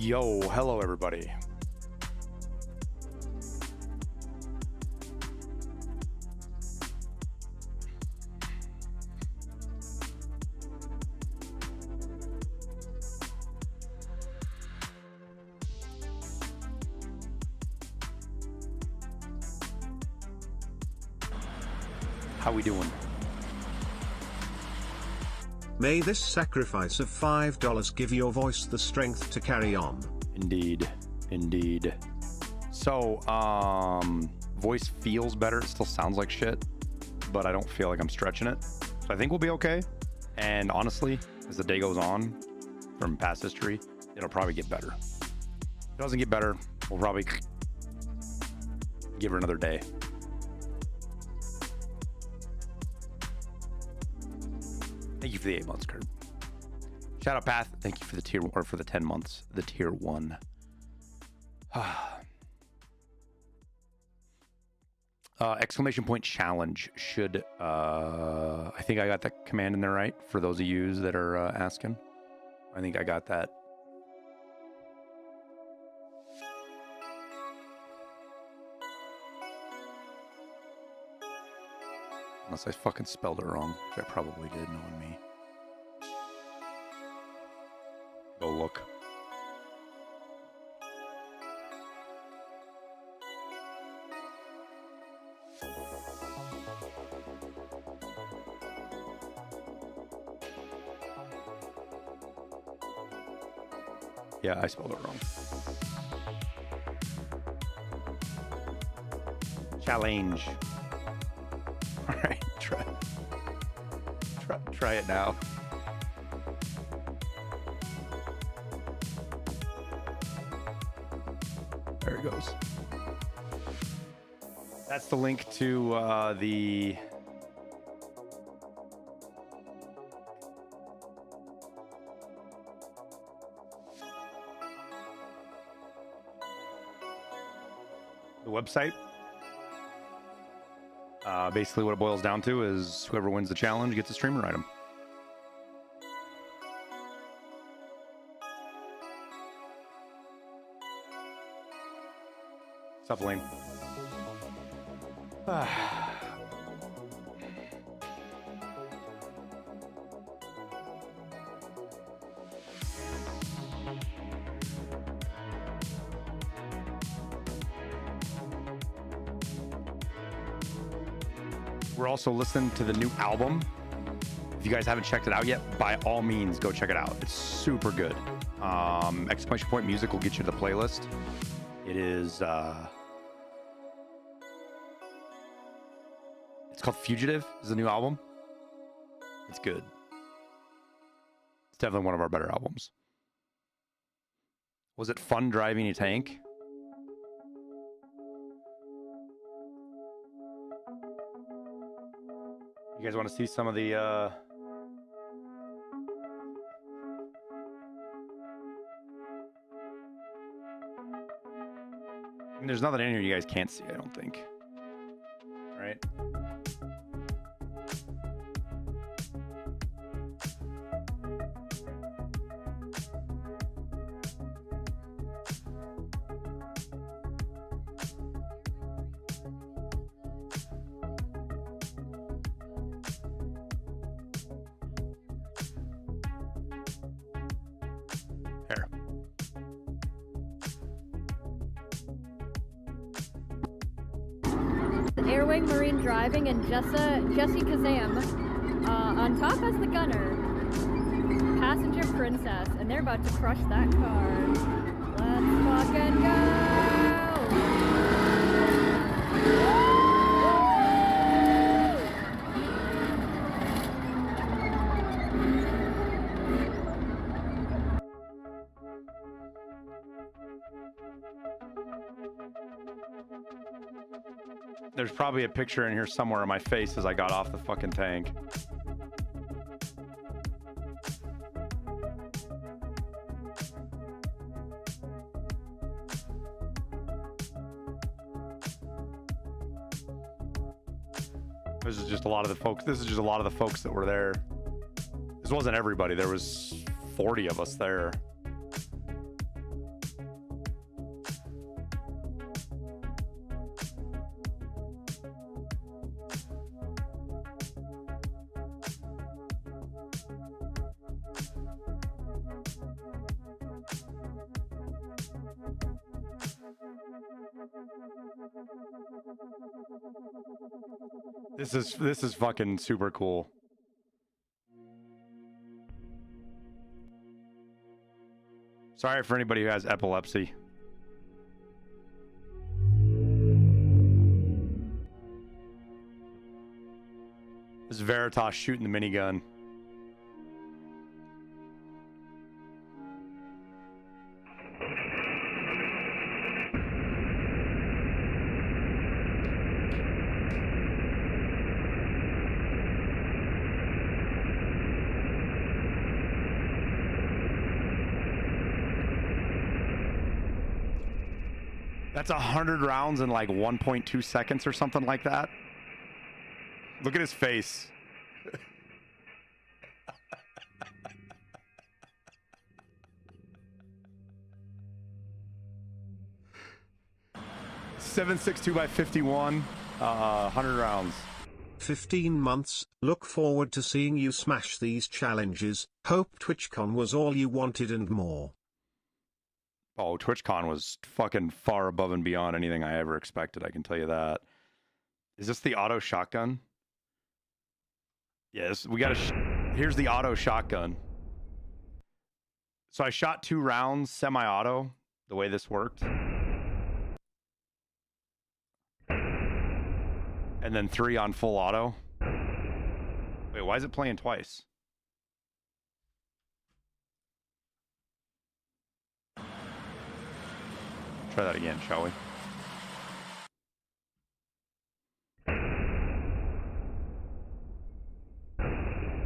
Yo, hello everybody. How we doing? May this sacrifice of $5 give your voice the strength to carry on. Indeed, indeed. So, voice feels better. It still sounds like shit, but I don't feel like I'm stretching it. So I think we'll be okay. And honestly, as the day goes on, from past history, it'll probably get better. If it doesn't get better, we'll probably give her another day. Thank you for the 8 months, Kurt. Shout out Path. Thank you for the tier, or for the 10 months, the tier 1. Exclamation point challenge should, I think I got that command in there right for those of you that are asking. I think I got that. Unless I fucking spelled it wrong, which I probably did, knowing me. Go look. Yeah, I spelled it wrong. Challenge. All right, try it now. There it goes. That's the link to the website. Basically what it boils down to is whoever wins the challenge gets a streamer item. What's up, Lane? We're also listening to the new album. If you guys haven't checked it out yet, by all means, go check it out. It's super good. Exclamation point music will get you the playlist. It is, it's called Fugitive, is the new album. It's good. It's definitely one of our better albums. Was it fun driving a tank? You guys want to see some of the, I mean, there's nothing in here you guys can't see, I don't think. All right. Airwingmarine driving and Jesse Kazam on top as the gunner. Passenger princess, and they're about to crush that car. Let's fucking go! There's probably a picture in here somewhere of my face as I got off the fucking tank. This is just a lot of the folks. This is just a lot of the folks that were there. This wasn't everybody. There was 40 of us there. This is fucking super cool. Sorry for anybody who has epilepsy. This is Veritas shooting the minigun. That's 100 rounds in like 1.2 seconds or something like that. Look at his face. .762 by 51, 100 rounds. 15 months, look forward to seeing you smash these challenges, hope TwitchCon was all you wanted and more. Oh, TwitchCon was fucking far above and beyond anything I ever expected, I can tell you that. Is this the auto shotgun? Yes, we got here's the auto shotgun. So I shot 2 rounds semi-auto, the way this worked. And then 3 on full auto. Wait, why is it playing twice? Try that again, shall we?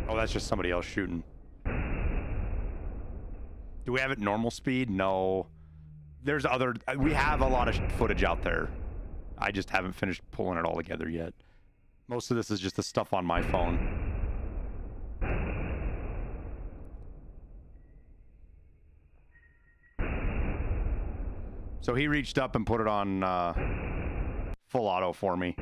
Oh, that's just somebody else shooting. Do we have it normal speed? No. There's other... We have a lot of footage out there. I just haven't finished pulling it all together yet. Most of this is just the stuff on my phone. So he reached up and put it on full auto for me.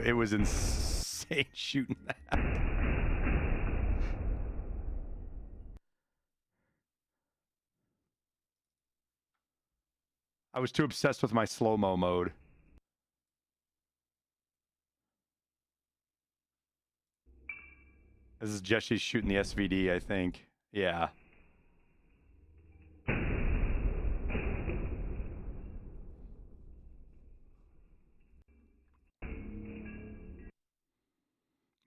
It was insane shooting that. I was too obsessed with my slow-mo mode. This is Jesse shooting the SVD, I think. Yeah.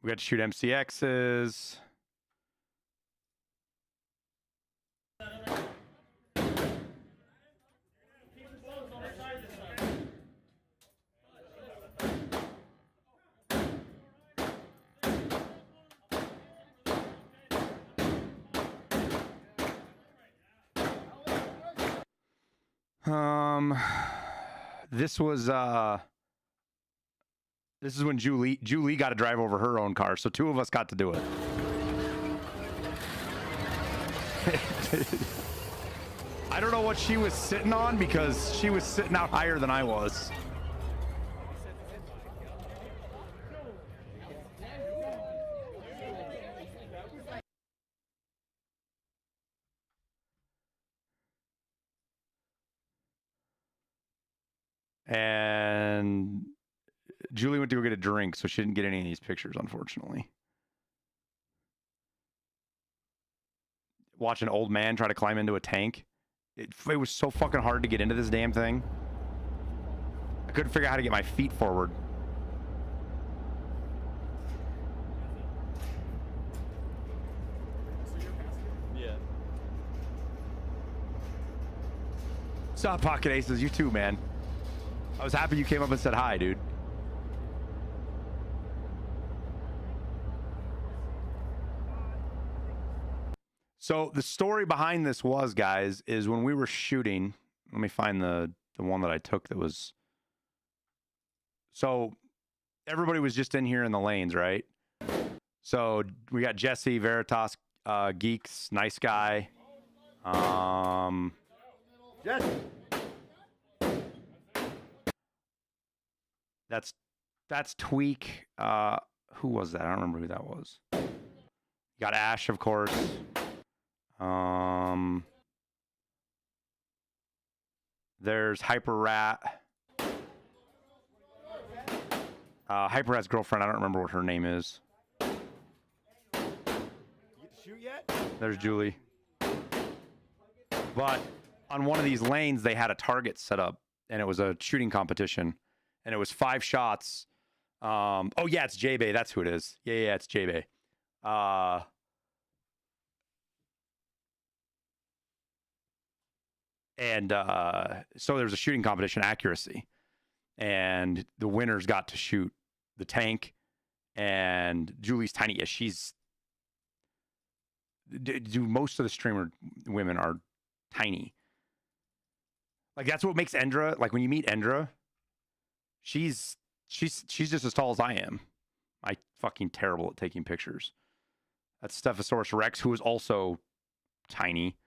We got to shoot MCXs. This is when Julie got to drive over her own car, so 2 of us got to do it. I don't know what she was sitting on because she was sitting out higher than I was. And Julie went to go get a drink, so she didn't get any of these pictures, unfortunately. Watch an old man try to climb into a tank. It was so fucking hard to get into this damn thing. I couldn't figure out how to get my feet forward. Yeah. What's up, Pocket Aces? You too, man. I was happy you came up and said hi, dude. So the story behind this was, guys, is when we were shooting, let me find the one that I took that was... So everybody was just in here in the lanes, right? So we got Jesse, Veritas, Geeks, Nice Guy. Jesse. That's Tweak. Who was that? I don't remember who that was. You got Ash, of course. There's Hyper Rat. Hyper Rat's girlfriend, I don't remember what her name is. You get to shoot yet? There's Julie. But on one of these lanes, they had a target set up, and it was a shooting competition, and it was 5 shots. Oh yeah, it's J-Bay. That's who it is. Yeah, it's J-Bay. So there was a shooting competition, accuracy, and the winners got to shoot the tank. And Julie's tiny. She's most of the streamer women are tiny. Like that's what makes Endra. Like when you meet Endra, she's just as tall as I am. I fucking terrible at taking pictures. That's Stephosaurus Rex, who is also tiny.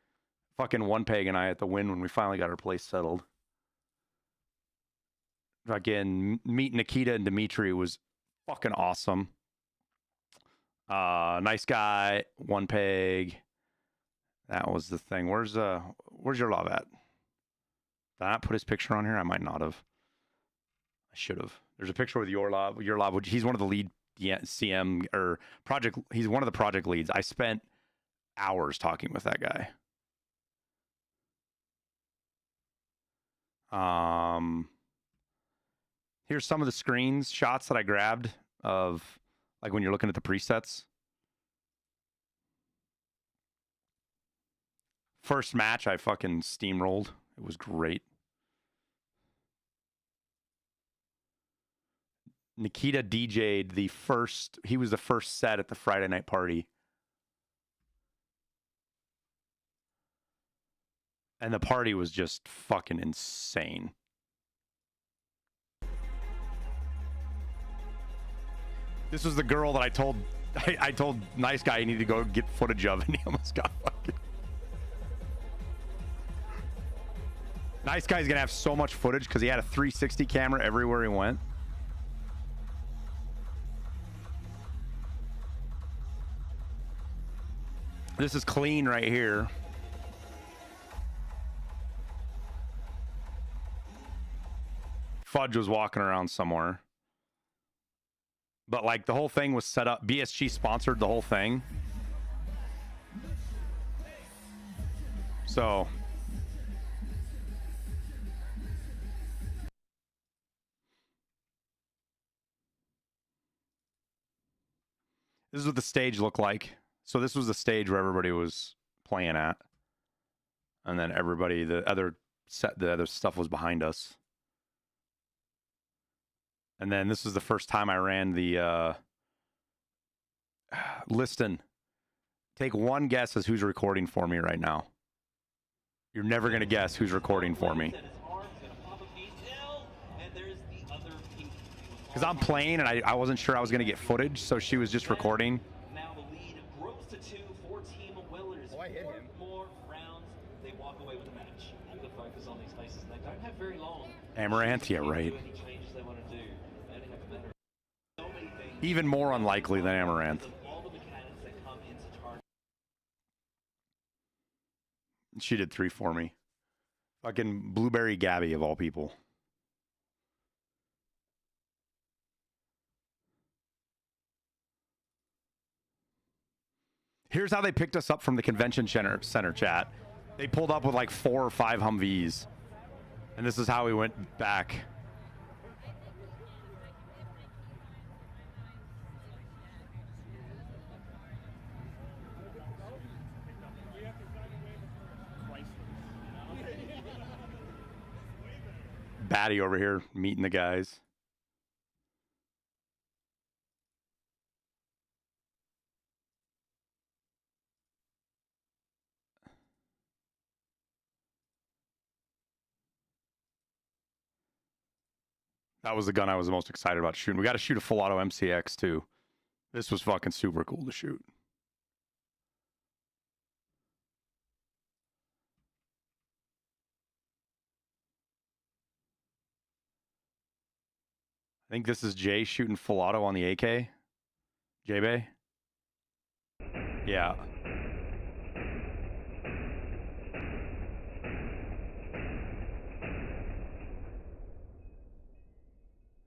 Fucking One Peg and I at the win when we finally got our place settled. Fucking meet Nikita and Dimitri was fucking awesome. Nice guy, One Peg. That was the thing. Where's your love at? Did I not put his picture on here? I might not have. I should have. There's a picture with your love. He's one of the lead CM or project. He's one of the project leads. I spent hours talking with that guy. Here's some of the screens shots that I grabbed of like when you're looking at the presets. First match, I fucking steamrolled. It was great. Nikita DJ'd the first, he was the first set at the Friday night party. And the party was just fucking insane. This was the girl that I told Nice Guy he needed to go get footage of, and he almost got fucking... Nice Guy's gonna have so much footage because he had a 360 camera everywhere he went. This is clean right here. Fudge was walking around somewhere. But like the whole thing was set up. BSG sponsored the whole thing. So this is what the stage looked like. So this was the stage where everybody was playing at. And then everybody, the other stuff was behind us. And then this was the first time I ran the Listen. Take one guess as who's recording for me right now. You're never going to guess who's recording for me. Because I'm playing and I wasn't sure I was going to get footage, so she was just recording. Now the lead grows to 2 for Team Willers. Oh, I hit him. More rounds, they walk away with the match. The focus on these faces, and they don't have very long. Amaranth, yeah, right. Any changes they want to do. They only have a matter of so many things. Even more unlikely than Amaranth. All the mechanics that come into Tarkov. She did 3 for me. Fucking Blueberry Gabby of all people. Here's how they picked us up from the convention center chat. They pulled up with like 4 or 5 Humvees. And this is how we went back. Batty over here meeting the guys. That was the gun I was the most excited about shooting. We got to shoot a full auto MCX too. This was fucking super cool to shoot. I think this is Jay shooting full auto on the AK. J-Bay? Yeah.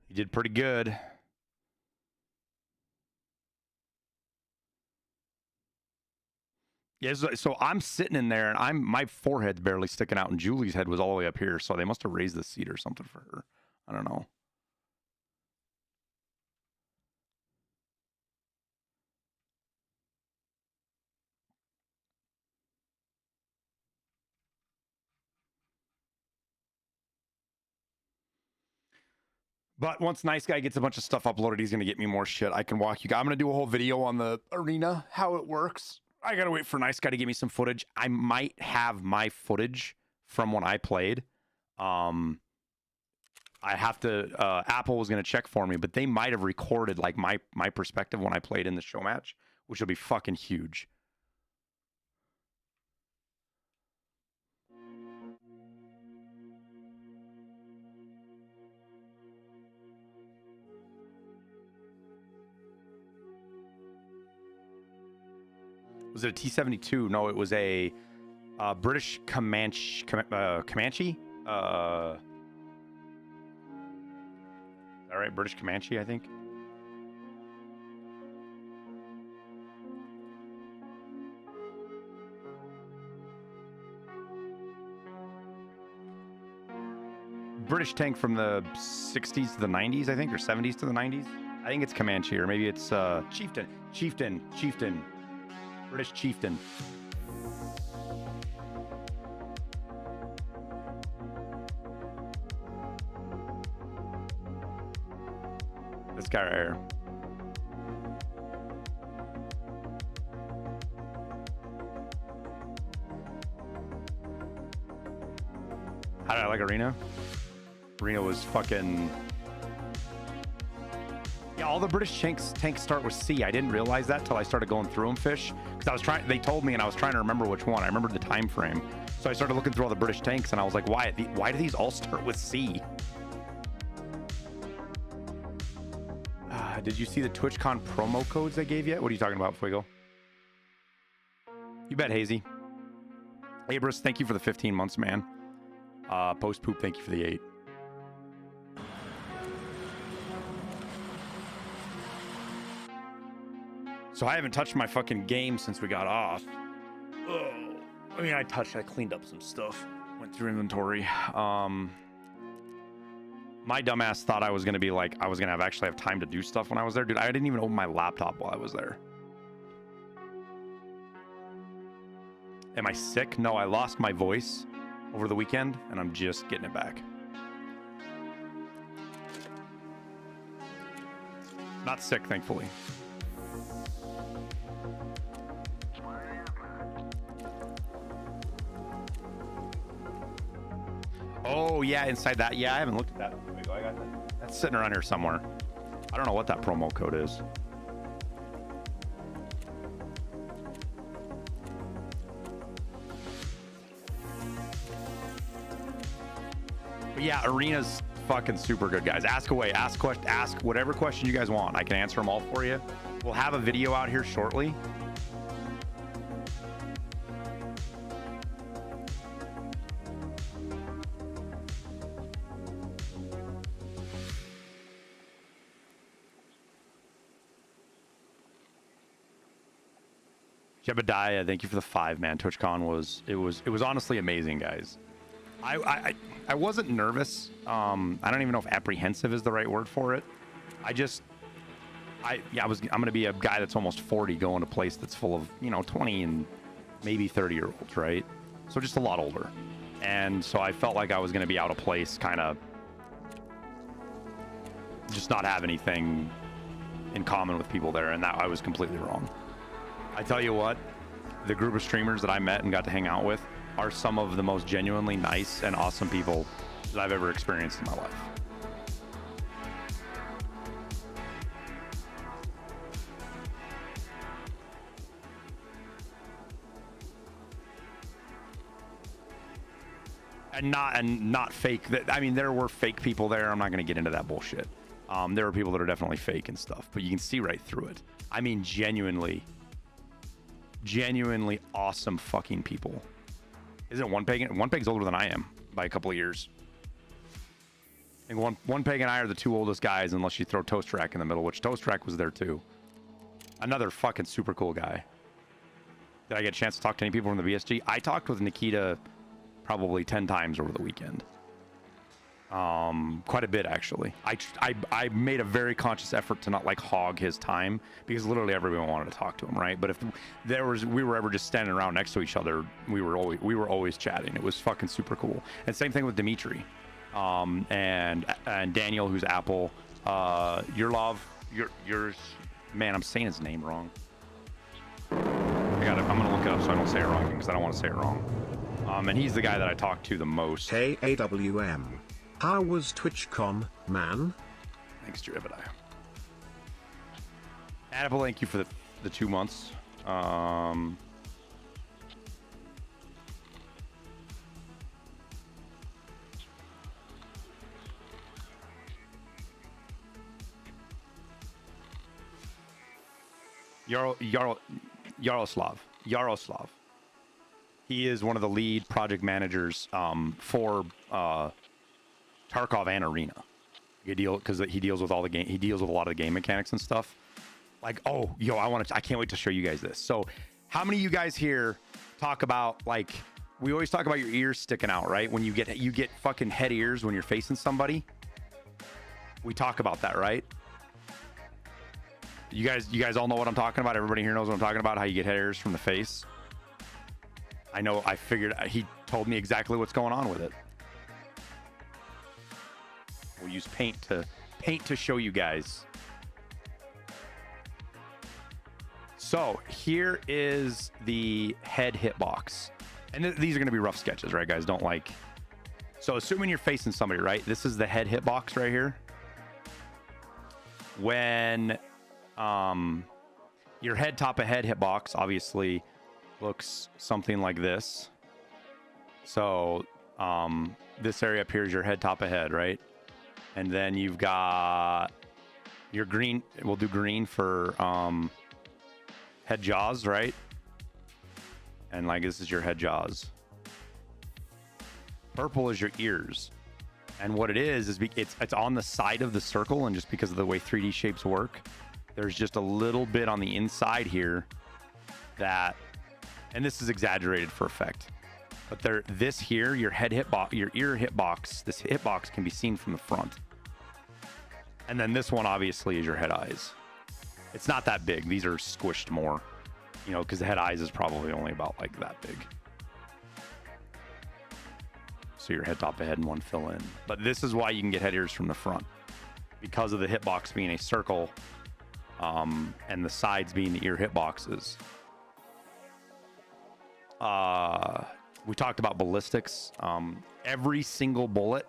He did pretty good. Yeah, so I'm sitting in there and my forehead's barely sticking out and Julie's head was all the way up here, so they must have raised the seat or something for her. I don't know. But once Nice Guy gets a bunch of stuff uploaded, he's going to get me more shit. I can walk you guys. I'm going to do a whole video on the arena, how it works. I got to wait for Nice Guy to give me some footage. I might have my footage from when I played. I have to, Apple was going to check for me, but they might have recorded like my perspective when I played in the show match, which will be fucking huge. Was it a T-72? No, it was a British Comanche. Comanche? Is that right? British Comanche, I think. British tank from the 60s to the 90s, I think, or 70s to the 90s. I think it's Comanche, or maybe it's Chieftain. British Chieftain. This guy right here. How did I like Arena? Arena was fucking... Yeah, all the British tanks start with C. I didn't realize that till I started going through them, Fish. Because I was trying, they told me and I was trying to remember which one. I remembered the time frame. So I started looking through all the British tanks and I was like, why do these all start with C? Did you see the TwitchCon promo codes I gave yet? What are you talking about, Fuego? You bet, Hazy. Abris, thank you for the 15 months, man. Post Poop, thank you for the 8. So I haven't touched my fucking game since we got off. Oh, I mean, I cleaned up some stuff. Went through inventory. My dumbass thought I was going to be like, I was going to actually have time to do stuff when I was there. Dude, I didn't even open my laptop while I was there. Am I sick? No, I lost my voice over the weekend and I'm just getting it back. Not sick, thankfully. Oh, yeah, inside that. Yeah, I haven't looked at that. I got that. That's sitting around here somewhere. I don't know what that promo code is. But yeah, Arena's fucking super good, guys. Ask away. Ask whatever question you guys want. I can answer them all for you. We'll have a video out here shortly. Jebediah, thank you for the 5, man. TwitchCon was honestly amazing, guys. I wasn't nervous. I don't even know if apprehensive is the right word for it. I'm gonna be a guy that's almost 40 going to a place that's full of 20 and maybe 30-year-olds, right? So just a lot older, and so I felt like I was gonna be out of place, kind of just not have anything in common with people there, and that I was completely wrong. I tell you what, the group of streamers that I met and got to hang out with are some of the most genuinely nice and awesome people that I've ever experienced in my life. And not fake. I mean, there were fake people there. I'm not going to get into that bullshit. There are people that are definitely fake and stuff, but you can see right through it. I mean, genuinely awesome fucking people. Isn't One Peg? One Peg's older than I am by a couple of years. I think One Peg and I are the two oldest guys, unless you throw Toast Rack in the middle, which Toast Rack was there too. Another fucking super cool guy. Did I get a chance to talk to any people from the BSG? I talked with Nikita probably 10 times over the weekend. Quite a bit actually. I made a very conscious effort to not like hog his time, because literally everyone wanted to talk to him, right? But if we were ever just standing around next to each other, we were always chatting. It was fucking super cool. And same thing with Dimitri, and Daniel, who's Apple, yours, man, I'm saying his name wrong. I'm gonna look it up so I don't say it wrong, because I don't want to say it wrong. And he's the guy that I talk to the most. Hey AWM. How was TwitchCon, man? Thanks, Jebediah. Apple, thank you for the 2 months. Yaroslav. He is one of the lead project managers for Tarkov and Arena. Because he deals with all the game. He deals with a lot of the game mechanics and stuff. Like, oh, yo, I can't wait to show you guys this. So, how many of you guys here talk about, like, we always talk about your ears sticking out, right? When you get fucking head ears when you're facing somebody. We talk about that, right? You guys all know what I'm talking about. Everybody here knows what I'm talking about. How you get head ears from the face. I know. I figured he told me exactly what's going on with it. We'll use paint to show you guys. So here is the head hitbox, and these are going to be rough sketches, right, guys? Don't like. So assuming you're facing somebody, right? This is the head hitbox right here. When your head top of head hitbox obviously looks something like this. So this area up here is your head top of head, right? And then you've got your green. We'll do green for head jaws, right? And like this is your head jaws. Purple is your ears. And what it is it's on the side of the circle, and just because of the way 3D shapes work, there's just a little bit on the inside here that, and this is exaggerated for effect. But this here, your head hitbox, your ear hitbox, this hitbox can be seen from the front. And then this one obviously is your head eyes. It's not that big. These are squished more, you know, because the head eyes is probably only about like that big. So your head top of head and one fill in. But this is why you can get head ears from the front, because of the hitbox being a circle, and the sides being the ear hitboxes. We talked about ballistics. Every single bullet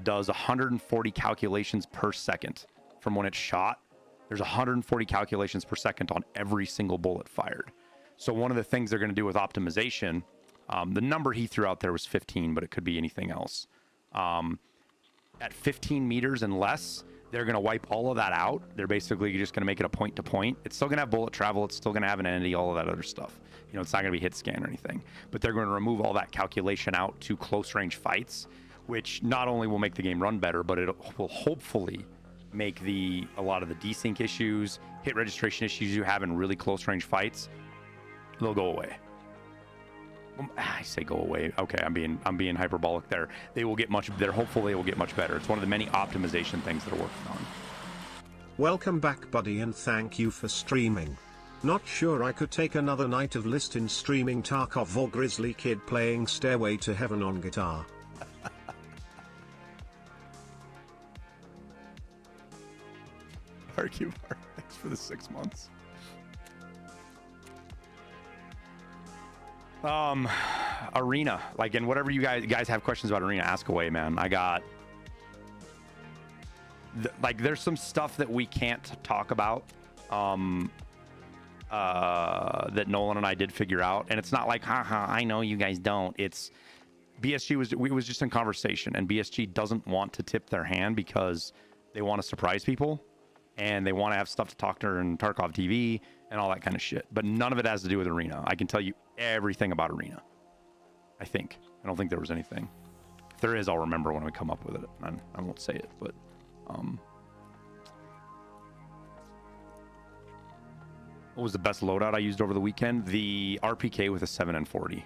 does 140 calculations per second from when it's shot. There's 140 calculations per second on every single bullet fired. So one of the things they're going to do with optimization, the number he threw out there was 15, but it could be anything else. At 15 meters and less, they're going to wipe all of that out. They're basically just going to make it a point to point. It's still going to have bullet travel. It's still going to have an entity, all of that other stuff. You know, it's not going to be hit scan or anything, but they're going to remove all that calculation out to close range fights, which not only will make the game run better, but it will hopefully make a lot of the desync issues, hit registration issues you have in really close range fights, they'll go away. I say go away. Okay, I'm being hyperbolic there. They will get much better. Hopefully they will get much better. It's one of the many optimization things that are working on. Welcome back, buddy, and thank you for streaming. Not sure I could take another night of Liston streaming Tarkov or Grizzly Kid playing Stairway to Heaven on guitar. Thanks for the 6 months. Arena, like, and whatever you guys have questions about Arena, ask away, man. I got like, there's some stuff that we can't talk about that Nolan and I did figure out, and it's not like, haha, I know you guys don't. It's BSG was just in conversation, and BSG doesn't want to tip their hand because They want to surprise people, and they want to have stuff to talk to in Tarkov TV and all that kind of shit. But none of it has to do with Arena. I can tell you everything about Arena. I think. I don't think there was anything. If there is, I'll remember when we come up with it. I won't say it, but what was the best loadout I used over the weekend? The RPK with a 7N40.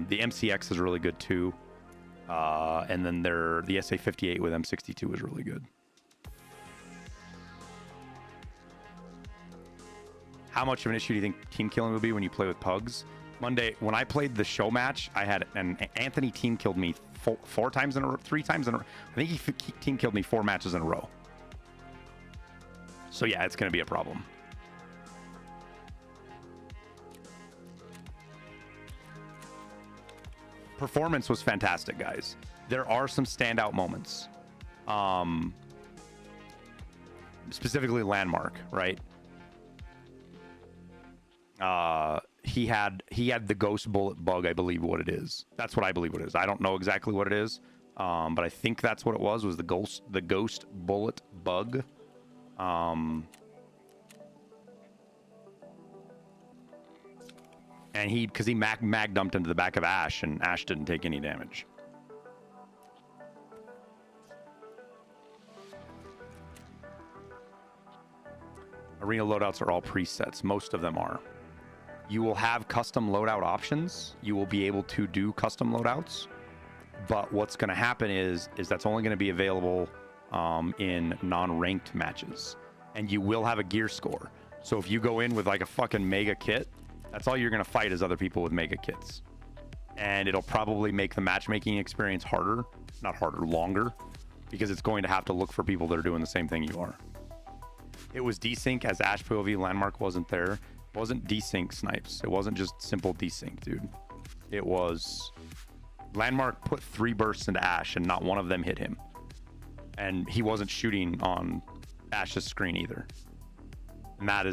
The MCX is really good too. And then the SA58 with M62 is really good. How much of an issue do you think team killing will be when you play with pugs? Monday, when I played the show match, I had an Anthony team killed me 4 times in a row, 3 times in a row. I think he team killed me 4 matches in a row. So yeah, it's going to be a problem. Performance was fantastic, guys. There are some standout moments. Specifically Landmark, right? He had the ghost bullet bug, I believe what it is. That's what I believe what it is. I don't know exactly what it is. But I think that's what it was the ghost bullet bug. And because he mag dumped into the back of Ash, and Ash didn't take any damage. Arena loadouts are all presets. Most of them are. You will have custom loadout options. You will be able to do custom loadouts. But what's going to happen is that's only going to be available in non-ranked matches. And you will have a gear score. So if you go in with like a fucking mega kit, that's all you're going to fight is other people with mega kits. And it'll probably make the matchmaking experience harder. Not harder, longer. Because it's going to have to look for people that are doing the same thing you are. It was desync as Ash POV. Landmark wasn't there. It wasn't desync snipes. It wasn't just simple desync, dude. It was... Landmark put 3 bursts into Ash and not one of them hit him. And he wasn't shooting on Ash's screen either. And that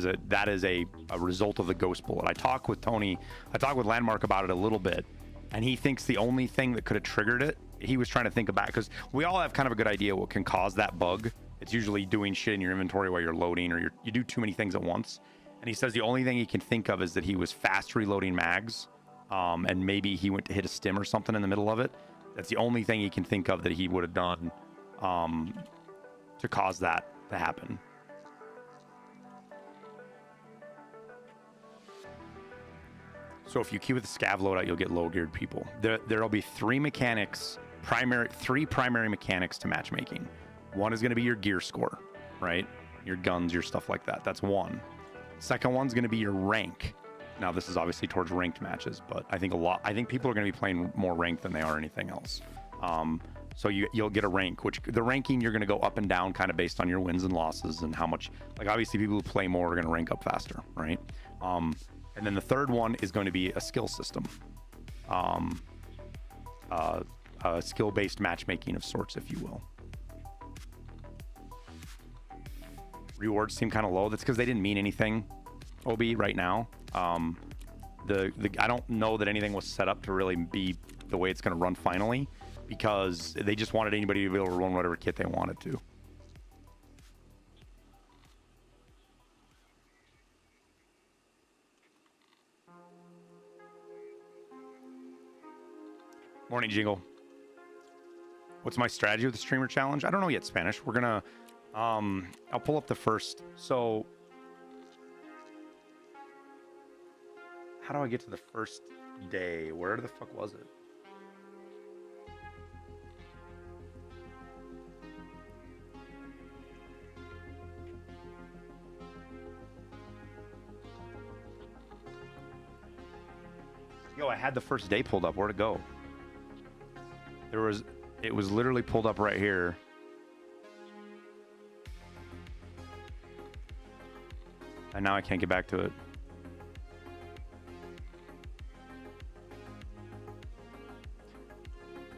is a result of the ghost bullet. I talked with Landmark about it a little bit, and he thinks the only thing that could have triggered it, he was trying to think about, because we all have kind of a good idea what can cause that bug. It's usually doing shit in your inventory while you're loading, or you do too many things at once. And he says the only thing he can think of is that he was fast reloading mags, and maybe he went to hit a stim or something in the middle of it. That's the only thing he can think of that he would have done to cause that to happen. So if you queue with the scav loadout, you'll get low-geared people. There'll be 3 primary mechanics to matchmaking. One is going to be your gear score, right? Your guns, your stuff like that. That's one. Second one's going to be your rank. Now, this is obviously towards ranked matches, but I think people are going to be playing more ranked than they are anything else. So you'll get a rank, which the ranking, you're going to go up and down kind of based on your wins and losses and how much, like obviously people who play more are going to rank up faster, right? And then the third one is going to be a skill system. A skill-based matchmaking of sorts, if you will. Rewards seem kind of low. That's because they didn't mean anything, OB, right now. I don't know that anything was set up to really be the way it's going to run finally, because they just wanted anybody to be able to run whatever kit they wanted to. Morning, Jingle. What's my strategy with the streamer challenge? I don't know yet, Spanish. We're gonna I'll pull up the first. So how do I get to the first day? Where the fuck was it? Yo, I had the first day pulled up. Where'd it go? It was literally pulled up right here. And now I can't get back to it.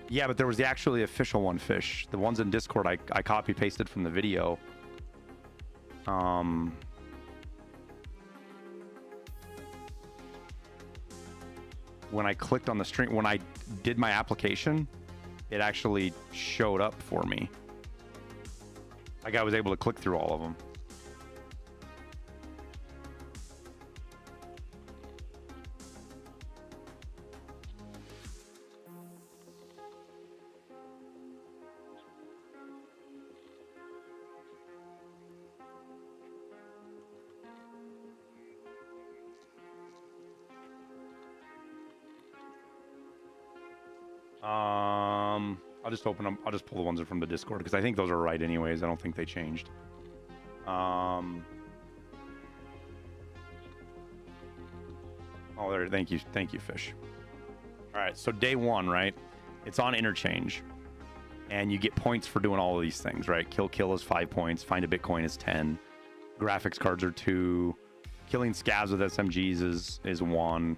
Yeah, but there was the actually official one, Fish. The ones in Discord, I copy pasted from the video. When I clicked on the stream, when I did my application, it actually showed up for me. Like I was able to click through all of them. I'll just open them. I'll just pull the ones from the Discord because I think those are right anyways. I don't think they changed. Oh, there. Thank you, Fish. All right, so day one, right? It's on interchange, and you get points for doing all of these things, right? Kill is 5 points. Find a Bitcoin is 10. Graphics cards are 2. Killing scavs with SMGs is 1.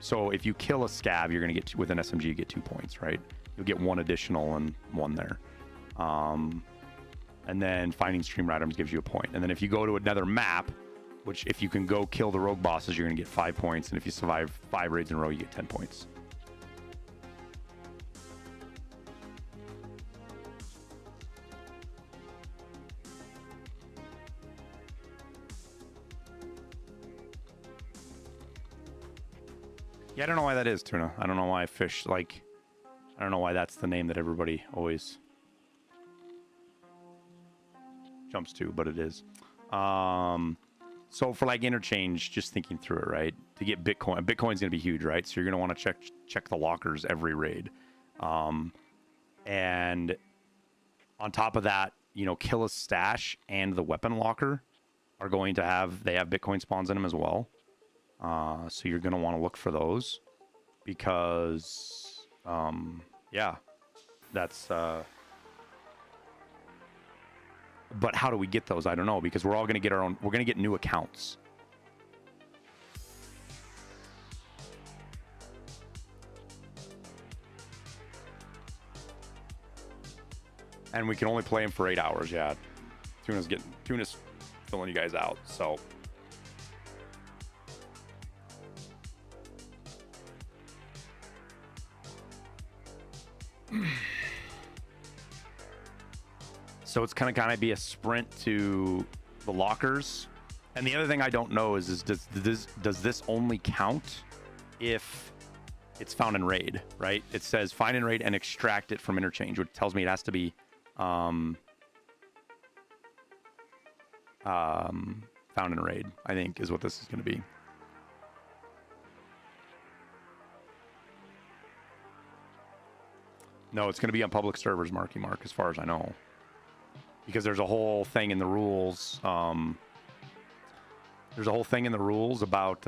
So if you kill a scav, you're going to get with an SMG, you get 2 points, right? You'll get 1 additional and 1 there. And then finding streamer items gives you a point. And then if you go to another map, which if you can go kill the rogue bosses, you're going to get 5 points. And if you survive 5 raids in a row, you get 10 points. Yeah, I don't know why that is, Tuna. I don't know why Fish, like, I don't know why that's the name that everybody always jumps to, but it is. So for like interchange, just thinking through it, right? To get Bitcoin, Bitcoin's gonna be huge, right? So you're gonna want to check the lockers every raid. And on top of that, you know, kill a stash and the weapon locker are going to have, they have Bitcoin spawns in them as well. So you're going to want to look for those because, yeah, that's, but how do we get those? I don't know, because we're all going to get our own, we're going to get new accounts. And we can only play them for 8 hours. Yeah. Tuna's filling you guys out. So it's gonna kind of be a sprint to the lockers. And the other thing I don't know is does this only count if it's found in raid, right? It says find in raid and extract it from interchange, which tells me it has to be found in raid, I think is what this is going to be. No, it's going to be on public servers, Marky Mark, as far as I know. Because there's a whole thing in the rules. There's a whole thing in the rules about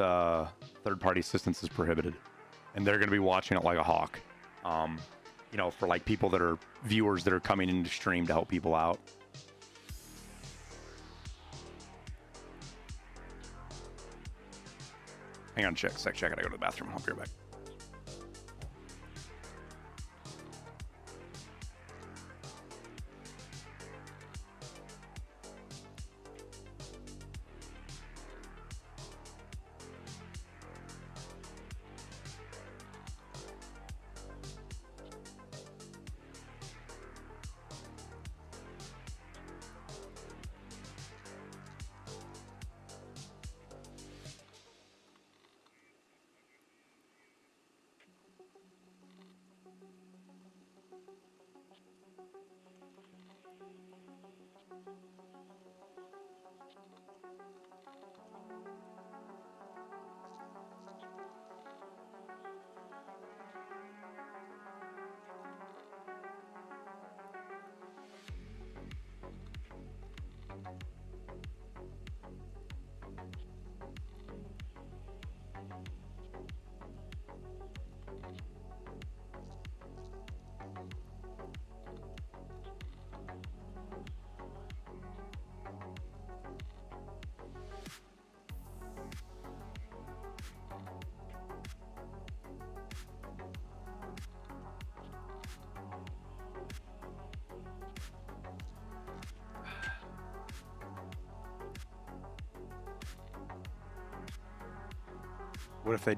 third-party assistance is prohibited. And they're going to be watching it like a hawk. You know, for like people that are viewers that are coming into stream to help people out. Hang on, check. I gotta go to the bathroom. I'll be right back.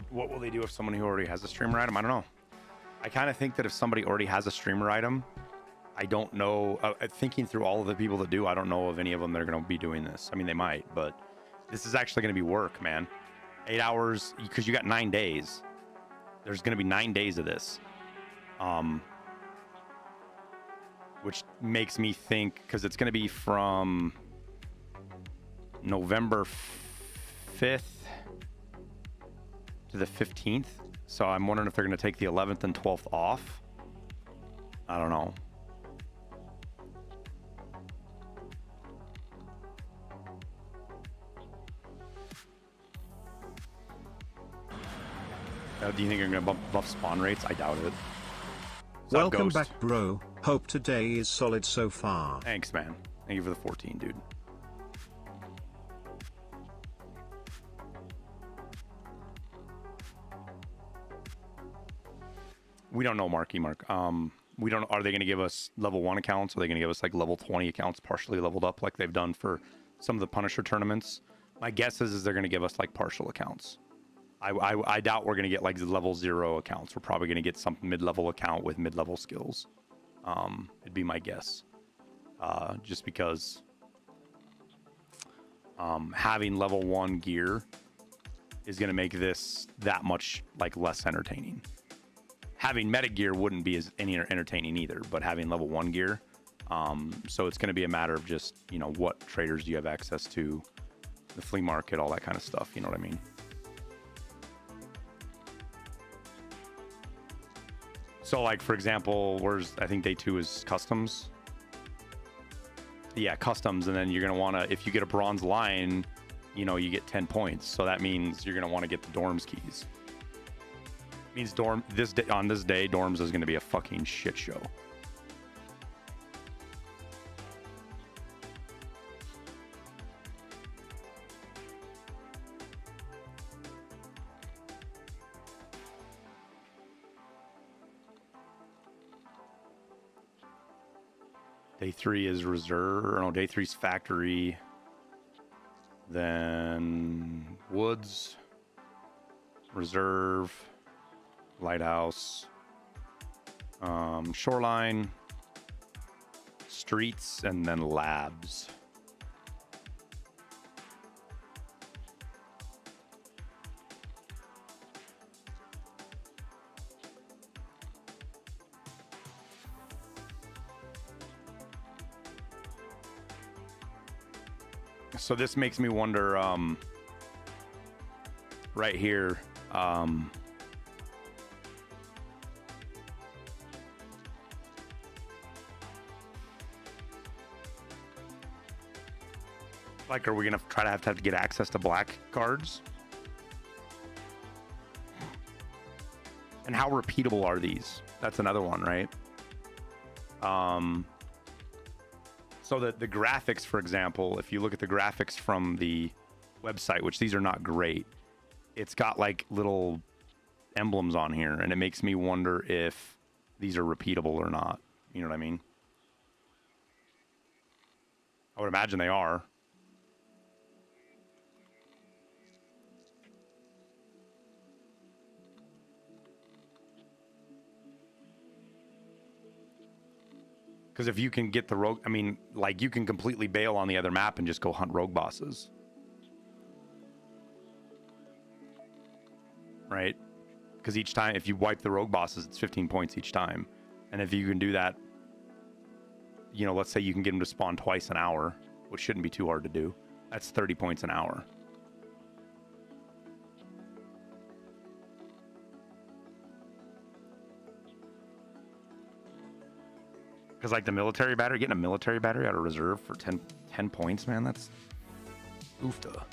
What will they do if someone who already has a streamer item? I don't know. I kind of think that if somebody already has a streamer item, I don't know, thinking through all of the people that do, I don't know of any of them that are going to be doing this. I mean, they might, but this is actually going to be work, man. 8 hours, because you got 9 days. There's going to be 9 days of this. Which makes me think, because it's going to be from November 5th to the 15th. So I'm wondering if they're going to take the 11th and 12th off. I don't know. Do you think you're going to buff spawn rates? I doubt it. Welcome back, bro. Hope today is solid so far. Thanks, man. Thank you for the 14, dude. We don't know, Marky Mark. We don't. Are they going to give us level 1 accounts? Are they going to give us like level 20 accounts partially leveled up like they've done for some of the Punisher tournaments? My guess is they're going to give us like partial accounts. I doubt we're going to get like level 0 accounts. We're probably going to get some mid-level account with mid-level skills. It'd be my guess. Just because having level 1 gear is going to make this that much like less entertaining. Having meta gear wouldn't be as any entertaining either, but having level 1 gear. So it's going to be a matter of just, you know, what traders do you have access to, the flea market, all that kind of stuff. You know what I mean? So like, for example, I think day 2 is customs. Yeah, customs. And then you're going to want to, if you get a bronze line, you know, you get 10 points. So that means you're going to want to get the dorms keys. It means on this day, dorms is going to be a fucking shit show. Day 3 is reserve, or no, day 3 is factory. Then woods, reserve, lighthouse, shoreline, streets, and then labs. So this makes me wonder, right here, like, are we gonna try to have to get access to black cards? And how repeatable are these? That's another one, right? So the graphics, for example, if you look at the graphics from the website, which these are not great, it's got like little emblems on here, and it makes me wonder if these are repeatable or not. You know what I mean? I would imagine they are. Because if you can get the rogue, I mean, like, you can completely bail on the other map and just go hunt rogue bosses. Right? Because each time, if you wipe the rogue bosses, it's 15 points each time. And if you can do that, you know, let's say you can get them to spawn twice an hour, which shouldn't be too hard to do. That's 30 points an hour. Because, like, the military battery, getting a military battery out of reserve for 10 points, man, that's oofta.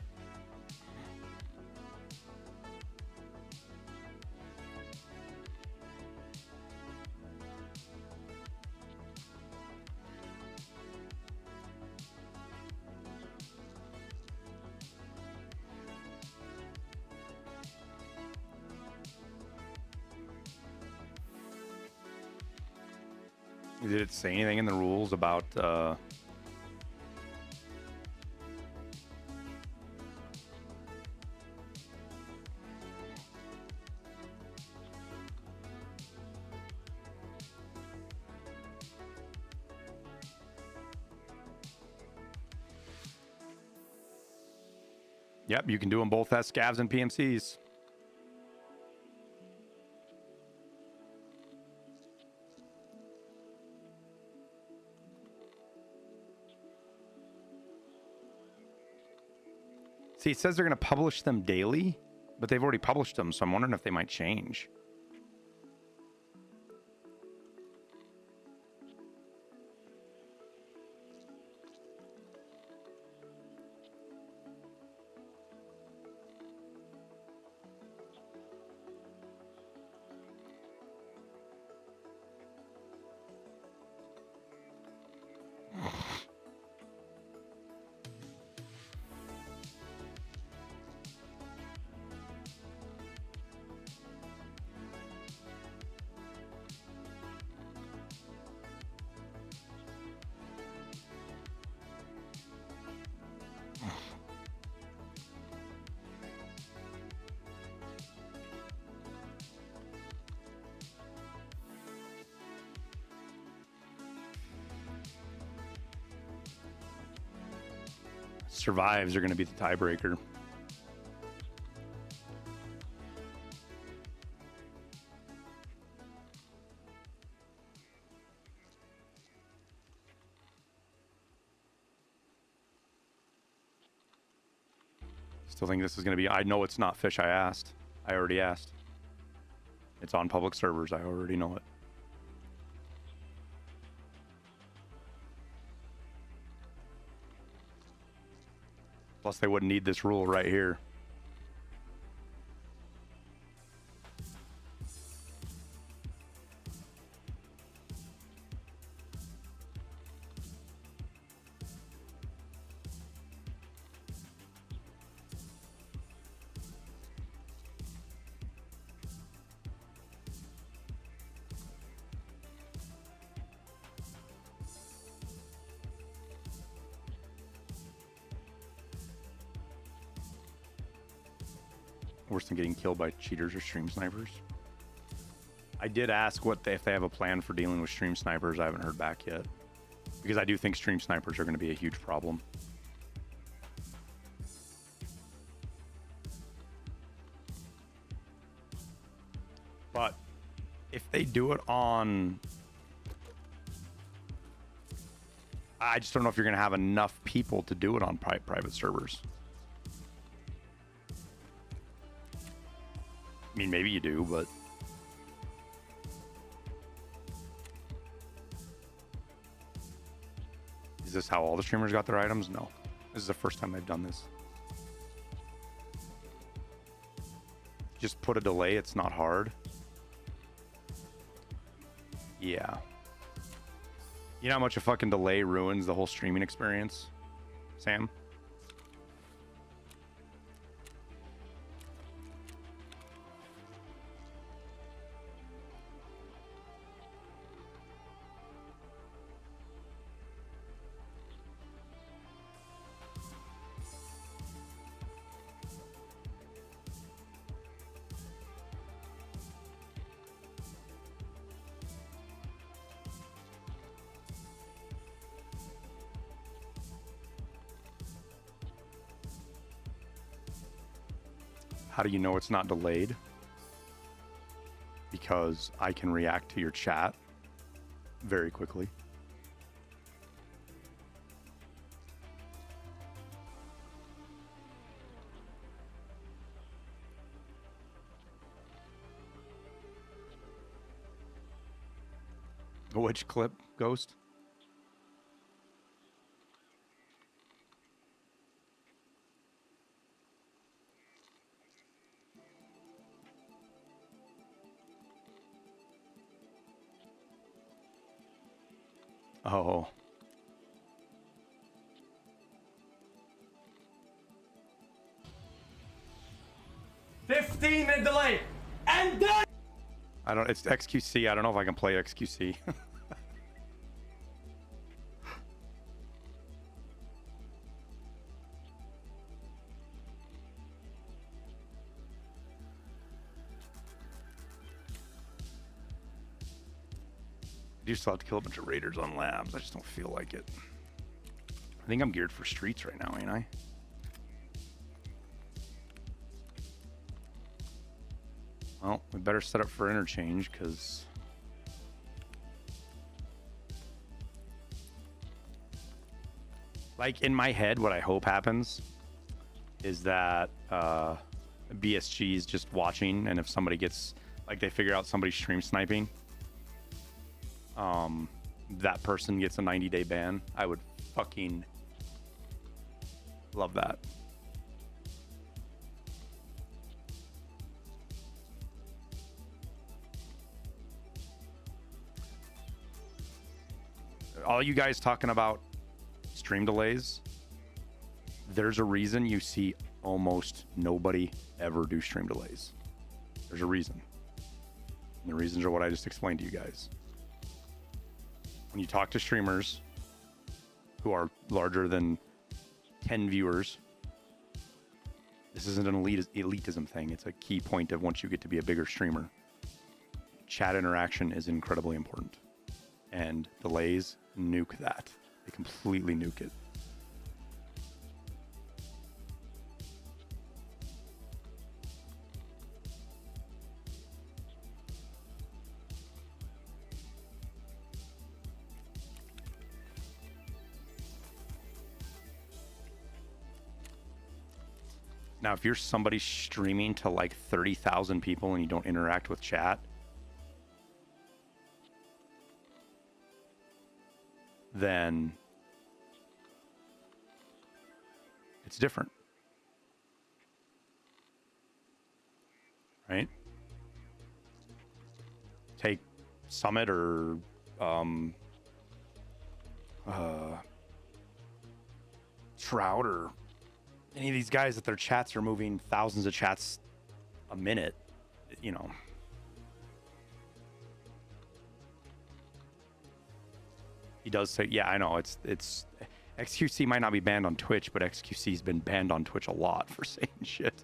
Did it say anything in the rules about Yep, you can do them both as scavs and PMCs. See, it says they're going to publish them daily, but they've already published them, so I'm wondering if they might change. Survives are going to be the tiebreaker. Still think this is going to be... I know it's not fish I asked. I already asked. It's on public servers. I already know it. Plus, they wouldn't need this rule right here. Worse than getting killed by cheaters or stream snipers. I did ask if they have a plan for dealing with stream snipers. I haven't heard back yet, because I do think stream snipers are going to be a huge problem. But if they do it on... I just don't know if you're going to have enough people to do it on private servers. I mean, maybe you do, but... Is this how all the streamers got their items? No. This is the first time they've done this. Just put a delay, it's not hard. Yeah. You know how much a fucking delay ruins the whole streaming experience, Sam? How do you know it's not delayed? Because I can react to your chat very quickly. Which clip, Ghost? Oh. $15-minute delay, and done. I don't. It's XQC. I don't know if I can play XQC. I do still have to kill a bunch of raiders on labs. I just don't feel like it. I think I'm geared for streets right now, ain't I? Well, we better set up for interchange because like in my head, what I hope happens is that BSG is just watching, and if somebody gets like they figure out somebody's stream sniping, that person gets a 90-day ban. I would fucking love that. All you guys talking about stream delays, there's a reason you see almost nobody ever do stream delays. There's a reason. And the reasons are what I just explained to you guys. When you talk to streamers who are larger than 10 viewers, this isn't an elitism thing. It's a key point of once you get to be a bigger streamer. Chat interaction is incredibly important. And delays nuke that. They completely nuke it. Now, if you're somebody streaming to like 30,000 people and you don't interact with chat, then it's different, right? Take Summit or Shroud or any of these guys that their chats are moving thousands of chats a minute, you know. He does say, yeah, I know it's XQC might not be banned on Twitch, but XQC's been banned on Twitch a lot for saying shit.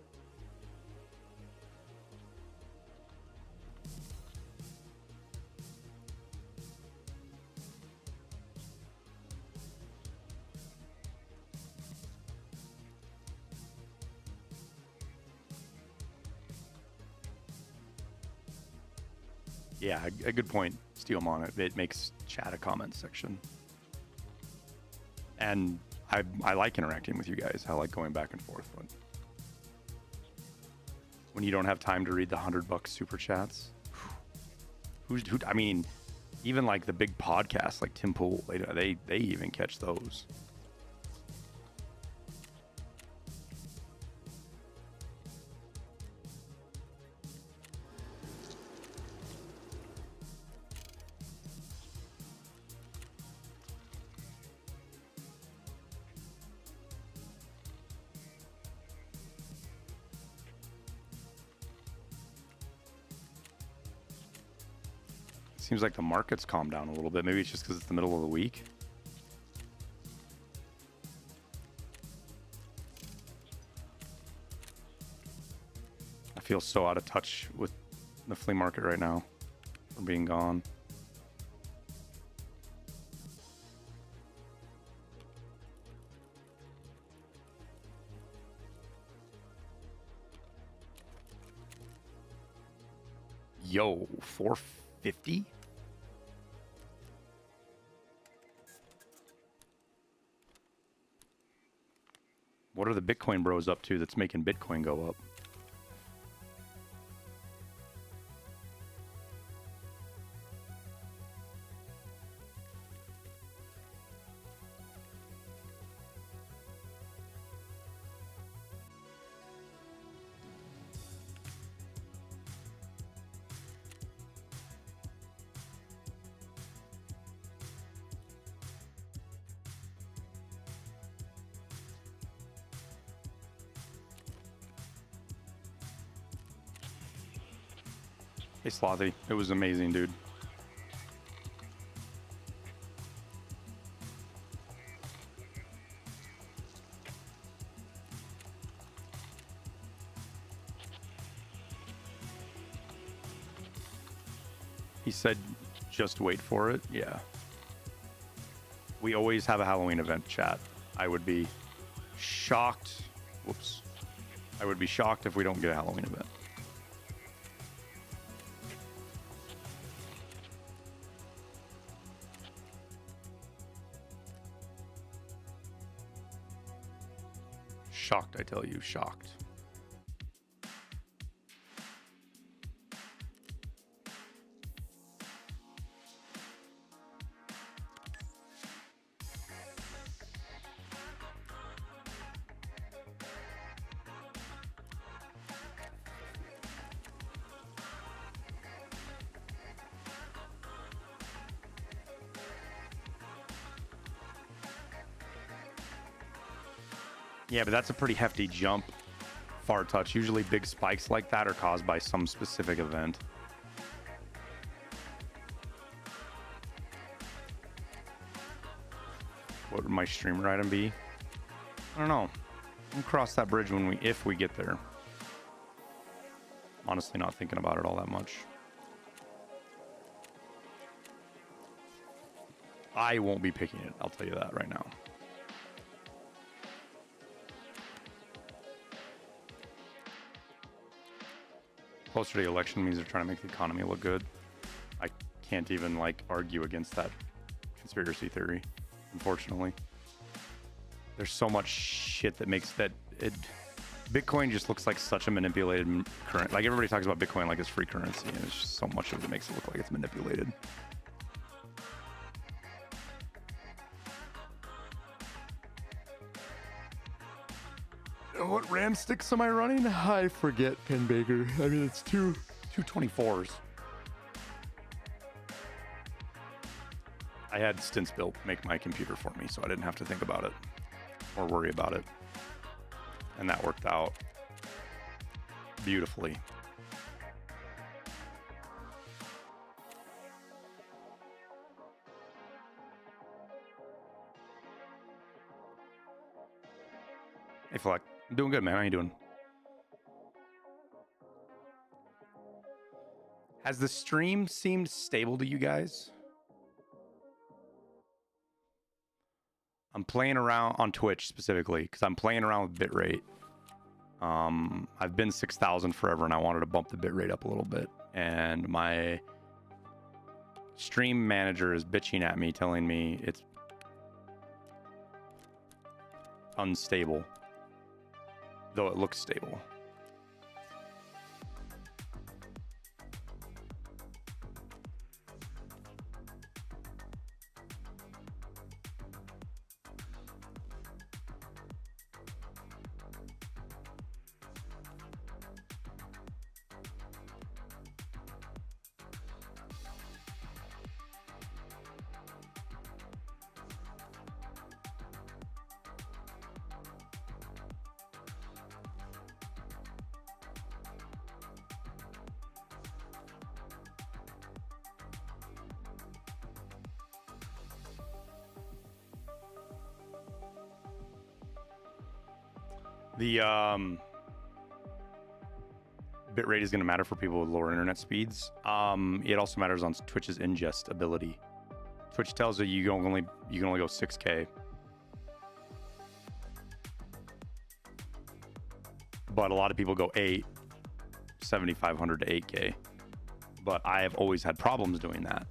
Yeah, a good point, Steelmon. It makes chat a comment section. And I like interacting with you guys. I like going back and forth. But when you don't have time to read the $100 super chats, who? I mean, even like the big podcasts like Tim Pool, they even catch those. Seems like the market's calmed down a little bit. Maybe it's just because it's the middle of the week. I feel so out of touch with the flea market right now from being gone. Yo, 450? What are the Bitcoin bros up to that's making Bitcoin go up? Hey, Slothy. It was amazing, dude. He said, just wait for it. Yeah. We always have a Halloween event, chat. I would be shocked. Whoops. I would be shocked if we don't get a Halloween event. Shocked, I tell you, shocked. Yeah, but that's a pretty hefty jump, far touch. Usually big spikes like that are caused by some specific event. What would my streamer item be? I don't know. We'll cross that bridge when if we get there. Honestly, not thinking about it all that much. I won't be picking it, I'll tell you that right now. Closer to the election means they're trying to make the economy look good. I can't even like argue against that conspiracy theory, unfortunately. There's so much shit that makes that it. Bitcoin just looks like such a manipulated current. Like everybody talks about Bitcoin like it's free currency, and it's just so much of it makes it look like it's manipulated. What RAM sticks am I running? I forget, Ken Baker. I mean, it's two 24s. I had stints built make my computer for me, so I didn't have to think about it or worry about it. And that worked out beautifully. Hey, Fleck. I'm doing good, man. How you doing? Has the stream seemed stable to you guys? I'm playing around on Twitch specifically because I'm playing around with bitrate. I've been 6,000 forever and I wanted to bump the bitrate up a little bit. And my stream manager is bitching at me, telling me it's unstable. Though it looks stable. The bitrate is going to matter for people with lower internet speeds. It also matters on Twitch's ingest ability. Twitch tells you you can only go 6K. But a lot of people go 7,500 to 8K. But I have always had problems doing that.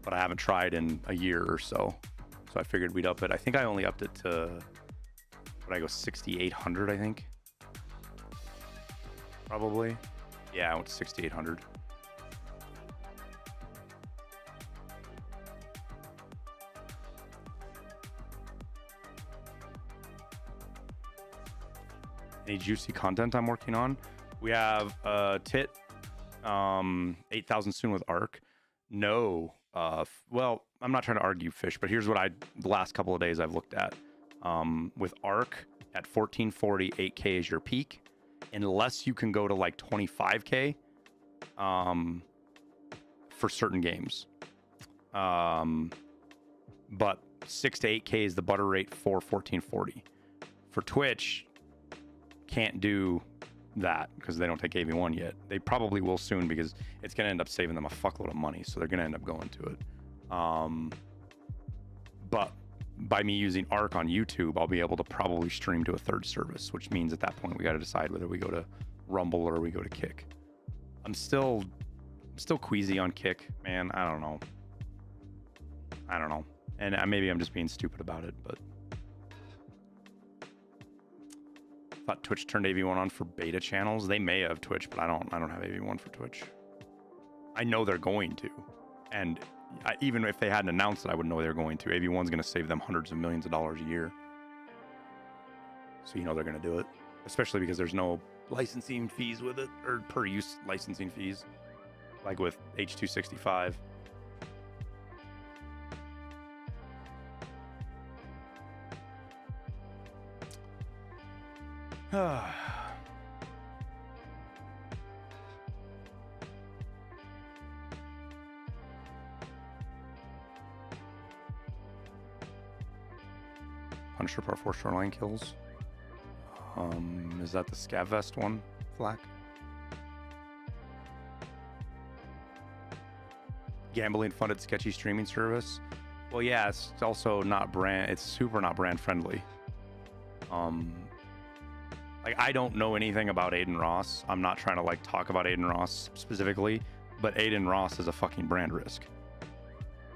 But I haven't tried in a year or so. So I figured we'd up it. I think I only upped it to, I go 6,800, I think. Probably. Yeah, I went to 6,800. Any juicy content I'm working on? We have Tit, 8,000 soon with Arc. No, well, I'm not trying to argue fish, but here's what the last couple of days I've looked at. With Arc at 1440, 8K is your peak, unless you can go to like 25K for certain games. But 6 to 8K is the butter rate for 1440. For Twitch, can't do that because they don't take AV1 yet. They probably will soon because it's going to end up saving them a fuckload of money, so they're going to end up going to it. But by me using Arc on YouTube, I'll be able to probably stream to a third service, which means at that point we got to decide whether we go to Rumble or we go to Kick. I'm still queasy on Kick, man. I don't know. And maybe I'm just being stupid about it, but Thought Twitch turned AV1 on for beta channels. They may have Twitch, but I don't have AV1 for Twitch. I know they're going to, and even if they hadn't announced it, I would know they're going to. AV1's going to save them hundreds of millions of dollars a year, so you know they're going to do it, especially because there's no licensing fees with it, or per use licensing fees, like with H265. Punisher Part 4 Shoreline kills. Is that the Scav Vest one, Flack? Gambling funded sketchy streaming service. Well, yeah, it's also not brand. It's super not brand friendly. Like, I don't know anything about Aiden Ross. I'm not trying to like talk about Aiden Ross specifically, but Aiden Ross is a fucking brand risk.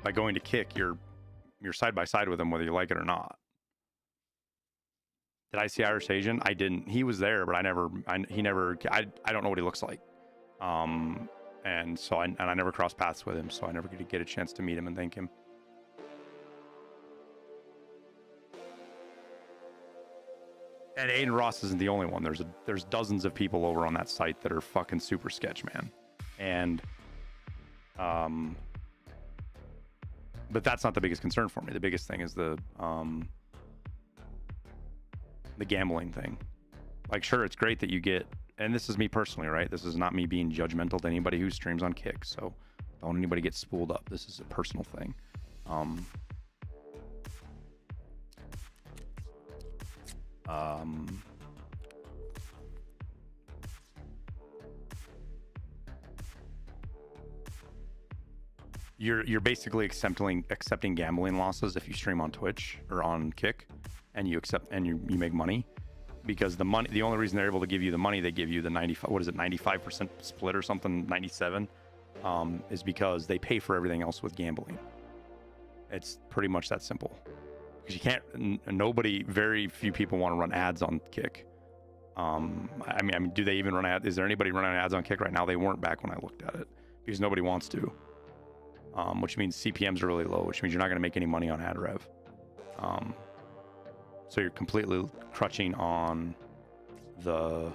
By going to Kick, you're side by side with him whether you like it or not. Did I see Irish Asian? I didn't. He was there, but I don't know what he looks like. And so I never crossed paths with him, so I never get a chance to meet him and thank him. And Aiden Ross isn't the only one. There's dozens of people over on that site that are fucking super sketch, man. And but that's not the biggest concern for me. The biggest thing is the gambling thing. Like, sure, it's great that you get, and this is me personally, right? This is not me being judgmental to anybody who streams on Kick, so don't anybody get spooled up. This is a personal thing. You're basically accepting gambling losses if you stream on Twitch or on Kick, and you make money, because the only reason they're able to give you the money they give you, the 95% split or something, 97, is because they pay for everything else with gambling. It's pretty much that simple. Because you can't, very few people want to run ads on Kick. I mean, do they even run ads? Is there anybody running ads on Kick right now? They weren't back when I looked at it, because nobody wants to. Which means CPMs are really low, which means you're not going to make any money on ad rev. So you're completely crutching on the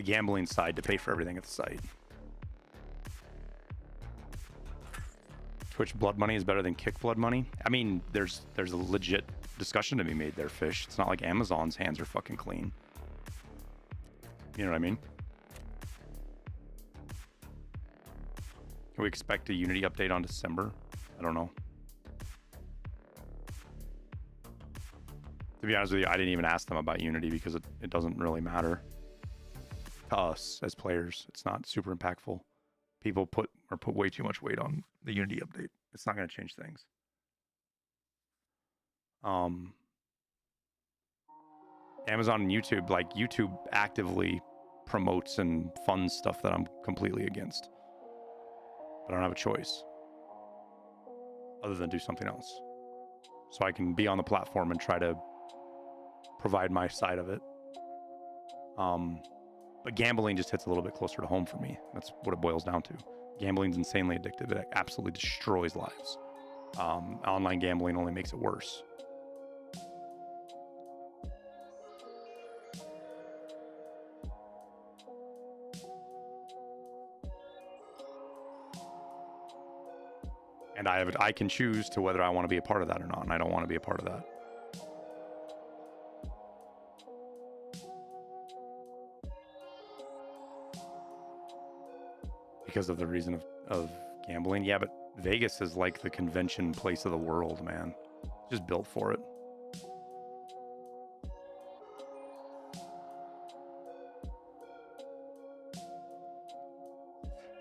gambling side to pay for everything at the site. Twitch blood money is better than Kick blood money. I mean, there's a legit discussion to be made there, Fish. It's not like Amazon's hands are fucking clean. You know what I mean? Can we expect a Unity update on December? I don't know. To be honest with you, I didn't even ask them about Unity because it doesn't really matter to us as players. It's not super impactful. People put way too much weight on the Unity update. It's not going to change things. Amazon and YouTube, like, YouTube actively promotes and funds stuff that I'm completely against. But I don't have a choice other than do something else. So I can be on the platform and try to provide my side of it. But gambling just hits a little bit closer to home for me. That's what it boils down to. Gambling's insanely addictive. It absolutely destroys lives. Online gambling only makes it worse. And I can choose to whether I want to be a part of that or not, and I don't want to be a part of that. Because of the reason of gambling. Yeah, but Vegas is like the convention place of the world, man. Just built for it.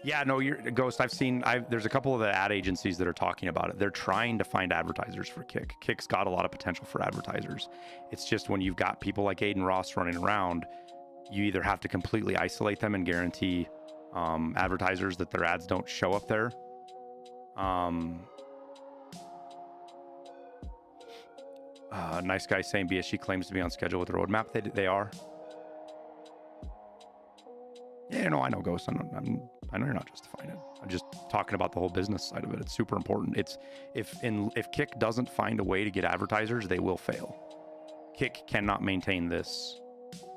Yeah, no, you're Ghost. There's a couple of the ad agencies that are talking about it. They're trying to find advertisers for Kick. Kick's got a lot of potential for advertisers. It's just when you've got people like Aiden Ross running around, you either have to completely isolate them and guarantee advertisers that their ads don't show up there. Nice guy saying BSG claims to be on schedule with the roadmap. They are. Yeah, no, I know, Ghost. I know you're not justifying it. I'm just talking about the whole business side of it. It's super important. It's if Kick doesn't find a way to get advertisers, they will fail. Kick cannot maintain this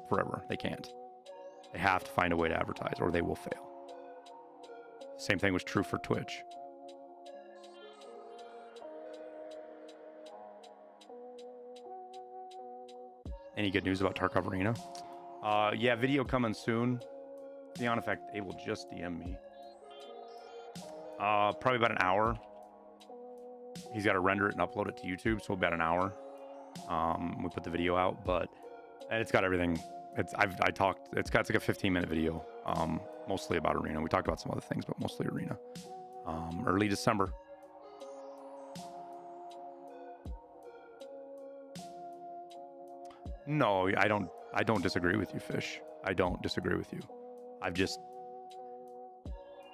forever. They can't. They have to find a way to advertise, or they will fail. Same thing was true for Twitch. Any good news about Tarkov Arena? Yeah, video coming soon. Beyond effect, they will just DM me. Probably about an hour. He's got to render it and upload it to YouTube, so about an hour. We put the video out, and it's got everything. It's like a 15-minute video, mostly about Arena. We talked about some other things, but mostly Arena. Early December. No, I don't disagree with you, Fish. I don't disagree with you.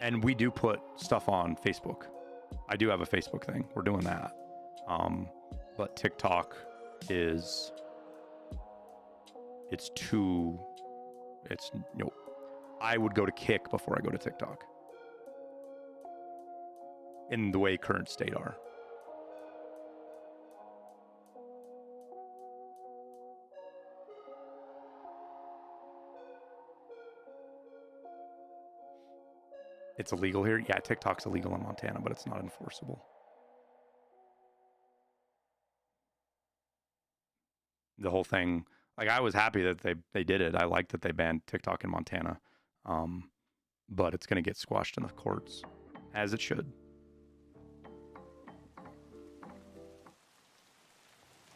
And we do put stuff on Facebook. I do have a Facebook thing. We're doing that. But TikTok nope. I would go to Kick before I go to TikTok. In the way current state are. It's illegal here? Yeah, TikTok's illegal in Montana, but it's not enforceable. The whole thing, like, I was happy that they did it. I liked that they banned TikTok in Montana. But it's going to get squashed in the courts, as it should.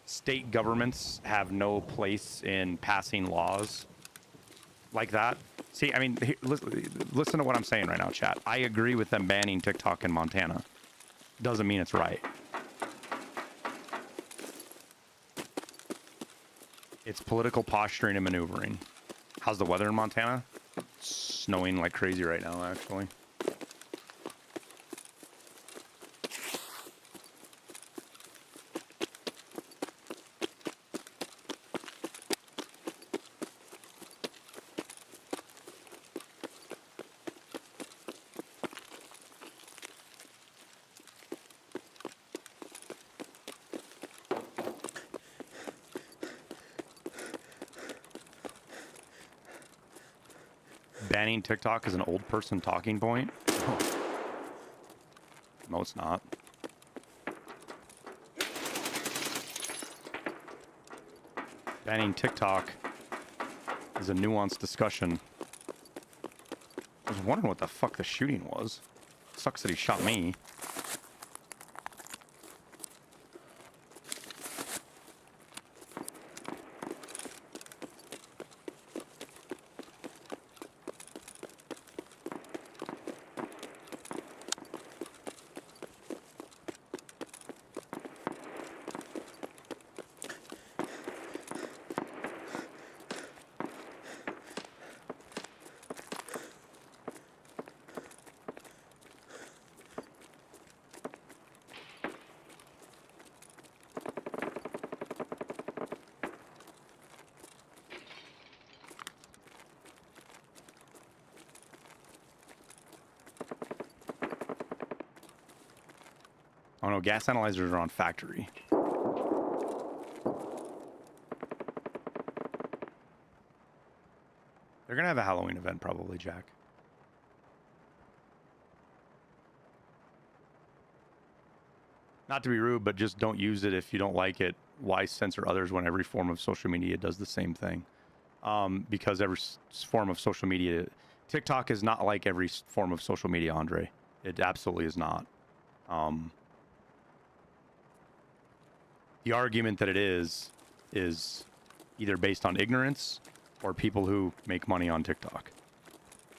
State governments have no place in passing laws like that. See, I mean, listen to what I'm saying right now, chat. I agree with them banning TikTok in Montana. Doesn't mean it's right. It's political posturing and maneuvering. How's the weather in Montana? It's snowing like crazy right now, actually. Banning TikTok is an old person talking point? Oh. No, it's not. Banning TikTok is a nuanced discussion. I was wondering what the fuck the shooting was. Sucks that he shot me. Oh no, gas analyzers are on factory. They're gonna have a Halloween event probably, Jack. Not to be rude, but just don't use it if you don't like it. Why censor others when every form of social media does the same thing? Because every form of social media... TikTok is not like every form of social media, Andre. It absolutely is not. The argument that it is either based on ignorance or people who make money on TikTok.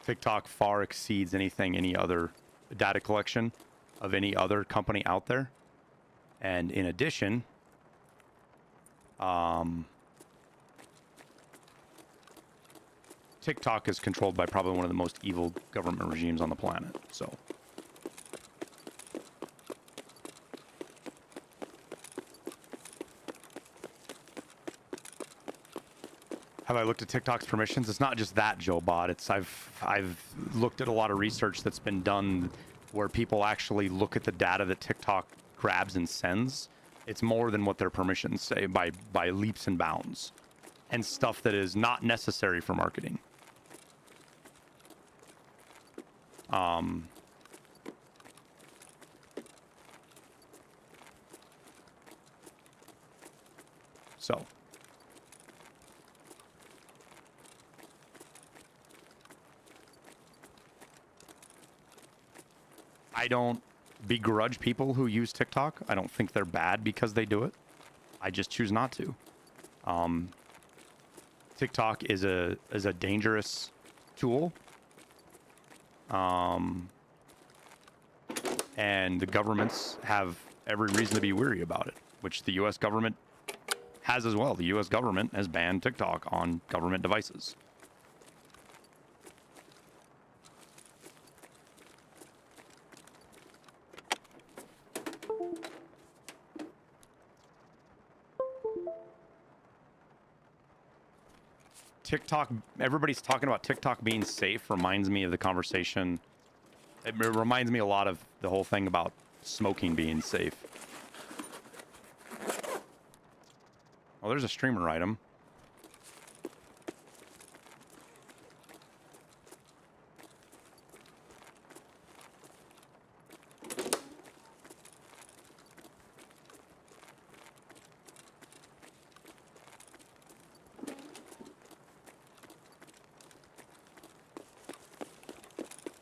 TikTok far exceeds any other data collection of any other company out there. And in addition, TikTok is controlled by probably one of the most evil government regimes on the planet. So have I looked at TikTok's permissions? It's not just that, Joe Bot. It's I've looked at a lot of research that's been done where people actually look at the data that TikTok grabs and sends. It's more than what their permissions say by leaps and bounds, and stuff that is not necessary for marketing. So I don't begrudge people who use TikTok. I don't think they're bad because they do it. I just choose not to. TikTok is a dangerous tool. And the governments have every reason to be weary about it, which the US government has as well. The US government has banned TikTok on government devices. TikTok, everybody's talking about TikTok being safe, reminds me of the conversation. It reminds me a lot of the whole thing about smoking being safe. Oh, there's a streamer item.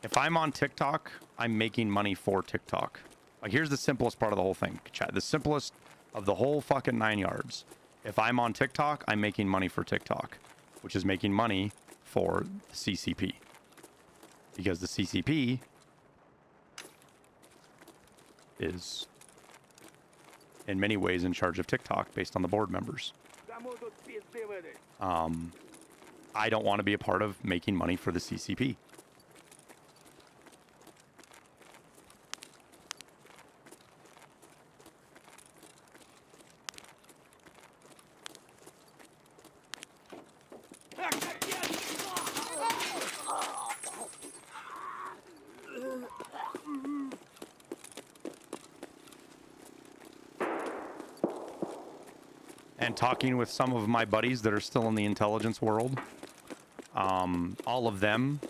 If I'm on TikTok, I'm making money for TikTok. Like, here's the simplest part of the whole thing, chat. The simplest of the whole fucking 9 yards. If I'm on TikTok, I'm making money for TikTok, which is making money for the CCP. Because the CCP is in many ways in charge of TikTok based on the board members. I don't want to be a part of making money for the CCP. And talking with some of my buddies that are still in the intelligence world, all of them,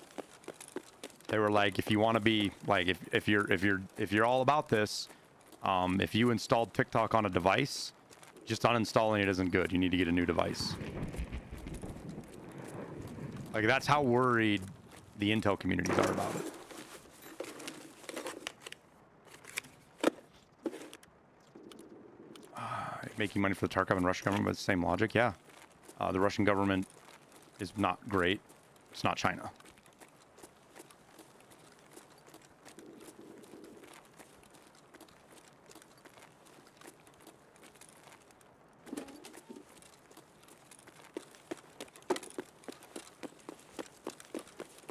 they were like, if you want to be like, if you're all about this, if you installed TikTok on a device, just uninstalling it isn't good. You need to get a new device. Like, that's how worried the intel communities are about it. Making money for the Tarkov and Russian government, but the same logic, yeah. The Russian government is not great. It's not China.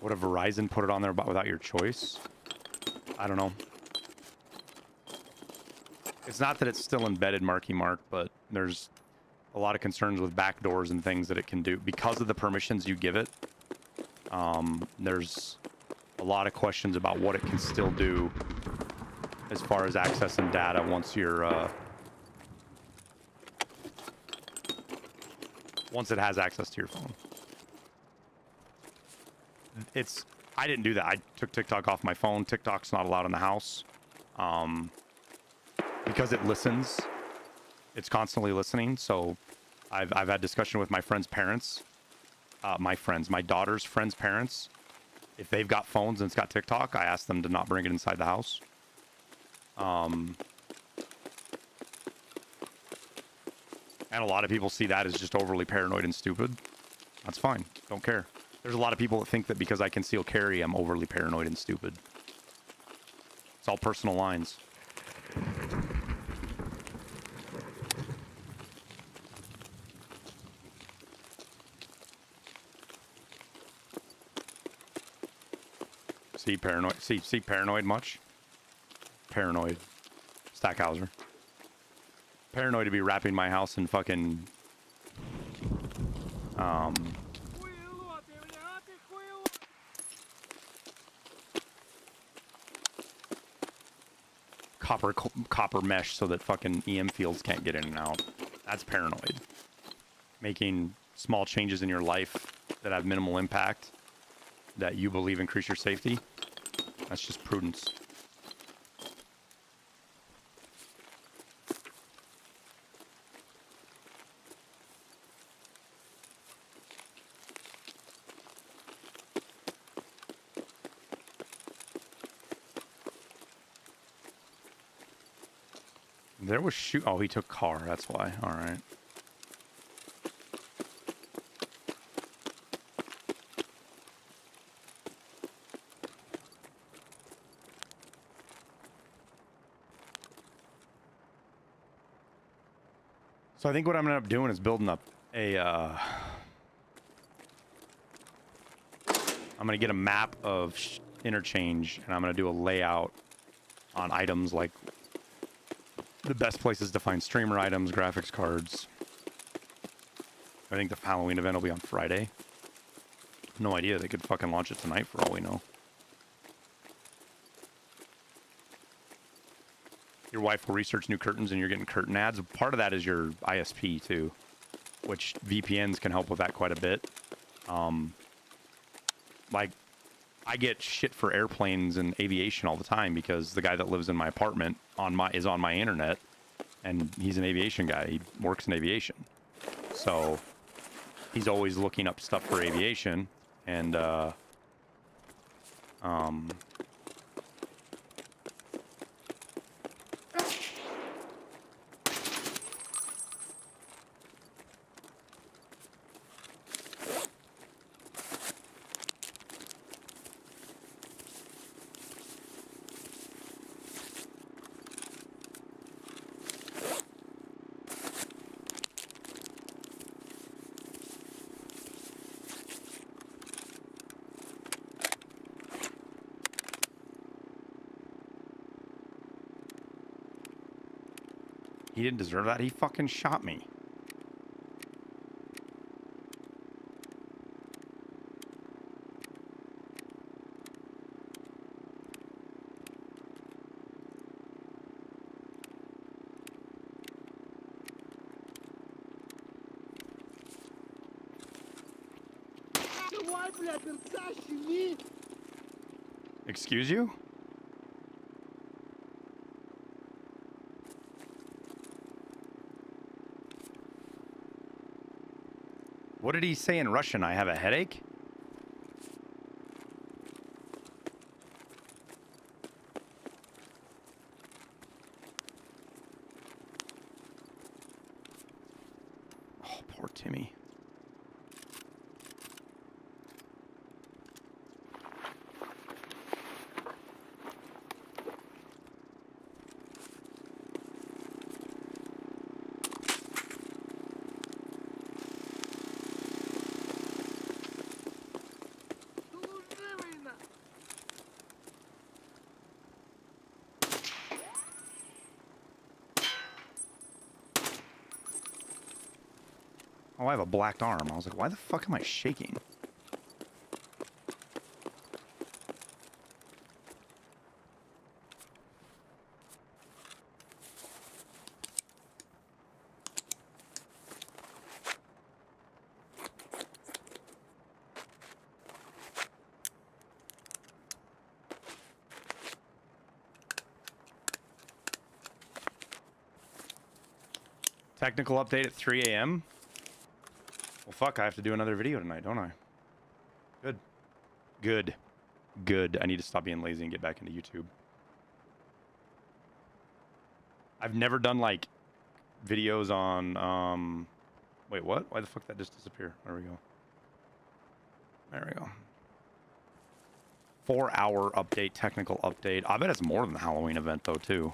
Would a Verizon put it on there without your choice? I don't know. It's not that it's still embedded, Marky Mark, but there's a lot of concerns with backdoors and things that it can do. Because of the permissions you give it, there's a lot of questions about what it can still do as far as accessing data once you're... once it has access to your phone. I didn't do that. I took TikTok off my phone. TikTok's not allowed in the house. Because it listens, it's constantly listening. So I've had discussion with my friends' parents, my daughter's friends' parents. If they've got phones and it's got TikTok, I ask them to not bring it inside the house. And a lot of people see that as just overly paranoid and stupid. That's fine. Don't care. There's a lot of people that think that because I conceal carry, I'm overly paranoid and stupid. It's all personal lines. See paranoid? See paranoid much? Paranoid. Stackhauser. Paranoid to be wrapping my house in fucking copper mesh so that fucking EM fields can't get in and out. That's paranoid. Making small changes in your life that have minimal impact that you believe increase your safety. That's just prudence. There was shoot. Oh, he took car. That's why. All right. So I think what I'm gonna end up doing is building up a. I'm gonna get a map of interchange, and I'm gonna do a layout on items like the best places to find streamer items, graphics cards. I think the Halloween event will be on Friday. No idea. They could fucking launch it tonight for all we know. Your wife will research new curtains and you're getting curtain ads. Part of that is your ISP too, which VPNs can help with that quite a bit. Like I get shit for airplanes and aviation all the time because the guy that lives in my apartment is on my internet, and he's an aviation guy. He works in aviation, so he's always looking up stuff for aviation. And he didn't deserve that. He fucking shot me. Excuse you? What did he say in Russian? I have a headache? Oh, poor Timmy. Oh, I have a blacked arm. I was like, why the fuck am I shaking? Technical update at 3 a.m. Well, fuck, I have to do another video tonight, don't I? Good. Good. Good. I need to stop being lazy and get back into YouTube. I've never done, like, videos on, wait, what? Why the fuck did that just disappear? There we go. There we go. 4-hour update, technical update. I bet it's more than the Halloween event though too.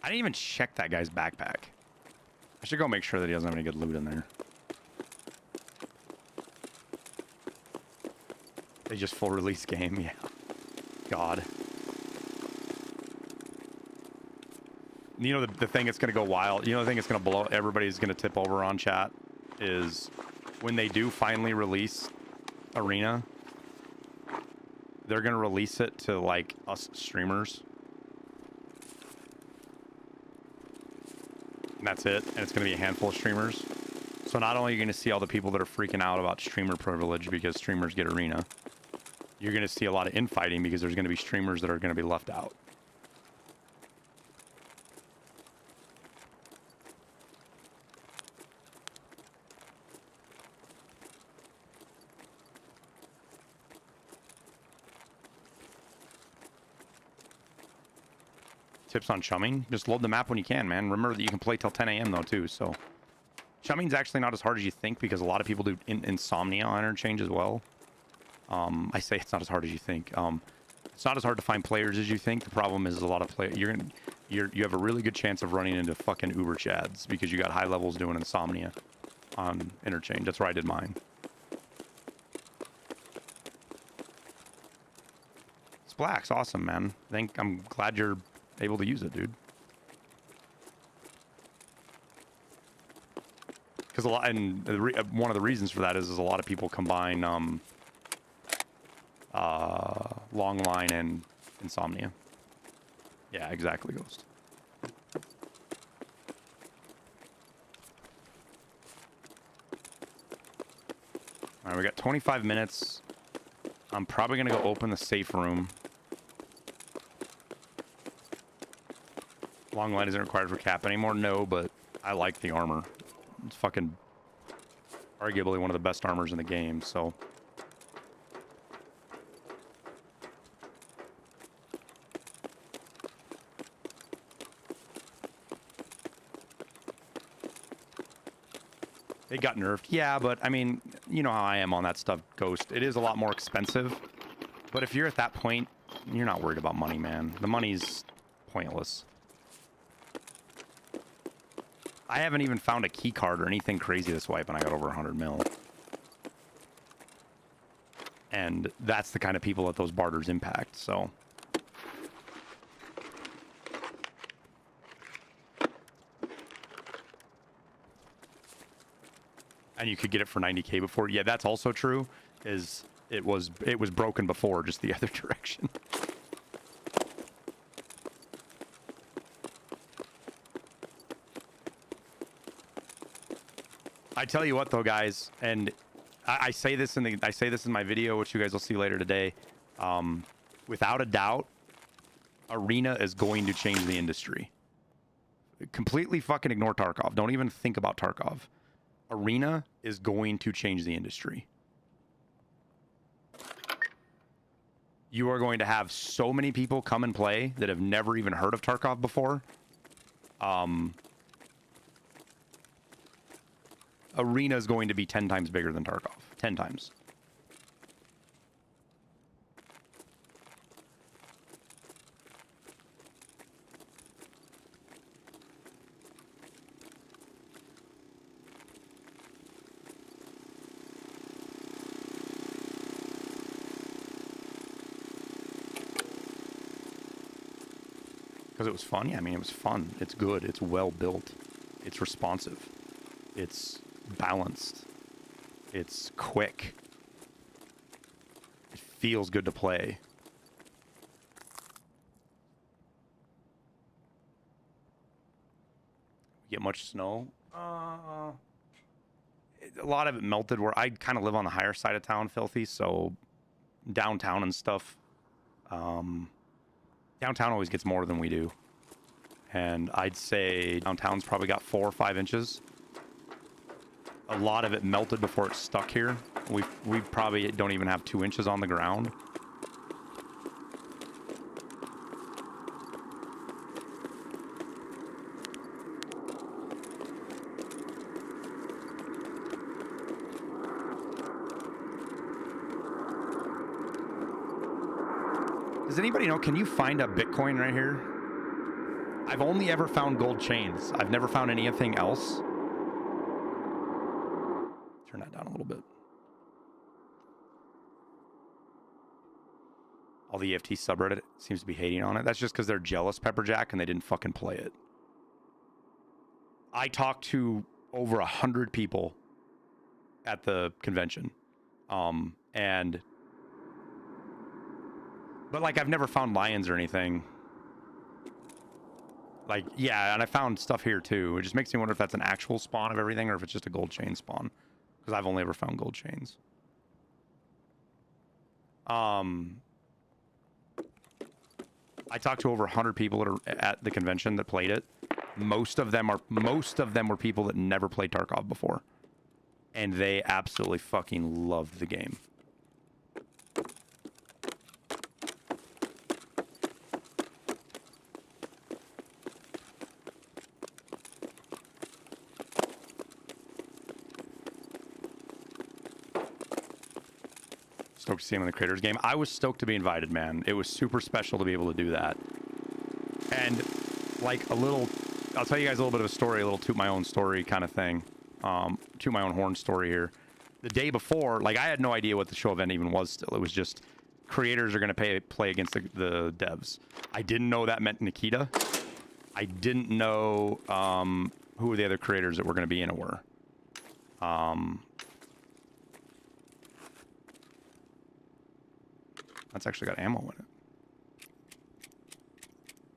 I didn't even check that guy's backpack. I should go make sure that he doesn't have any good loot in there. They just full release game, yeah. God. You know the thing that's gonna go wild. You know the thing that's gonna blow. Everybody's gonna tip over on chat is when they do finally release Arena. They're gonna release it to like us streamers. And that's it. And it's gonna be a handful of streamers. So not only are you gonna see all the people that are freaking out about streamer privilege because streamers get Arena, you're gonna see a lot of infighting because there's gonna be streamers that are gonna be left out. Tips on chumming: just load the map when you can, man. Remember that you can play till 10 a.m. though too, so chumming's actually not as hard as you think because a lot of people do insomnia on interchange as well. I say it's not as hard as you think. It's not as hard to find players as you think. The problem is a lot of you have a really good chance of running into fucking Uber chads because you got high levels doing insomnia on interchange. That's where I did mine. Splax, awesome, man. I'm glad you're able to use it, dude. Because a lot, and one of the reasons for that is a lot of people combine long line and insomnia. Yeah, exactly, Ghost. All right, we got 25 minutes. I'm probably gonna go open the safe room. Long line isn't required for cap anymore, no, but I like the armor. It's fucking arguably one of the best armors in the game, so. It got nerfed, yeah, but I mean, you know how I am on that stuff, Ghost. It is a lot more expensive, but if you're at that point, you're not worried about money, man. The money's pointless. I haven't even found a key card or anything crazy to swipe, and I got over 100 mil. And that's the kind of people that those barters impact, so. And you could get it for 90K before. Yeah, that's also true. Is it was broken before, just the other direction. I tell you what, though, guys, and I say this in my video, which you guys will see later today. Without a doubt, Arena is going to change the industry. Completely fucking ignore Tarkov. Don't even think about Tarkov. Arena is going to change the industry. You are going to have so many people come and play that have never even heard of Tarkov before. Arena is going to be 10 times bigger than Tarkov. 10 times. Because it was fun? Yeah, I mean, it was fun. It's good. It's well built. It's responsive. It's balanced. It's quick. It feels good to play. Get much snow? A lot of it melted where I kind of live on the higher side of town, Filthy, so downtown and stuff. Downtown always gets more than we do. And I'd say downtown's probably got 4 or 5 inches. A lot of it melted before it stuck here. We probably don't even have 2 inches on the ground. Does anybody know, can you find a Bitcoin right here? I've only ever found gold chains. I've never found anything else. Turn that down a little bit. All the EFT subreddit seems to be hating on it. That's just because they're jealous, Pepperjack, and they didn't fucking play it. I talked to over 100 people at the convention. But like, I've never found lions or anything. Like, yeah, and I found stuff here too. It just makes me wonder if that's an actual spawn of everything or if it's just a gold chain spawn. Because I've only ever found gold chains. I talked to over 100 people that are at the convention that played it. Most of them were people that never played Tarkov before. And they absolutely fucking loved the game. Stoked to see him in the Creators game. I was stoked to be invited, man. It was super special to be able to do that. And like I'll tell you guys a little bit of a story, a little toot my own story kind of thing. Toot my own horn story here. The day before, like, I had no idea what the show event even was still. It was just creators are going to play against the devs. I didn't know that meant Nikita. I didn't know who the other creators that were going to be in it were. That's actually got ammo in it.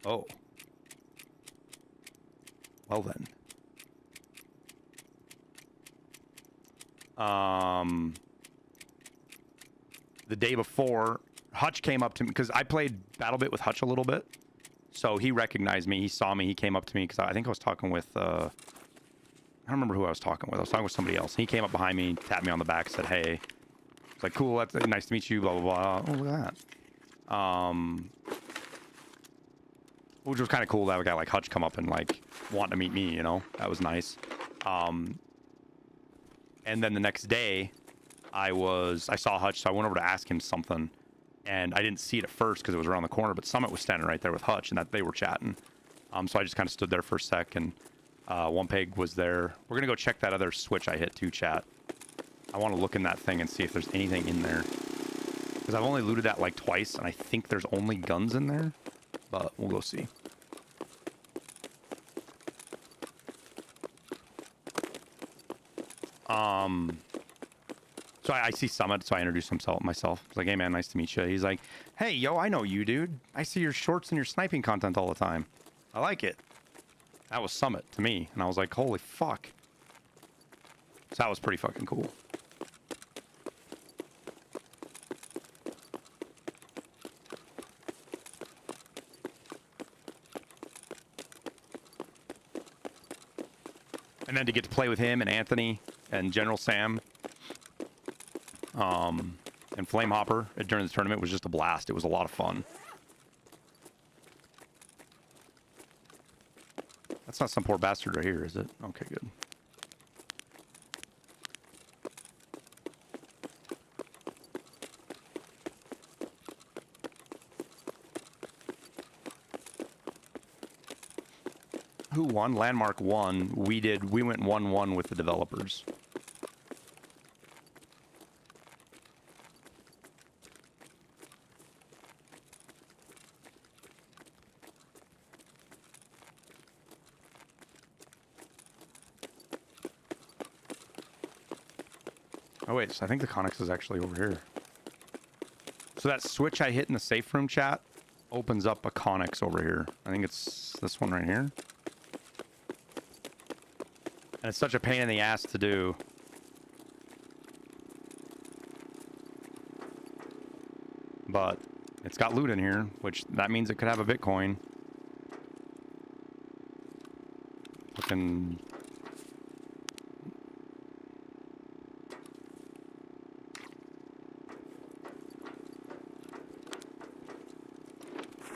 Oh. Well then. The day before, Hutch came up to me because I played BattleBit with Hutch a little bit. So he recognized me. He saw me. He came up to me because I think I was talking with, I don't remember who I was talking with. I was talking with somebody else. He came up behind me, tapped me on the back, said, hey. It's like, cool, that's nice to meet you, blah, blah, blah. Oh, look at that. Which was kind of cool to have a guy like Hutch come up and, like, want to meet me, you know? That was nice. And then the next day, I saw Hutch, so I went over to ask him something. And I didn't see it at first because it was around the corner, but Summit was standing right there with Hutch, and that they were chatting. So I just kind of stood there for a sec, and One Peg was there. We're going to go check that other switch I hit too, chat. I want to look in that thing and see if there's anything in there. Because I've only looted that like twice, and I think there's only guns in there. But we'll go see. So I see Summit, so I introduced myself. I was like, hey man, nice to meet you. He's like, hey, yo, I know you, dude. I see your shorts and your sniping content all the time. I like it. That was Summit to me. And I was like, holy fuck. So that was pretty fucking cool. And then to get to play with him and Anthony and General Sam and Flamehopper during the tournament was just a blast. It was a lot of fun. That's not some poor bastard right here, is it? Okay, good. Who won? Landmark won. We went 1-1 with the developers. Oh wait, so I think the Connex is actually over here. So that switch I hit in the safe room chat opens up a Connex over here. I think it's this one right here. And it's such a pain in the ass to do. But it's got loot in here, which that means it could have a Bitcoin. Fucking...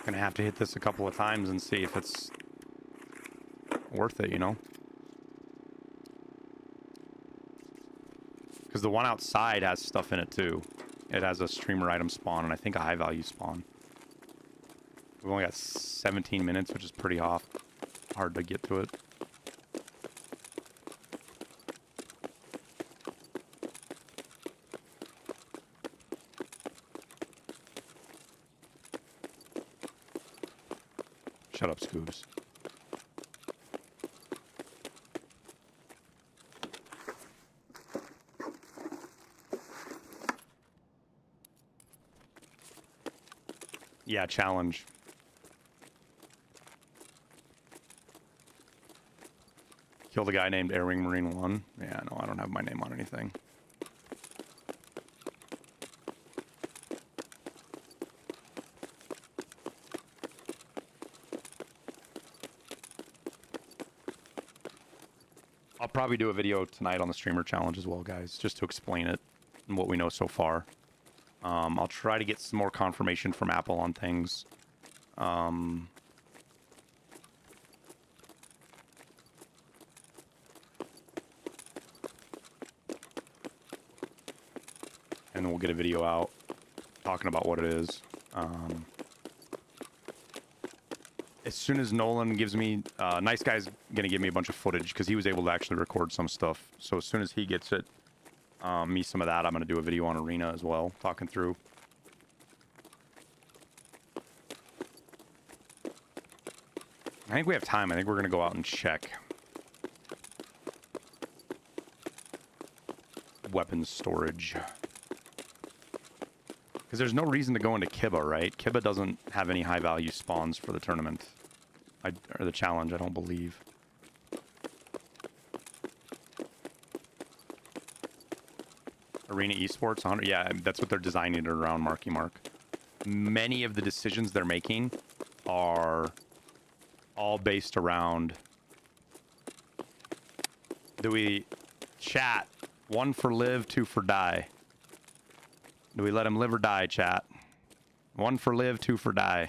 Gonna have to hit this a couple of times and see if it's worth it, you know? Because the one outside has stuff in it too. It has a streamer item spawn and I think a high value spawn. We've only got 17 minutes, which is pretty hard to get to it. Shut up, Scoobs. Yeah, challenge. Kill the guy named Airwingmarine 1. Yeah, no, I don't have my name on anything. I'll probably do a video tonight on the streamer challenge as well, guys, just to explain it and what we know so far. I'll try to get some more confirmation from Apple on things. And then we'll get a video out talking about what it is. As soon as Nolan gives me... Nice Guy's going to give me a bunch of footage because he was able to actually record some stuff. So as soon as he gets it, me some of that, I'm going to do a video on Arena as well, talking through. I think we have time. I think we're going to go out and check weapons storage. Because there's no reason to go into Kiba, right? Kiba doesn't have any high-value spawns for the tournament. Or the challenge, I don't believe. Arena Esports, 100. Yeah, that's what they're designing it around, Marky Mark. Many of the decisions they're making are all based around... Do we chat? 1 for live, 2 for die. Do we let him live or die, chat? 1 for live, 2 for die.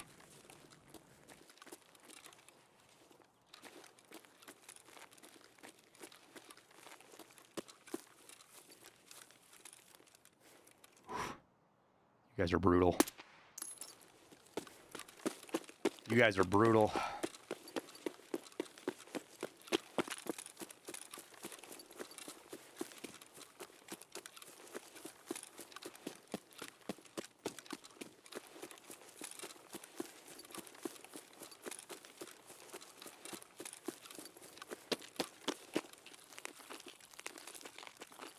You guys are brutal. You guys are brutal.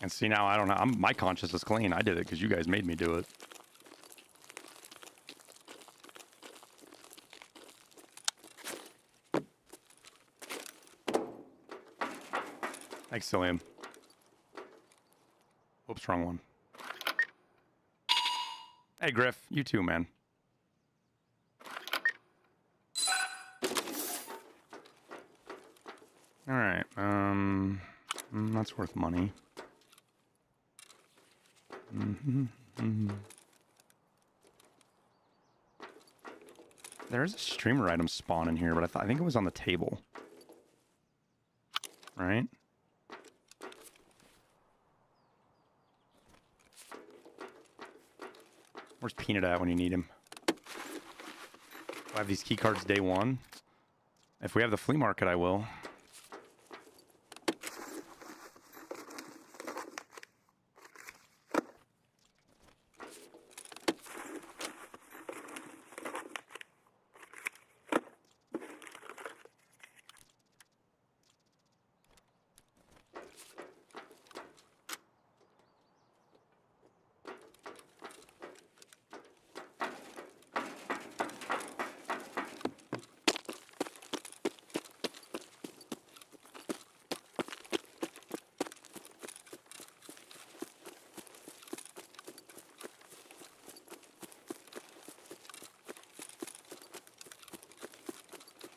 And see, now I don't know. My conscience is clean. I did it because you guys made me do it. Thanks, Cillian. Oops, wrong one. Hey, Griff. You too, man. All right. That's worth money. There's a streamer item spawn in here, but I think it was on the table. Right? Where's Peanut at when you need him? Do I have these key cards day one? If we have the flea market, I will.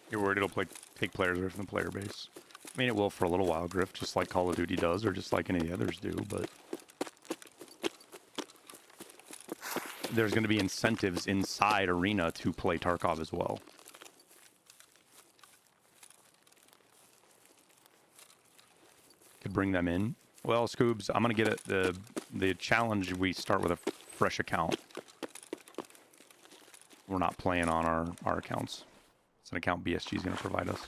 You're worried it'll take players away from the player base. I mean, it will for a little while, Griff, just like Call of Duty does, or just like any of the others do, but... There's going to be incentives inside Arena to play Tarkov as well. Could bring them in. Well, Scoobs, I'm going to get it, the challenge, we start with a fresh account. We're not playing on our accounts. It's an account BSG is going to provide us.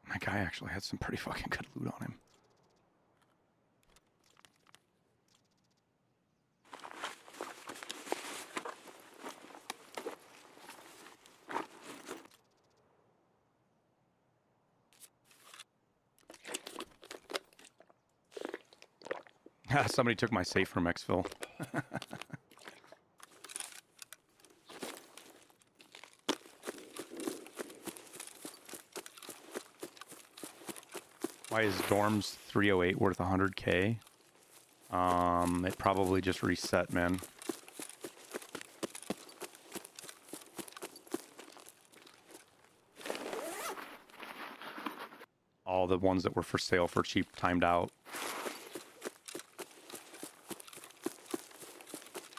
My guy actually had some pretty fucking good loot on him. Somebody took my safe from Xville. Why is Dorms 308 worth 100K? It probably just reset, man. All the ones that were for sale for cheap timed out.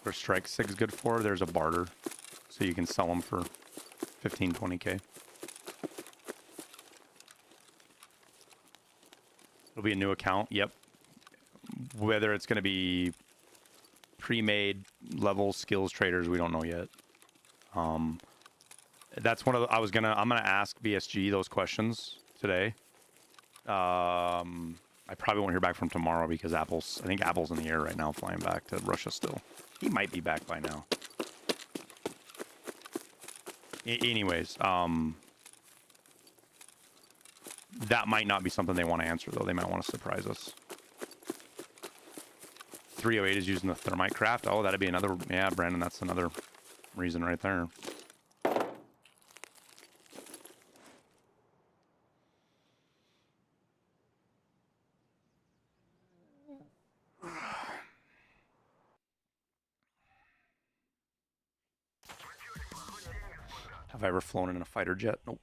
Where Strike 6 good for, there's a barter. So you can sell them for 15, 20K. It'll be a new account, yep. Whether it's going to be pre-made level skills traders, we don't know yet. That's one of the, I'm gonna ask BSG those questions today. I probably won't hear back from tomorrow because I think Apple's in the air right now, flying back to Russia still. He might be back by now. Anyways, that might not be something they want to answer, though. They might want to surprise us. 308 is using the thermite craft. Oh, that'd be another... Yeah, Brandon, that's another reason right there. Have I ever flown in a fighter jet? Nope.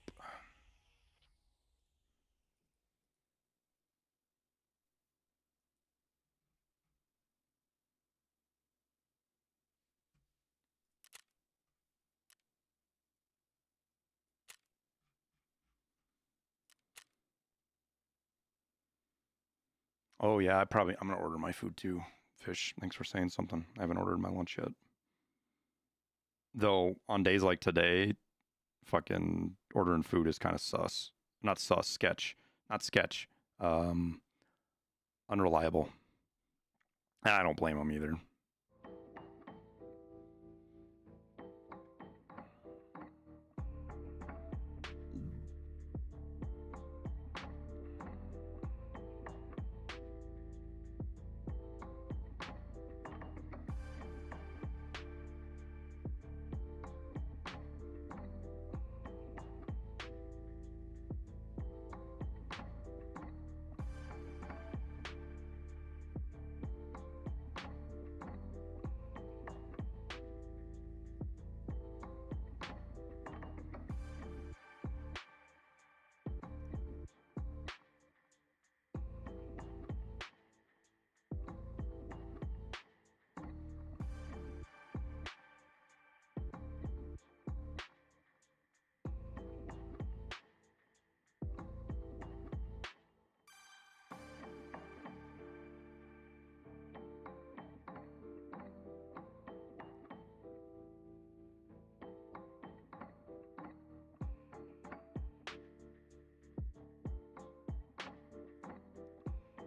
Oh, yeah, I'm going to order my food too. Fish, thanks for saying something. I haven't ordered my lunch yet. Though, on days like today, fucking ordering food is kind of sus. Not sus, sketch. Not sketch. Unreliable. And I don't blame them either.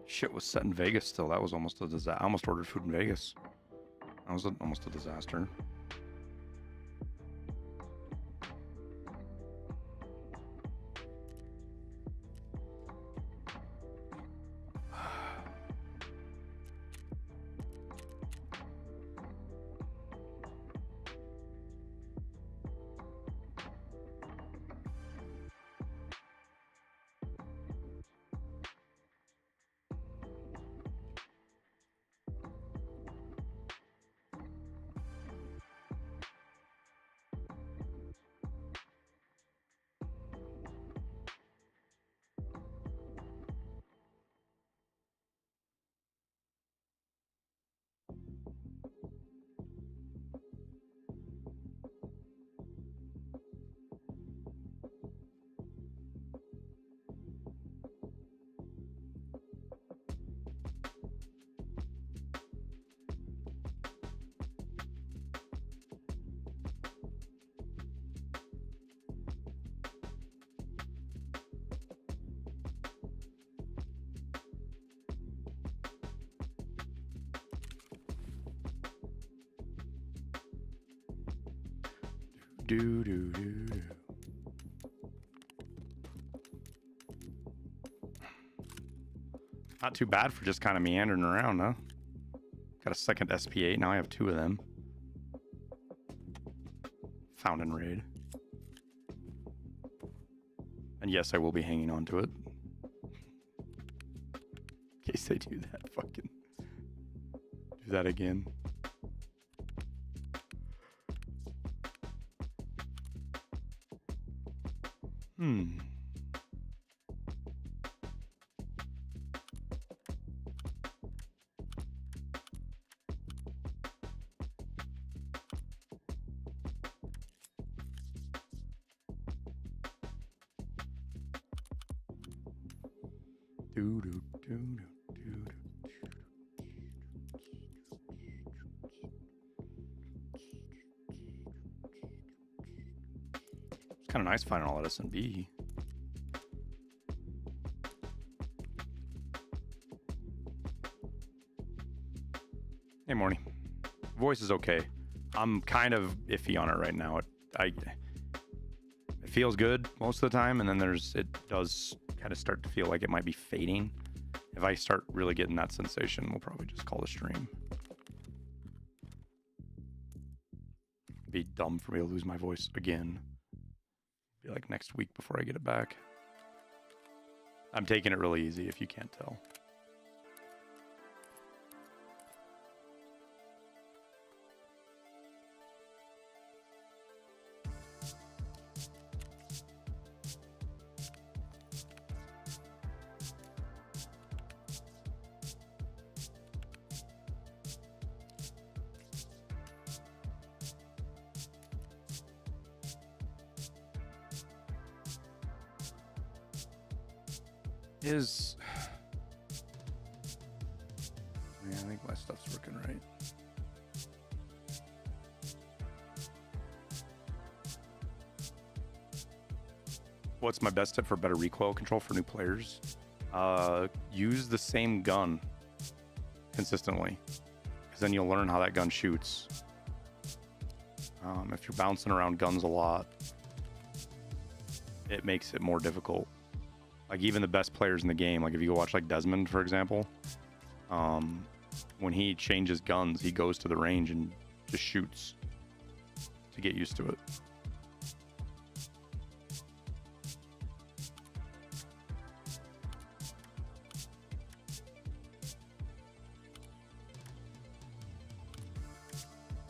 Shit was set in Vegas still. That was almost a disaster. I almost ordered food in Vegas. That was almost a disaster. Do do do do. Not too bad for just kind of meandering around, huh? Got a second SP8. Now I have 2 of them. Found and raid. And yes, I will be hanging on to it. In case they do that, fucking do that again. Do do do do do do. It's kind of nice finding all that S&B. Hey, Morning. Voice is okay. I'm kind of iffy on it right now. It feels good most of the time, and then it does kind of start to feel like it might be fading. If I start really getting that sensation, we'll probably just call the stream. Be dumb for me to lose my voice again. Be like next week before I get it back. I'm taking it really easy if you can't tell. Yeah, I think my stuff's working right. What's my best tip for better recoil control for new players? Use the same gun consistently, because then you'll learn how that gun shoots. If you're bouncing around guns a lot, it makes it more difficult. Like even the best players in the game, like if you go watch like Desmond, for example, when he changes guns, he goes to the range and just shoots to get used to it.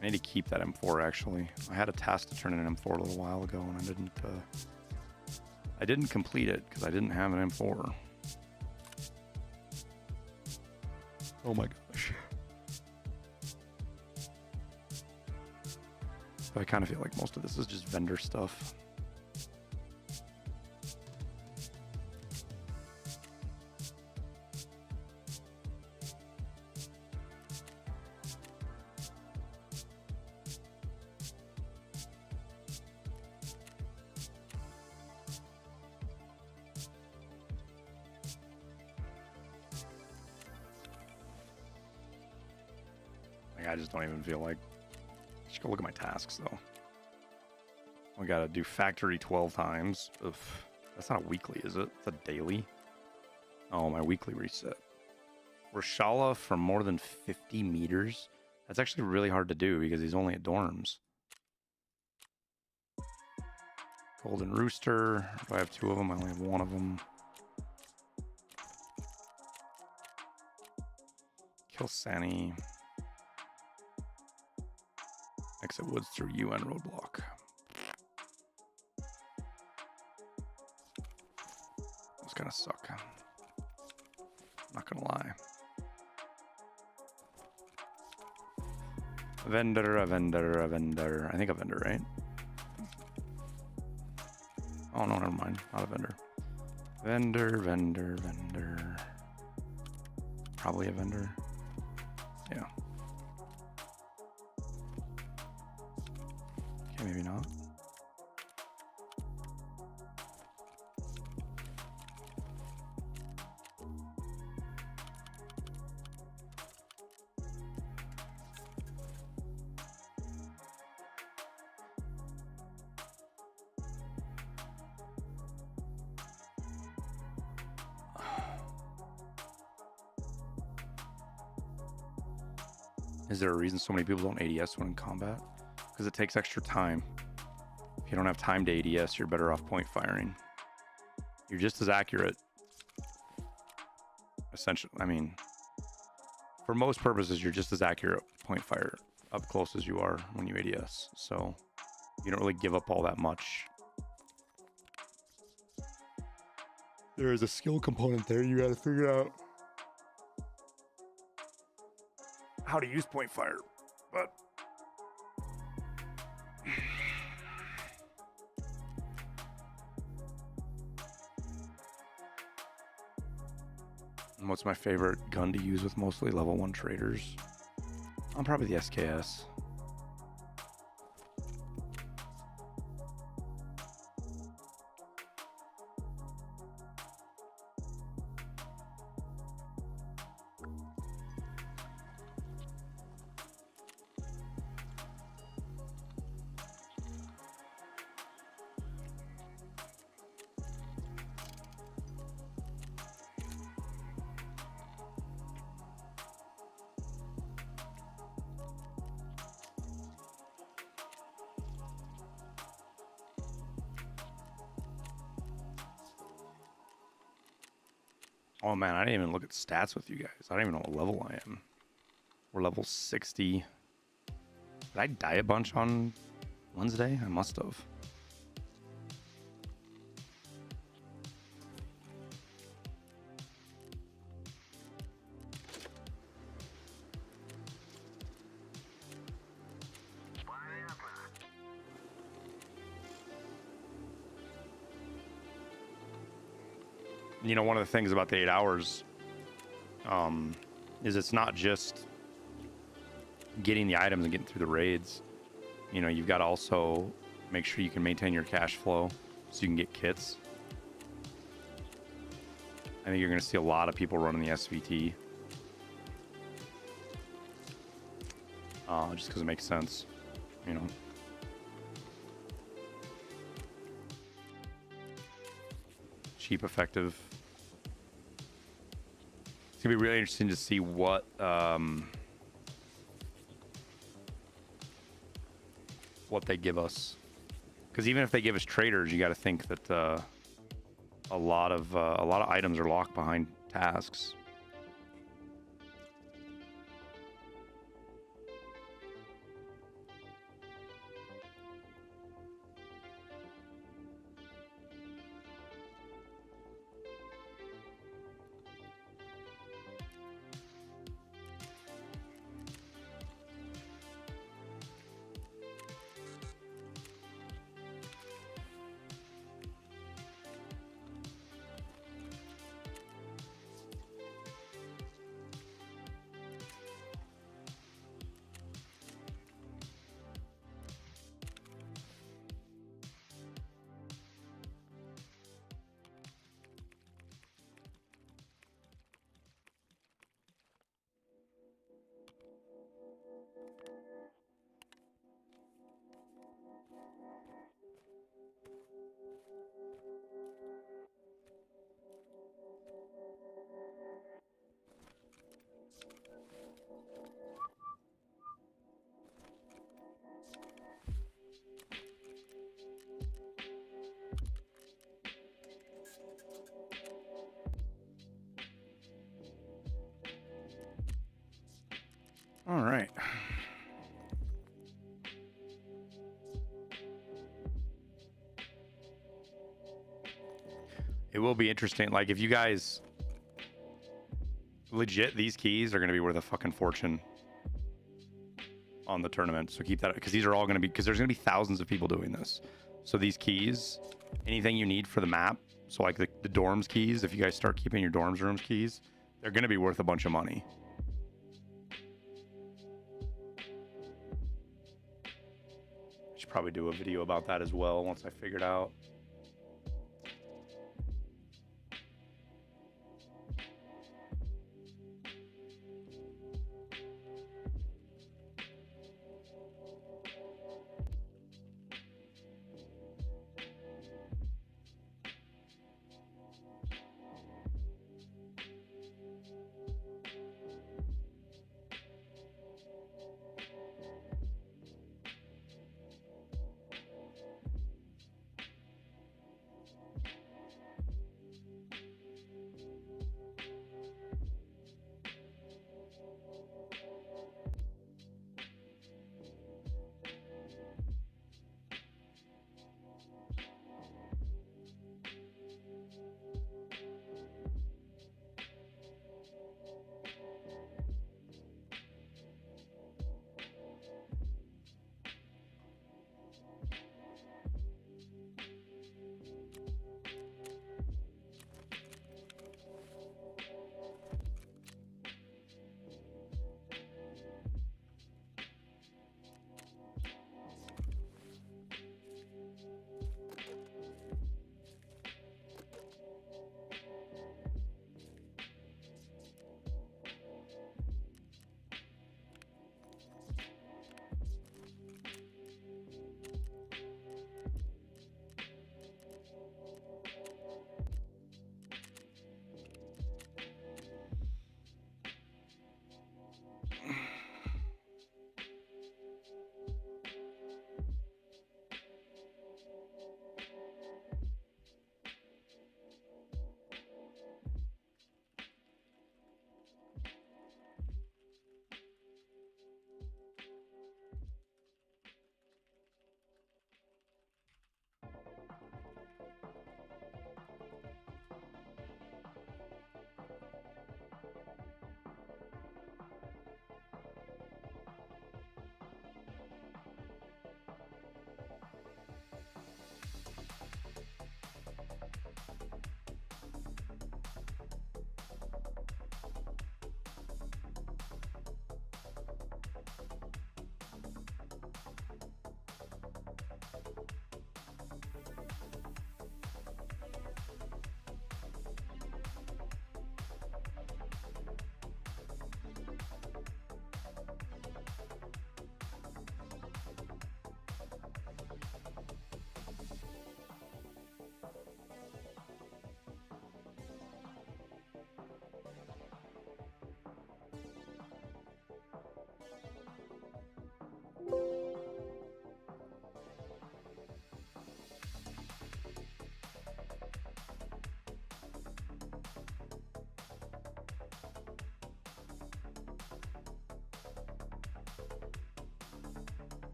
I need to keep that M4 actually. I had a task to turn in an M4 a little while ago and I didn't complete it because I didn't have an M4. Oh my gosh. So I kind of feel like most of this is just vendor stuff. I just don't even feel like. I should go look at my tasks though. We gotta do factory 12 times. Ugh, that's not a weekly, is it? It's a daily. Oh, my weekly reset. Rashala for more than 50 meters. That's actually really hard to do because he's only at dorms. Golden Rooster. Do I have 2 of them? I only have 1 of them. Kill Sani. Exit woods through UN roadblock. Those kind of suck. Not gonna lie. A vendor. I think a vendor, right? Oh no, never mind. Not a vendor. Vendor. Probably a vendor. Yeah. Okay, maybe not. Is there a reason so many people don't ADS when in combat? Because it takes extra time. If you don't have time to ADS, you're better off point firing. You're just as accurate. Essentially, I mean, for most purposes, you're just as accurate point fire up close as you are when you ADS. So you don't really give up all that much. There is a skill component there. You got to figure out how to use point fire. But what's my favorite gun to use with mostly level 1 traders? I'm probably the SKS. Oh man, I didn't even look at stats with you guys. I don't even know what level I am. We're level 60. Did I die a bunch on Wednesday? I must have. You know, one of the things about the 8 hours is it's not just getting the items and getting through the raids. You know, you've got to also make sure you can maintain your cash flow so you can get kits. I think you're going to see a lot of people running the SVT. Just because it makes sense, you know. Cheap, effective. It's gonna be really interesting to see what they give us, because even if they give us traders, you got to think that a lot of items are locked behind tasks. All right. It will be interesting. Like, if you guys legit, these keys are going to be worth a fucking fortune on the tournament. So keep that, because these are all going to be, because there's going to be thousands of people doing this. So these keys, anything you need for the map, so like the dorms keys, if you guys start keeping your dorms rooms keys, they're going to be worth a bunch of money. Should probably do a video about that as well once I figure it out.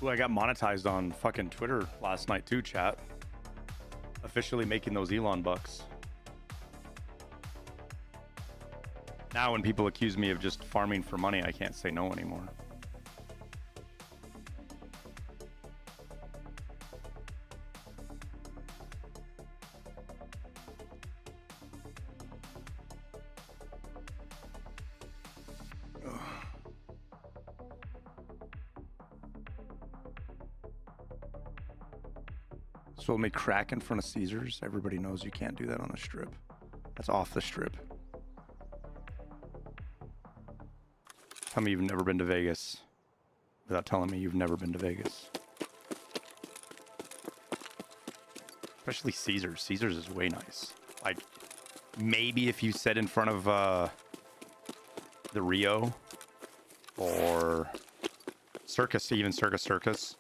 Ooh, I got monetized on fucking Twitter last night too, chat. Officially making those Elon bucks. Now when people accuse me of just farming for money, I can't say no anymore. So let me crack in front of Caesars. Everybody knows you can't do that on the strip. That's off the strip. Tell me you've never been to Vegas without telling me you've never been to Vegas. Especially Caesars. Caesars is way nice. Like, maybe if you sit in front of the Rio or Circus, even Circus.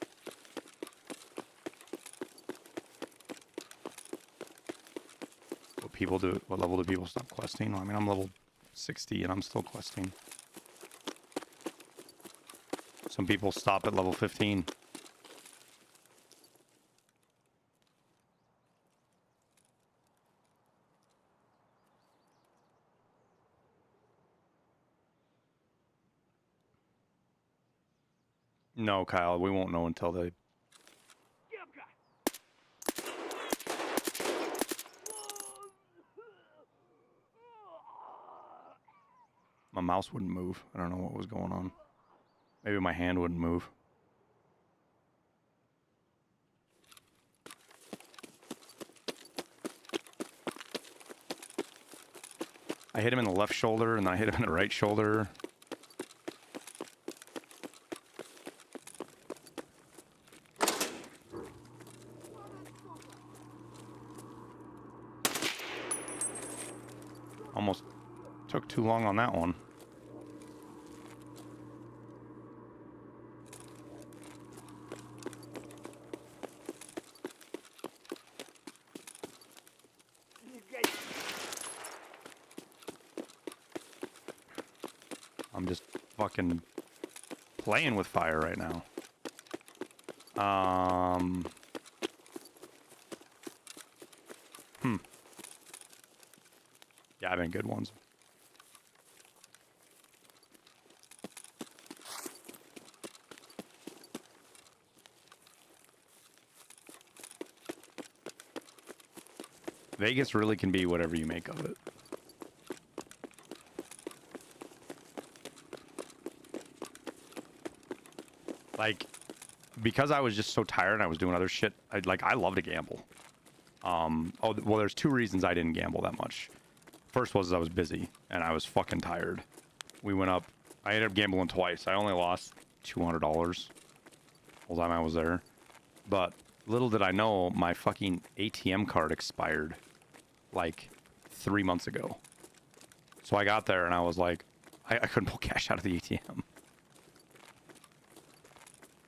People do, what level do people stop questing? Well, I mean, I'm level 60 and I'm still questing. Some people stop at level 15. No, Kyle, we won't know until they... My mouse wouldn't move. I don't know what was going on. Maybe my hand wouldn't move. I hit him in the left shoulder and then I hit him in the right shoulder. Almost took too long on that one. I'm just fucking playing with fire right now. Yeah, I've been good ones. Vegas really can be whatever you make of it. Like, because I was just so tired and I was doing other shit, I love to gamble. Oh, well, there's two reasons I didn't gamble that much. First was I was busy and I was fucking tired. We went up, I ended up gambling twice. I only lost $200 the whole time I was there. But little did I know, my fucking ATM card expired like 3 months ago. So I got there and I was like, I couldn't pull cash out of the ATM.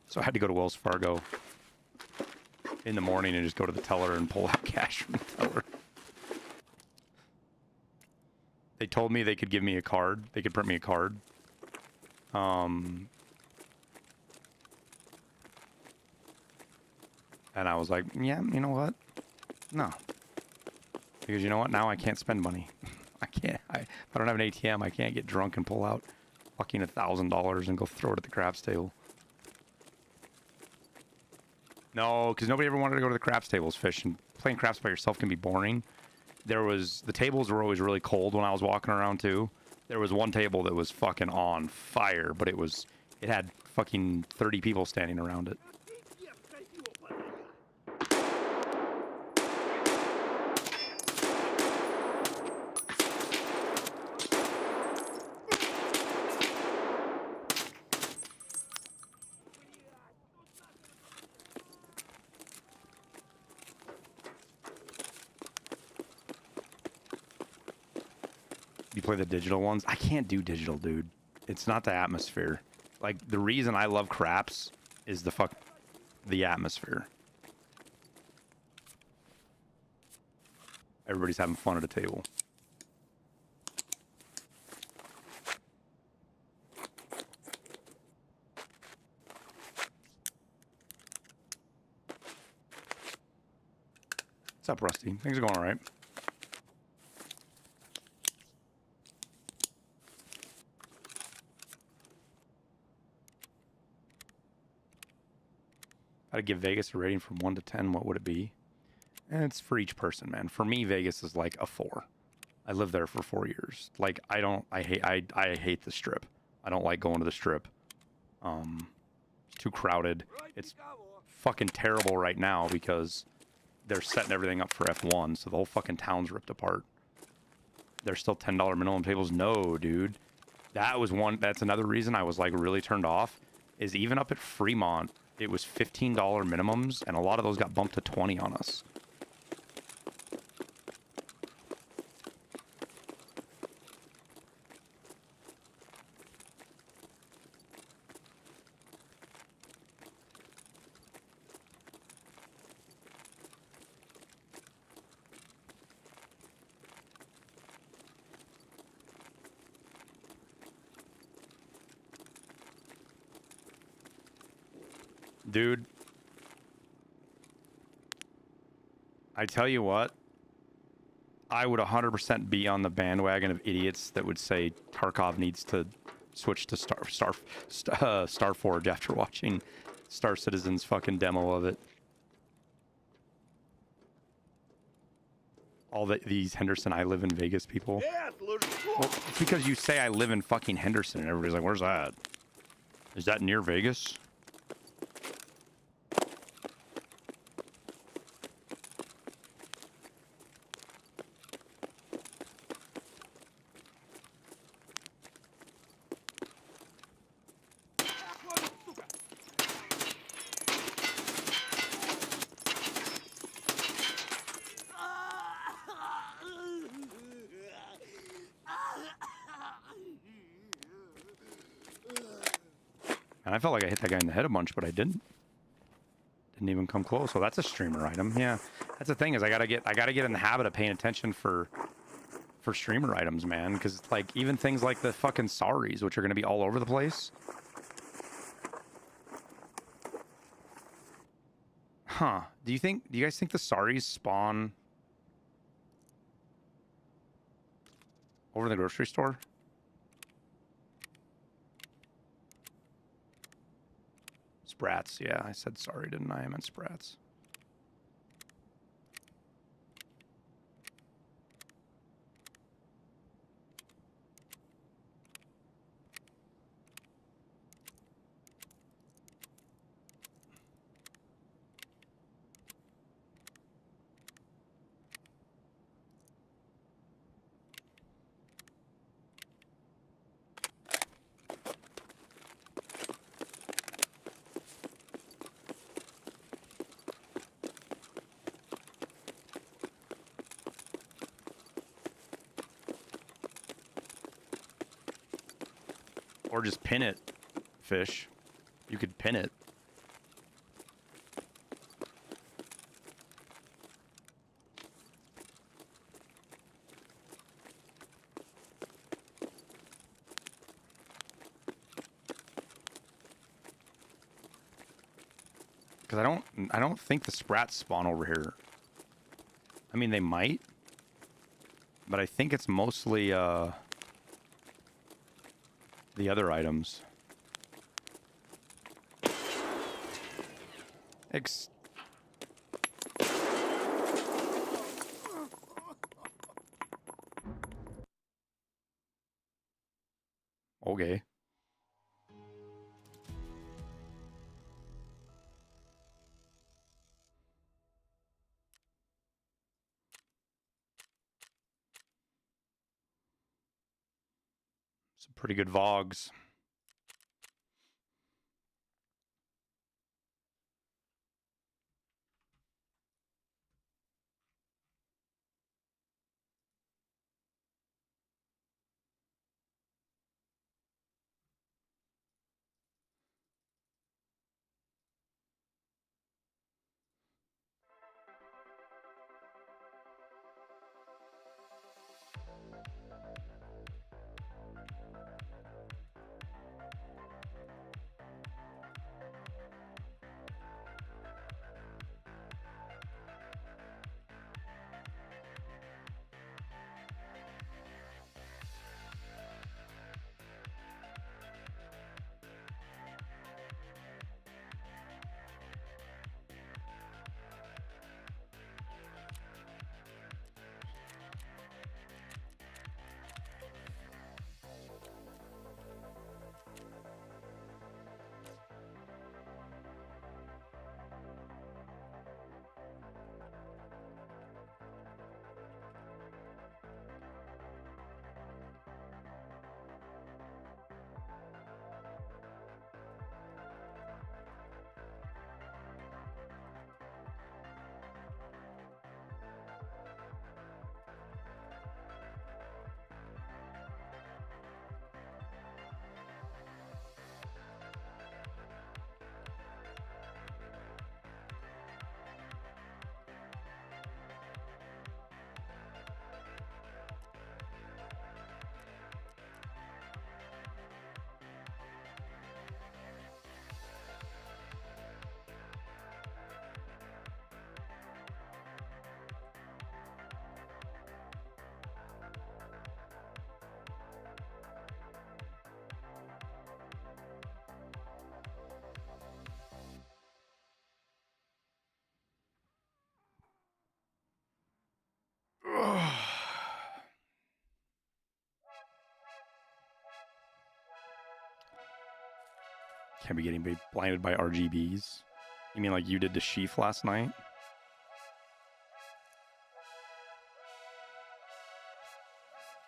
So I had to go to Wells Fargo in the morning and just go to the teller and pull out cash from the teller. They told me they could give me a card. They could print me a card. And I was like, yeah, you know what? No. Because you know what? Now I can't spend money. I can't. If I don't have an ATM, I can't get drunk and pull out fucking $1,000 and go throw it at the craps table. No, because nobody ever wanted to go to the craps tables, fish, and playing craps by yourself can be boring. The tables were always really cold when I was walking around too. There was one table that was fucking on fire, but it had fucking 30 people standing around it. You play the digital ones? I can't do digital, dude. It's not the atmosphere. Like, the reason I love craps is the atmosphere. Everybody's having fun at a table. What's up, Rusty? Things are going all right. I'd give Vegas a rating from 1 to 10. What would it be? And it's for each person, man. For me, Vegas is like a 4. I lived there for 4 years. Like, I hate the Strip. I don't like going to the Strip. It's too crowded. It's fucking terrible right now because they're setting everything up for F1, so the whole fucking town's ripped apart. There's still $10 minimum tables. No, dude. That's another reason I was like really turned off, is even up at Fremont, it was $15 minimums, and a lot of those got bumped to 20 on us. Dude, I tell you what, I would 100% be on the bandwagon of idiots that would say Tarkov needs to switch to Starforge after watching Star Citizen's fucking demo of it. All these Henderson, I live in Vegas people. Well, it's because you say I live in fucking Henderson, and everybody's like, where's that? Is that near Vegas? And I felt like I hit that guy in the head a bunch, but I didn't. Didn't even come close. So that's a streamer item. Yeah, that's the thing, is I gotta get in the habit of paying attention for streamer items, man. Because like even things like the fucking saris, which are gonna be all over the place. Huh? Do you guys think the saris spawn over in the grocery store? Sprats, yeah, I said sorry, didn't I? I meant Sprats. Or just pin it, fish. You could pin it. Because I don't think the sprats spawn over here. I mean, they might, but I think it's mostly the other items. Okay. Some pretty good VOGs. Can't be getting blinded by RGBs. You mean like you did to Sheaf last night?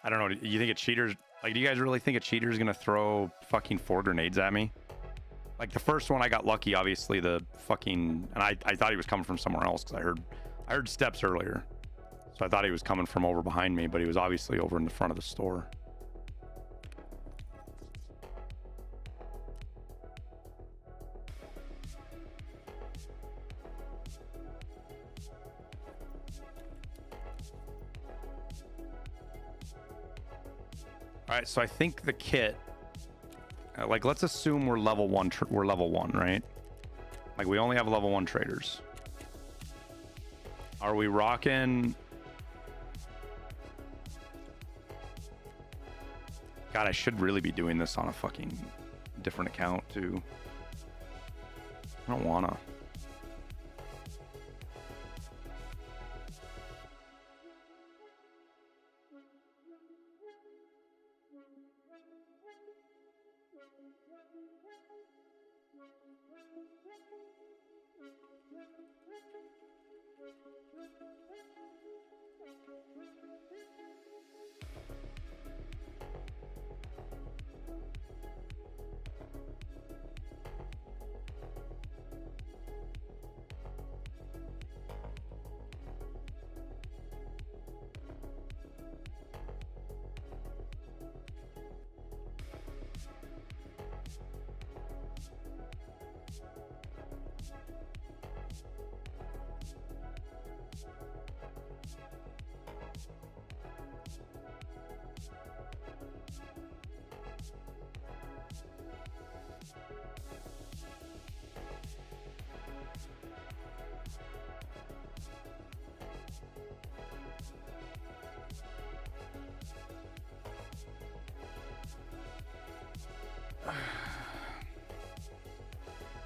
I don't know. Do you think a cheater's like? Do you guys really think a cheater's gonna throw fucking 4 grenades at me? Like the first one, I got lucky. Obviously, the fucking and I thought he was coming from somewhere else because I heard steps earlier, so I thought he was coming from over behind me, but he was obviously over in the front of the store. All right, so I think the kit, like, let's assume we're level one. We're level 1, right? Like, we only have level 1 traders. Are we rocking? God, I should really be doing this on a fucking different account too. I don't wanna.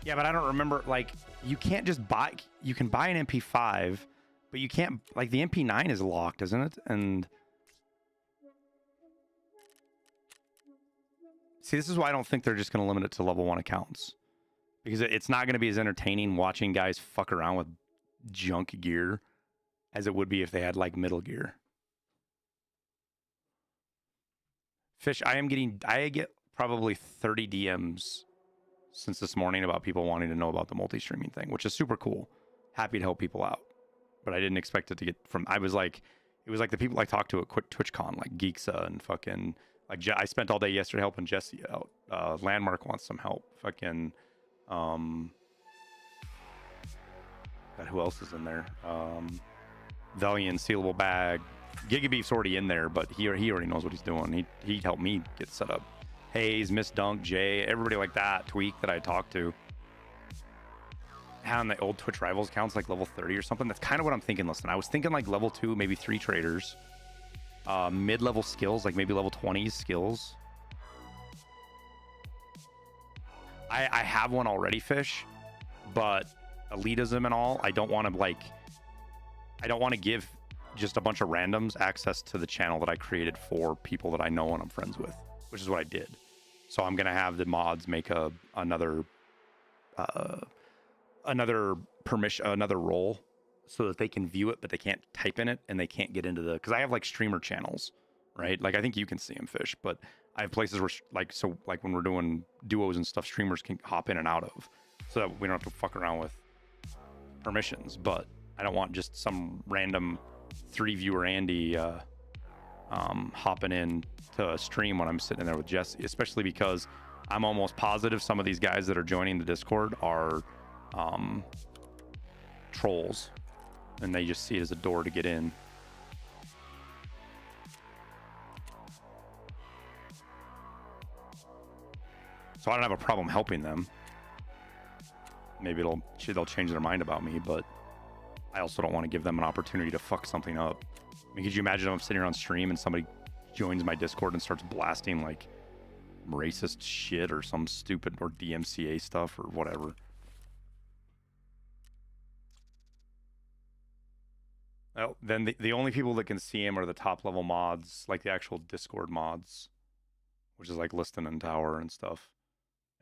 Yeah, but I don't remember, like, you can't just buy, you can buy an MP5, but you can't, like, the MP9 is locked, isn't it? And see, this is why I don't think they're just going to limit it to level 1 accounts, because it's not going to be as entertaining watching guys fuck around with junk gear as it would be if they had, like, middle gear. Fish, I get probably 30 DMs since this morning about people wanting to know about the multi-streaming thing, which is super cool. Happy to help people out. But I didn't expect it to get from, it was like the people I talked to at TwitchCon, like Geeksa and fucking, like, I spent all day yesterday helping Jesse out. Landmark wants some help. Fucking, God, who else is in there? Valiant, Sealable Bag. Gigabeef's already in there, but he already knows what he's doing. He helped me get set up. Hayes, Miss Dunk, Jay, everybody like that, Tweak that I talked to. On the old Twitch Rivals accounts, like level 30 or something. That's kind of what I'm thinking. Listen, I was thinking like level 2, maybe 3 traders. Mid-level skills, like maybe level 20s skills. I have one already, Fish, but elitism and all, I don't want to give just a bunch of randoms access to the channel that I created for people that I know and I'm friends with, which is what I did. So I'm gonna have the mods make another role so that they can view it, but they can't type in it and they can't get into the, because I have like streamer channels, right? Like I think you can see them, Fish, but I have places where like when we're doing duos and stuff, streamers can hop in and out of, so that we don't have to fuck around with permissions. But I don't want just some random 3 viewer Andy hopping in to a stream when I'm sitting there with Jesse, especially because I'm almost positive some of these guys that are joining the Discord are trolls, and they just see it as a door to get in. So I don't have a problem helping them. Maybe they'll change their mind about me, but I also don't want to give them an opportunity to fuck something up. I mean, could you imagine if I'm sitting here on stream and somebody joins my Discord and starts blasting like racist shit or some stupid or DMCA stuff or whatever? Well, then the only people that can see him are the top level mods, like the actual Discord mods, which is like Liston and Tower and stuff.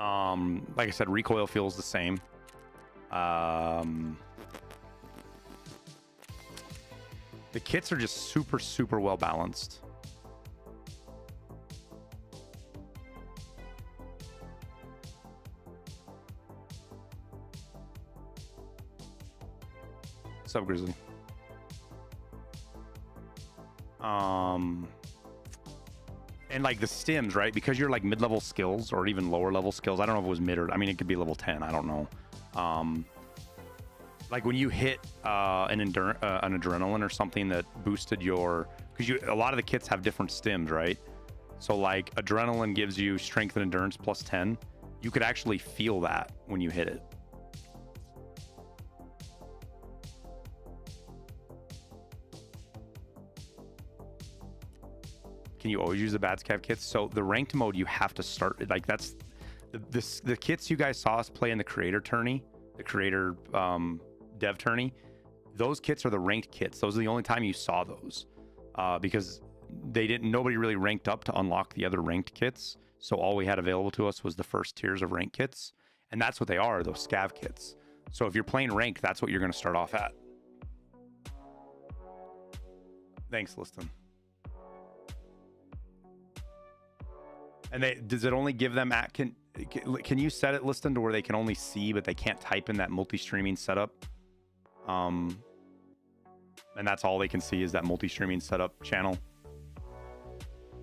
Like I said, recoil feels the same. The kits are just super, super well balanced. What's up, Grizzly? And like the stims, right? Because you're like mid-level skills or even lower level skills. I don't know if it was mid or, I mean, it could be level 10. I don't know. Like when you hit an adrenaline or something that boosted your, because a lot of the kits have different stims, right? So like adrenaline gives you strength and endurance plus 10. You could actually feel that when you hit it. Can you always use the bad scav kits? So the ranked mode, you have to start, like that's the kits you guys saw us play in the creator tourney, the creator dev tourney. Those kits are the ranked kits. Those are the only time you saw those because nobody really ranked up to unlock the other ranked kits. So all we had available to us was the first tiers of ranked kits. And that's what they are, those scav kits. So if you're playing ranked, that's what you're going to start off at. Thanks, Liston. And does it only give them can you set it, Liston, to where they can only see but they can't type in that multi-streaming setup? And that's all they can see is that multi-streaming setup channel,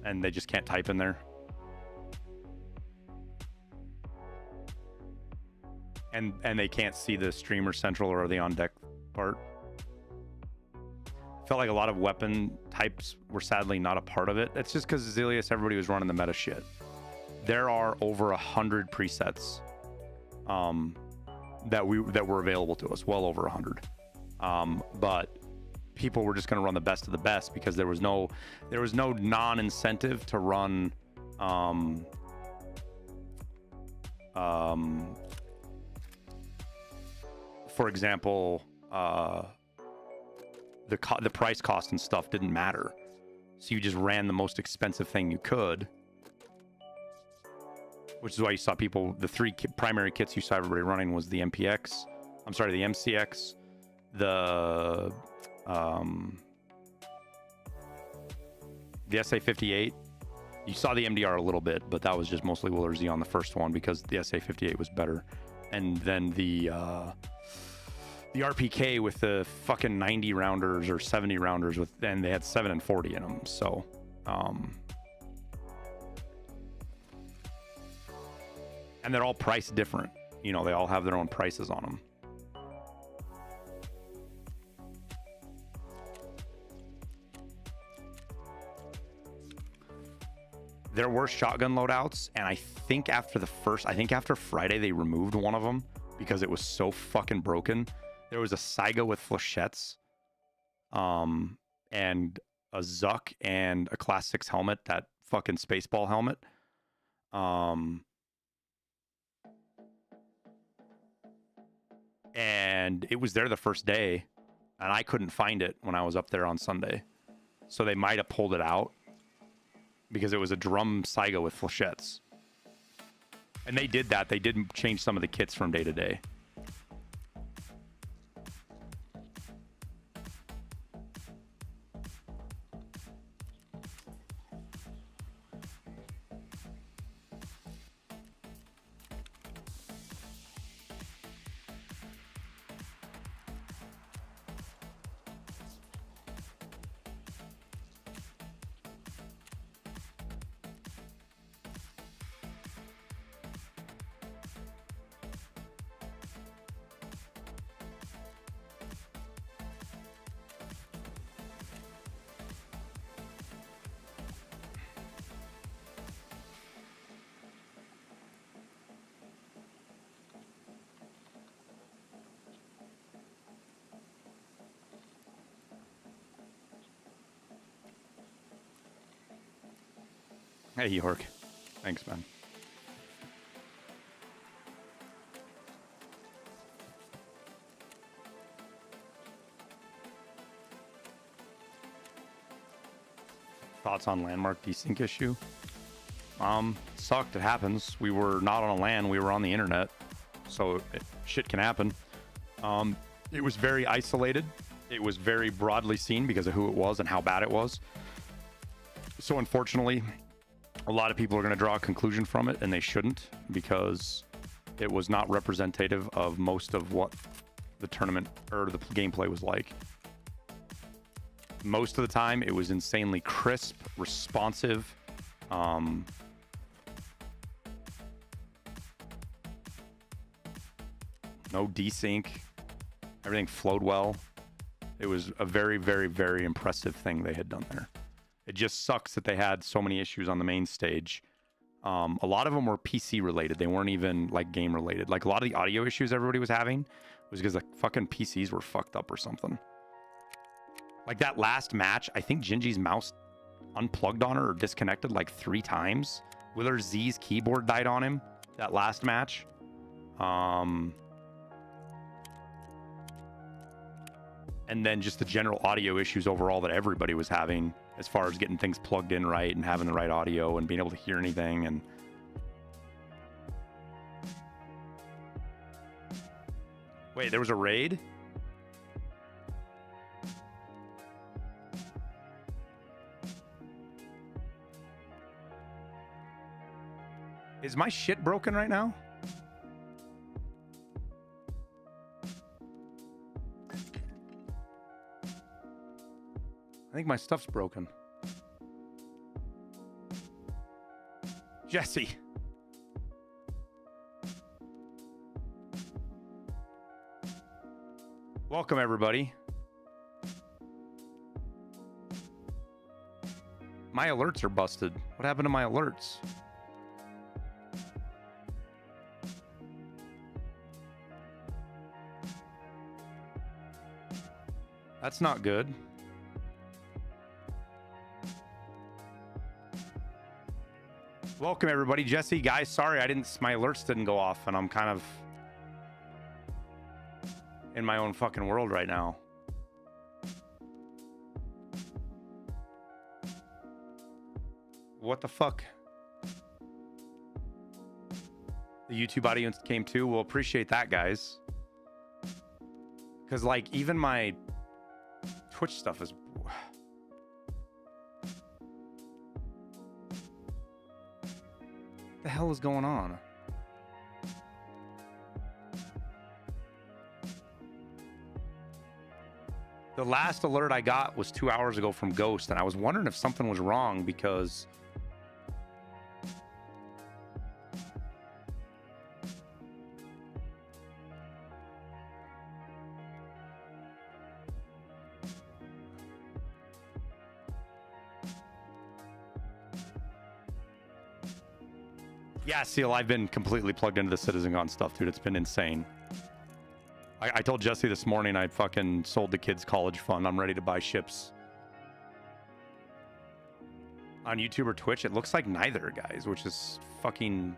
and they just can't type in there. And they can't see the streamer central or the on deck part. Felt like a lot of weapon types were sadly not a part of it. It's just because Zelius, everybody was running the meta shit. There are over 100 presets that were available to us, well over 100. But people were just going to run the best of the best because there was no non-incentive to run for example, the price cost and stuff didn't matter. So you just ran the most expensive thing you could, which is why you saw people, the three primary kits you saw everybody running was the MCX, the SA58. You saw the MDR a little bit, but that was just mostly Willer Z on the first one because the SA58 was better. And then the RPK with the fucking 90 rounders or 70 rounders and they had 7 and 40 in them. So, and they're all priced different. You know, they all have their own prices on them. There were shotgun loadouts, and I think after Friday they removed one of them because it was so fucking broken. There was a Saiga with flechettes, and a Zuck and a Class 6 helmet, that fucking Spaceball helmet. And it was there the first day, and I couldn't find it when I was up there on Sunday. So they might have pulled it out because it was a drum Saiga with flechettes. And they did that. They didn't change some of the kits from day to day. Hey, York. Thanks, man. Thoughts on landmark desync issue? Sucked. It happens. We were not on a LAN. We were on the internet. So shit can happen. It was very isolated. It was very broadly seen because of who it was and how bad it was. So unfortunately, a lot of people are going to draw a conclusion from it, and they shouldn't, because it was not representative of most of what the tournament or the gameplay was like. Most of the time, it was insanely crisp, responsive. No desync. Everything flowed well. It was a very, very, very impressive thing they had done there. It just sucks that they had so many issues on the main stage. A lot of them were PC related. They weren't even like game related. Like a lot of the audio issues everybody was having was because the fucking PCs were fucked up or something. Like that last match, I think Gingy's mouse unplugged on her or disconnected like 3 times. Willer Z's keyboard died on him that last match. And then just the general audio issues overall that everybody was having as far as getting things plugged in right and having the right audio and being able to hear anything. And wait, there was a raid? Is my shit broken right now? I think my stuff's broken. Jesse. Welcome, everybody. My alerts are busted. What happened to my alerts? That's not good. Welcome, everybody. Jesse, guys, sorry my alerts didn't go off, and I'm kind of in my own fucking world right now. What the fuck? The YouTube audience came too. We'll appreciate that, guys. Because, like, even my Twitch stuff is... What the hell is going on? The last alert I got was 2 hours ago from Ghost, and I was wondering if something was wrong because... Yeah, Seal, I've been completely plugged into the CitizenCon stuff, dude. It's been insane. I told Jesse this morning I fucking sold the kids' college fund. I'm ready to buy ships. On YouTube or Twitch, it looks like neither, guys, which is fucking...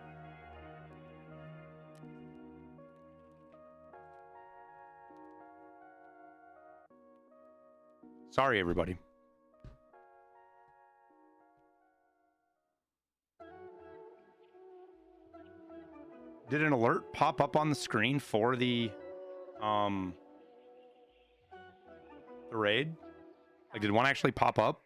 Sorry, everybody. Did an alert pop up on the screen for the raid? Like, did one actually pop up?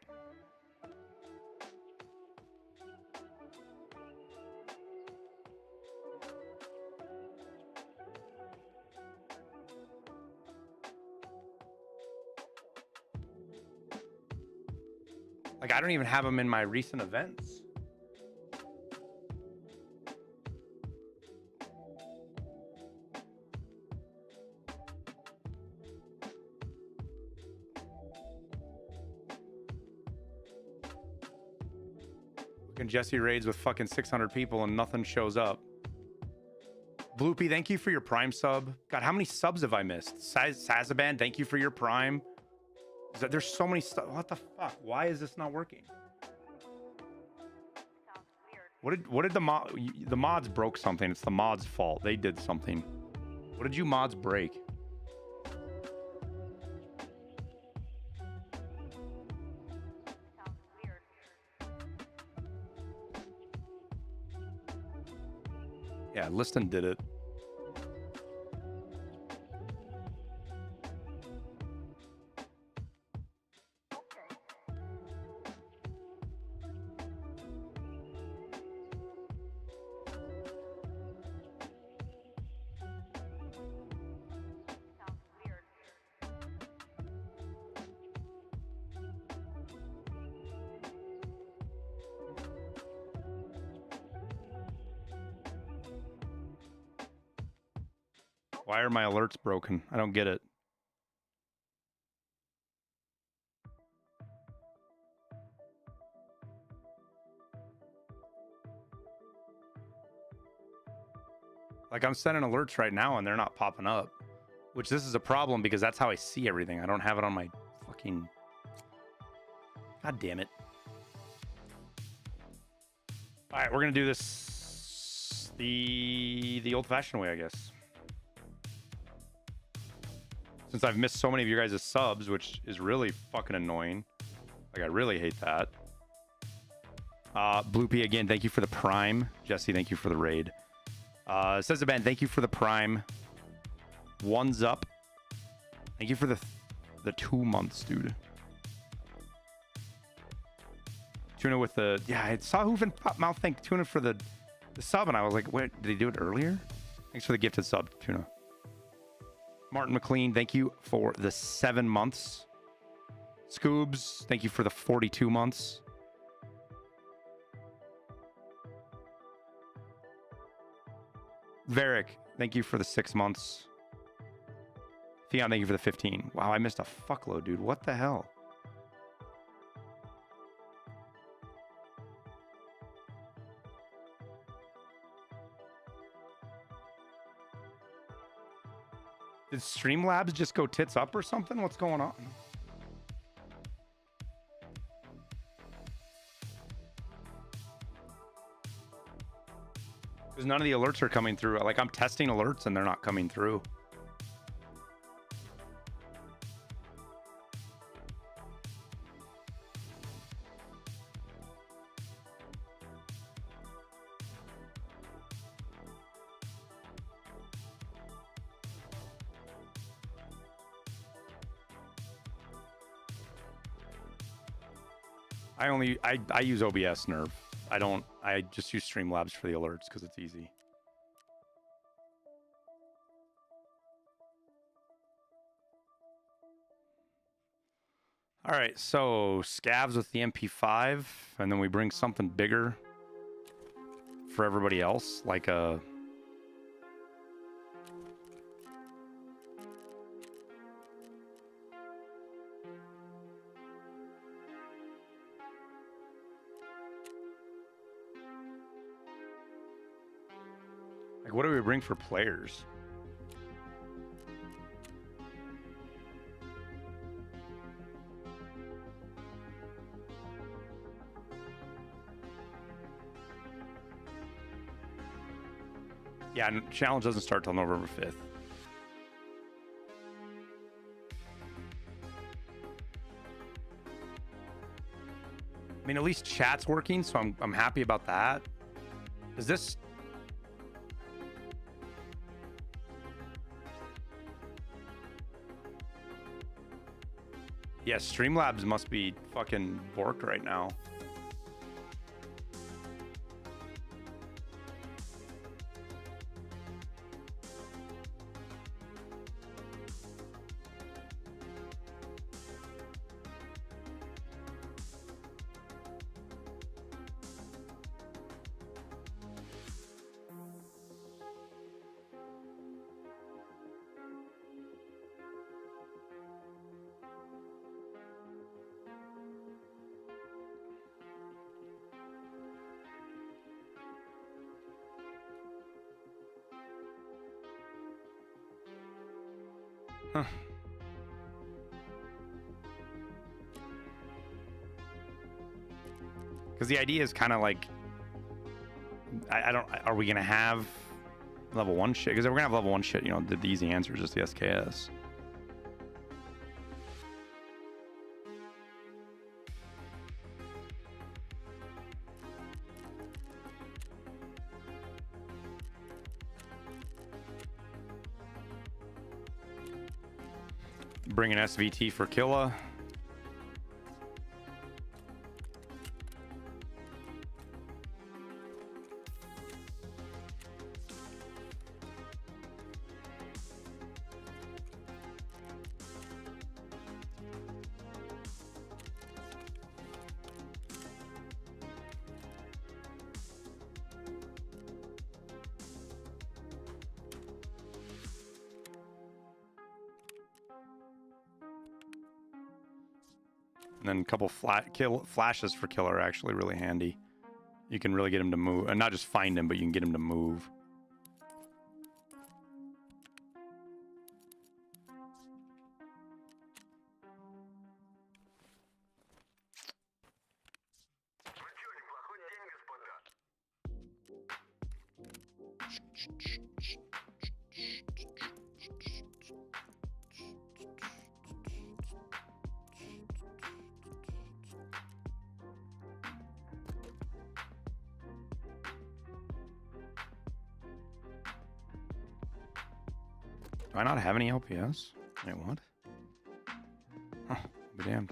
Like, I don't even have them in my recent events. Jesse raids with fucking 600 people and nothing shows up. Bloopy, thank you for your Prime sub. God, how many subs have I missed? Sazaban, thank you for your Prime. There's so many stuff. What the fuck? Why is this not working? What did the mods broke something? It's the mods' fault. They did something. What did you mods break? Yeah, Liston did it. Why are my alerts broken? I don't get it. Like I'm sending alerts right now and they're not popping up, which this is a problem because that's how I see everything. I don't have it on my fucking... God damn it. All right, we're going to do this the old-fashioned way, I guess. Since I've missed so many of you guys' subs, which is really fucking annoying. Like, I really hate that. Bloopy, again, thank you for the Prime. Jesse, thank you for the raid. Says the Ben, thank you for the Prime. One's up. Thank you for the 2 months, dude. Tuna with the... Yeah, I saw Hoof and Mouth thank Tuna for the sub, and I was like, wait, did he do it earlier? Thanks for the gifted sub, Tuna. Martin McLean, thank you for the 7 months. Scoobs, thank you for the 42 months. Varick, thank you for the 6 months. Theon, thank you for the 15. Wow, I missed a fuckload, dude. What the hell? Did Streamlabs just go tits up or something? What's going on? Because none of the alerts are coming through. Like, I'm testing alerts and they're not coming through. I use OBS Nerve. I just use Streamlabs for the alerts because it's easy. All right, so scavs with the MP5, and then we bring something bigger for everybody else, like a... Like, what do we bring for players? Yeah, challenge doesn't start till November 5th. I mean, at least chat's working, so I'm happy about that. Is this... Yeah, Streamlabs must be fucking borked right now. Huh. Because the idea is kind of like, I don't, are we going to have level 1 shit? Because if we're going to have level 1 shit, you know, the easy answer is just the SKS. Bring an SVT for Killa. And then a couple flashes for Killer are actually really handy. You can really get him to move, and not just find him, but you can get him to move. Do I not have any LPS? Wait, what? Huh, be damned.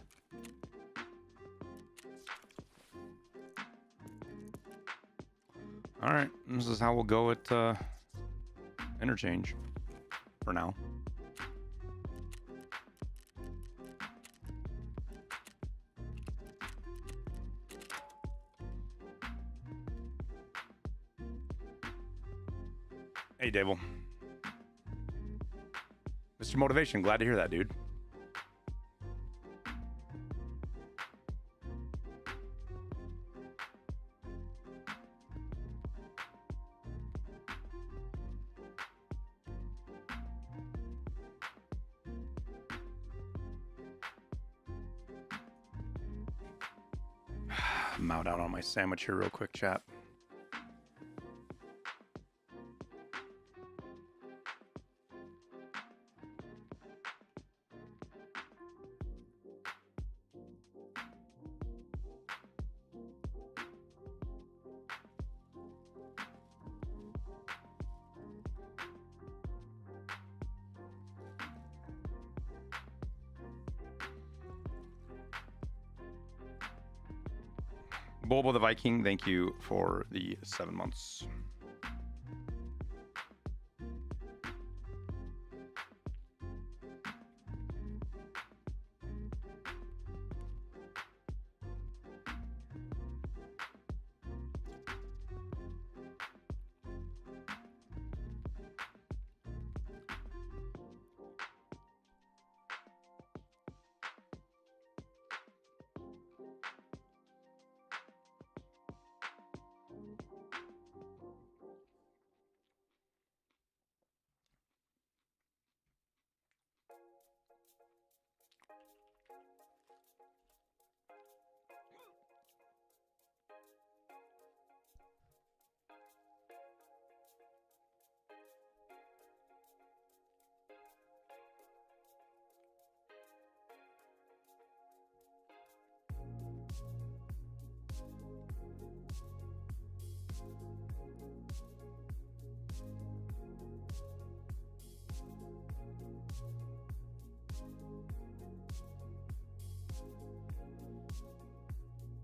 All right, this is how we'll go at interchange for now. Hey, Dable. Mr. Motivation, glad to hear that, dude. Mount out on my sandwich here real quick, chat. Bulbo the Viking, thank you for the 7 months.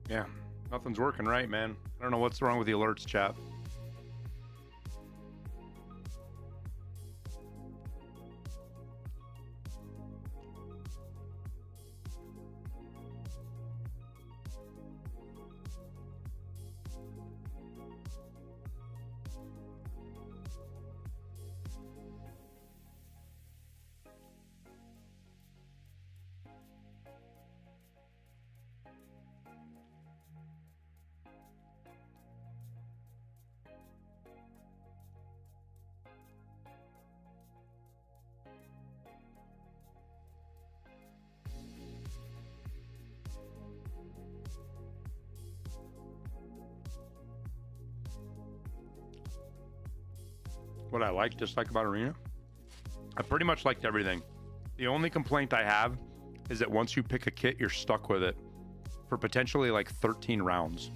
Yeah, nothing's working right, man. I don't know what's wrong with the alerts, chat. What I dislike about Arena? I pretty much liked everything. The only complaint I have is that once you pick a kit, you're stuck with it for potentially like 13 rounds.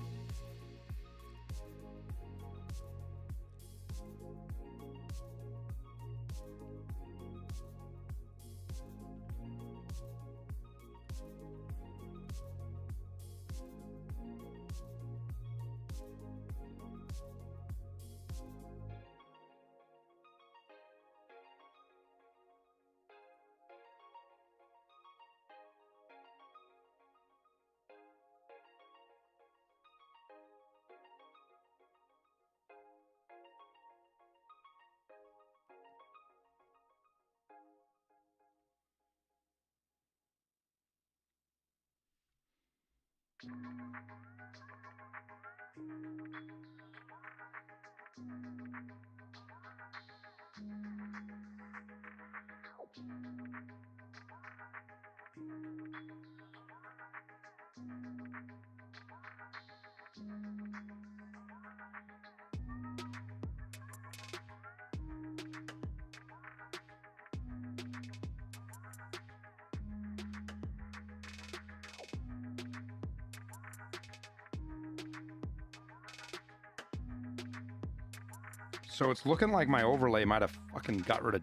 So it's looking like my overlay might have fucking got rid of...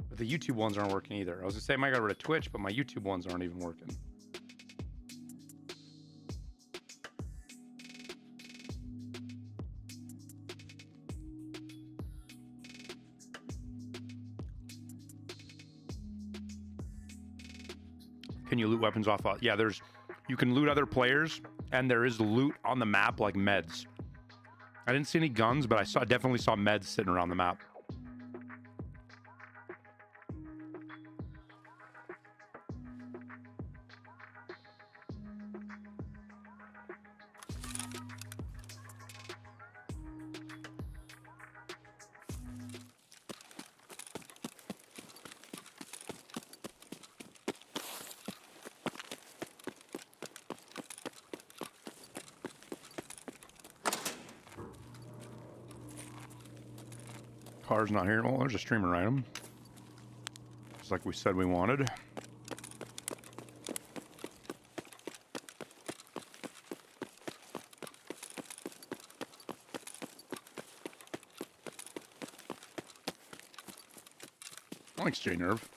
But the YouTube ones aren't working either. I was gonna say I might got rid of Twitch, but my YouTube ones aren't even working. Can you loot weapons off? Yeah, there's... You can loot other players, and there is loot on the map like meds. I didn't see any guns, but I definitely saw meds sitting around the map. Car's not here. Well, there's a streamer item. Just like we said we wanted. Thanks, J-Nerve.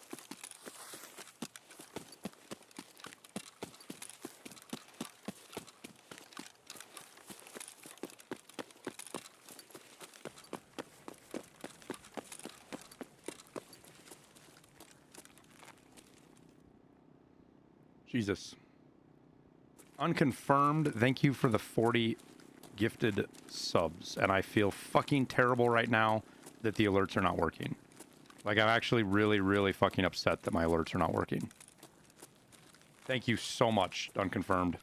Jesus. Unconfirmed, thank you for the 40 gifted subs. And I feel fucking terrible right now that the alerts are not working. Like, I'm actually really, really fucking upset that my alerts are not working. Thank you so much, Unconfirmed.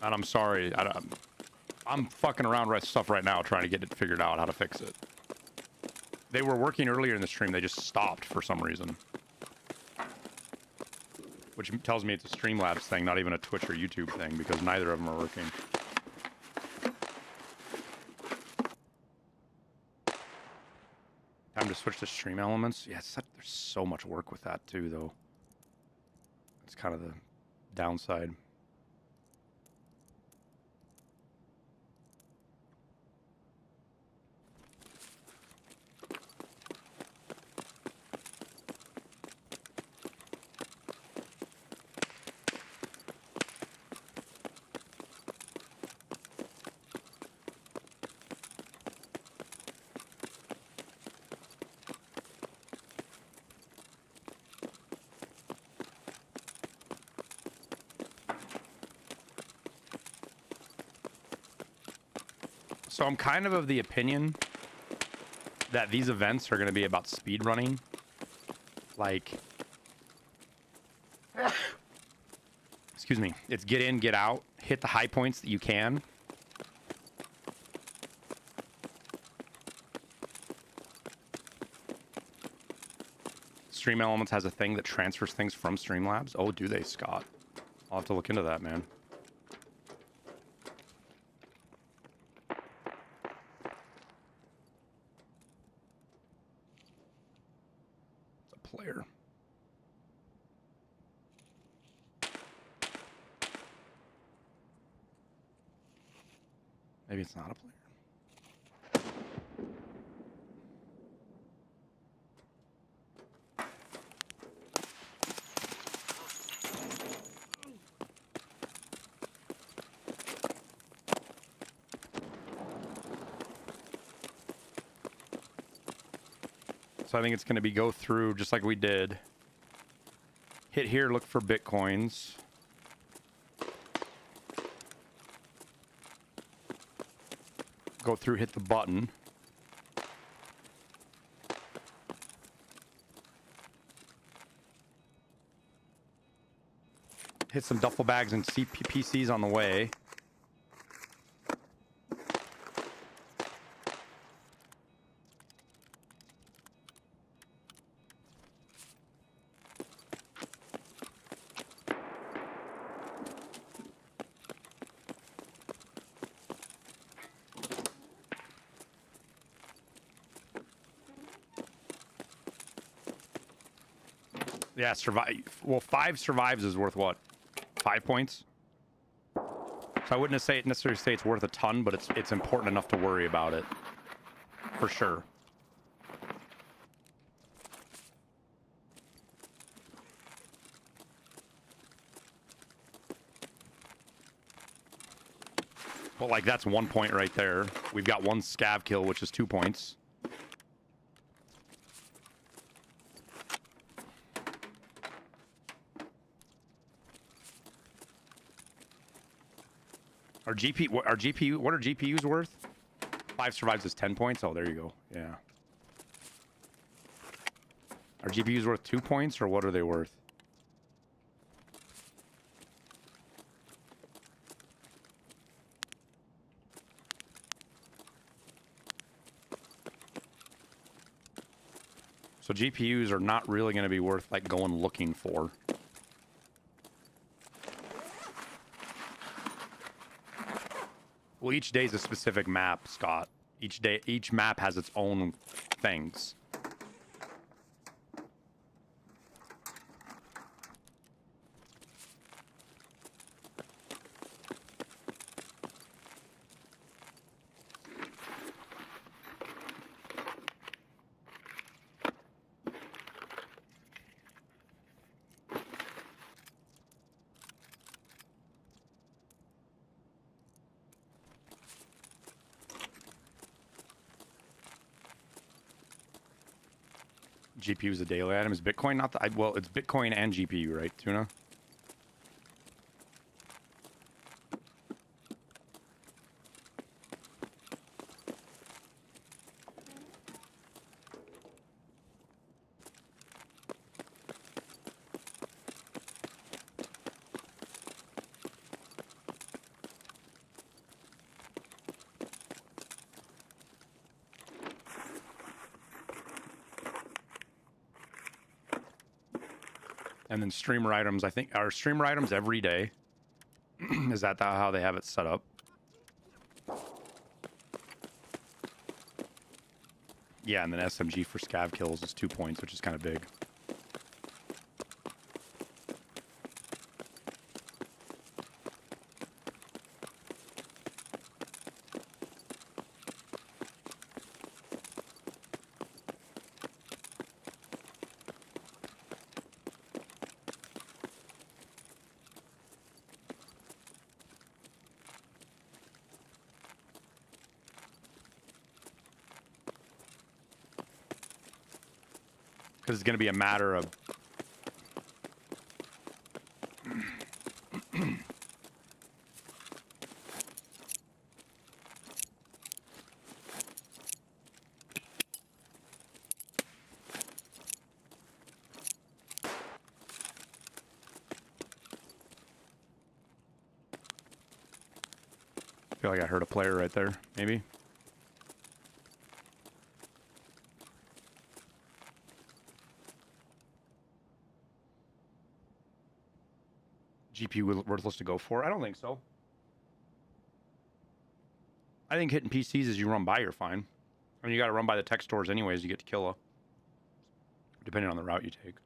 And I'm sorry. I'm fucking around with stuff right now trying to get it figured out how to fix it. They were working earlier in the stream. They just stopped for some reason. Which tells me it's a Streamlabs thing, not even a Twitch or YouTube thing, because neither of them are working. Time to switch to stream elements. Yeah, there's so much work with that too, though. It's kind of the downside. So I'm kind of the opinion that these events are going to be about speed running. Like, excuse me, it's get in, get out, hit the high points that you can. Stream Elements has a thing that transfers things from Streamlabs. Oh, do they, Scott? I'll have to look into that, man. Player. Maybe it's not a player. So I think it's going to be go through just like we did. Hit here, look for Bitcoins. Go through, hit the button. hit some duffel bags and PCs on the way. Yeah, survive. Well, 5 survives is worth what? 5 points? So I wouldn't necessarily say it's worth a ton, but it's important enough to worry about it. For sure. Well, like, that's 1 point right there. We've got 1 scav kill, which is 2 points. What are GPUs worth? 5 survives is 10 points. Oh, there you go. Yeah. Are GPUs worth 2 points, or what are they worth? So GPUs are not really going to be worth like going looking for. Well, each day is a specific map, Scott. Each map has its own things. GPU is a daily item. Is Bitcoin not the... well, it's Bitcoin and GPU, right, Tuna? And then streamer items, I think, are streamer items every day? Is that how they have it set up? Yeah, and then SMG for scav kills is 2 points, which is kind of big. Because it's going to be a matter of... I feel like I heard a player right there, maybe. GPU worthless to go for? I don't think so. I think hitting PCs as you run by, you're fine. I mean, you got to run by the tech stores anyways. You get to kill a... depending on the route you take.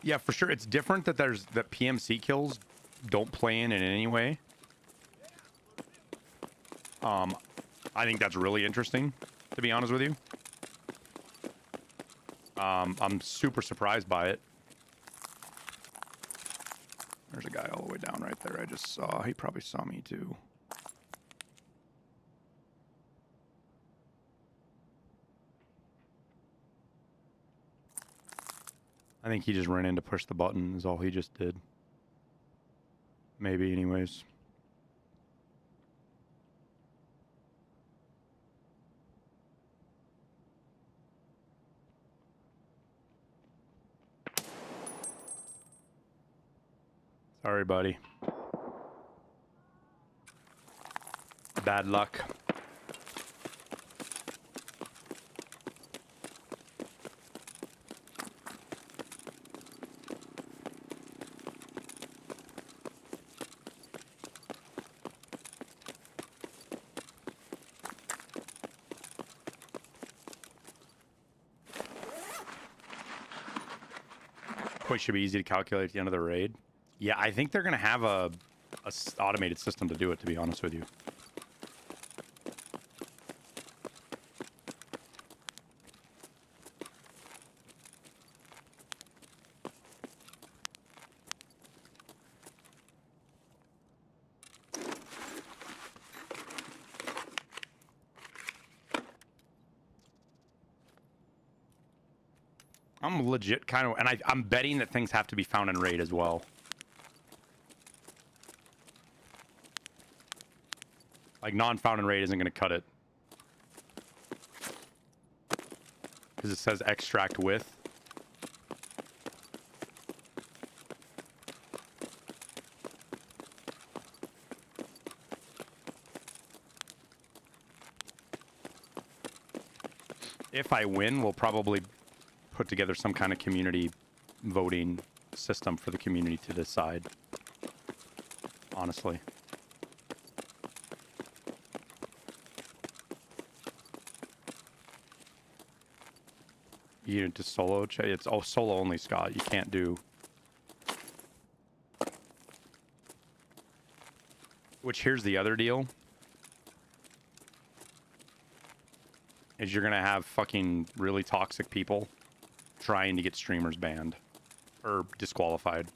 Yeah, for sure. It's different that that PMC kills don't play in any way. I think that's really interesting, to be honest with you. I'm super surprised by it. There's a guy all the way down right there. I just saw. He probably saw me too. I think he just ran in to push the button is all he just did. Maybe anyways. Sorry, buddy. Bad luck. Point should be easy to calculate at the end of the raid. Yeah, I think they're gonna have a automated system to do it, to be honest with you. I'm legit kind of, and I'm betting that things have to be found in raid as well. Like non-found in raid isn't going to cut it. Because it says extract with. If I win, we'll probably put together some kind of community voting system for the community to decide. Honestly. You into solo? It's solo only, Scott. You can't do. Which here's the other deal. Is you're gonna have fucking really toxic people trying to get streamers banned or disqualified.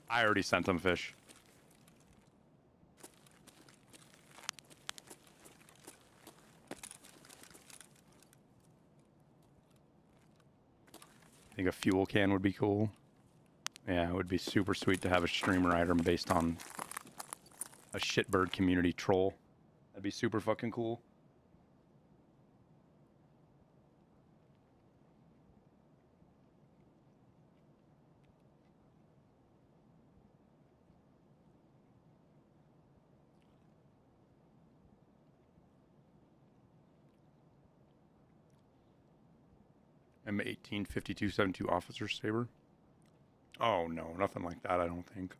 I already sent them fish. I think a fuel can would be cool. Yeah, it would be super sweet to have a streamer item based on a shitbird community troll. That'd be super fucking cool. M185272 officer saber. Oh no, nothing like that, I don't think.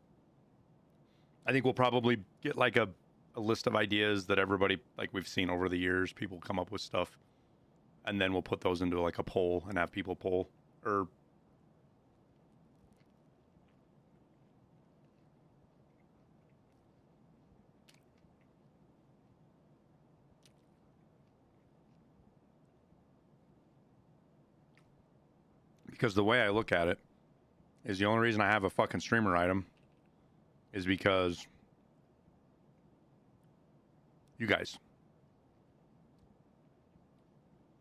I think we'll probably get like a list of ideas that everybody, like we've seen over the years, people come up with stuff, and then we'll put those into like a poll and have people poll. Or because the way I look at it is the only reason I have a fucking streamer item is because you guys,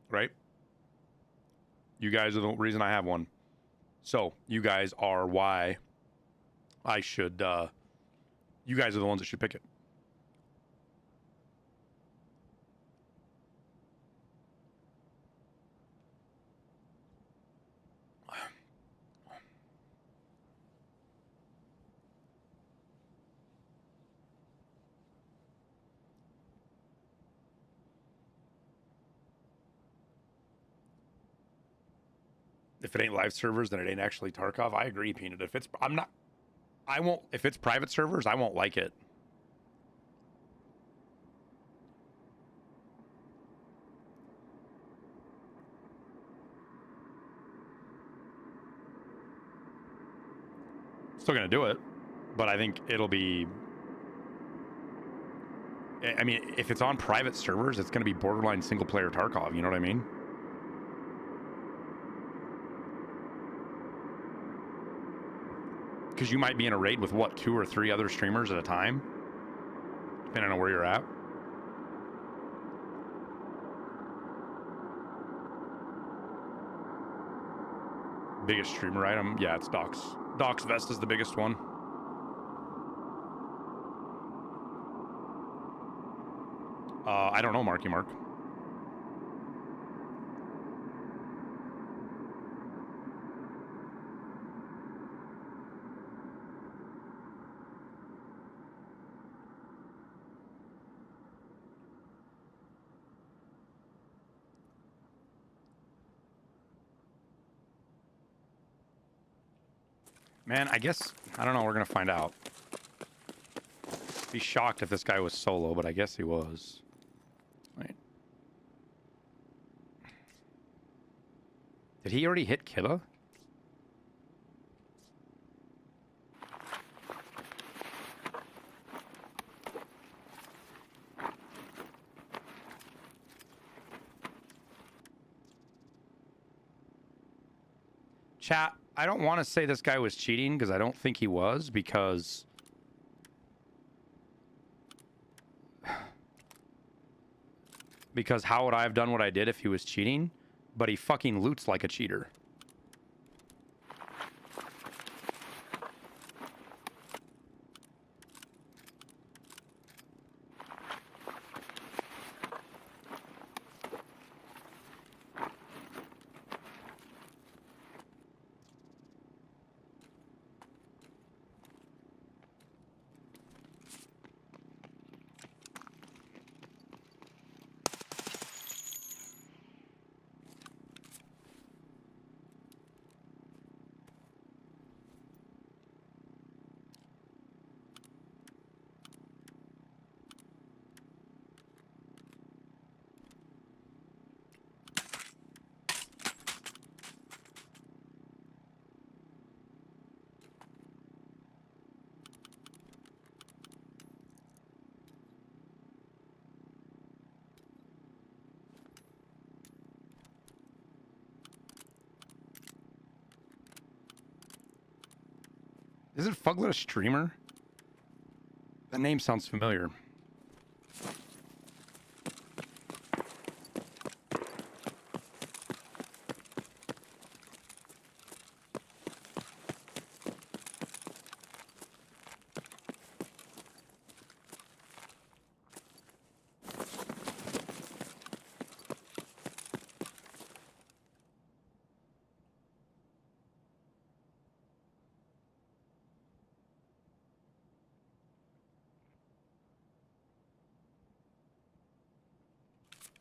right? You guys are the reason I have one. So you guys are why I should, you guys are the ones that should pick it. If it ain't live servers, then it ain't actually Tarkov. I agree, Peanut. If it's, I won't, if it's private servers, I won't like it. Still gonna do it, but I think it'll be, I mean, if it's on private servers, it's gonna be borderline single player Tarkov, you know what I mean? Because you might be in a raid with, what, 2 or 3 other streamers at a time? Depending on where you're at. Biggest streamer item? Yeah, it's Doc's. Doc's vest is the biggest one. I don't know, Marky Mark. Man, I guess, I don't know, we're gonna find out. Be shocked if this guy was solo, but I guess he was. Wait. Did he already hit Killa? Chat, I don't want to say this guy was cheating because I don't think he was, because how would I have done what I did if he was cheating? But he fucking loots like a cheater. Isn't Fuglet a streamer? That name sounds familiar.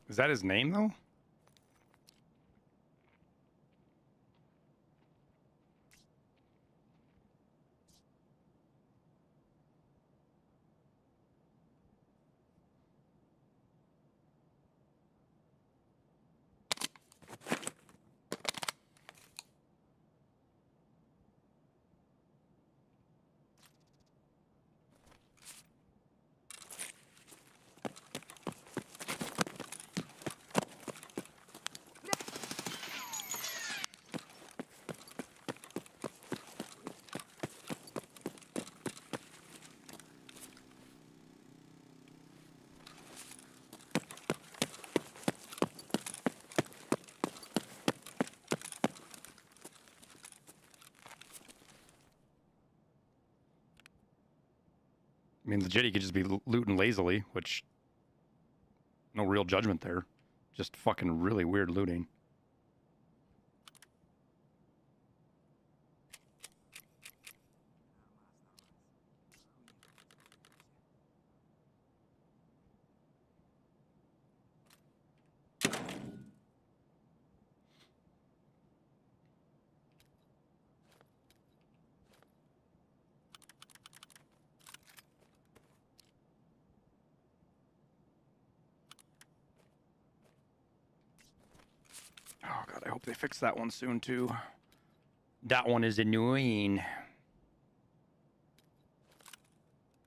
Is that his name, though? I mean, legit, he could just be looting lazily, which... no real judgment there. Just fucking really weird looting. Oh god, I hope they fix that one soon too. That one is annoying.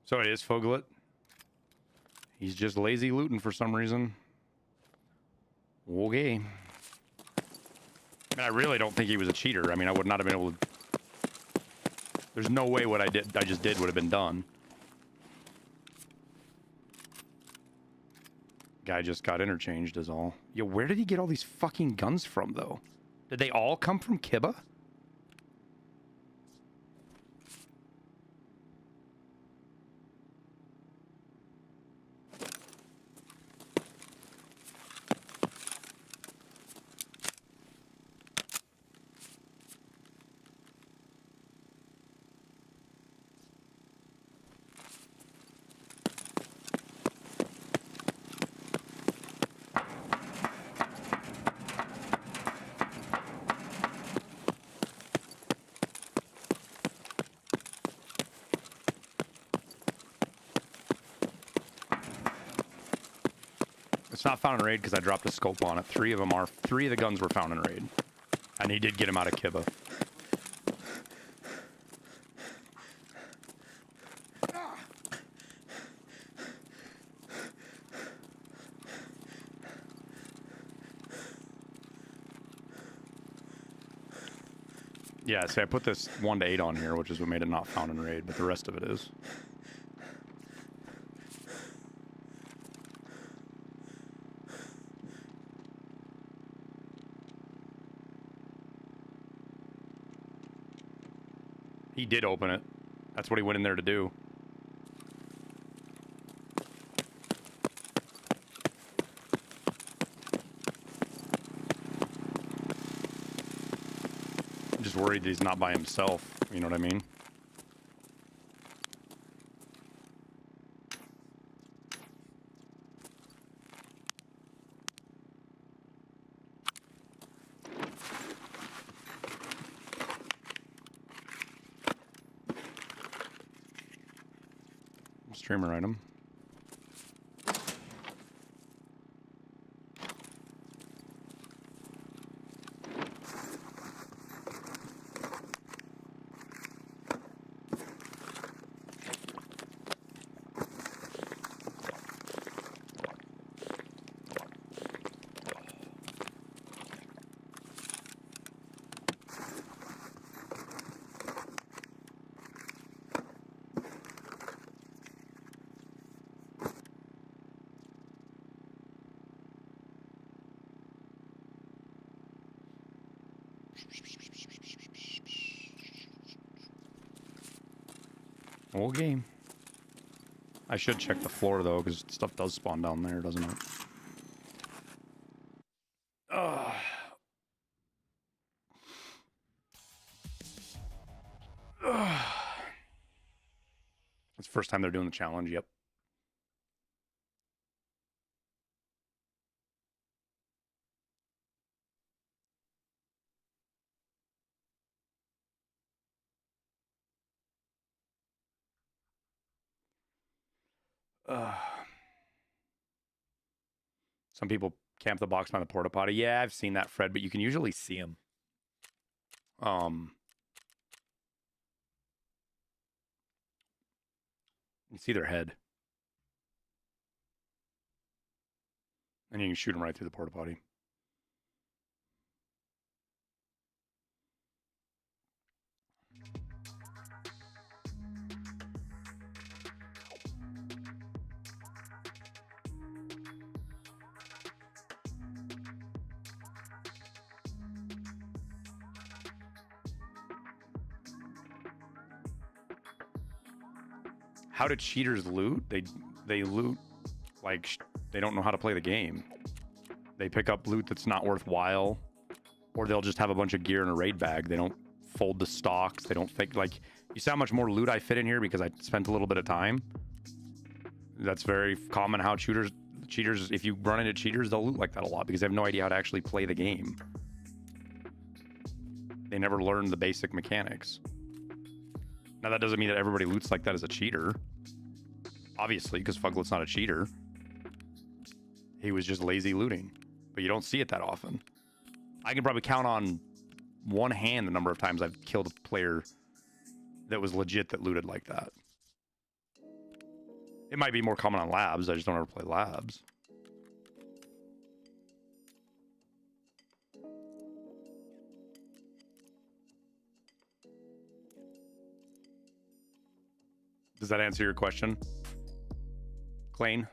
So it is Foglet. He's just lazy looting for some reason. Okay. I mean, I really don't think he was a cheater. I mean, I would not have been able to... There's no way what I just did would have been done. Guy just got interchanged is all. Yo, where did he get all these fucking guns from, though? Did they all come from Kiba? It's not found in raid because I dropped a scope on it. Three of the guns were found in raid. And he did get him out of Kiba. Yeah, see, I put this 1 to 8 on here, which is what made it not found in raid, but the rest of it is. He did open it. That's what he went in there to do. I'm just worried that he's not by himself. You know what I mean? Streamer item. Whole game. I should check the floor though, because stuff does spawn down there, doesn't it? It's the first time they're doing the challenge, yep. Some people camp the box by the porta potty. Yeah, I've seen that, Fred, but you can usually see them. You see their head. And you can shoot them right through the porta potty. How do cheaters loot? They loot like they don't know how to play the game. They pick up loot that's not worthwhile, or they'll just have a bunch of gear in a raid bag. They don't fold the stocks. They don't think, like, you see how much more loot I fit in here because I spent a little bit of time. That's very common how cheaters, if you run into cheaters, they'll loot like that a lot because they have no idea how to actually play the game. They never learn the basic mechanics. Now, that doesn't mean that everybody loots like that as a cheater. Obviously, because Fuglet's not a cheater. He was just lazy looting. But you don't see it that often. I can probably count on one hand the number of times I've killed a player that was legit that looted like that. It might be more common on labs. I just don't ever play labs. Does that answer your question, Clane?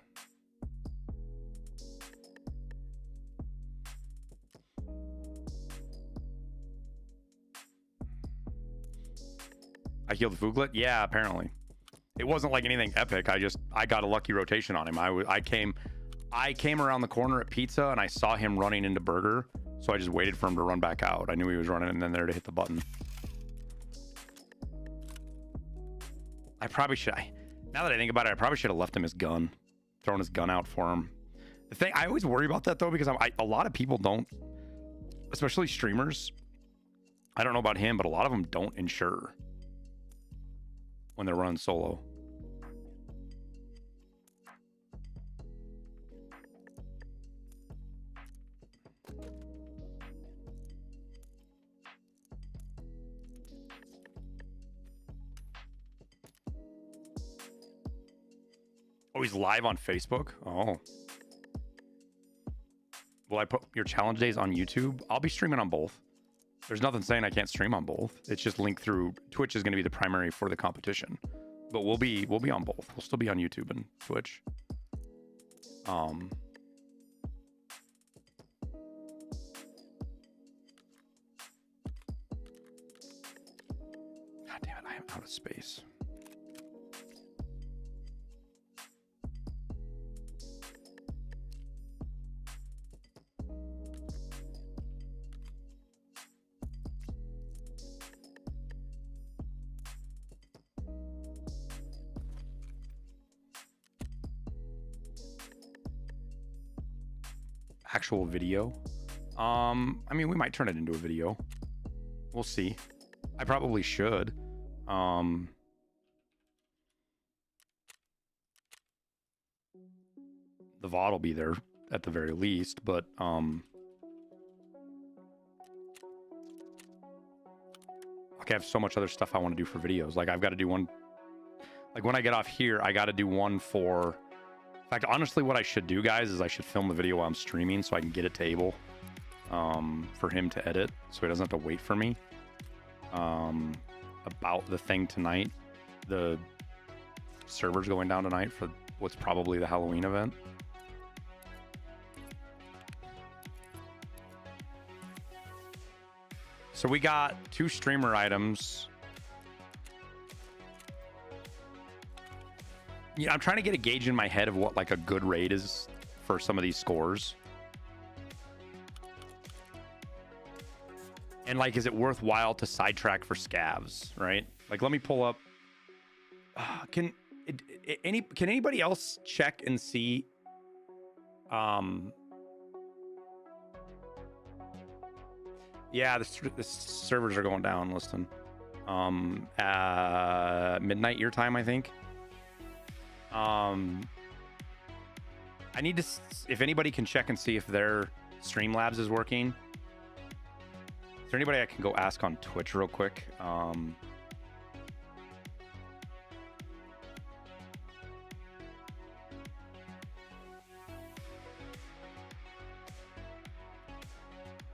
I healed the Fooglet? Yeah, apparently. It wasn't like anything epic. I got a lucky rotation on him. I came around the corner at Pizza and I saw him running into Burger, so I just waited for him to run back out. I knew he was running and then there to hit the button. I probably should. Now that I think about it, I probably should have left him his gun, thrown his gun out for him. The thing, I always worry about that though, because a lot of people don't, especially streamers. I don't know about him, but a lot of them don't insure when they're running solo. Oh, he's live on Facebook? Oh. Will I put your challenge days on YouTube? I'll be streaming on both. There's nothing saying I can't stream on both. It's just linked through Twitch is going to be the primary for the competition. But we'll be on both. We'll still be on YouTube and Twitch. God damn it, I am out of space. Actual video. I mean, we might turn it into a video. We'll see. I probably should. The VOD will be there at the very least, but okay, I have so much other stuff I want to do for videos. Like I've got to do one, like when I get off here, I got to do one for, in fact, honestly, what I should do, guys, is I should film the video while I'm streaming so I can get a table for him to edit so he doesn't have to wait for me. About the thing tonight, the server's going down tonight for what's probably the Halloween event. So we got 2 streamer items. Yeah, I'm trying to get a gauge in my head of what like a good rate is for some of these scores. And like, is it worthwhile to sidetrack for scavs, right? Like, let me pull up. Can anybody else check and see? Yeah, the servers are going down. Listen, midnight your time, I think. I need to, if anybody can check and see if their Streamlabs is working. Is there anybody I can go ask on Twitch real quick? I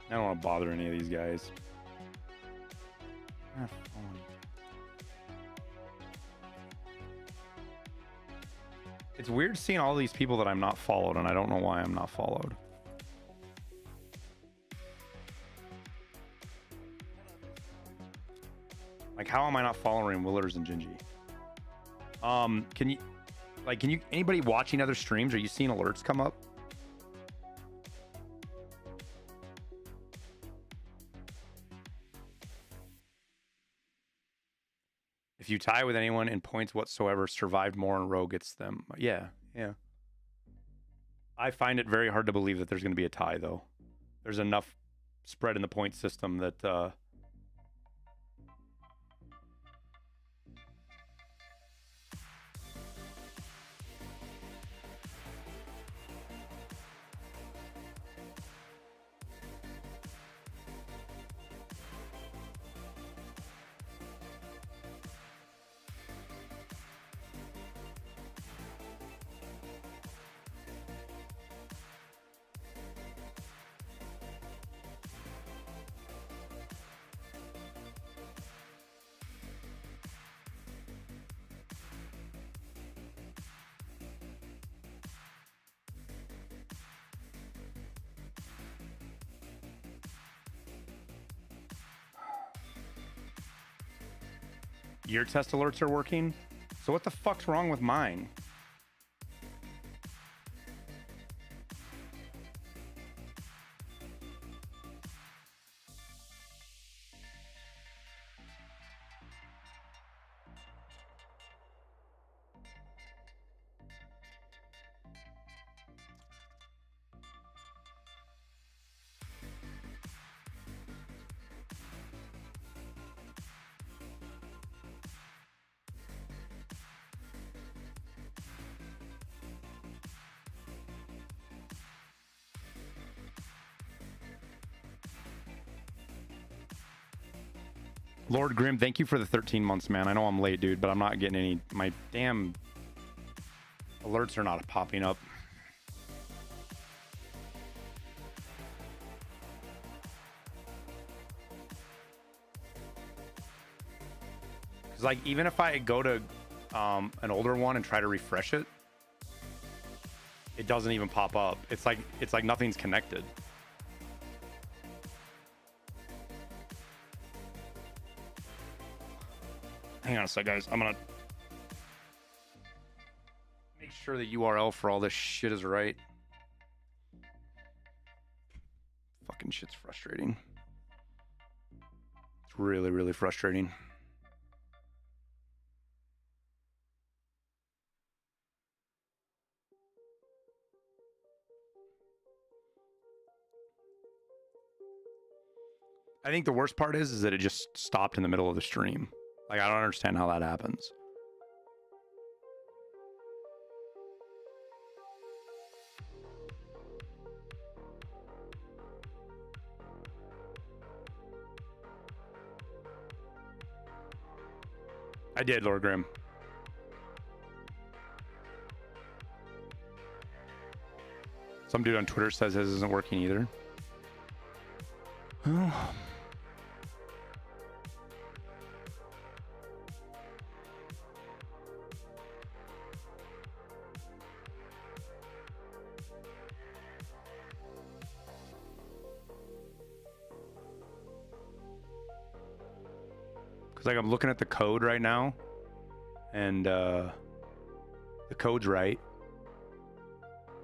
don't want to bother any of these guys. It's weird seeing all these people that I'm not followed, and I don't know why I'm not followed. Like, how am I not following Willers and Gingy? Can you, anybody watching other streams, are you seeing alerts come up? If you tie with anyone in points whatsoever, survived more in a row gets them. Yeah. I find it very hard to believe that there's going to be a tie, though. There's enough spread in the point system that Your test alerts are working. So what the fuck's wrong with mine? Lord Grim, thank you for the 13 months, man. I know I'm late, dude, but I'm not getting any. My damn alerts are not popping up. Because, like, even if I go to an older one and try to refresh it, it doesn't even pop up. It's like nothing's connected. Hang on a sec, guys. I'm gonna make sure the URL for all this shit is right. Fucking shit's frustrating. It's really, really frustrating. I think the worst part is that it just stopped in the middle of the stream. Like, I don't understand how that happens. I did, Lord Grim. Some dude on Twitter says his isn't working either. Oh. Because, like, I'm looking at the code right now, and the code's right.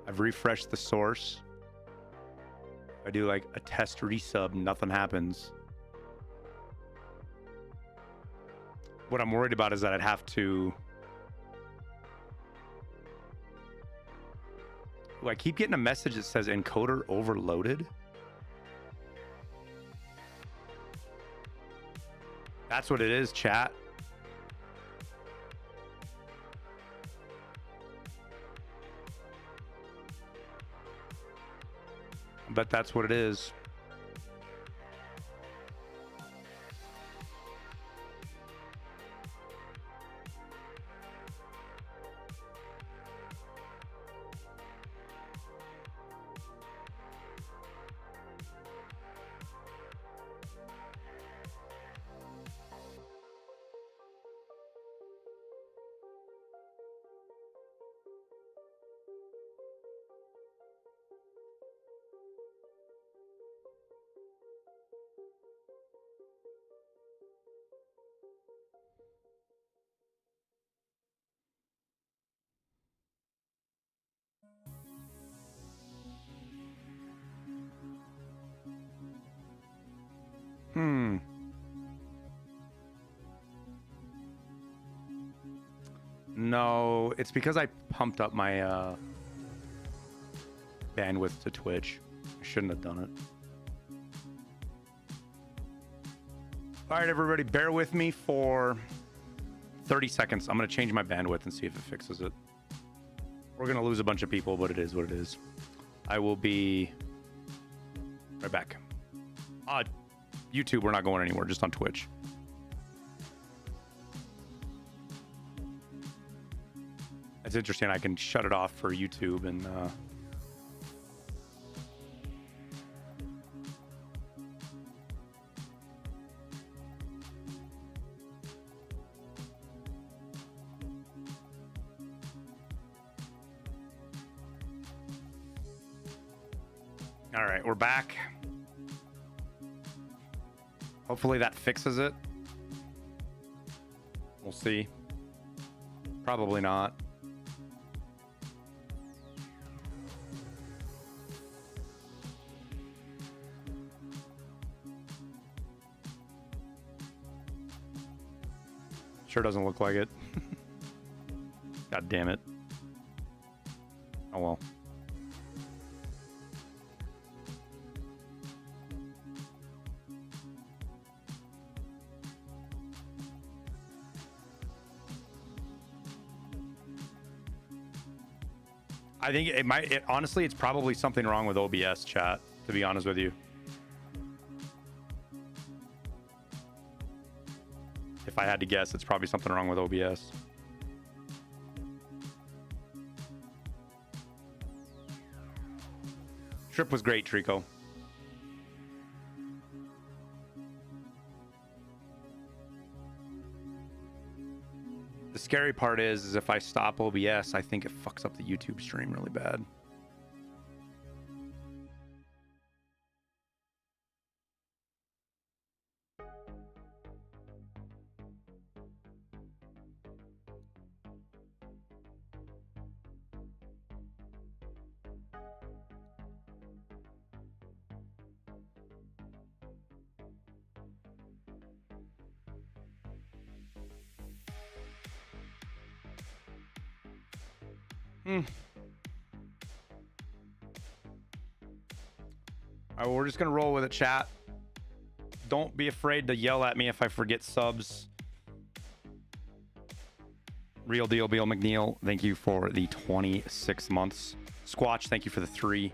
I've refreshed the source. I do, like, a test resub, nothing happens. What I'm worried about is that I'd have to... Ooh, I keep getting a message that says encoder overloaded. That's what it is, chat. I bet that's what it is. No, it's because I pumped up my bandwidth to Twitch. I shouldn't have done it. All right, everybody, bear with me for 30 seconds. I'm going to change my bandwidth and see if it fixes it. We're going to lose a bunch of people, but it is what it is. I will be right back. YouTube, we're not going anywhere, just on Twitch. It's interesting. I can shut it off for YouTube and all right, we're back. Hopefully that fixes it. We'll see. Probably not. Sure doesn't look like it. God damn it. Oh well. I think it might, honestly, it's probably something wrong with OBS, chat, to be honest with you. If I had to guess, it's probably something wrong with OBS. Trip was great, Trico. The scary part is if I stop OBS, I think it fucks up the YouTube stream really bad. All right, well, we're just gonna roll with it, chat. Don't be afraid to yell at me if I forget subs. Real deal, Bill McNeil, thank you for the 26 months. Squatch, thank you for the 3.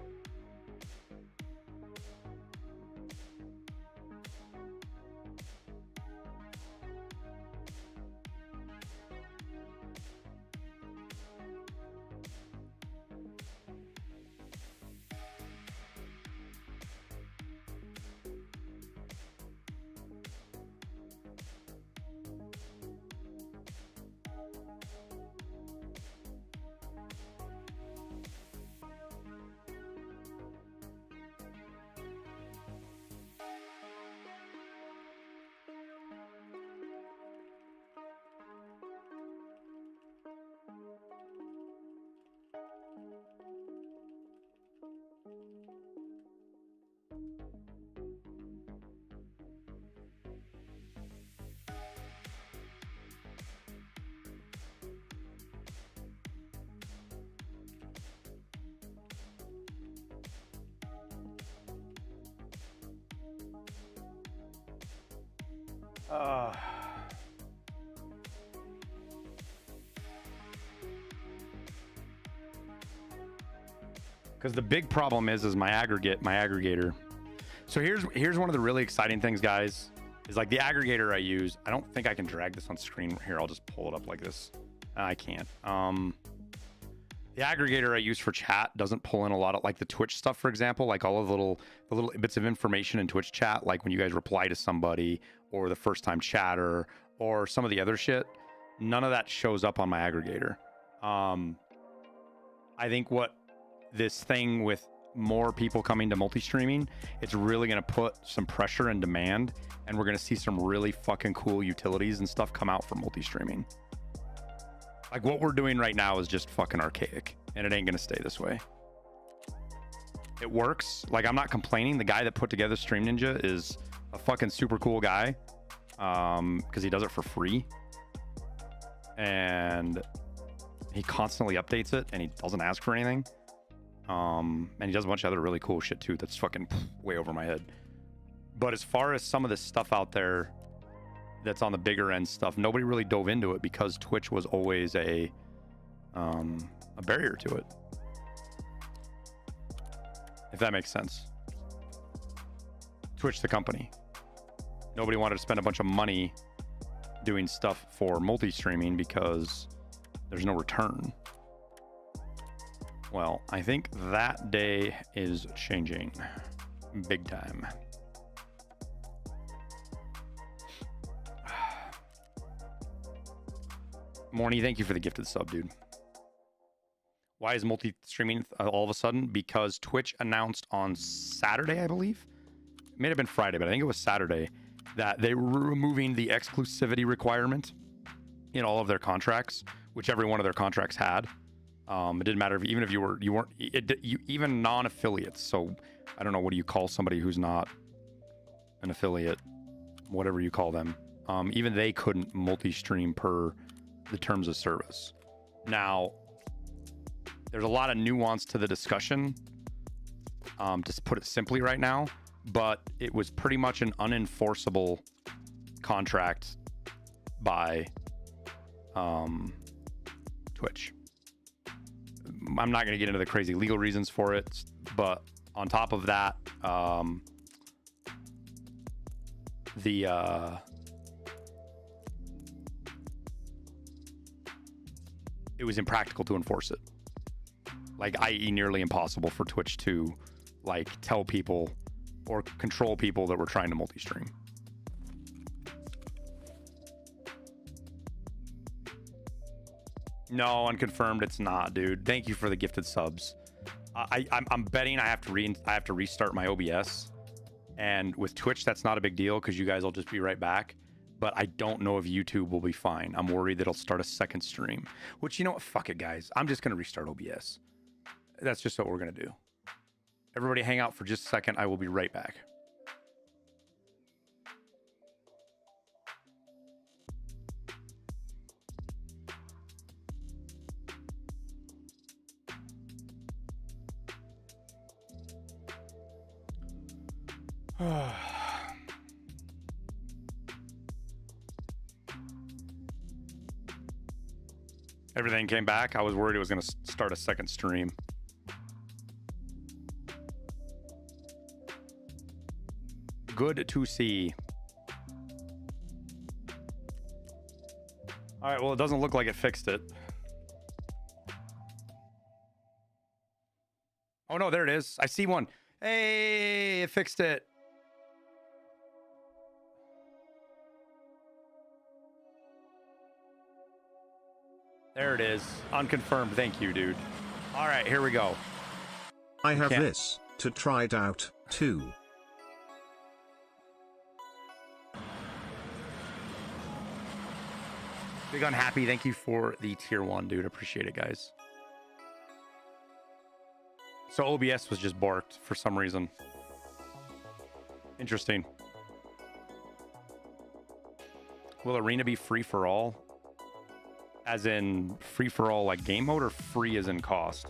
Because the big problem is my aggregator. So here's one of the really exciting things, guys, is like the aggregator I use. I don't think I can drag this on screen. Here, I'll just pull it up like this. I can't. The aggregator I use for chat doesn't pull in a lot of like the Twitch stuff, for example, like all of the little bits of information in Twitch chat, like when you guys reply to somebody or the first time chatter or some of the other shit. None of that shows up on my aggregator. I think what this thing with more people coming to multi-streaming, it's really going to put some pressure and demand, and we're going to see some really fucking cool utilities and stuff come out for multi-streaming. Like what we're doing right now is just fucking archaic, and it ain't going to stay this way. It works. Like, I'm not complaining. The guy that put together Stream Ninja is a fucking super cool guy, because he does it for free, and he constantly updates it, and he doesn't ask for anything. And he does a bunch of other really cool shit too that's fucking way over my head. But as far as some of this stuff out there that's on the bigger end stuff, nobody really dove into it because Twitch was always a barrier to it, if that makes sense. Twitch, the company, nobody wanted to spend a bunch of money doing stuff for multi-streaming because there's no return. Well, I think that day is changing big time. Morny, thank you for the gifted sub, dude. Why is multi-streaming all of a sudden? Because Twitch announced on Saturday, I believe. It may have been Friday, but I think it was Saturday, that they were removing the exclusivity requirement in all of their contracts, which every one of their contracts had. It didn't matter even if you weren't even non-affiliates. So I don't know, what do you call somebody who's not an affiliate, whatever you call them. Even they couldn't multi-stream per the terms of service. Now, there's a lot of nuance to the discussion, to put it simply right now, but it was pretty much an unenforceable contract by Twitch. I'm not going to get into the crazy legal reasons for it, but on top of that, it was impractical to enforce it. Like, i.e. nearly impossible for Twitch to like tell people or control people that were trying to multi-stream. No, unconfirmed, it's not, dude. Thank you for the gifted subs. I'm betting I have to restart my OBS, and with Twitch that's not a big deal because you guys will just be right back. But I don't know if YouTube will be fine. I'm worried that it'll start a second stream. Which, you know what? Fuck it, guys. I'm just gonna restart OBS. That's just what we're gonna do. Everybody, hang out for just a second. I will be right back. Everything came back. I was worried it was going to start a second stream. Good to see. All right, well, it doesn't look like it fixed it. Oh no, there it is. I see one. Hey, it fixed it. There it is. Unconfirmed. Thank you, dude. All right, here we go. I have this to try it out, too. Big Unhappy, thank you for the tier 1, dude. Appreciate it, guys. So OBS was just barked for some reason. Interesting. Will Arena be free for all? As in free for all like game mode, or free as in cost?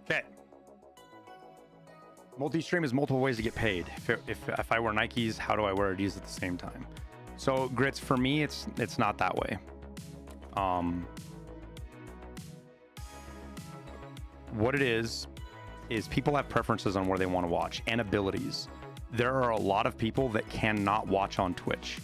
Okay. Multi-stream is multiple ways to get paid. If I wear Nikes, how do I wear these at the same time? So Grits, for me, it's not that way. What it is people have preferences on where they want to watch and abilities. There are a lot of people that cannot watch on Twitch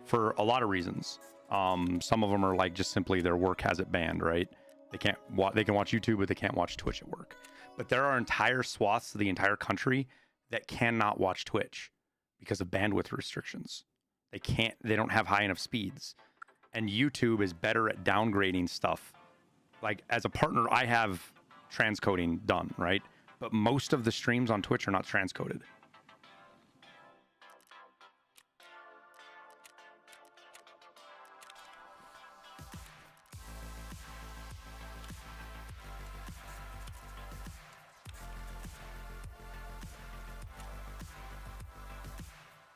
for a lot of reasons. Some of them are like just simply their work has it banned, right? They can watch YouTube, but they can't watch Twitch at work. But there are entire swaths of the entire country that cannot watch Twitch because of bandwidth restrictions. They don't have high enough speeds. And YouTube is better at downgrading stuff. Like, as a partner, I have transcoding done, right? But most of the streams on Twitch are not transcoded.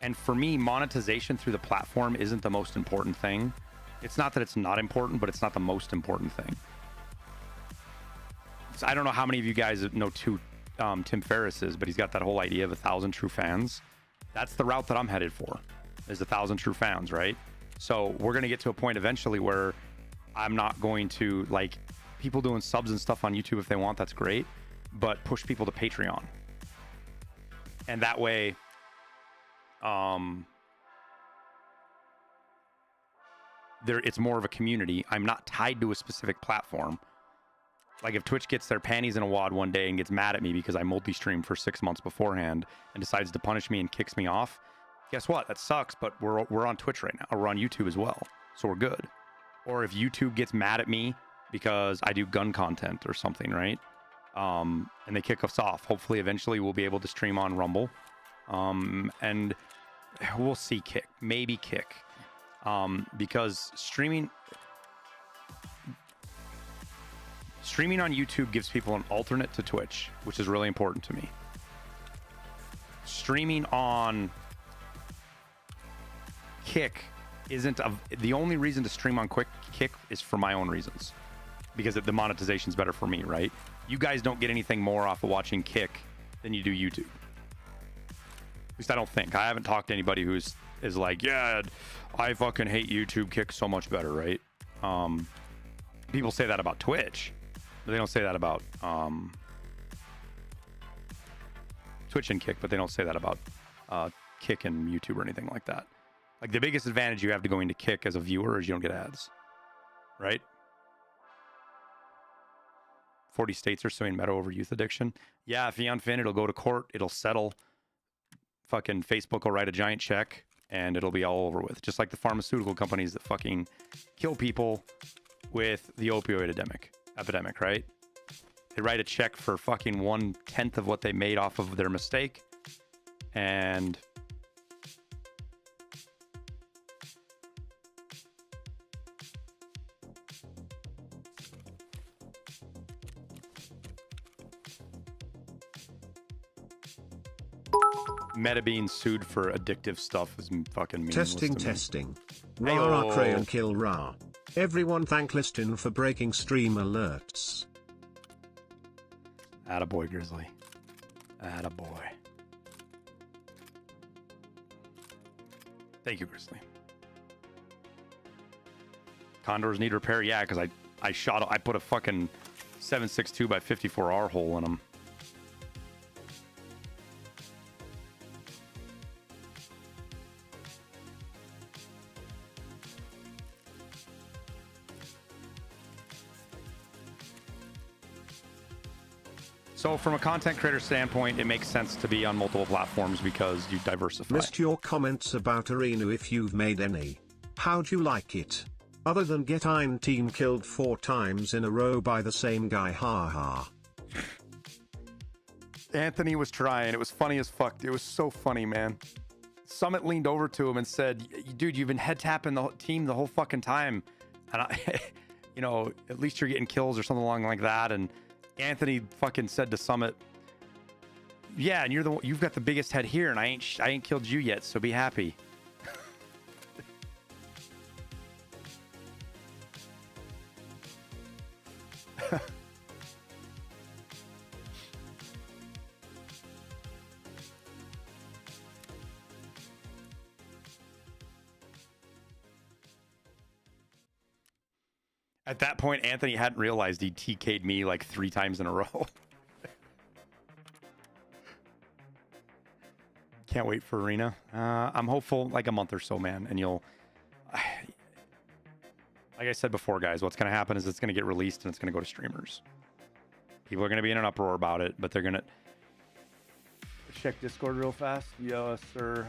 And for me, monetization through the platform isn't the most important thing. It's not that it's not important, but it's not the most important thing. So I don't know how many of you guys know Tim Ferriss is, but he's got that whole idea of 1,000 true fans. That's the route that I'm headed for, is 1,000 true fans, right? So we're going to get to a point eventually where I'm not going to, like, people doing subs and stuff on YouTube if they want, that's great, but push people to Patreon. And that way, it's more of a community. I'm not tied to a specific platform. Like if Twitch gets their panties in a wad one day and gets mad at me because I multi-streamed for 6 months beforehand and decides to punish me and kicks me off, guess what? That sucks, but we're on Twitch right now. Or we're on YouTube as well, so we're good. Or if YouTube gets mad at me because I do gun content or something, right? And they kick us off. Hopefully, eventually, we'll be able to stream on Rumble. And we'll see Kick. Maybe Kick. Because streaming on YouTube gives people an alternate to Twitch, which is really important to me. Streaming on Kick isn't the only reason to stream on Kick is for my own reasons, because the monetization's better for me, right? You guys don't get anything more off of watching Kick than you do YouTube. At least I don't think. I haven't talked to anybody is like, yeah, I fucking hate YouTube. Kick's so much better, right? People say that about Twitch, but they don't say that about Twitch and Kick, but they don't say that about Kick and YouTube or anything like that. Like the biggest advantage you have to going to Kick as a viewer is you don't get ads, right? 40 states are suing Meta over youth addiction. Yeah, if you unfin, it'll go to court. It'll settle. Fucking Facebook will write a giant check and it'll be all over with. Just like the pharmaceutical companies that fucking kill people with the opioid epidemic, right? They write a check for fucking 1/10 of what they made off of their mistake. And Meta being sued for addictive stuff is fucking meaningless to me. Testing. Ra Ra Cray and Kill Ra. Everyone thank Liston for breaking stream alerts. Attaboy, Grizzly. Attaboy. Thank you, Grizzly. Condors need repair? Yeah, because I put a fucking 7.62 by 54R hole in them. So from a content creator standpoint, it makes sense to be on multiple platforms because you diversify. Missed your comments about Arena if you've made any. How'd you like it? Other than get 19 killed 4 times in a row by the same guy, haha. Anthony was trying. It was funny as fuck. It was so funny, man. Summit leaned over to him and said, dude, you've been head tapping the team the whole fucking time. And you know, at least you're getting kills or something along like that. And Anthony fucking said to Summit, yeah, and you've got the biggest head here, and I ain't killed you yet, so be happy. At that point, Anthony hadn't realized he TK'd me like 3 times in a row. Can't wait for Arena. I'm hopeful like a month or so, man. And you'll... Like I said before, guys, what's going to happen is it's going to get released and it's going to go to streamers. People are going to be in an uproar about it, but they're going to... Check Discord real fast. Yes, sir.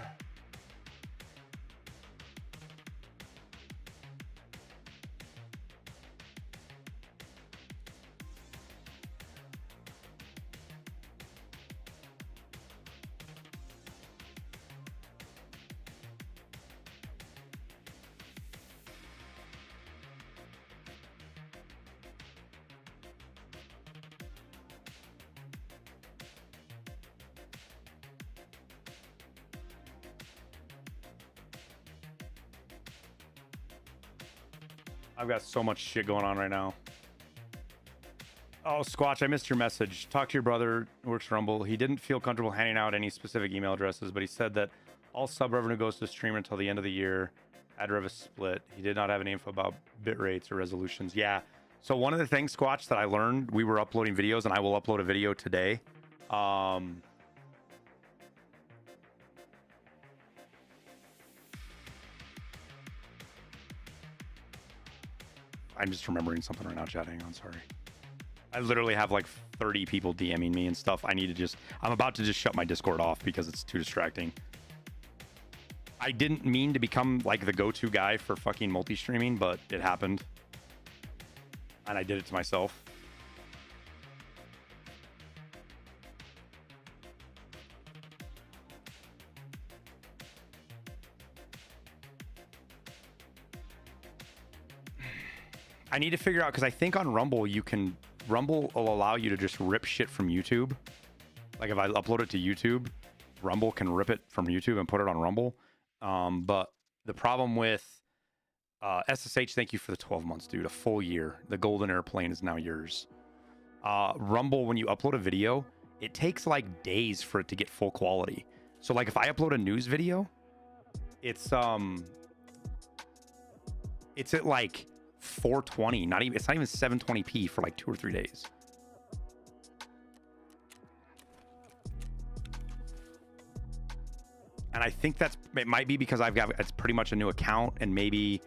I've got so much shit going on right now. Oh, Squatch, I missed your message. Talk to your brother who works for Rumble. He didn't feel comfortable handing out any specific email addresses, but he said that all sub revenue goes to the streamer until the end of the year. Ad rev is split. He did not have any info about bit rates or resolutions. Yeah. So one of the things, Squatch, that I learned, we were uploading videos, and I will upload a video today. I'm just remembering something right now, chat. Hang on, sorry. I literally have like 30 people DMing me and stuff. I'm about to just shut my Discord off because it's too distracting. I didn't mean to become like the go-to guy for fucking multi-streaming, but it happened. And I did it to myself. I need to figure out, because I think on Rumble Rumble will allow you to just rip shit from YouTube. Like if I upload it to YouTube, Rumble can rip it from YouTube and put it on Rumble. But the problem with SSH, thank you for the 12 months, dude. A full year. The golden airplane is now yours. Rumble, when you upload a video, it takes like days for it to get full quality. So like if I upload a news video, it's at like 420, it's not even 720p for like 2 or 3 days. And I think it might be because it's pretty much a new account, and maybe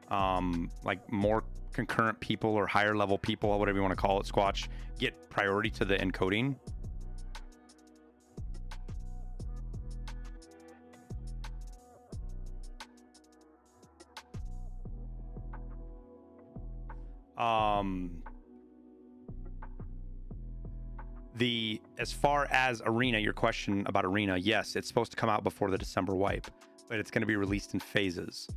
like more concurrent people or higher level people, or whatever you want to call it, Squatch, get priority to the encoding. As far as Arena, your question about Arena, yes, it's supposed to come out before the December wipe, but it's going to be released in phases.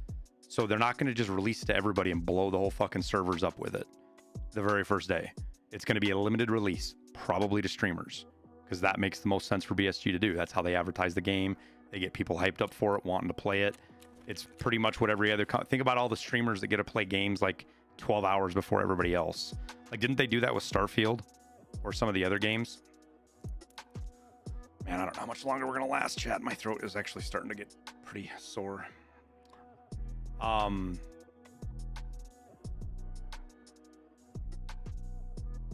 So they're not going to just release it to everybody and blow the whole fucking servers up with it the very first day. It's going to be a limited release, probably to streamers, because that makes the most sense for BSG to do. That's how they advertise the game. They get people hyped up for it, wanting to play it. It's pretty much what every other... Think about all the streamers that get to play games like 12 hours before everybody else. Like, didn't they do that with Starfield or some of the other games? Man, I don't know how much longer we're gonna last, chat. My throat is actually starting to get pretty sore.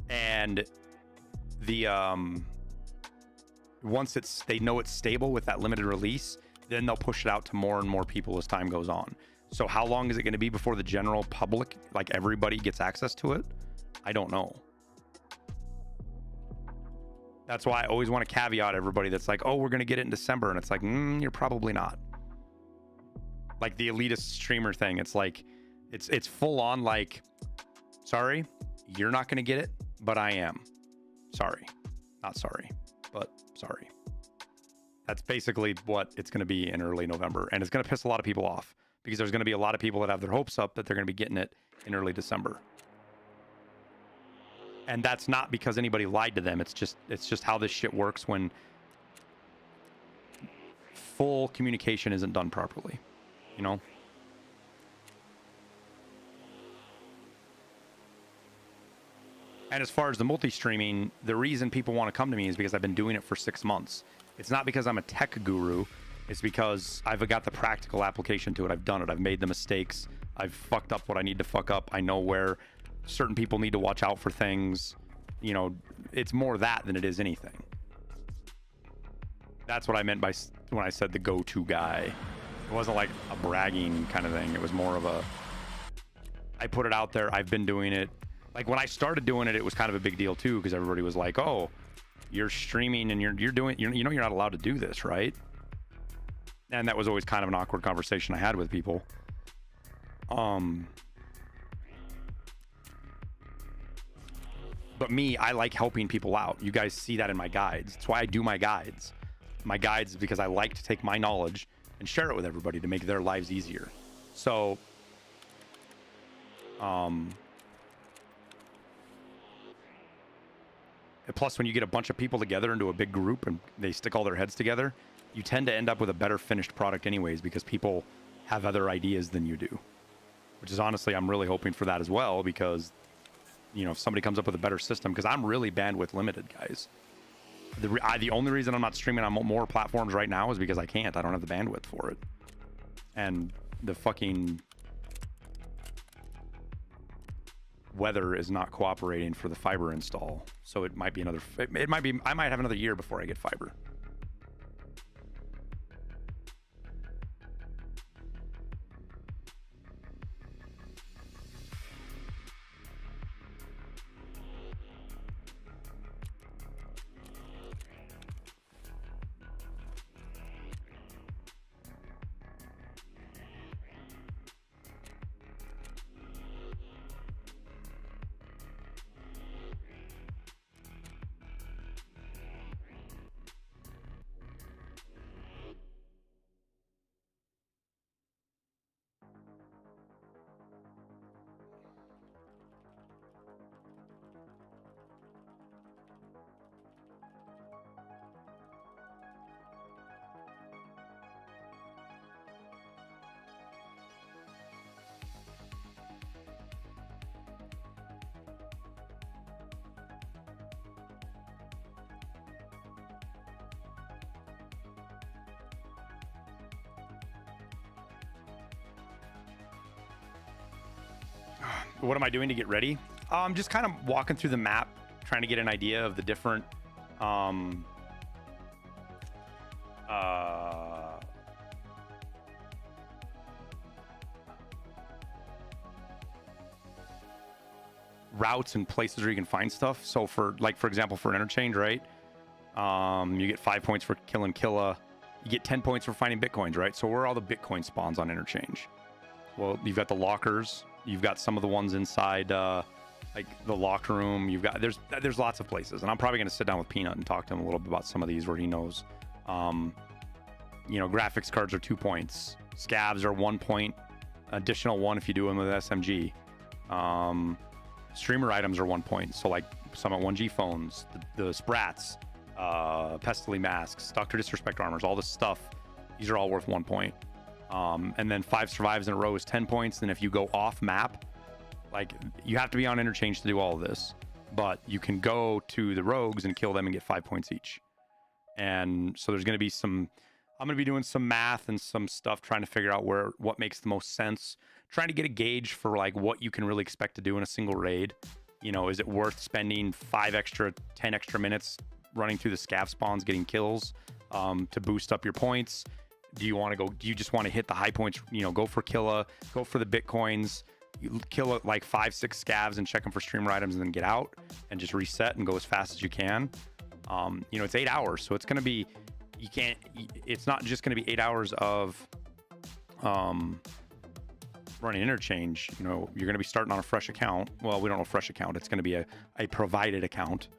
And the once they know it's stable with that limited release, then they'll push it out to more and more people as time goes on. So how long is it going to be before the general public, like everybody, gets access to it? I don't know. That's why I always want to caveat everybody that's like, oh, we're going to get it in December. And it's like, you're probably not. Like the elitist streamer thing. It's like, it's full on like, sorry, you're not going to get it, but I am. Sorry. Not sorry, but sorry. That's basically what it's going to be in early November. And it's going to piss a lot of people off, because there's going to be a lot of people that have their hopes up that they're going to be getting it in early December. And that's not because anybody lied to them. It's just how this shit works when full communication isn't done properly, you know? And as far as the multi-streaming, the reason people want to come to me is because I've been doing it for 6 months. It's not because I'm a tech guru. It's because I've got the practical application to it. I've done it. I've made the mistakes. I've fucked up what I need to fuck up. I know where certain people need to watch out for things. You know, it's more that than it is anything. That's what I meant by when I said the go-to guy. It wasn't like a bragging kind of thing. It was more of a, I put it out there. I've been doing it. Like when I started doing it, it was kind of a big deal too, because everybody was like, oh, you're streaming and you're doing, you know, you're not allowed to do this, right? And that was always kind of an awkward conversation I had with people. But me, I like helping people out. You guys see that in my guides. That's why I do my guides. My guides is because I like to take my knowledge and share it with everybody to make their lives easier. So, plus when you get a bunch of people together into a big group and they stick all their heads together, you tend to end up with a better finished product anyways, because people have other ideas than you do. Which is honestly, I'm really hoping for that as well, because you know, if somebody comes up with a better system, because I'm really bandwidth limited, guys. The only reason I'm not streaming on more platforms right now is because I can't. I don't have the bandwidth for it. And the fucking weather is not cooperating for the fiber install. So it might be another, it might be, I might have another year before I get fiber. What am I doing to get ready? I'm just kind of walking through the map, trying to get an idea of the different routes and places where you can find stuff. So for example, for interchange, right? You get 5 points for killing Killa. You get 10 points for finding Bitcoins, right? So where are all the Bitcoin spawns on interchange? Well, you've got the lockers. You've got some of the ones inside, like the locker room. You've got there's lots of places, and I'm probably going to sit down with Peanut and talk to him a little bit about some of these where he knows. You know, graphics cards are 2 points. Scavs are 1 point, additional 1 if you do them with SMG. Streamer items are 1 point. So like some at 1G phones, the Sprats, Pestily masks, Dr. Disrespect armors, all this stuff. These are all worth 1 point. And then 5 survives in a row is 10 points. And if you go off map, like you have to be on interchange to do all of this, but you can go to the rogues and kill them and get 5 points each. And so there's going to be I'm going to be doing some math and some stuff trying to figure out what makes the most sense, trying to get a gauge for like what you can really expect to do in a single raid. You know, is it worth spending 10 extra minutes running through the scav spawns, getting kills, to boost up your points? Do you just want to hit the high points, you know, go for Killa, go for the Bitcoins, you kill like 5-6 scavs and check them for streamer items and then get out and just reset and go as fast as you can. You know, it's 8 hours, so it's going to be, it's not just going to be 8 hours of running interchange. You know, you're going to be starting on a fresh account. Well, we don't know fresh account. It's going to be a provided account.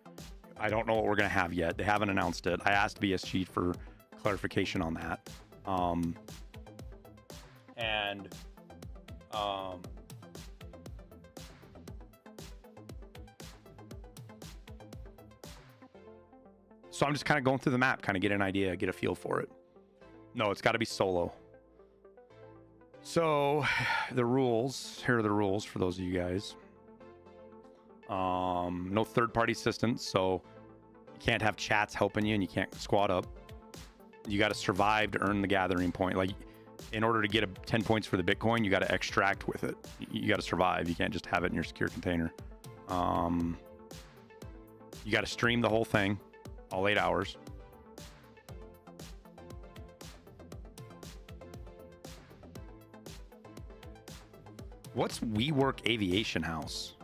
I don't know what we're going to have yet. They haven't announced it. I asked BSG for clarification on that. So I'm just kind of going through the map, kind of get an idea, get a feel for it. No, it's got to be solo. So the rules, here are the rules for those of you guys. No third-party assistance, so you can't have chats helping you and you can't squad up. You got to survive to earn the gathering point. Like, in order to get 10 points for the Bitcoin, you got to extract with it. You got to survive. You can't just have it in your secure container. You got to stream the whole thing, all 8 hours. What's WeWork Aviation House?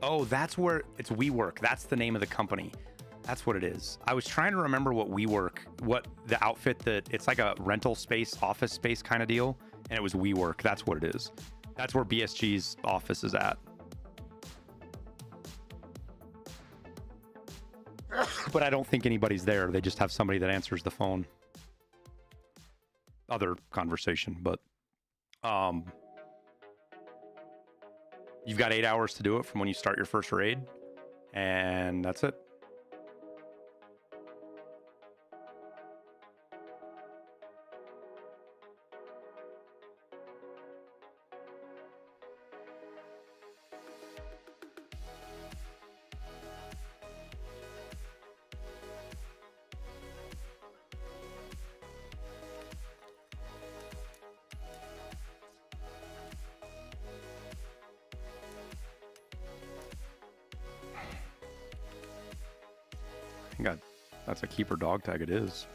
Oh, that's where it's WeWork. That's the name of the company. That's what it is. I was trying to remember what the outfit that it's like a rental space, office space kind of deal. And it was WeWork. That's what it is. That's where BSG's office is at. But I don't think anybody's there. They just have somebody that answers the phone. Other conversation, but you've got 8 hours to do it from when you start your first raid, and that's it. think that's a keeper dog tag. It is.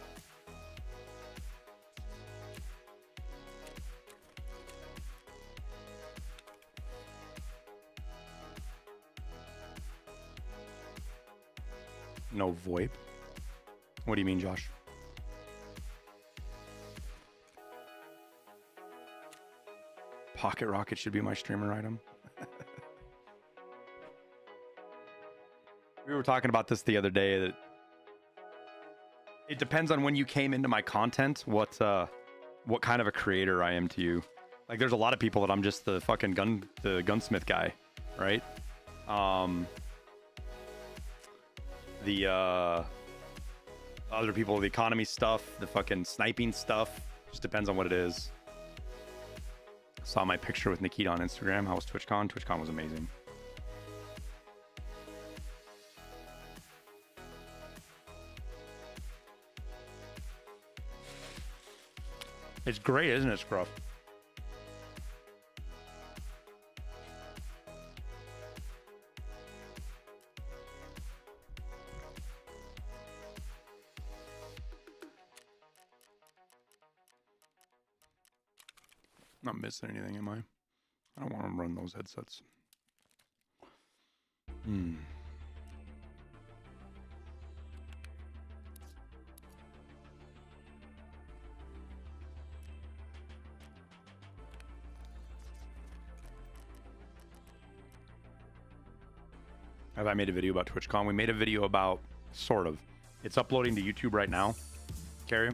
No VoIP. What do you mean, Josh? Pocket Rocket should be my streamer item. We were talking about this the other day, that it depends on when you came into my content, what kind of a creator I am to you. Like, there's a lot of people that I'm just the fucking gunsmith guy, right? The other people, the economy stuff, the fucking sniping stuff, just depends on what it is. Saw my picture with Nikita on Instagram. How was TwitchCon? TwitchCon was amazing. It's great, isn't it, Scruff? Not missing anything, am I? I don't want to run those headsets. Have I made a video about TwitchCon? We made a video about, sort of. It's uploading to YouTube right now, Carrie.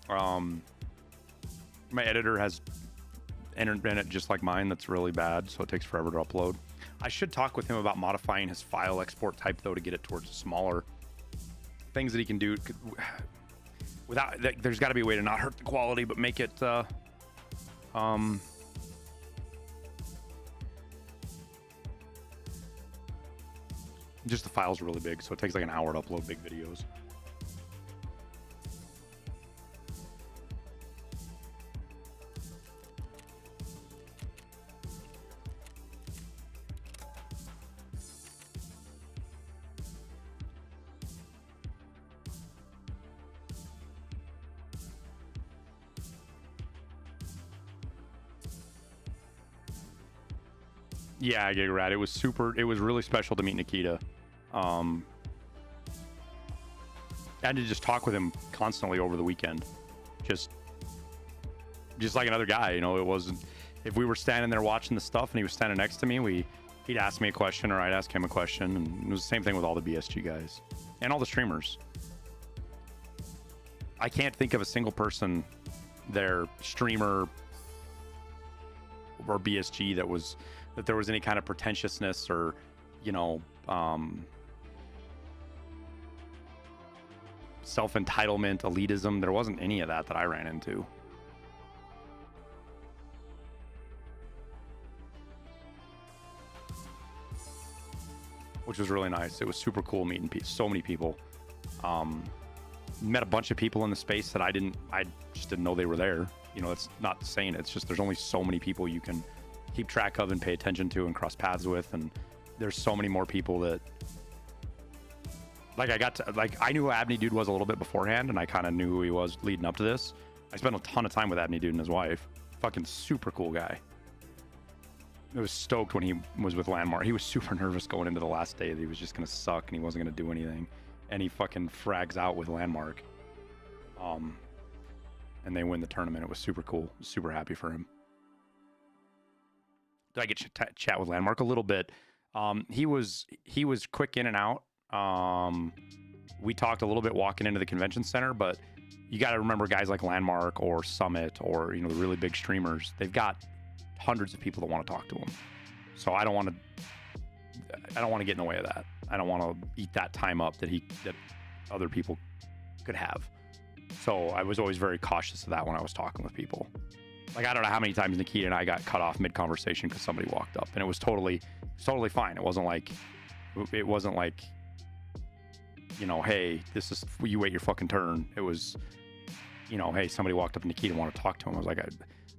My editor has internet just like mine that's really bad, so it takes forever to upload. I should talk with him about modifying his file export type, though, to get it towards smaller things that he can do without. There's got to be a way to not hurt the quality, but make it just the file's really big, so it takes like an hour to upload big videos. Yeah, I get rad. It was really special to meet Nikita. I had to just talk with him constantly over the weekend. Just like another guy, you know. It wasn't, if we were standing there watching the stuff and he was standing next to me, he'd ask me a question or I'd ask him a question, and it was the same thing with all the BSG guys and all the streamers. I can't think of a single person, their streamer or BSG, that there was any kind of pretentiousness or, you know, self-entitlement, elitism. There wasn't any of that I ran into. Which was really nice. It was super cool meeting so many people. Met a bunch of people in the space that I just didn't know they were there. You know, it's not saying it's just, there's only so many people you can keep track of and pay attention to and cross paths with, and there's so many more people that, like, I knew who Abney Dude was a little bit beforehand, and I kind of knew who he was leading up to this. I spent a ton of time with Abney Dude and his wife. Fucking super cool guy. I was stoked when he was with Landmark. He was super nervous going into the last day that he was just gonna suck and he wasn't gonna do anything, and he fucking frags out with Landmark. And they win the tournament. It was super cool. Super happy for him. Did I get to chat with Landmark a little bit? He was quick in and out. We talked a little bit walking into the convention center, but you got to remember guys like Landmark or Summit or, you know, the really big streamers, they've got hundreds of people that want to talk to them. So I don't want to get in the way of that. I don't want to eat that time up that other people could have. So I was always very cautious of that when I was talking with people. Like, I don't know how many times Nikita and I got cut off mid-conversation because somebody walked up, and it was totally fine. It wasn't like, you know, hey, you wait your fucking turn. It was, you know, hey, somebody walked up to Nikita and wanted to talk to him. I was like,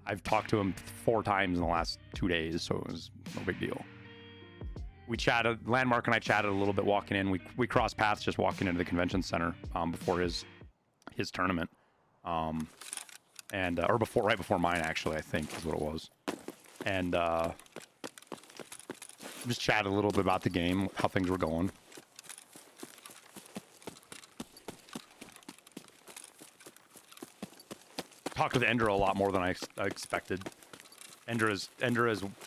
I've talked to him 4 times in the last 2 days, so it was no big deal. we chatted. Landmark and I chatted a little bit walking in. We crossed paths just walking into the convention center before his tournament, and or right before mine actually, I think is what it was, and just chatted a little bit about the game, how things were going. Talked with Ender a lot more than I expected. Ender is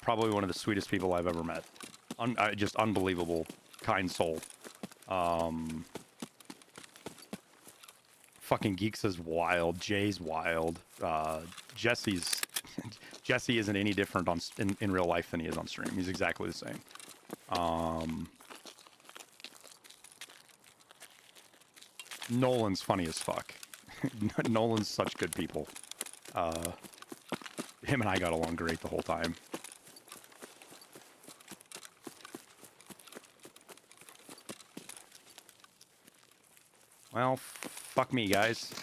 probably one of the sweetest people I've ever met. Just unbelievable, kind soul. Fucking Geeks is wild. Jay's wild. Jesse isn't any different in real life than he is on stream. He's exactly the same. Nolan's funny as fuck. Nolan's such good people. Him and I got along great the whole time. Well, fuck me, guys.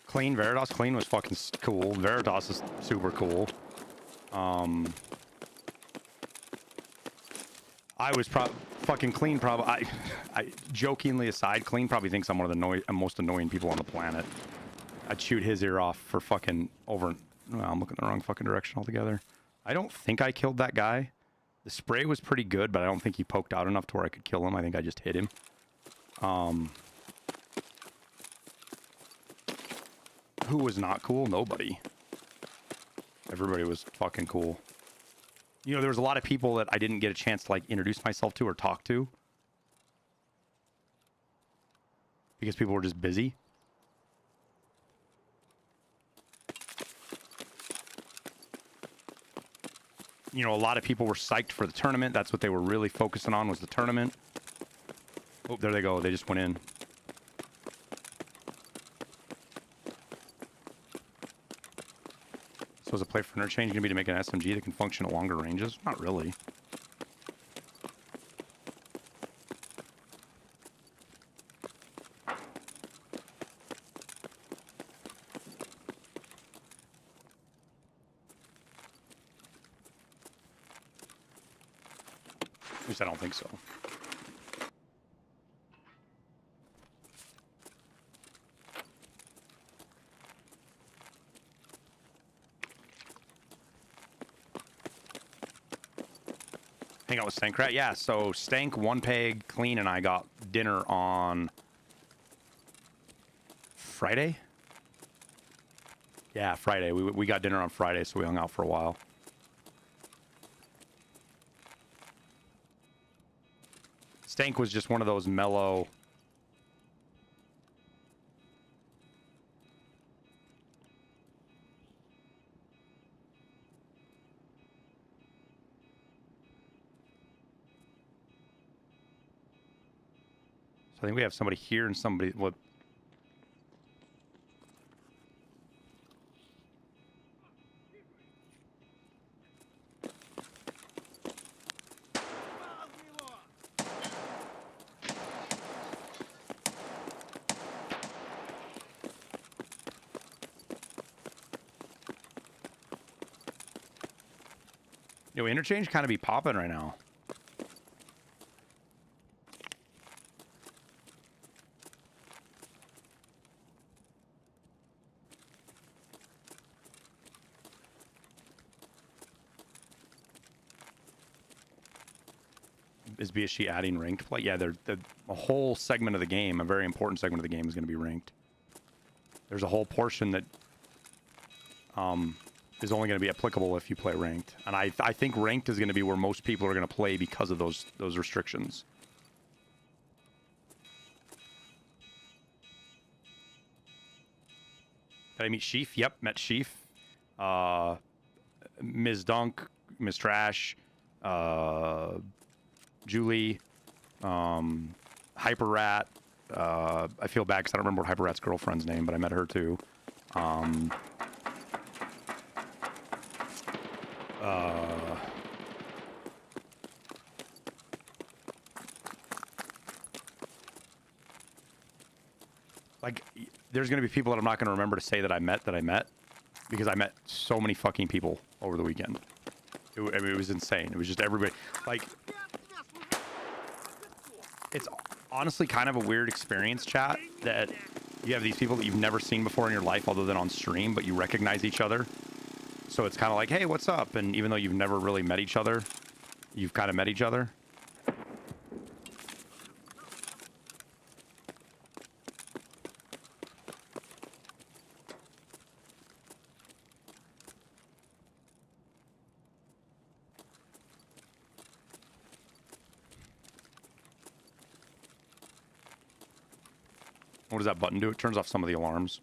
Clean Veritas. Clean was fucking cool. Veritas is super cool. I was fucking Clean. Probably. I jokingly aside, Clean probably thinks I'm one of the most annoying people on the planet. I'd shoot his ear off for fucking over. Well, I'm looking the wrong fucking direction altogether. I don't think I killed that guy. The spray was pretty good, but I don't think he poked out enough to where I could kill him. I think I just hit him. Who was not cool? Nobody. Everybody was fucking cool. You know, there was a lot of people that I didn't get a chance to like introduce myself to or talk to because people were just busy. You know, a lot of people were psyched for the tournament. That's what they were really focusing on, was the tournament. Oh, there they go. They just went in. So is a play for interchange going to be to make an SMG that can function at longer ranges? Not really. At least I don't think so. Hang out with Stankrat? Yeah, so Stank, One Peg, Clean, and I got dinner on Friday? Yeah, Friday. We got dinner on Friday, so we hung out for a while. Stank was just one of those mellow... So I think we have somebody here and somebody... What? Yo, interchange kind of be popping right now. Is BSG adding ranked play? Yeah, a whole segment of the game, a very important segment of the game, is going to be ranked. There's a whole portion that is only going to be applicable if you play ranked, and I think ranked is going to be where most people are going to play because of those restrictions. Did I meet Sheaf? Yep, met Sheaf. Ms. Dunk, Ms. Trash, Julie, Hyper Rat. I feel bad because I don't remember what Hyper Rat's girlfriend's name, but I met her too. Like, there's going to be people that I'm not going to remember to say that I met, because I met so many fucking people over the weekend. I mean, it was insane. It was just everybody. Like, it's honestly kind of a weird experience, chat, that you have these people that you've never seen before in your life other than on stream, but you recognize each other. So it's kind of like, hey, what's up? And even though you've never really met each other, you've kind of met each other. What does that button do? It turns off some of the alarms.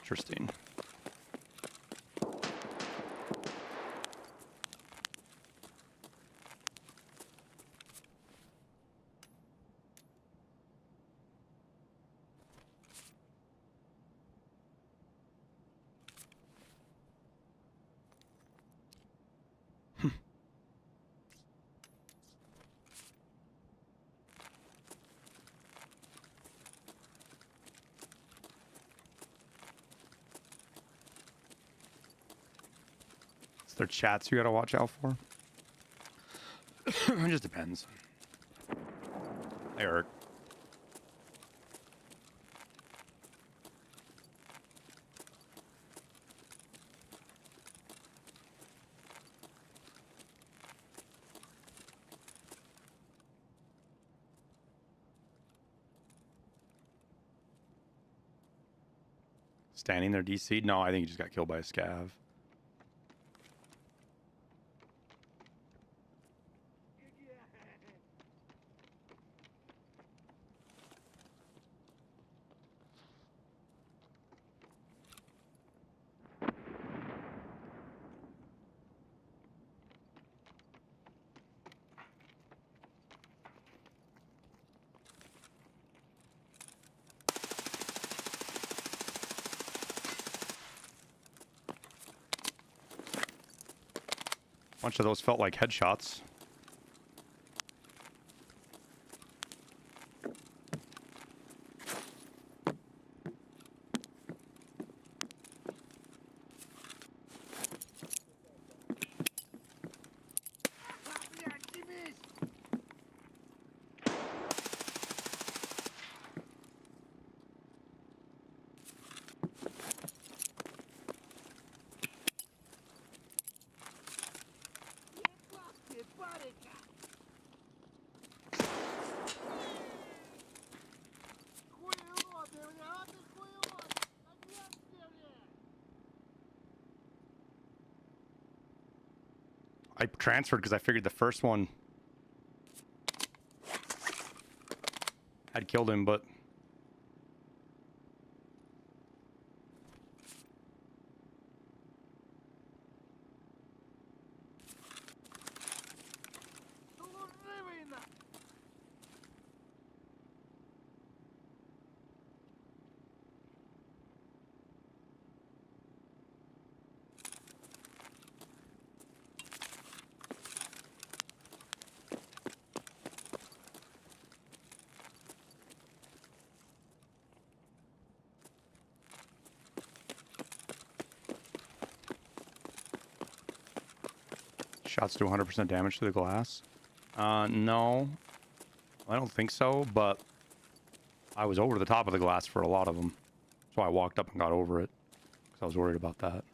Interesting. Is there chats you gotta watch out for? It just depends. Hey, Eric. Standing there, DC? No, I think he just got killed by a scav. Bunch of those felt like headshots. I transferred because I figured the first one had killed him, but shots do 100% damage to the glass. No, I don't think so, but I was over the top of the glass for a lot of them. So I walked up and got over it because I was worried about that.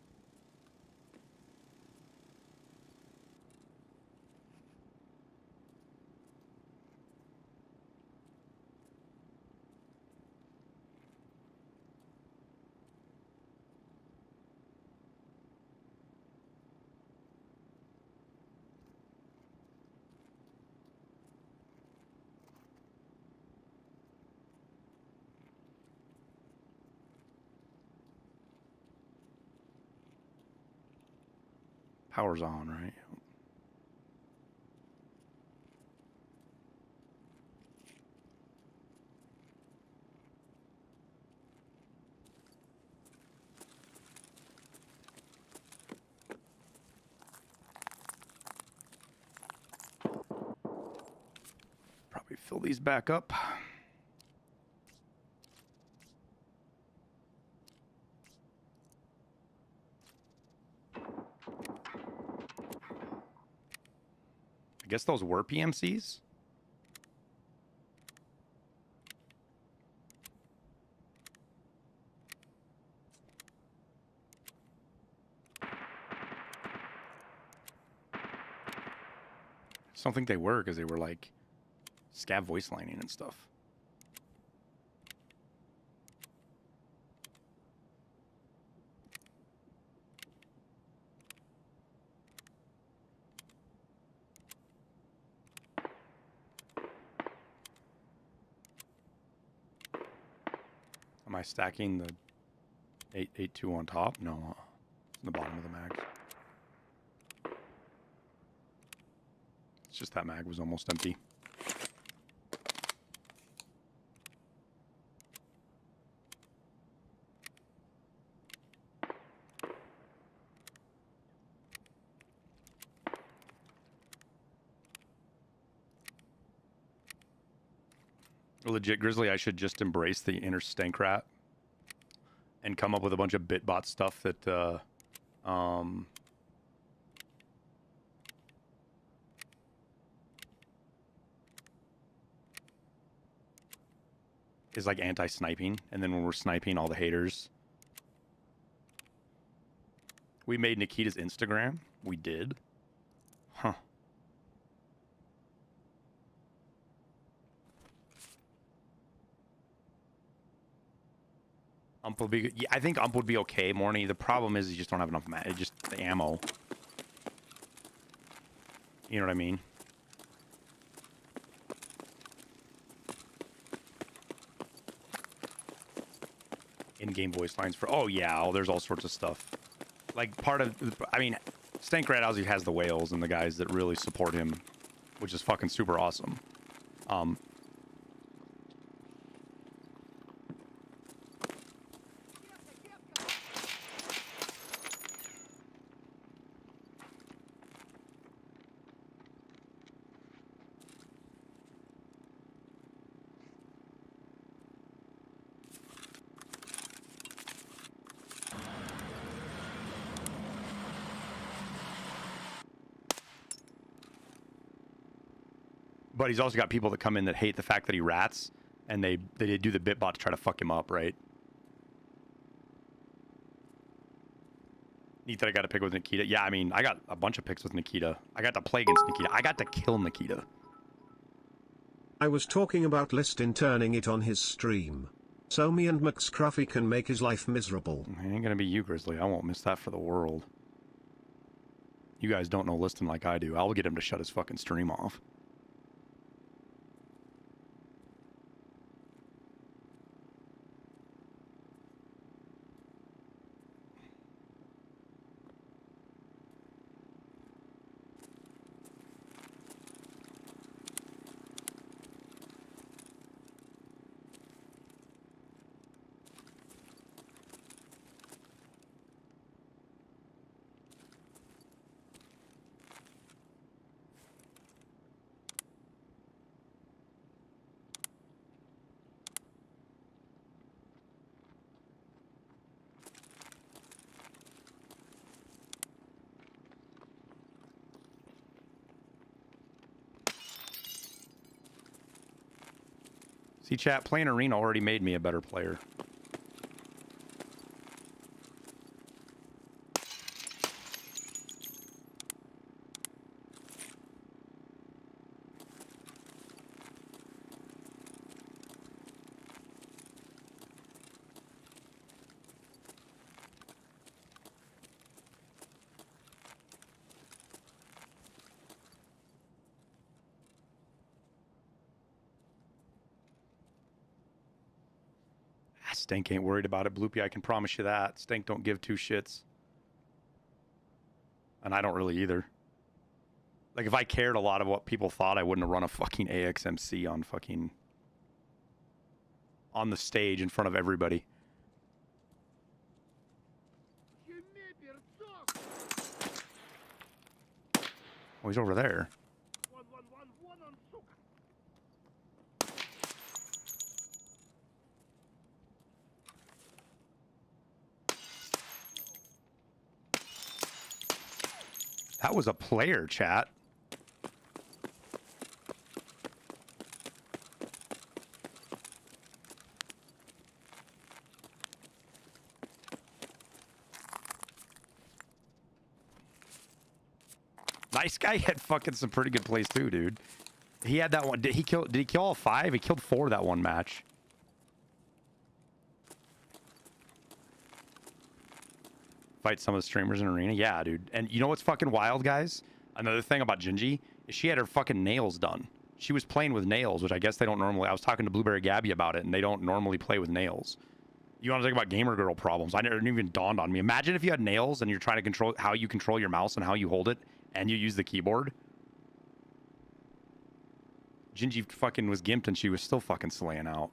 Power's on, right? Probably fill these back up. I guess those were PMCs. I don't think they were because they were like scav voice lining and stuff. Am I stacking the 882 on top? No, it's in the bottom of the mag. It's just that mag was almost empty. Legit, Grizzly, I should just embrace the inner stank rat and come up with a bunch of bitbot stuff that is like anti-sniping, and then when we're sniping all the haters. We made Nikita's Instagram. We did. Huh. Ump will be. Yeah, I think Ump would be okay, Morny. The problem is you just don't have enough just the ammo. You know what I mean? In-game voice lines for. Oh yeah, oh, there's all sorts of stuff. Like part of. I mean, Stank Rat Ozzy has the whales and the guys that really support him, which is fucking super awesome. But he's also got people that come in that hate the fact that he rats, and they do the bitbot to try to fuck him up, right? Neat that I got to pick with Nikita. Yeah, I mean, I got a bunch of picks with Nikita. I got to play against Nikita. I got to kill Nikita. I was talking about Listin turning it on his stream. So me and McScruffy can make his life miserable. It ain't gonna be you, Grizzly. I won't miss that for the world. You guys don't know Listin like I do. I'll get him to shut his fucking stream off. See, chat, playing Arena already made me a better player. Stank ain't worried about it, Bloopy. I can promise you that. Stank don't give two shits. And I don't really either. Like, if I cared a lot of what people thought, I wouldn't have run a fucking AXMC on fucking... on the stage in front of everybody. Oh, he's over there. That was a player, chat. Nice guy had fucking some pretty good plays too, dude. He had that one. Did he kill all 5? He killed 4 that one match. Fight some of the streamers in arena. Yeah, dude. And you know what's fucking wild, guys? Another thing about Gingy is she had her fucking nails done. She was playing with nails, which I guess they don't normally. I was talking to Blueberry Gabby about it, and they don't normally play with nails. You want to talk about gamer girl problems? I never even dawned on me. Imagine if you had nails and you're trying to control how you control your mouse and how you hold it, and you use the keyboard. Gingy fucking was gimped, and she was still fucking slaying out.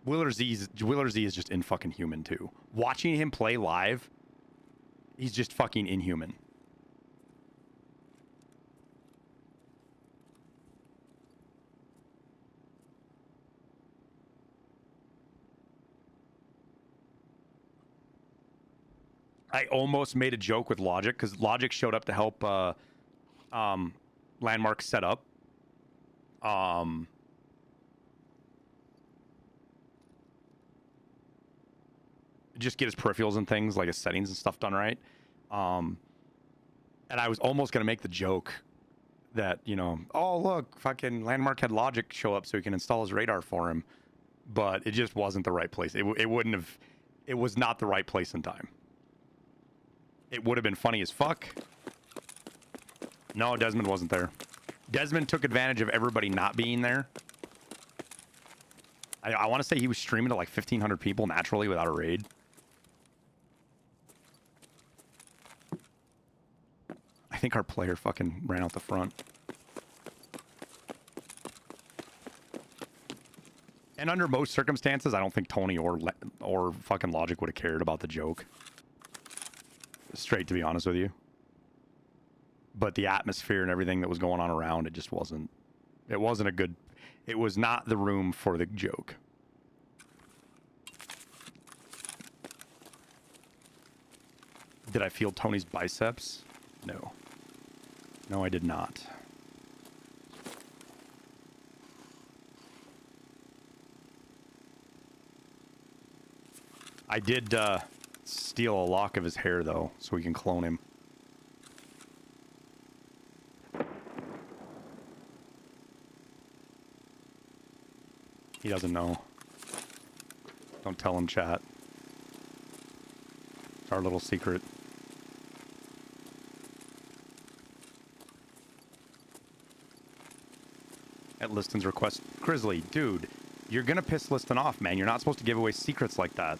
Willer Z is just in fucking human too. Watching him play live, he's just fucking inhuman. I almost made a joke with Logic because Logic showed up to help Landmark set up. Just get his peripherals and things, like his settings and stuff done right. And I was almost going to make the joke that, you know, oh, look, fucking Landmark had Logic show up so he can install his radar for him. But it just wasn't the right place. It wouldn't have, it was not the right place and time. It would have been funny as fuck. No, Desmond wasn't there. Desmond took advantage of everybody not being there. I want to say he was streaming to like 1,500 people naturally without a raid. I think our player fucking ran out the front. And under most circumstances, I don't think Tony or fucking Logic would have cared about the joke. Straight, to be honest with you. But the atmosphere and everything that was going on around, it just wasn't. It wasn't a good. It was not the room for the joke. Did I feel Tony's biceps? No. No, I did not. I did steal a lock of his hair, though, so we can clone him. He doesn't know. Don't tell him, chat. It's our little secret. At Liston's request. Grizzly, dude, you're gonna piss Liston off, man. You're not supposed to give away secrets like that.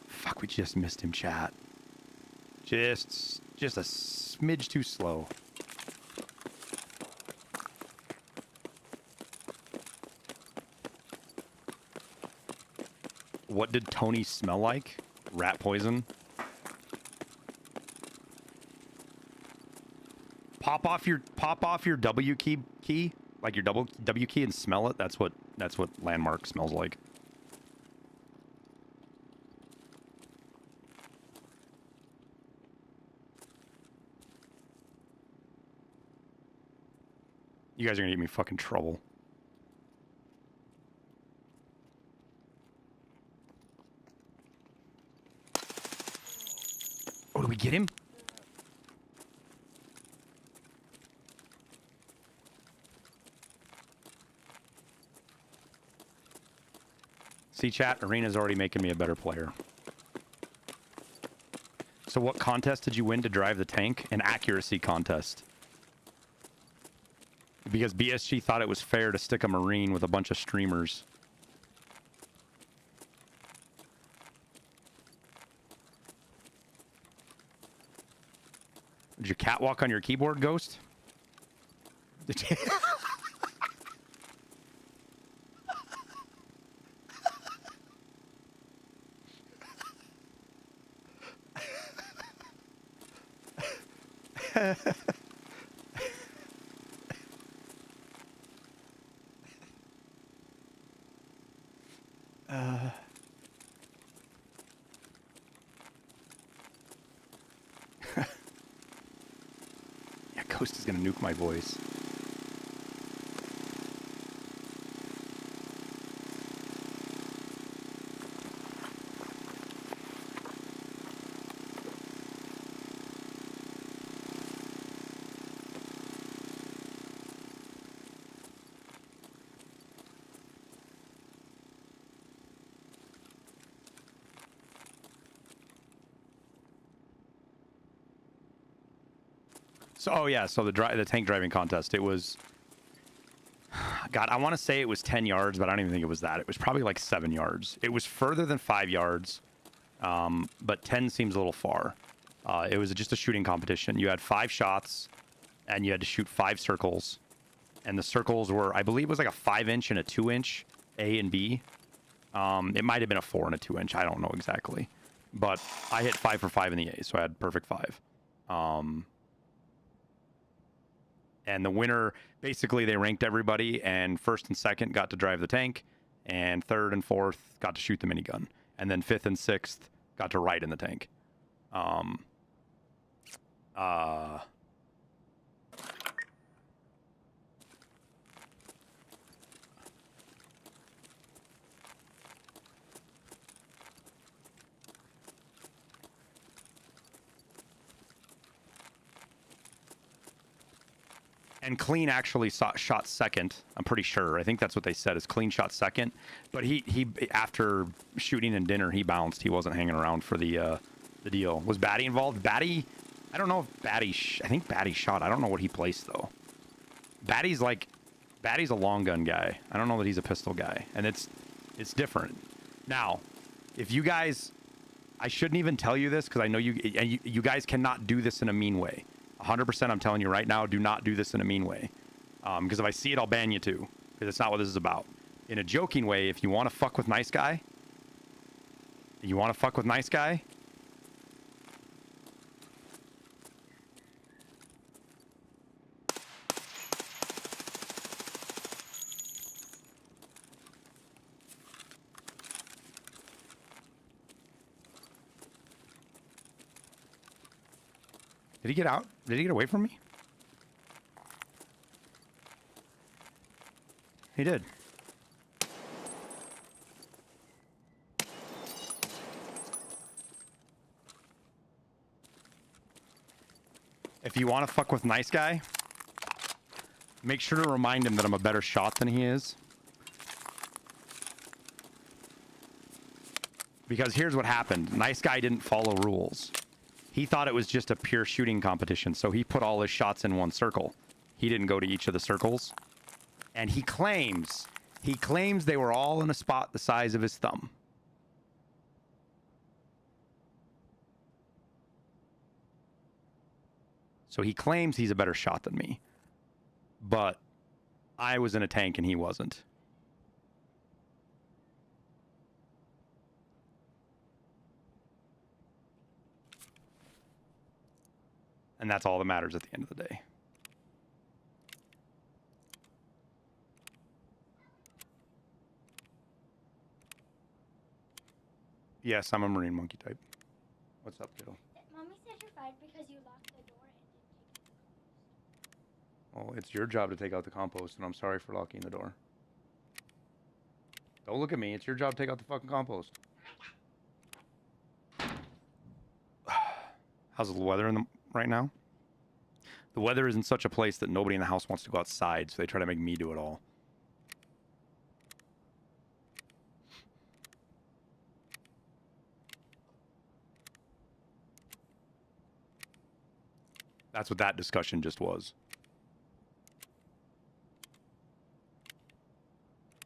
Fuck, we just missed him, chat. Just a smidge too slow. What did Tony smell like? Rat poison. Pop off your W key, like your W key, and smell it. That's what Landmark smells like. You guys are gonna get me fucking trouble. Oh, did we get him? See, chat, Arena's already making me a better player. So what contest did you win to drive the tank? An accuracy contest. Because BSG thought it was fair to stick a Marine with a bunch of streamers. Did you catwalk on your keyboard, Ghost? Did you? Yeah, Ghost is gonna nuke my voice. So, oh yeah, so the tank driving contest, it was, God, I want to say it was 10 yards, but I don't even think it was that. It was probably like 7 yards. It was further than 5 yards, but 10 seems a little far. It was just a shooting competition. You had 5 shots, and you had to shoot 5 circles. And the circles were, I believe it was like a 5-inch and a 2-inch, A and B. It might have been a 4 and a 2-inch. I don't know exactly. But I hit 5 for 5 in the A, so I had perfect 5. And the winner, basically, they ranked everybody, and first and second got to drive the tank, and third and fourth got to shoot the minigun, and then fifth and sixth got to ride in the tank. And Clean actually shot second. I'm pretty sure. I think that's what they said, is Clean shot second. But he after shooting in dinner, he bounced. He wasn't hanging around for the deal. Was Batty involved? Batty, I don't know if Batty. I think Batty shot. I don't know what he placed though. Batty's a long gun guy. I don't know that he's a pistol guy, and it's different. Now, if you guys, I shouldn't even tell you this because I know you guys cannot do this in a mean way. 100% I'm telling you right now, do not do this in a mean way. Because if I see it, I'll ban you too. Because it's not what this is about. In a joking way, if you want to fuck with nice guy, Did he get out? Did he get away from me? He did. If you want to fuck with nice guy, make sure to remind him that I'm a better shot than he is. Because here's what happened. Nice guy didn't follow rules. He thought it was just a pure shooting competition, so he put all his shots in one circle. He didn't go to each of the circles. And he claims they were all in a spot the size of his thumb. So he claims he's a better shot than me. But I was in a tank and he wasn't. And that's all that matters at the end of the day. Yes, I'm a Marine monkey type. What's up, kiddo? Mommy said you're fired because you locked the door and didn't take it. Well, it's your job to take out the compost, and I'm sorry for locking the door. Don't look at me. It's your job to take out the fucking compost. How's the weather right now? The weather is in such a place that nobody in the house wants to go outside, so they try to make me do it all. That's what that discussion just was.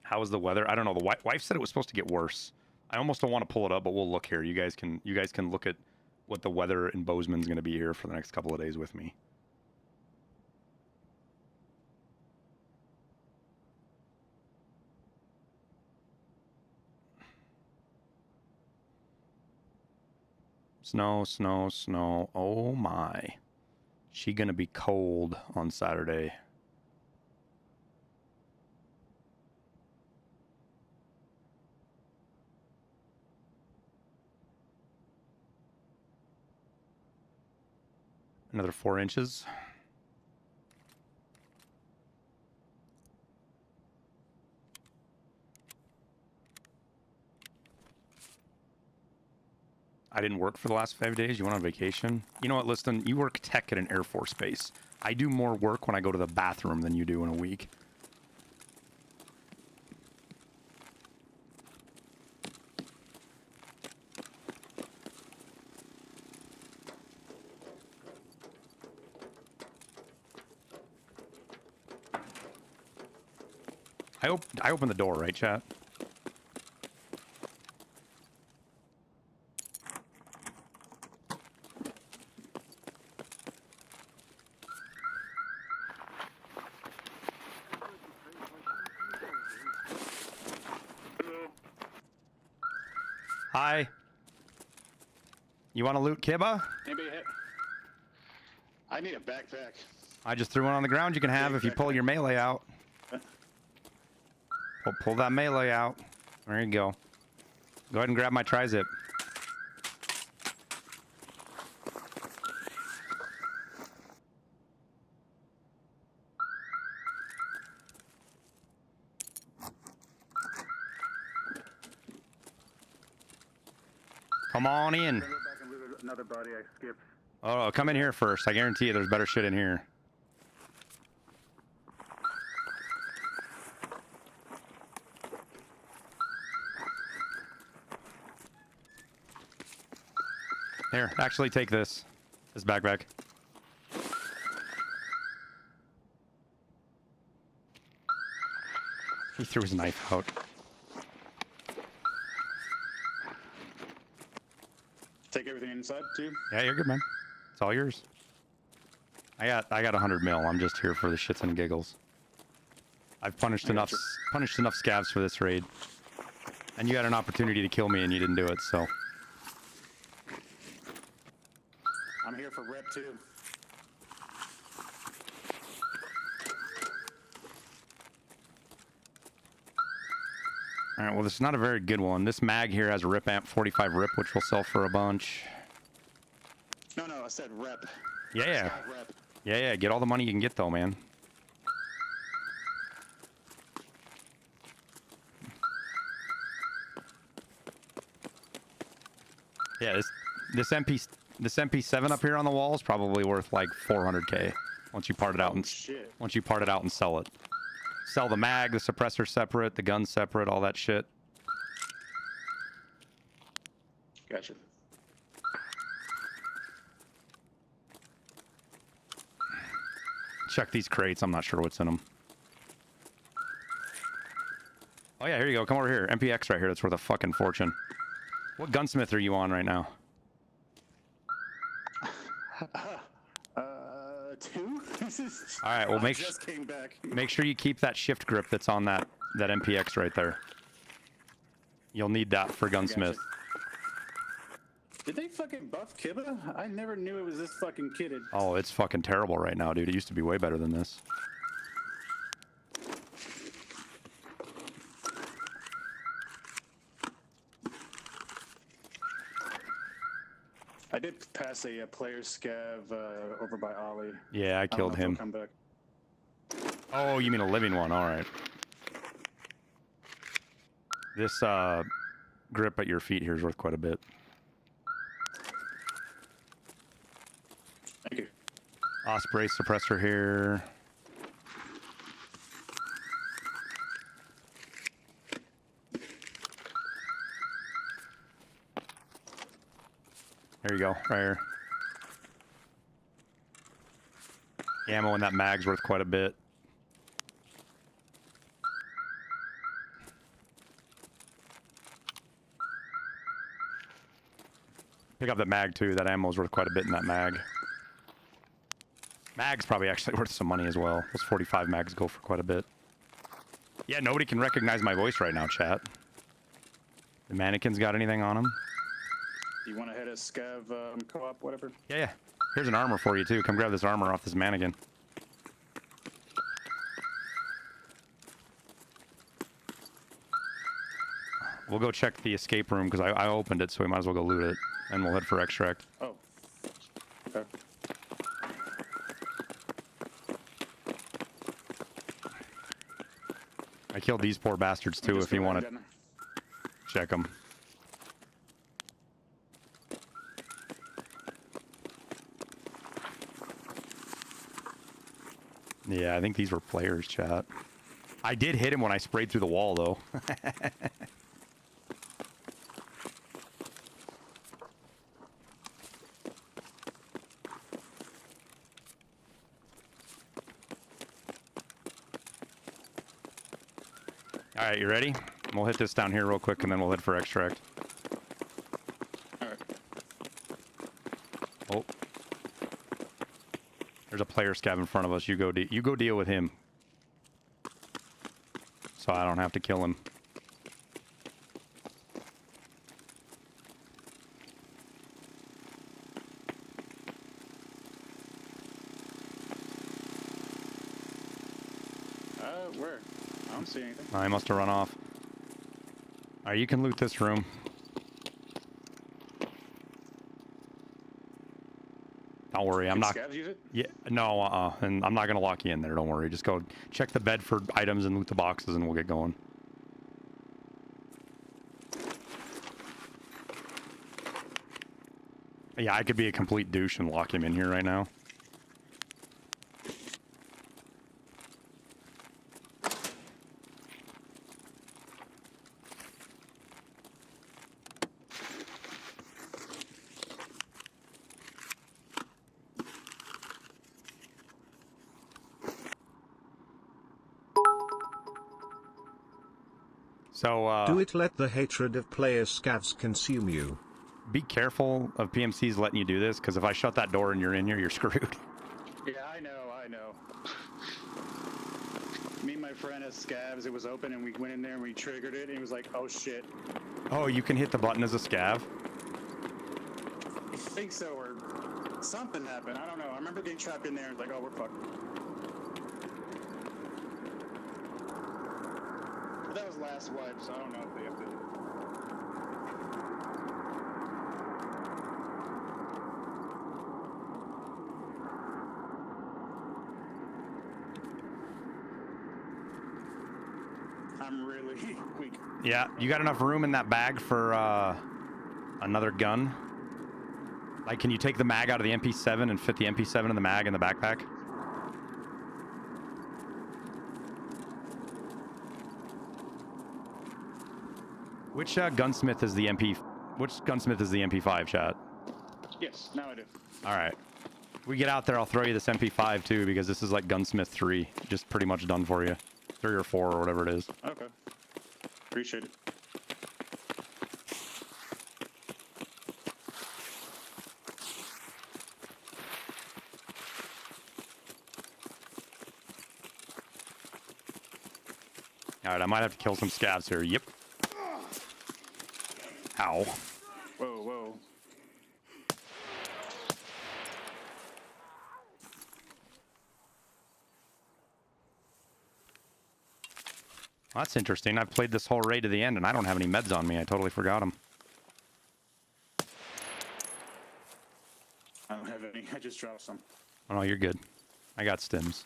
How is the weather? I don't know. The wife said it was supposed to get worse. I almost don't want to pull it up, but we'll look here. You guys can look at what the weather in Bozeman's going to be here for the next couple of days with me. Snow, snow, snow. Oh my. She gonna be cold on Saturday. Another 4 inches. I didn't work for the last 5 days. You went on vacation? You know what, listen, you work tech at an Air Force base. I do more work when I go to the bathroom than you do in a week. I opened the door, right, chat? Hi. You want to loot Kiba? Anybody hit? I need a backpack. I just threw one on the ground you can have if you pull your melee out. Pull that melee out. There you go. Go ahead and grab my tri-zip. Come on in. Go back and loot another body I skipped. Oh, come in here first. I guarantee you there's better shit in here. Here, actually take this. This backpack. He threw his knife out. Take everything inside too. Yeah, you're good, man. It's all yours. I got 100 mil. I'm just here for the shits and giggles. I've punished enough scavs for this raid. And you had an opportunity to kill me and you didn't do it, so. I'm here for rep too. Alright, well, this is not a very good one. This mag here has a rip amp 45 rip, which will sell for a bunch. No, I said rep. Yeah. Scout rep. Yeah, get all the money you can get, though, man. Yeah, this MP7 up here on the wall is probably worth like 400k once you part it out once you part it out and sell it. Sell the mag, the suppressor separate, the gun separate, all that shit. Gotcha. Check these crates. I'm not sure what's in them. Oh yeah, here you go. Come over here. MPX right here. That's worth a fucking fortune. What gunsmith are you on right now? 2? All right. Well, just came back. make sure you keep that shift grip that's on that MPX right there. You'll need that for gunsmith. Gotcha. Did they fucking buff Kiba? I never knew it was this fucking kitted. Oh, it's fucking terrible right now, dude. It used to be way better than this. I did pass a player scav over by Ollie. Yeah, I killed him. Come back. Oh, you mean a living one? All right. This grip at your feet here is worth quite a bit. Thank you. Osprey suppressor here. There you go, right here. The ammo in that mag's worth quite a bit. Pick up that mag too. That ammo's worth quite a bit in that mag. Mag's probably actually worth some money as well. Those 45 mags go for quite a bit. Yeah, nobody can recognize my voice right now, chat. The mannequins got anything on them? You want to hit a scav co-op, whatever? Yeah, yeah. Here's an armor for you too. Come grab this armor off this mannequin. We'll go check the escape room because I opened it, so we might as well go loot it. And we'll head for extract. Oh. Okay. I killed these poor bastards too if you want to check them. Yeah, I think these were players, chat. I did hit him when I sprayed through the wall, though. All right, you ready? We'll hit this down here real quick, and then we'll head for extract. All right. Oh. There's a player scav in front of us. You go deal with him. So I don't have to kill him. Where? I don't see anything. I must have run off. Alright, you can loot this room. Don't worry, I'm not... Scavs use it? Yeah, no, and I'm not gonna lock you in there, don't worry. Just go check the bed for items and loot the boxes and we'll get going. Yeah, I could be a complete douche and lock him in here right now. So, do it, let the hatred of player scavs consume you. Be careful of PMCs letting you do this, because if I shut that door and you're in here, you're screwed. Yeah, I know. Me and my friend has scavs, it was open and we went in there and we triggered it and it was like, oh shit. Oh, you can hit the button as a scav? I think so, or something happened. I don't know. I remember getting trapped in there and like, oh, we're fucked. But that was last wipe, so I don't know if they have to. I'm really weak. Yeah, you got enough room in that bag for another gun? Like, can you take the mag out of the MP7 and fit the MP7 in the mag in the backpack? Which gunsmith is the MP5, chat? Yes, now I do. All right. We get out there, I'll throw you this MP5 too, because this is like Gunsmith 3. Just pretty much done for you. 3 or 4 or whatever it is. Okay. Appreciate it. All right, I might have to kill some scavs here. Yep. Ow. Whoa, whoa. Well, that's interesting. I've played this whole raid to the end, and I don't have any meds on me. I totally forgot them. I don't have any. I just dropped some. Oh, no, you're good. I got stims.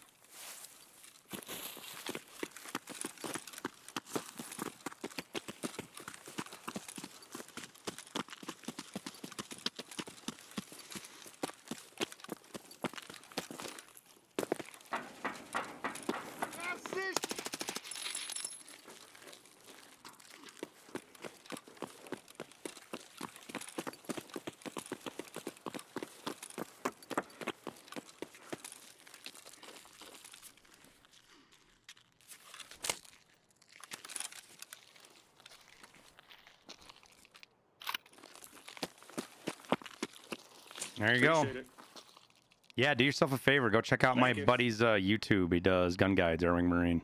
There you go. Appreciate it. Yeah, do yourself a favor. Go check out my Thank you. buddy's YouTube. He does gun guides, Airwingmarine.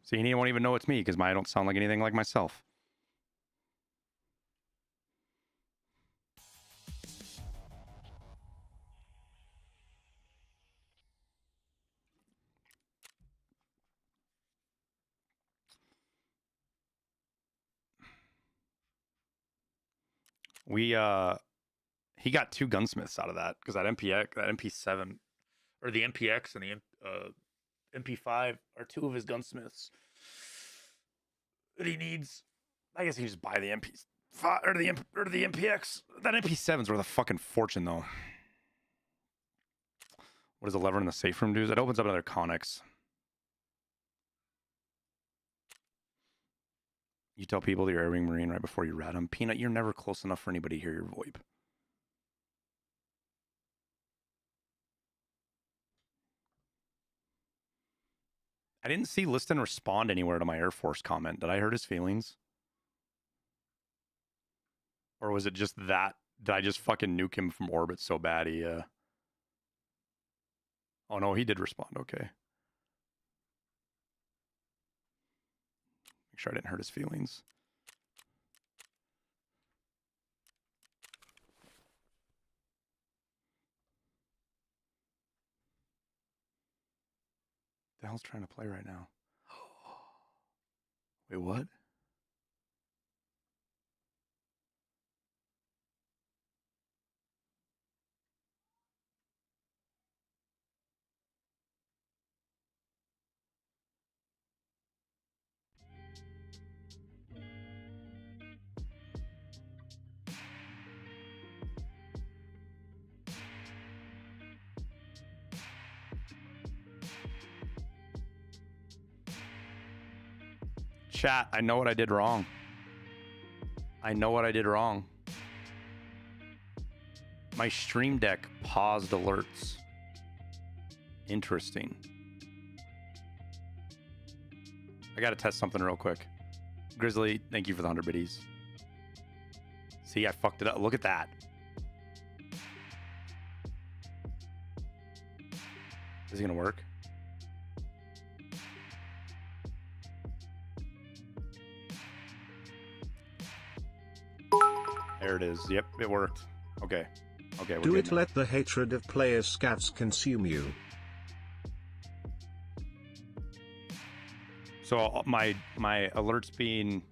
See, and he won't even know it's me because I don't sound like anything like myself. He got 2 gunsmiths out of that because that MPX, that MP7, or the MPX and the MP5 are 2 of his gunsmiths that he needs. I guess he can just buy the MP5 or the MPX. That MP7's worth a fucking fortune though. What does the lever in the safe room do? It opens up another Connex. You tell people that you're Airwingmarine right before you rat them. Peanut, you're never close enough for anybody to hear your VoIP. I didn't see Liston respond anywhere to my Air Force comment. Did I hurt his feelings? Or was it just that? Did I just fucking nuke him from orbit so bad he... Oh no, he did respond. Okay. Make sure I didn't hurt his feelings. The hell's trying to play right now? Wait, what? Chat, I know what I did wrong. I know what I did wrong. My Stream Deck paused alerts. Interesting. I gotta test something real quick. Grizzly, thank you for the 100 biddies. See, I fucked it up. Look at that. Is it gonna work? There it is. Yep, it worked. Okay. Okay, we're Do good it now. let the hatred of players scavs consume you. So my alerts being...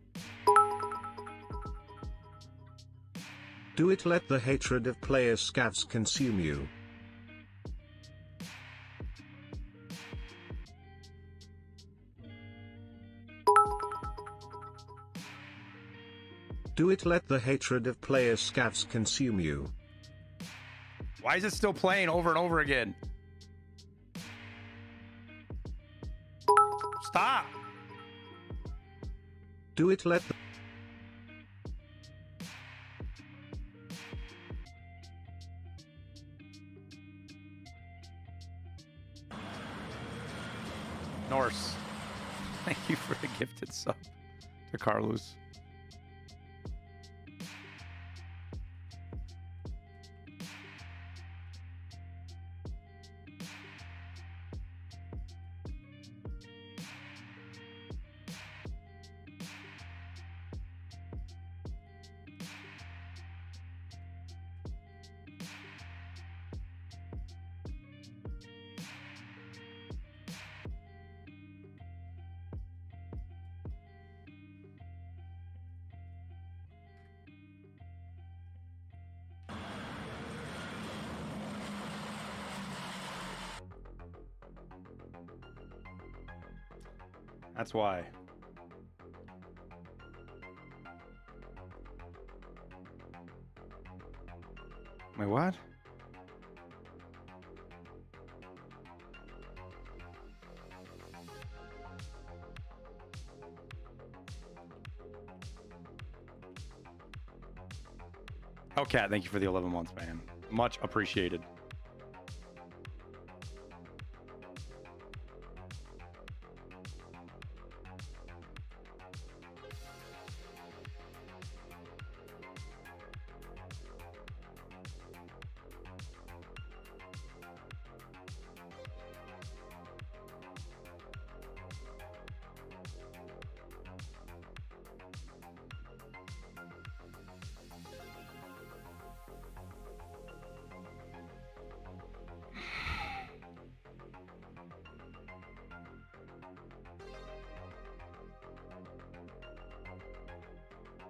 Do it let the hatred of players scavs consume you. Do it let the hatred of players scavs consume you. Why is it still playing over and over again? Stop! Do it let the... Norse, thank you for the gifted sub to Carlos. That's why. Wait, what? Hellcat, thank you for the 11 months, man. Much appreciated.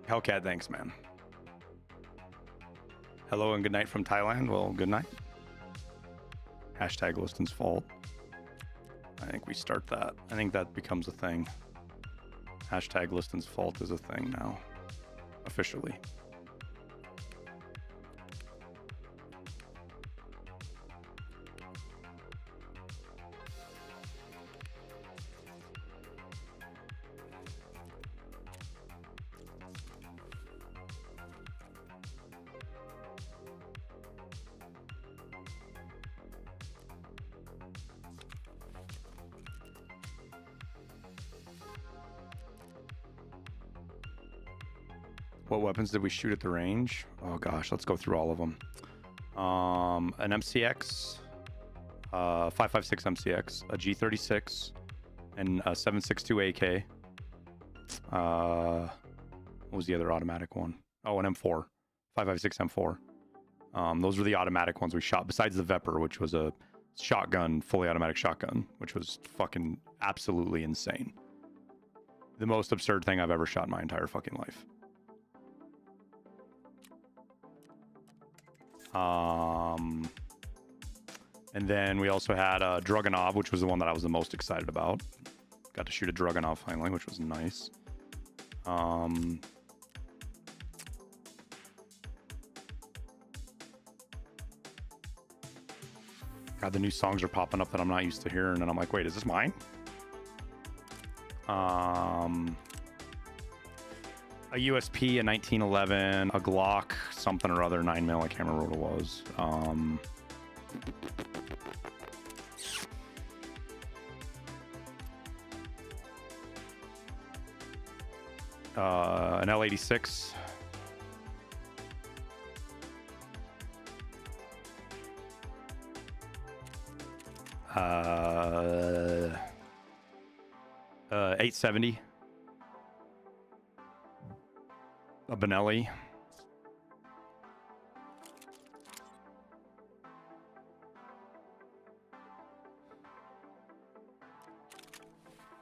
Hellcat, thanks, man. Hello and good night from Thailand. Well, good night. Hashtag Liston's fault. I think we start that. I think that becomes a thing. Hashtag Liston's fault is a thing now. Officially. What weapons did we shoot at the range? Oh gosh, let's go through all of them. An MCX, 5.56 MCX, a G36, and a 7.62 AK. What was the other automatic one? Oh, an M4, 5.56 M4. Those were the automatic ones we shot, besides the Vepr, which was a shotgun, fully automatic shotgun, which was fucking absolutely insane. The most absurd thing I've ever shot in my entire fucking life. And then we also had a Dragunov, which was the one that I was the most excited about. Got to shoot a Dragunov finally, which was nice. God, the new songs are popping up that I'm not used to hearing, and I'm like, wait, is this mine? A USP, a 1911, a Glock, something or other, 9mm, I can't remember what it was. An L86. Uh, 870. A Benelli.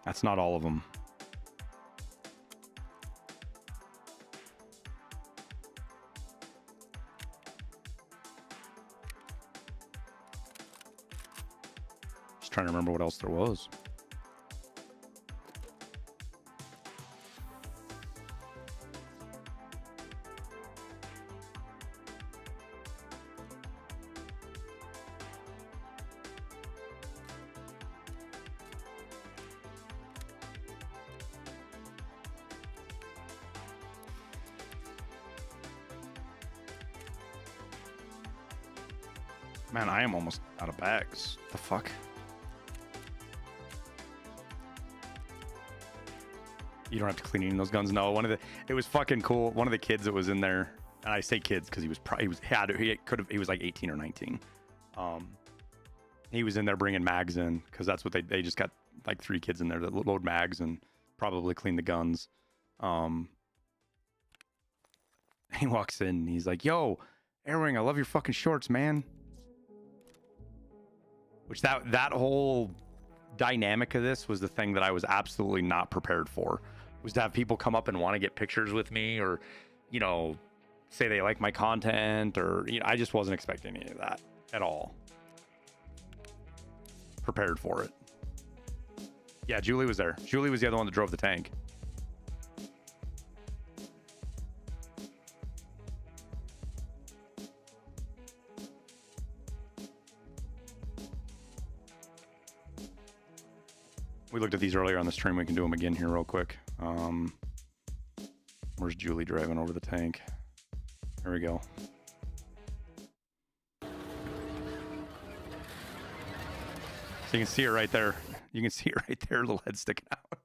That's not all of them. Just trying to remember what else there was. Man, I am almost out of bags. The fuck? You don't have to clean any of those guns. No, it was fucking cool. One of the kids that was in there, and I say kids because he was like 18 or 19. He was in there bringing mags in because that's what they just got, like 3 kids in there that load mags and probably clean the guns. He walks in and he's like, "Yo, Airwing, I love your fucking shorts, man." Which that whole dynamic of this was the thing that I was absolutely not prepared for. Was to have people come up and want to get pictures with me, or, you know, say they like my content, or, you know, I just wasn't expecting any of that at all. Prepared for it. Yeah, Julie was there. Julie was the other one that drove the tank. We looked at these earlier on the stream. We can do them again here real quick. Where's Julie driving over the tank? Here we go. So you can see her right there. You can see her right there, little head sticking out.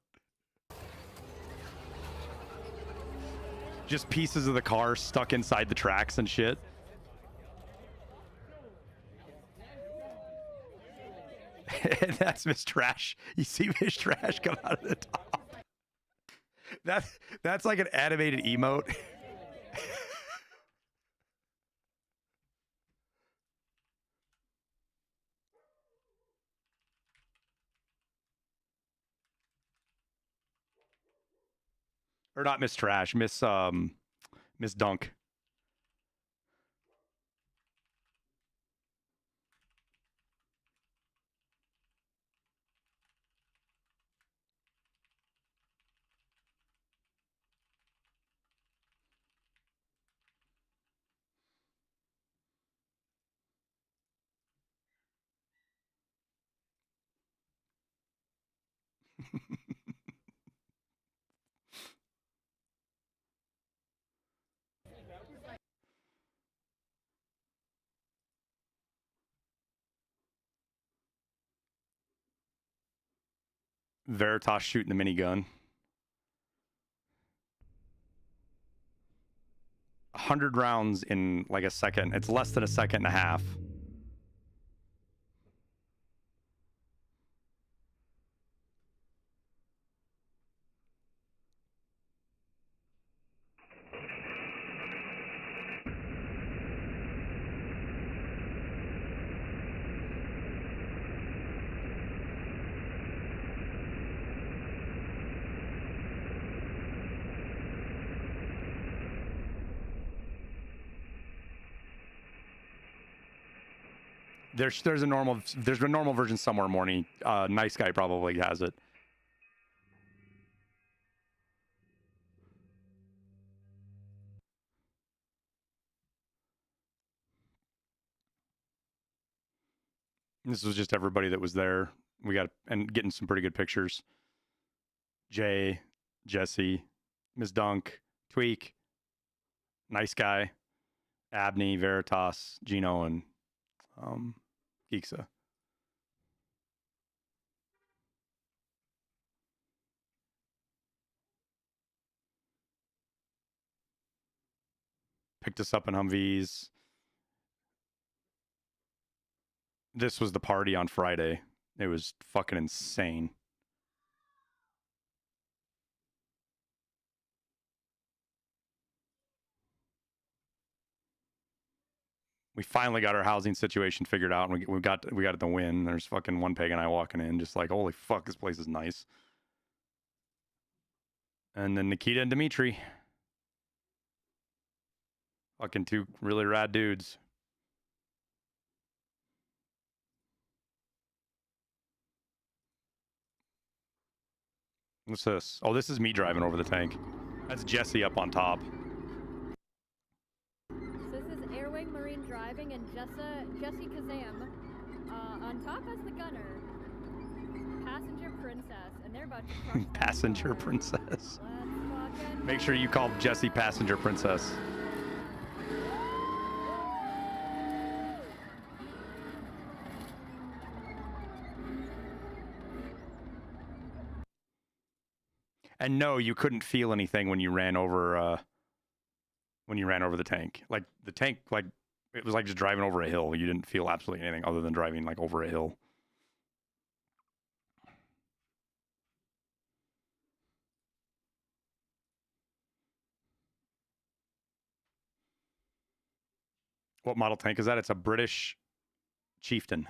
Just pieces of the car stuck inside the tracks and shit. And that's Miss Trash. You see Miss Trash come out of the top. That's like an animated emote. Or not Miss Trash, Miss Dunk. Veritas shooting the minigun. 100 rounds in like a second. It's less than a second and a half. There's a normal version somewhere, Morny. Nice guy probably has it. This was just everybody that was there. We got and getting some pretty good pictures. Jay, Jesse, Ms. Dunk, Tweak, Nice Guy, Abney, Veritas, Gino, and Geeksa. Picked us up in Humvees. This was the party on Friday. It was fucking insane. We finally got our housing situation figured out, and we got it to win. There's fucking one peg and I walking in, just like, holy fuck, this place is nice. And then Nikita and Dimitri, fucking two really rad dudes. What's this? Oh, this is me driving over the tank. That's Jesse up on top. This is Airwingmarine driving and Jesse Kazam. On top is the gunner. Passenger Princess, and they're about to crush that Passenger car. Princess. Let's fucking Make sure you call Jesse Passenger Princess. And no, you couldn't feel anything when you ran over the tank. Like the tank, like it was like just driving over a hill. You didn't feel absolutely anything other than driving like over a hill. What model tank is that? It's a British Chieftain.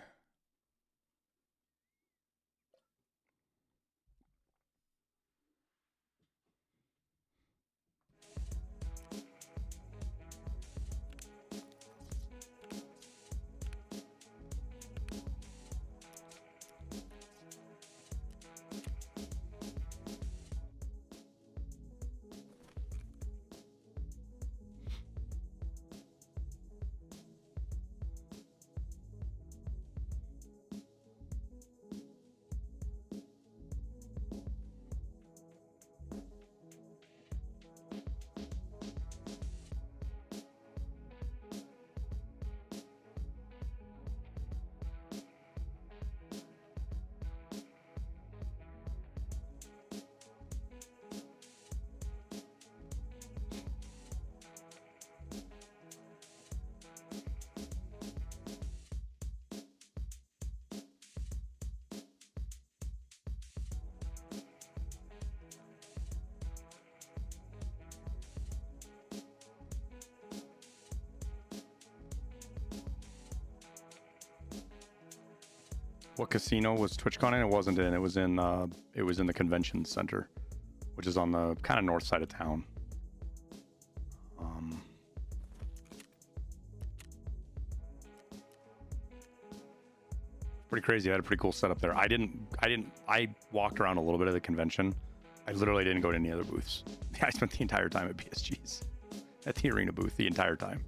What casino was TwitchCon in? It wasn't in. It was in the convention center. which is on the kind of north side of town. Pretty crazy. I had a pretty cool setup there. I walked around a little bit of the convention. I literally didn't go to any other booths. I spent the entire time at BSG's, at the arena booth, the entire time.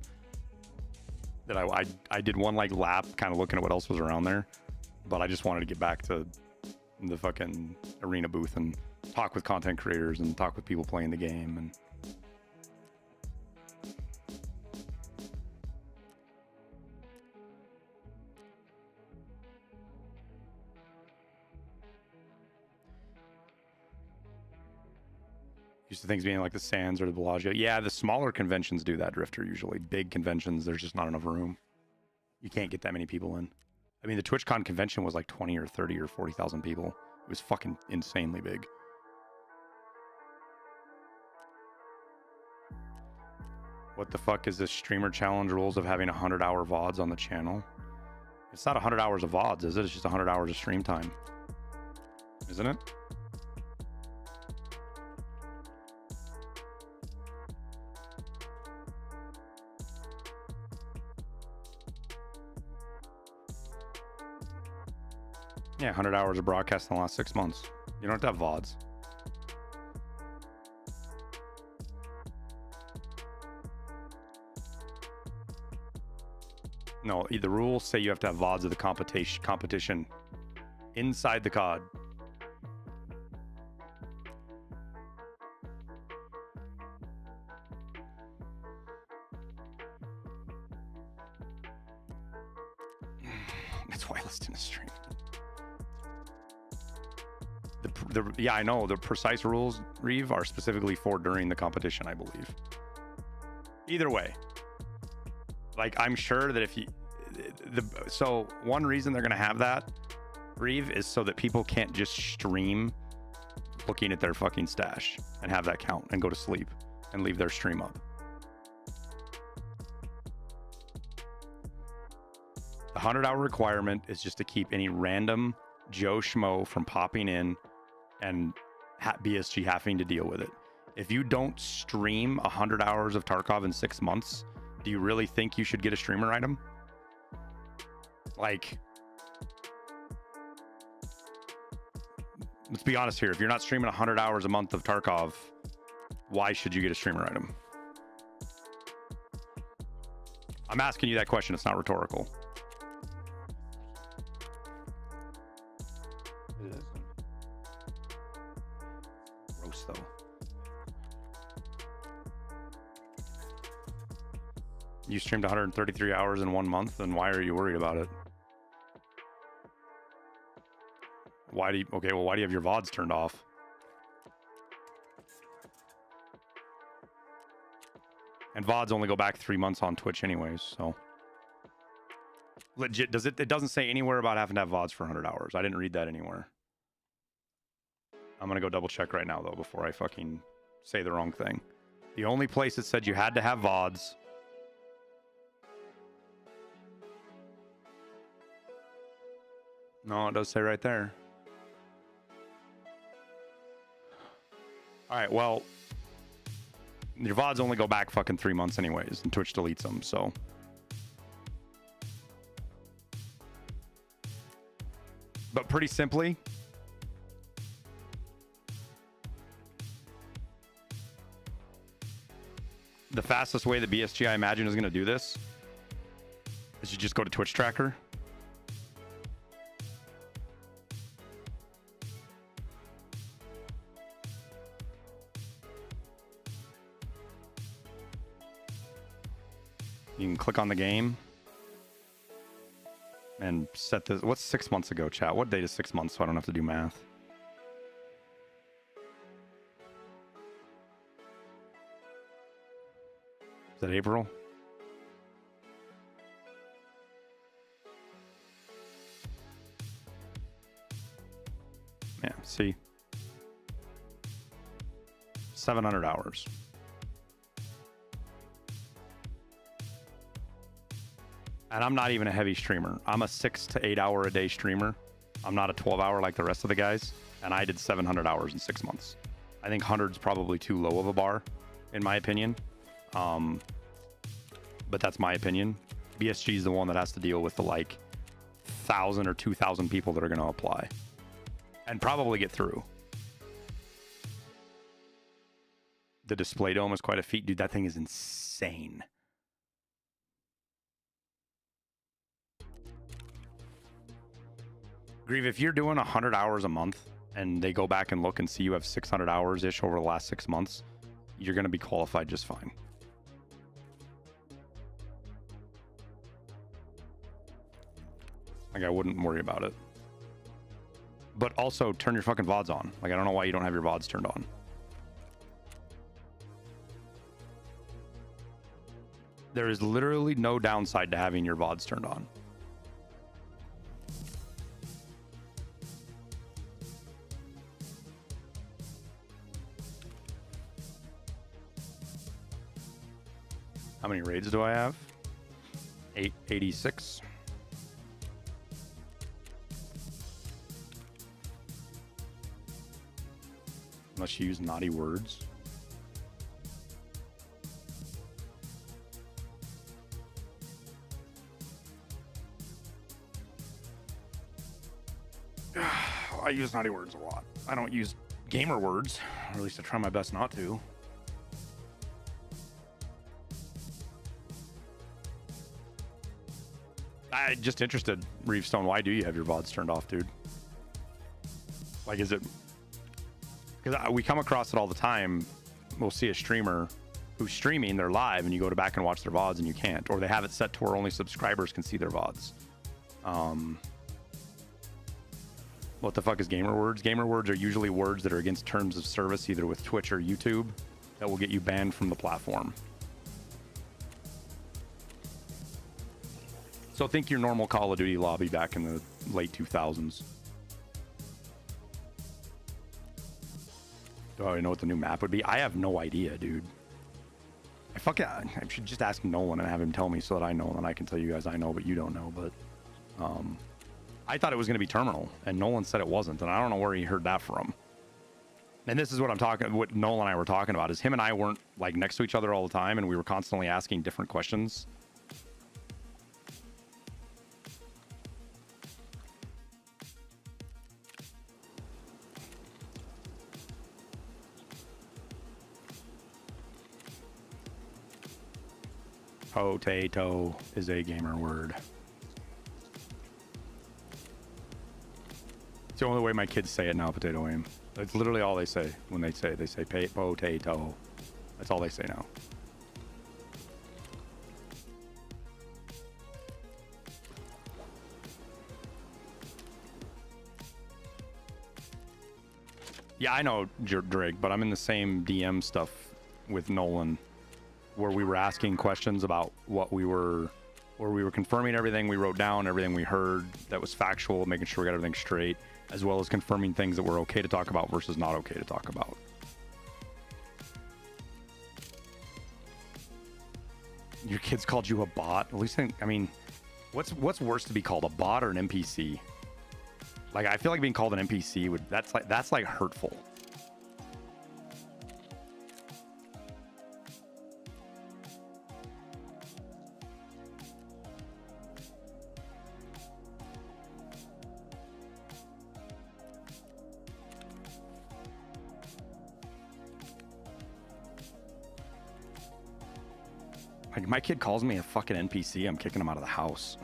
That I did one like lap, kind of looking at what else was around there, but I just wanted to get back to the fucking arena booth and talk with content creators and talk with people playing the game. And used to things being like the Sands or the Bellagio. Yeah, the smaller conventions do that, Drifter, usually. Big conventions, there's just not enough room. You can't get that many people in. I mean, the TwitchCon convention was like 20 or 30 or 40,000 people. It was fucking insanely big. What the fuck is this streamer challenge rules of having 100-hour VODs on the channel? It's not 100 hours of VODs, is it? It's just 100 hours of stream time. Isn't it? Yeah, 100 hours of broadcast in the last 6 months. You don't have to have VODs. No, the rules say you have to have VODs of the competition inside the COD. That's why I listen to stream. Yeah, I know. The precise rules, Reeve, are specifically for during the competition, I believe. Either way. Like, I'm sure that if you... So, one reason they're going to have that, Reeve, is so that people can't just stream looking at their fucking stash and have that count and go to sleep and leave their stream up. The 100-hour requirement is just to keep any random Joe Schmo from popping in and BSG having to deal with it. If you don't stream 100 hours of Tarkov in 6 months, do you really think you should get a streamer item? Like, let's be honest here. If you're not streaming 100 hours a month of Tarkov, why should you get a streamer item? I'm asking you that question. It's not rhetorical. Gross, though. You streamed 133 hours in 1 month, and why are you worried about it? Why do you, okay, well, why do you have your VODs turned off? And VODs only go back 3 months on Twitch anyways, so. Legit, it doesn't say anywhere about having to have VODs for 100 hours. I didn't read that anywhere. I'm gonna go double check right now, though, before I fucking say the wrong thing. The only place it said you had to have VODs. No, it does say right there. All right, well, your VODs only go back fucking 3 months anyways, and Twitch deletes them, so. But pretty simply, the fastest way that BSG, I imagine, is going to do this is you just go to Twitch Tracker. You can click on the game and set this. What's 6 months ago, chat? What date is 6 months so I don't have to do math? Is that April? Yeah, see? 700 hours. And I'm not even a heavy streamer. I'm a 6 to 8 hour a day streamer. I'm not a 12 hour like the rest of the guys. And I did 700 hours in 6 months. I think 100's probably too low of a bar, in my opinion. But that's my opinion. BSG is the one that has to deal with the like 1,000 or 2,000 people that are going to apply and probably get through. The display dome is quite a feat. Dude, that thing is insane. Grieve, if you're doing 100 hours a month and they go back and look and see you have 600 hours-ish over the last 6 months, you're going to be qualified just fine. Like, I wouldn't worry about it. But also, turn your fucking VODs on. Like, I don't know why you don't have your VODs turned on. There is literally no downside to having your VODs turned on. How many raids do I have? 886. Unless you use naughty words. I use naughty words a lot. I don't use gamer words, or at least I try my best not to. I'm just interested, Reefstone, why do you have your VODs turned off, dude? Like, is it... Because we come across it all the time. We'll see a streamer who's streaming, they're live, and you go to back and watch their VODs and you can't. Or they have it set to where only subscribers can see their VODs. What the fuck is gamer words? Gamer words are usually words that are against terms of service, either with Twitch or YouTube, that will get you banned from the platform. So think your normal Call of Duty lobby back in the late 2000s. Do I know what the new map would be? I have no idea, dude. I should just ask Nolan and have him tell me so that I know, and I can tell you guys I know, but you don't know. But I thought it was going to be Terminal, and Nolan said it wasn't, and I don't know where he heard that from. And this is what what Nolan and I were talking about, is him and I weren't like next to each other all the time, and we were constantly asking different questions. Potato is a gamer word. It's the only way my kids say it now, potato aim. That's literally all they say when they say potato. That's all they say now. Yeah, I know, Drake, but I'm in the same DM stuff with Nolan, where we were asking questions about where we were confirming everything we wrote down, everything we heard that was factual, making sure we got everything straight, as well as confirming things that were okay to talk about versus not okay to talk about. Your kids called you a bot? At least, I mean, what's worse to be called, a bot or an NPC? Like, I feel like being called an NPC that's like hurtful. Like, my kid calls me a fucking NPC, I'm kicking him out of the house.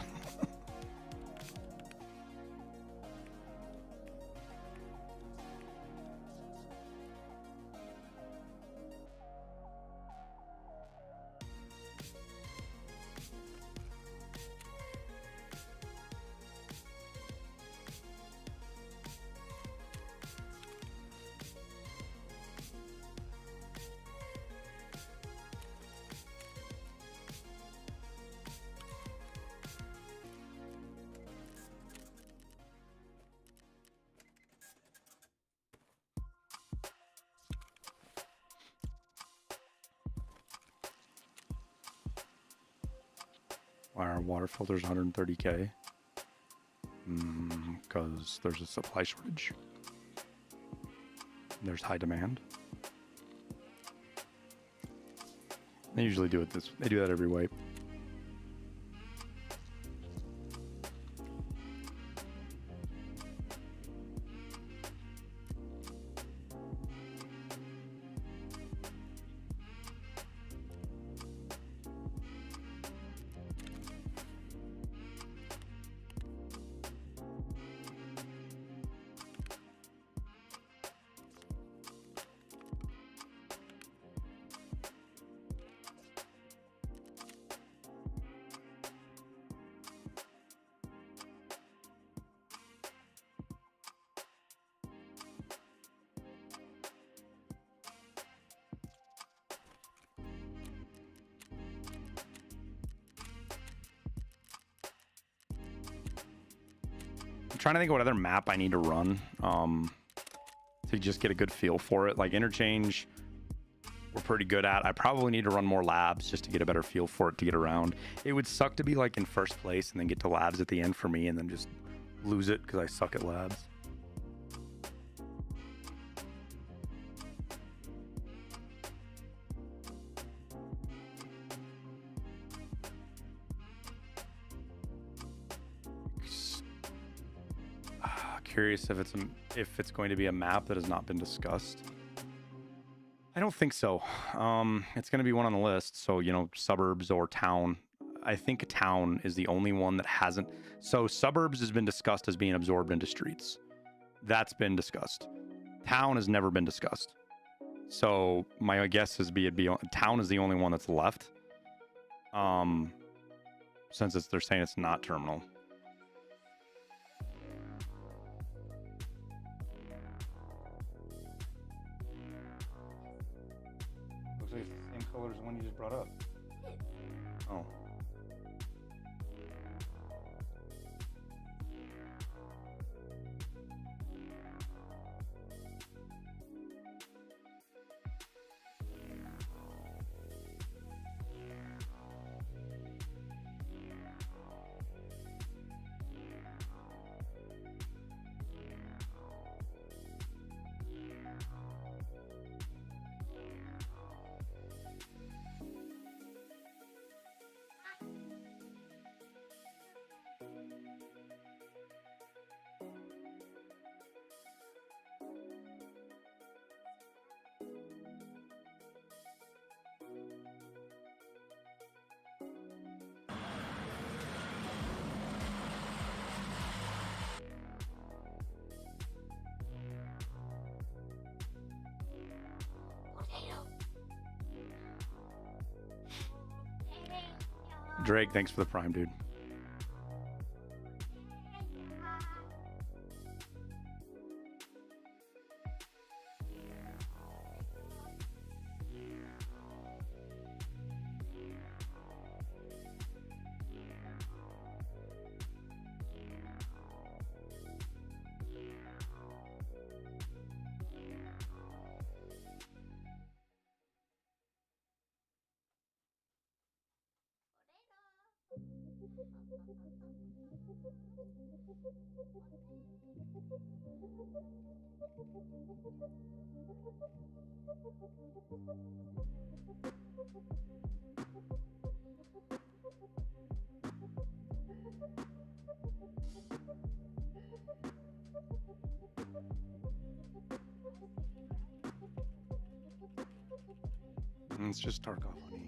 Why are water filters 130K? Because there's a supply shortage. There's high demand. They usually do it this. They do that every wipe. Trying to think of what other map I need to run to just get a good feel for it. Like interchange, we're pretty good at. I probably need to run more labs just to get a better feel for it to get around. It would suck to be like in first place and then get to labs at the end for me and then just lose it because I suck at labs. Curious if it's going to be a map that has not been discussed. I don't think so. It's going to be one on the list. So, you know, suburbs or town. I think town is the only one that hasn't. So suburbs has been discussed as being absorbed into streets. That's been discussed. Town has never been discussed. So my guess is town is the only one that's left. Since they're saying it's not terminal. Looks like it's the same color as the one you just brought up. Oh. Drake, thanks for the prime, dude. It's just Tarkov, honey.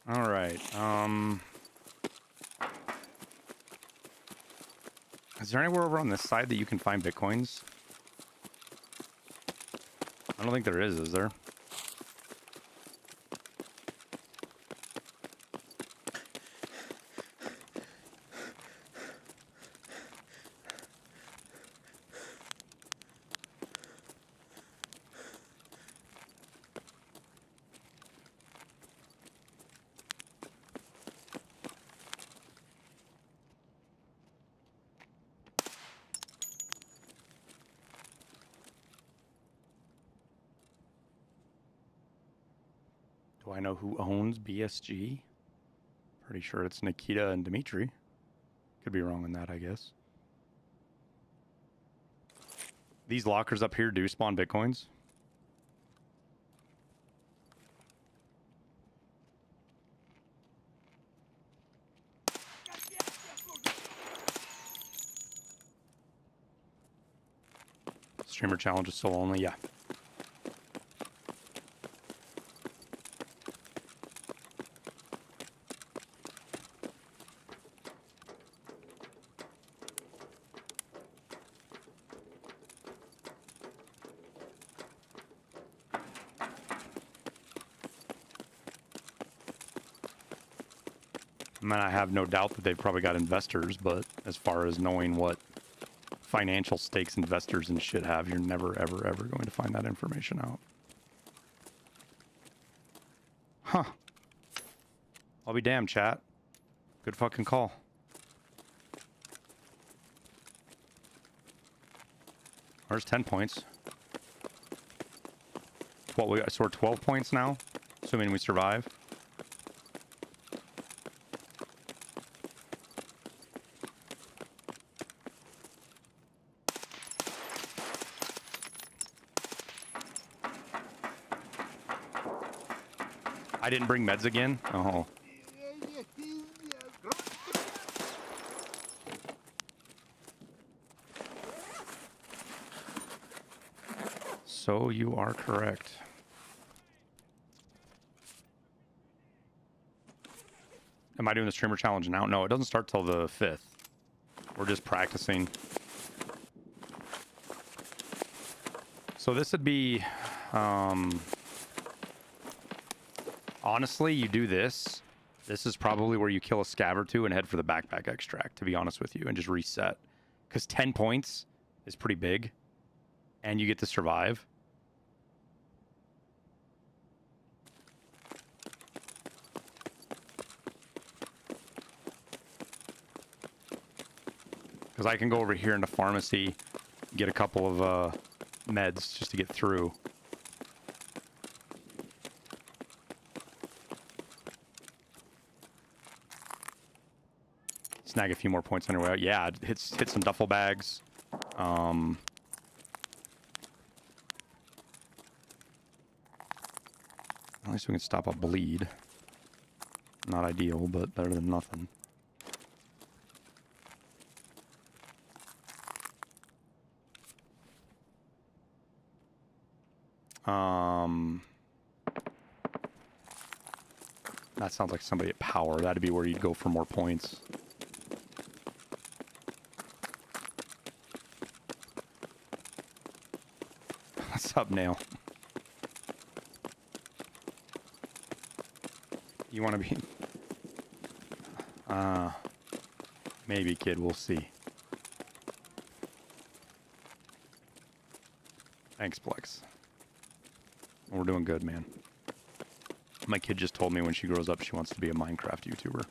All right. Is there anywhere over on this side that you can find Bitcoins? I don't think there is there? Do I know who owns BSG? Pretty sure it's Nikita and Dimitri. Could be wrong on that, I guess. These lockers up here do spawn bitcoins. Streamer challenge is soul only, yeah. I mean, I have no doubt that they've probably got investors, but as far as knowing what financial stakes investors and shit have, you're never, ever, ever going to find that information out. Huh. I'll be damned, chat. Good fucking call. There's 10 points. What, we got, so we're 12 points now, assuming we survive. I didn't bring meds again? Oh. So you are correct. Am I doing the streamer challenge now? No, it doesn't start till the 5th. We're just practicing. So this would be... honestly, you do this. This is probably where you kill a scav or two and head for the backpack extract, to be honest with you, and just reset. Because 10 points is pretty big, and you get to survive. Because I can go over here into pharmacy, get a couple of meds just to get through. Snag a few more points on your way out. Yeah, hit some duffel bags. At least we can stop a bleed. Not ideal, but better than nothing. That sounds like somebody at power. That'd be where you'd go for more points. What's up, Nail? You want to be... maybe, kid. We'll see. Thanks, Plex. We're doing good, man. My kid just told me when she grows up she wants to be a Minecraft YouTuber.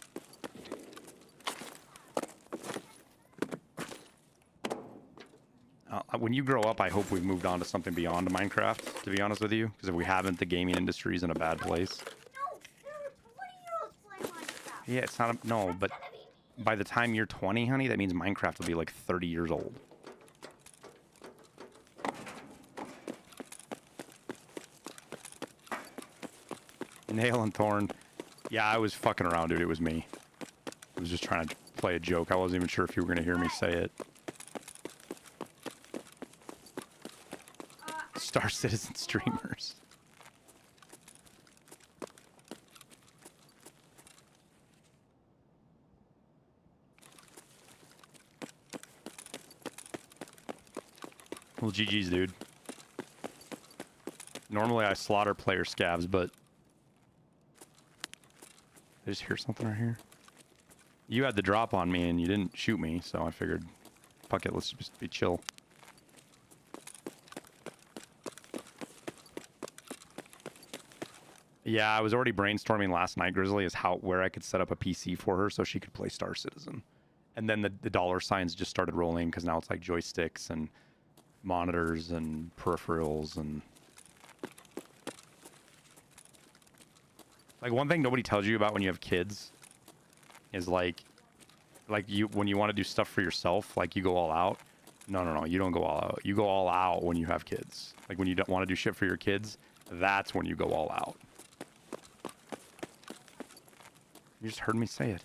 When you grow up, I hope we've moved on to something beyond Minecraft, to be honest with you. Because if we haven't, the gaming industry is in a bad place. No, there are 20-year-olds playing Minecraft. Yeah, it's not... no, but by the time you're 20, honey, that means Minecraft will be like 30 years old. Nail and Thorn. Yeah, I was fucking around, dude. It was me. I was just trying to play a joke. I wasn't even sure if you were going to hear me say it. Star Citizen streamers. Well, GG's, dude. Normally I slaughter player scavs, but... I just hear something right here. You had the drop on me and you didn't shoot me, so I figured, fuck it, let's just be chill. Yeah, I was already brainstorming last night, Grizzly, is where I could set up a PC for her so she could play Star Citizen. And then the dollar signs just started rolling because now it's like joysticks and monitors and peripherals and... Like one thing nobody tells you about when you have kids is like you when you want to do stuff for yourself, like you go all out. No, you don't go all out. You go all out when you have kids. Like when you don't want to do shit for your kids, that's when you go all out. You just heard me say it.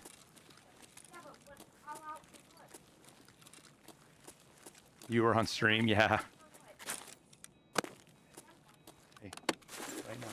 You were on stream, yeah. Hey, right now.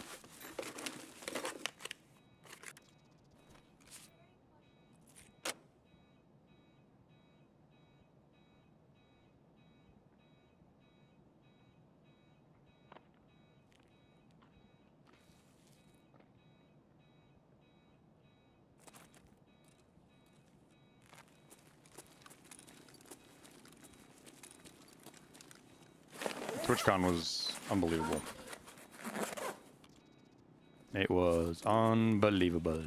TwitchCon was unbelievable. It was unbelievable.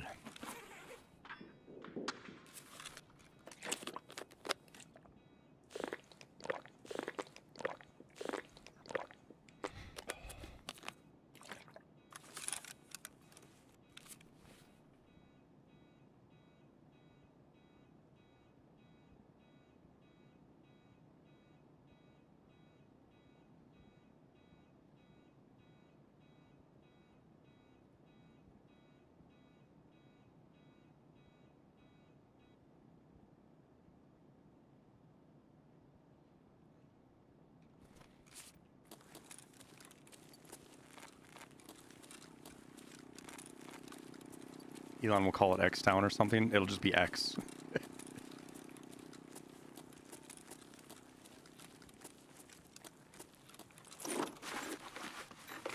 Elon will call it X-Town or something. It'll just be X.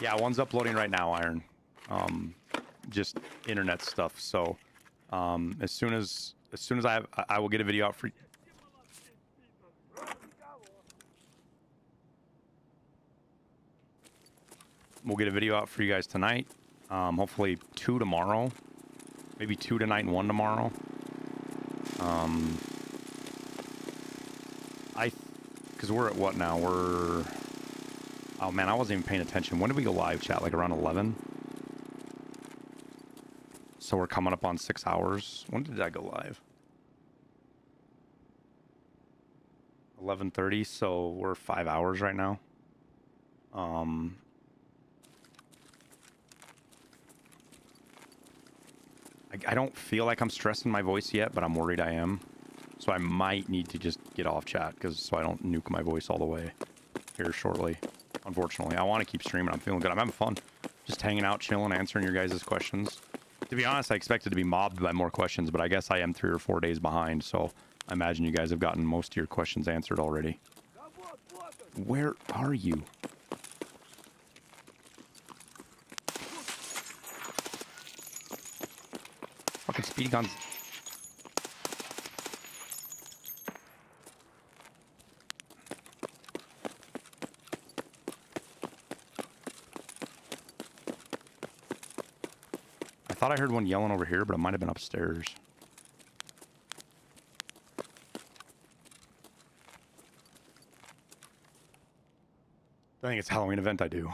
Yeah, one's uploading right now, Iron. Just internet stuff. So, as soon as I will get a video out for. We'll get a video out for you guys tonight. Hopefully 2 tomorrow. Maybe 2 tonight and 1 tomorrow. Because we're at what now? We're... Oh man, I wasn't even paying attention. When did we go live, chat? Like around 11? So we're coming up on 6 hours. When did I go live? 11:30, so we're 5 hours right now. I don't feel like I'm stressing my voice yet, but I'm worried I am. So I might need to just get off chat, so I don't nuke my voice all the way here shortly. Unfortunately, I want to keep streaming. I'm feeling good. I'm having fun. Just hanging out, chilling, answering your guys' questions. To be honest, I expected to be mobbed by more questions, but I guess I am 3 or 4 days behind, so I imagine you guys have gotten most of your questions answered already. Where are you? Fucking speed guns. I thought I heard one yelling over here, but it might have been upstairs. I think it's a Halloween event I do.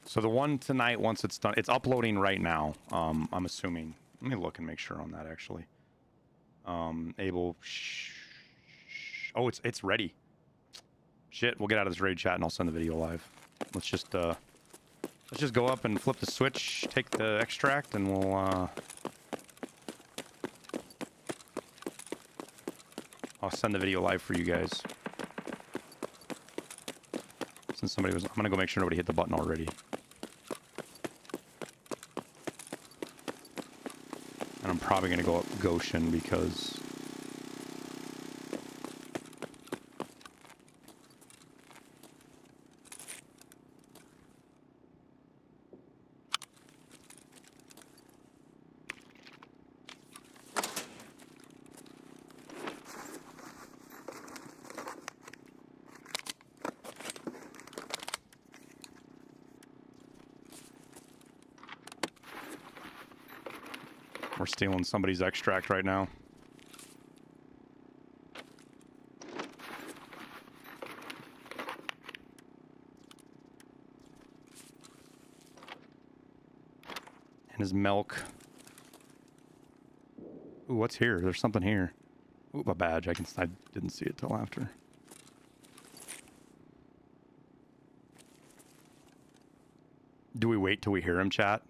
So the one tonight, once it's done, it's uploading right now. I'm assuming. Let me look and make sure on that actually. Oh, it's ready. Shit, we'll get out of this raid chat and I'll send the video live. Let's just go up and flip the switch, take the extract, and we'll I'll send the video live for you guys. Since somebody was, I'm gonna go make sure nobody hit the button already. And I'm probably gonna go up Goshen because we're stealing somebody's extract right now. and his milk. Ooh, what's here? There's something here. Ooh, a badge. I didn't see it till after. Do we wait till we hear him, chat?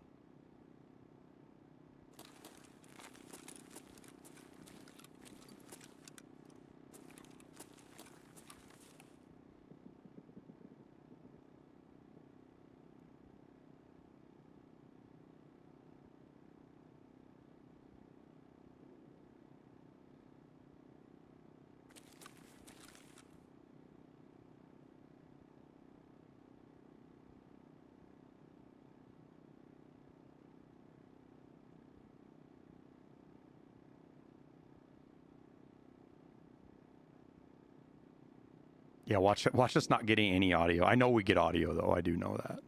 Yeah, watch us not getting any audio. I know we get audio, though. I do know that.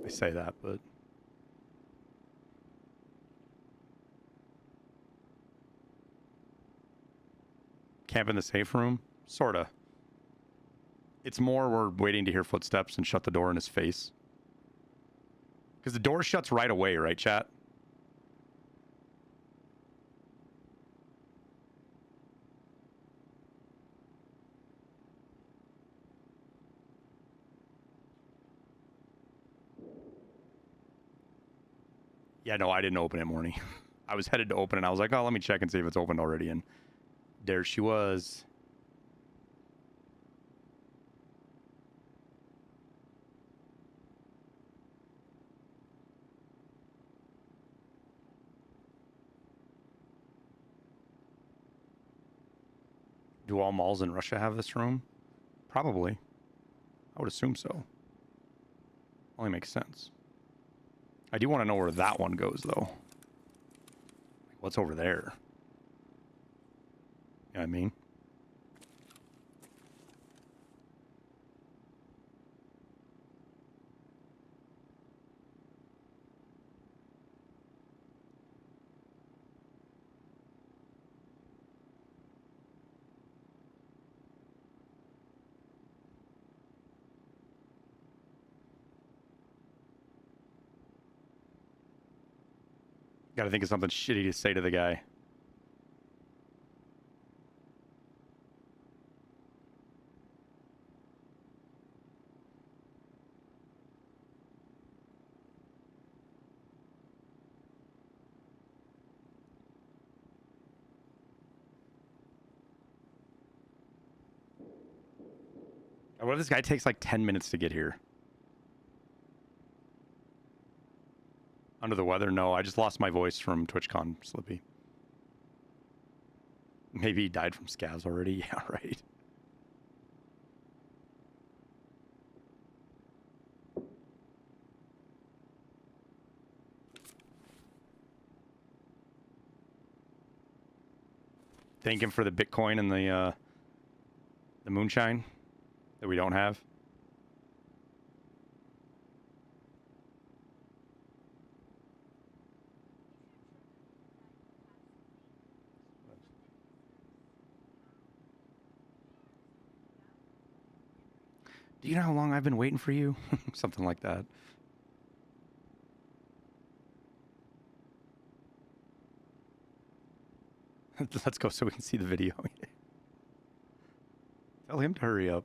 I say that, but... Camp in the safe room? Sorta. It's more we're waiting to hear footsteps and shut the door in his face. Because the door shuts right away, right, chat? Yeah, no, I didn't open it, Morning. I was headed to open it. I was like, oh, let me check and see if it's opened already. And there she was. Do all malls in Russia have this room? Probably. I would assume so. Only makes sense. I do want to know where that one goes, though. What's over there? You know what I mean? Gotta think of something shitty to say to the guy. What if this guy takes like 10 minutes to get here? Under the weather? No, I just lost my voice from TwitchCon, Slippy. Maybe he died from scavs already? Yeah, right. Thank him for the Bitcoin and the moonshine that we don't have. Do you know how long I've been waiting for you? Something like that. Let's go so we can see the video. Tell him to hurry up.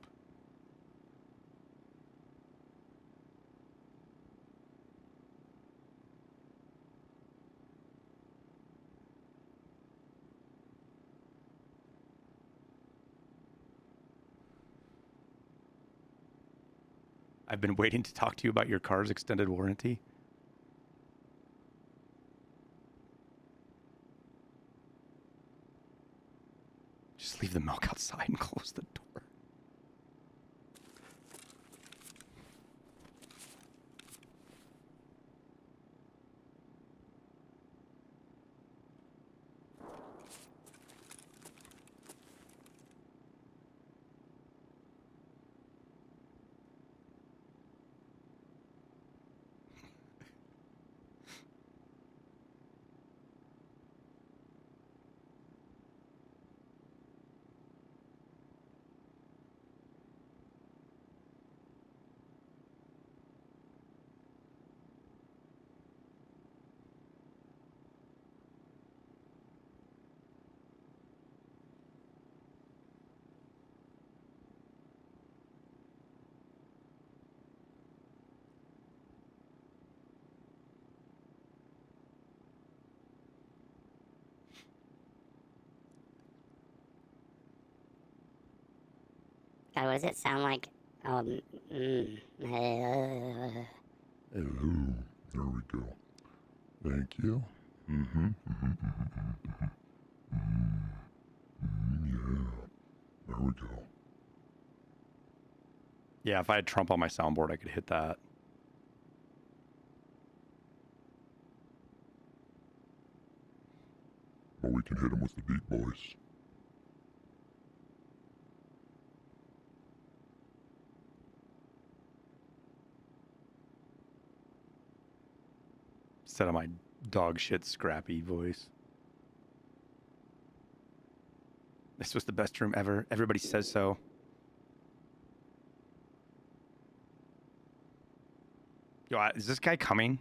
I've been waiting to talk to you about your car's extended warranty. Just leave the milk outside and close the door. God, what does it sound like? Hello. There we go. Thank you. Yeah. There we go. Yeah, if I had Trump on my soundboard, I could hit that. But we can hit him with the deep voice. Instead of my dog shit scrappy voice. This was the best room ever. Everybody says so. Yo, is this guy coming?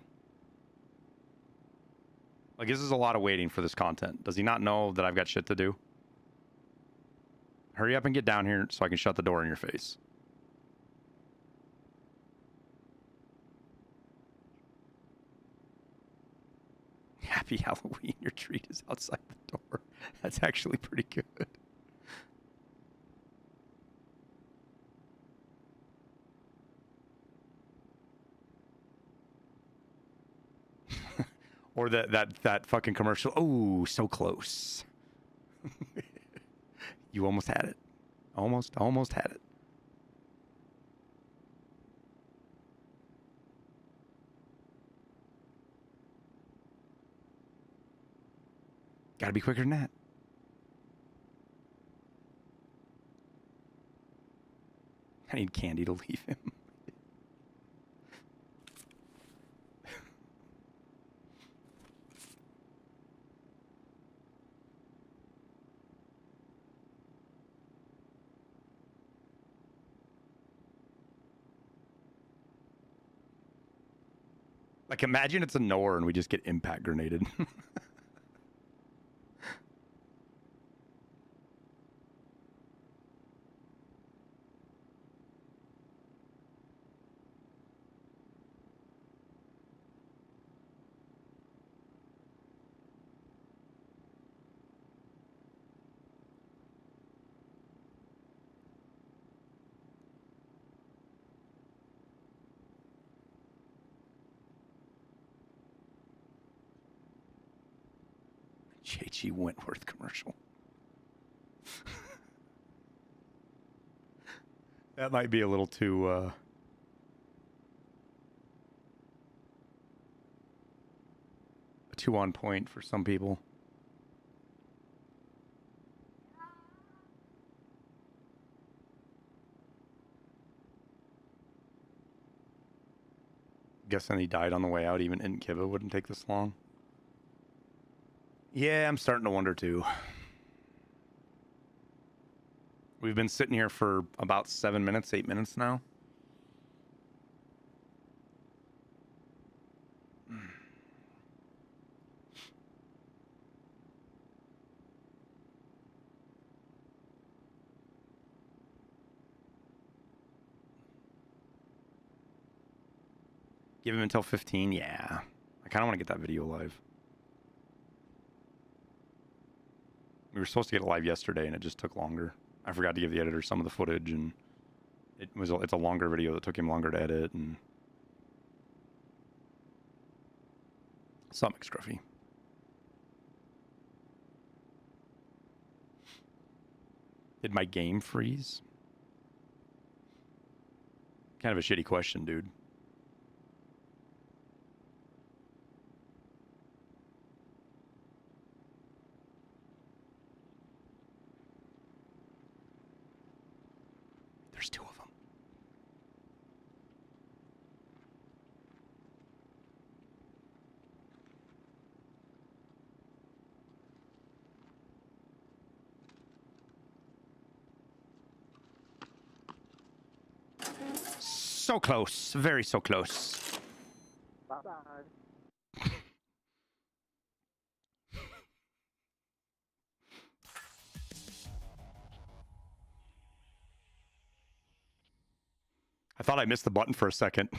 Like, this is a lot of waiting for this content. Does he not know that I've got shit to do? Hurry up and get down here so I can shut the door in your face. Happy Halloween. Your treat is outside the door. That's actually pretty good. Or that fucking commercial. Oh, so close. You almost had it. Almost had it. Gotta be quicker than that. I need candy to leave him. Like, imagine it's a knower and we just get impact grenaded. J.G. Wentworth commercial. That might be a little too, too on point for some people. Guessing he died on the way out. Even in Kiva wouldn't take this long. Yeah, I'm starting to wonder too. We've been sitting here for about 7 minutes, 8 minutes now. Give him until 15? Yeah. I kind of want to get that video live. We were supposed to get it live yesterday and it just took longer. I forgot to give the editor some of the footage, and it's a longer video that took him longer to edit, and something scruffy. Did my game freeze? Kind of a shitty question, dude. There's two of them. So close. Very so close. Bye-bye. I thought I missed the button for a second.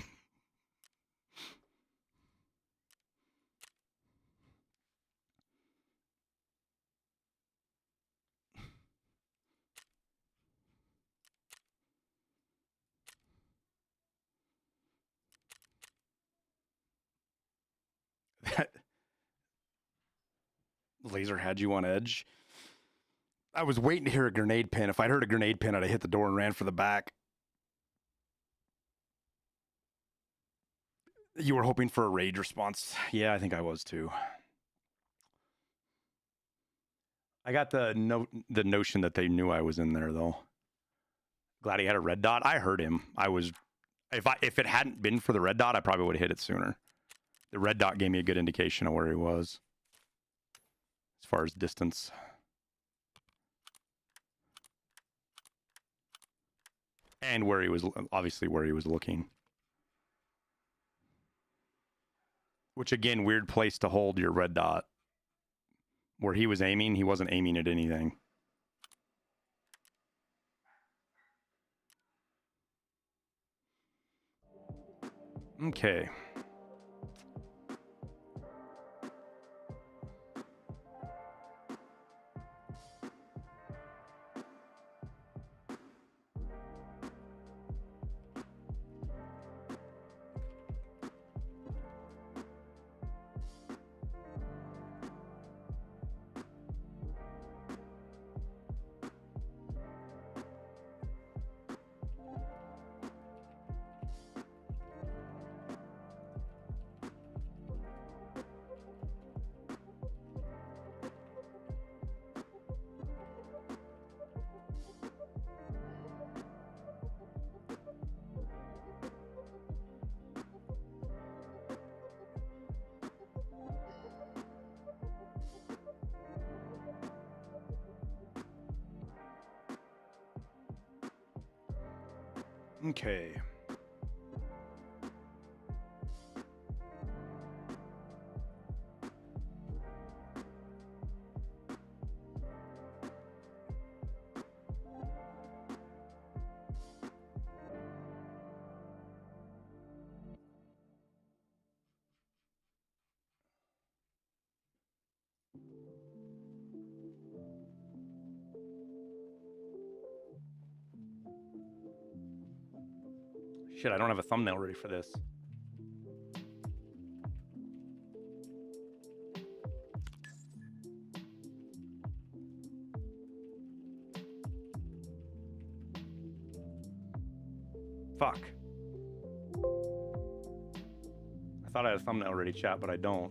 laser had you on edge. I was waiting to hear a grenade pin. If I'd heard a grenade pin, I'd have hit the door and ran for the back. You were hoping for a rage response. Yeah, I think I was too. I got the notion that they knew I was in there though. Glad he had a red dot. I heard him. If it hadn't been for the red dot, I probably would have hit it sooner. The red dot gave me a good indication of where he was as far as distance. And where he was, obviously where he was looking. Which again, weird place to hold your red dot. Where he was aiming, he wasn't aiming at anything. Okay. Okay. Shit, I don't have a thumbnail ready for this. Fuck. I thought I had a thumbnail ready, chat, but I don't.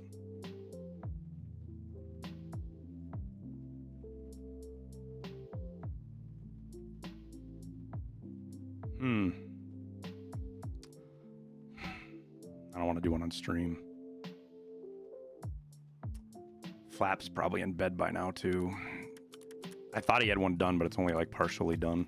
I don't want to do one on stream. Flap's probably in bed by now, too. I thought he had one done, but it's only like partially done.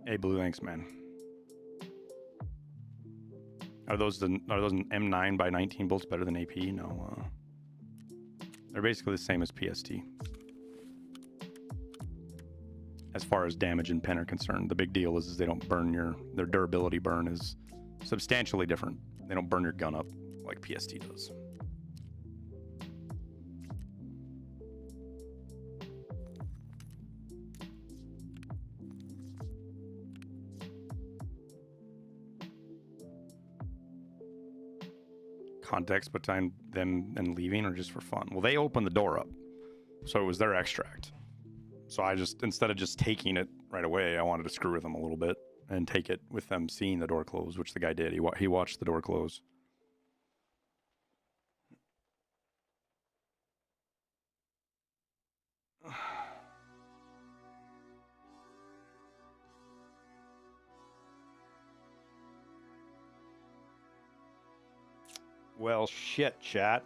Hey, Blue, thanks, man. Are those M9 by 19 bolts better than AP? No. They're basically the same as PST. As far as damage and pen are concerned, the big deal is they don't burn their durability burn is substantially different. They don't burn your gun up like PST does. Context between them and leaving or just for fun? Well, they opened the door up, so it was their extract. So I just, instead of just taking it right away, I wanted to screw with them a little bit and take it with them seeing the door close, which the guy did. He watched the door close. Well, shit, chat.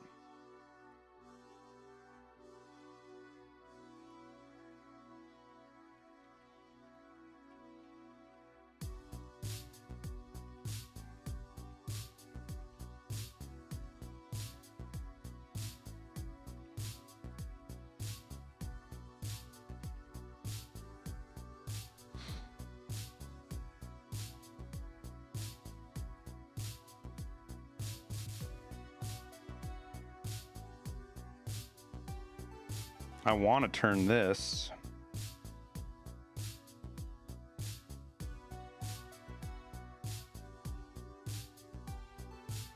I want to turn this.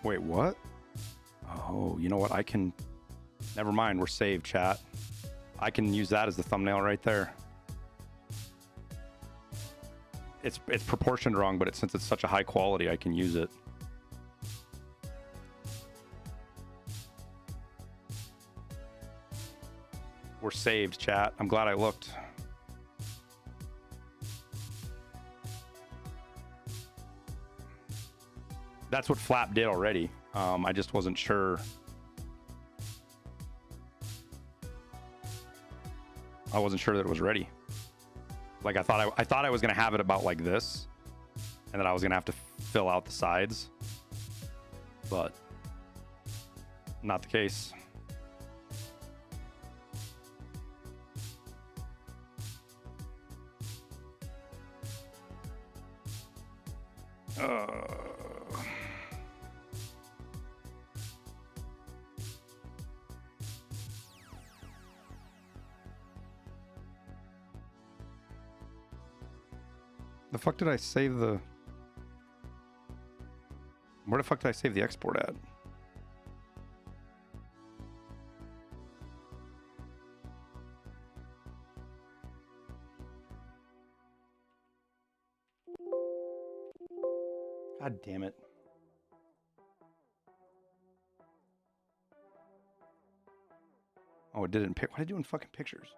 Wait, what? Oh, you know what? I can... Never mind, we're saved, chat. I can use that as the thumbnail right there. It's proportioned wrong, but since it's such a high quality, I can use it. We're saved, chat. I'm glad I looked. That's what Flap did already. I just wasn't sure. I wasn't sure that it was ready. Like I thought I was gonna have it about like this, and then I was gonna have to fill out the sides, but not the case. The fuck did I save the... Where the fuck did I save the export at? God damn it. Oh, it didn't pick. What did I do in fucking pictures?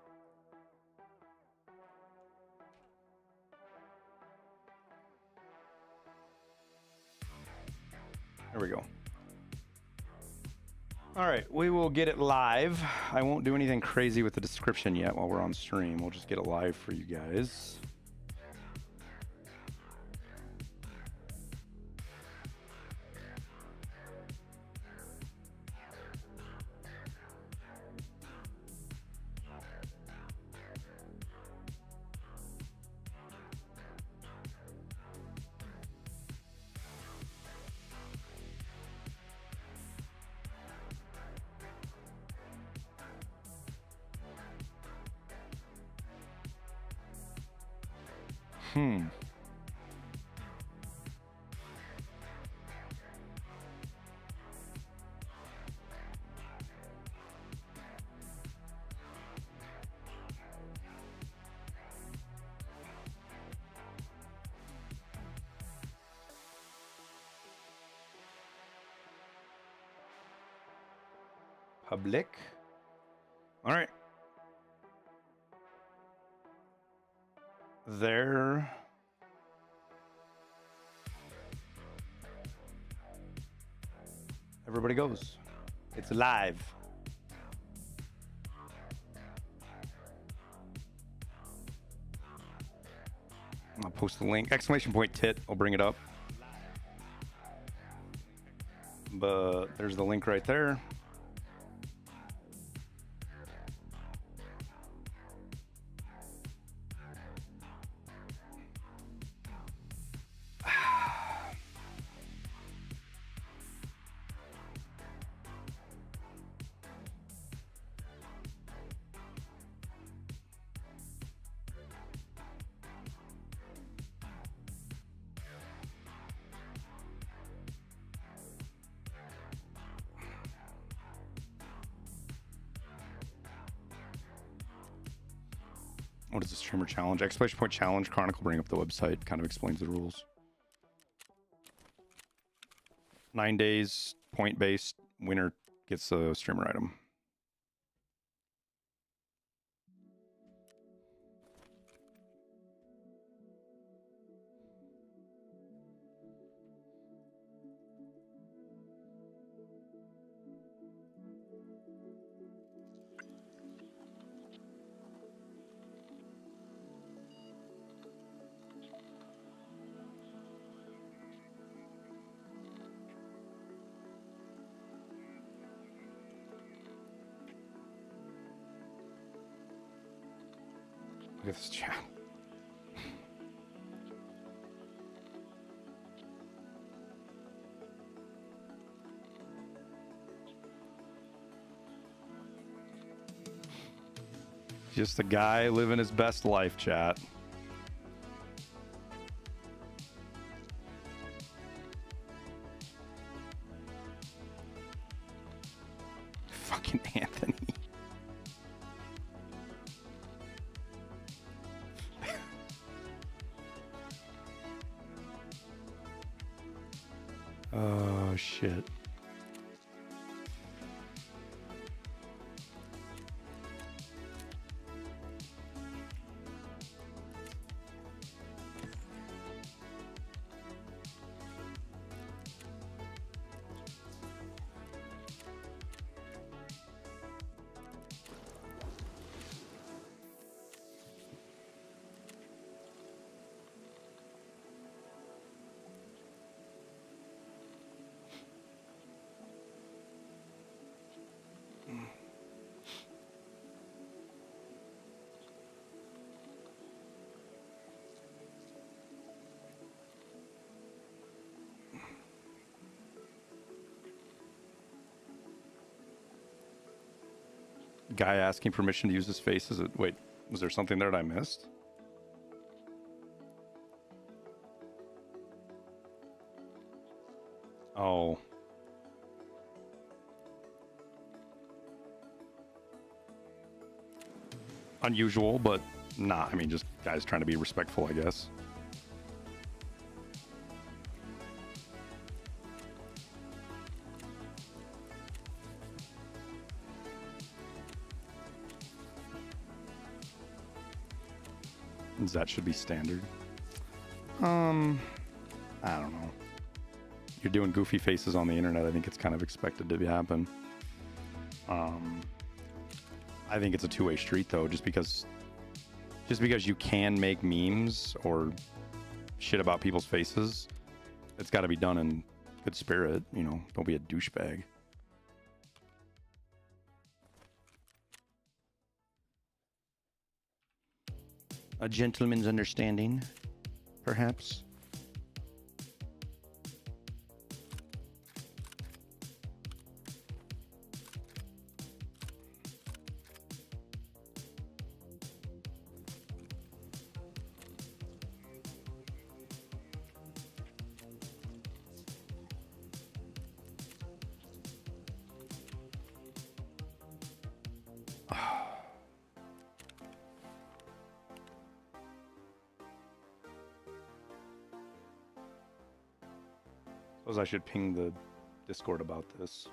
There we go. All right, we will get it live. I won't do anything crazy with the description yet while we're on stream. We'll just get it live for you guys. Public. All right. There. Everybody goes. It's live. I'll post the link. Exclamation point tit. I'll bring it up. But there's the link right there. What is the streamer challenge? Exclamation point challenge. Chronicle bring up the website. Kind of explains the rules. 9 days, point based. Winner gets a streamer item. Look at this chat. Just a guy living his best life, chat. Fucking Anthony. Oh, shit. Guy asking permission to use his face. Is it? Wait, was there something there that I missed? Oh. Unusual, but nah, I mean, just guys trying to be respectful, I guess. That should be standard. I don't know. You're doing goofy faces on the internet. I think it's kind of expected to happen. I think it's a two-way street, though. Just because you can make memes or shit about people's faces, it's got to be done in good spirit. You know, don't be a douchebag. A gentleman's understanding, perhaps. Suppose I should ping the Discord about this.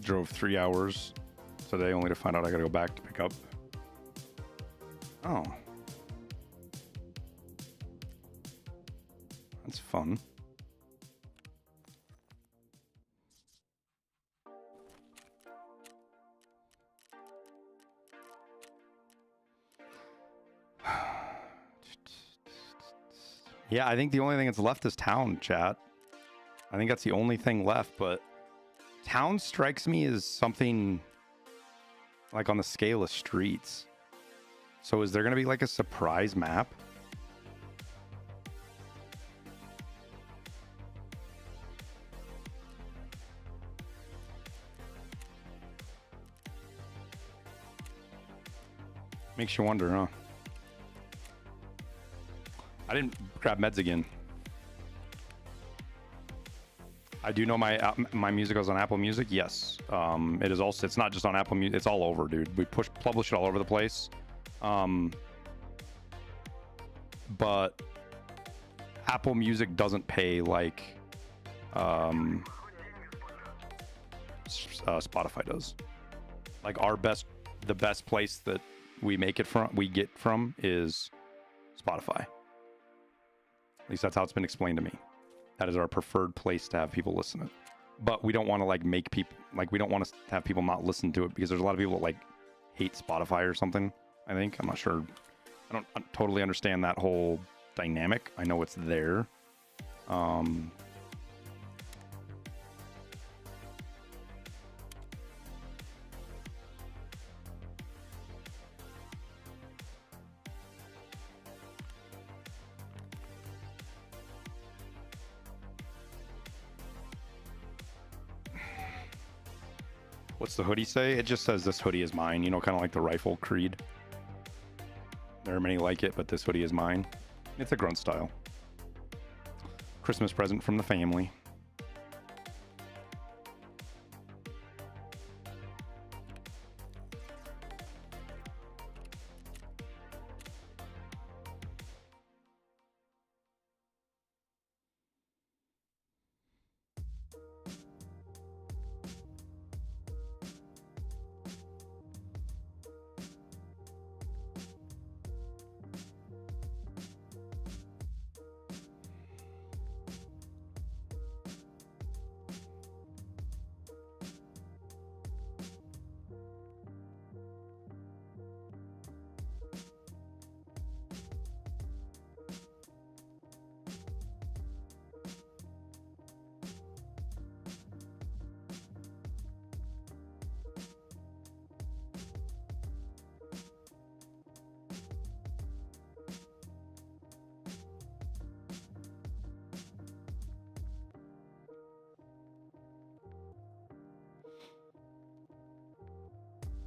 Drove 3 hours today only to find out I gotta go back to pick up. Oh. That's fun. Yeah, I think the only thing that's left is town, chat. I think that's the only thing left, but town strikes me as something like on the scale of streets. So is there going to be like a surprise map? Makes you wonder, huh? I didn't grab meds again. I do know my music is on Apple Music. Yes, it is also. It's not just on Apple Music. It's all over, dude. We publish it all over the place. But Apple Music doesn't pay like Spotify does. Like the best place that we get from is Spotify. At least that's how it's been explained to me. That is our preferred place to have people listen to it. But we don't want to like make people like we don't want to have people not listen to it because there's a lot of people that like hate Spotify or something. I think I'm not sure. I don't totally understand that whole dynamic. I know it's there. What's the hoodie say? It just says this hoodie is mine, you know, kind of like the rifle creed. There are many like it, but this hoodie is mine. It's a grunt style. Christmas present from the family.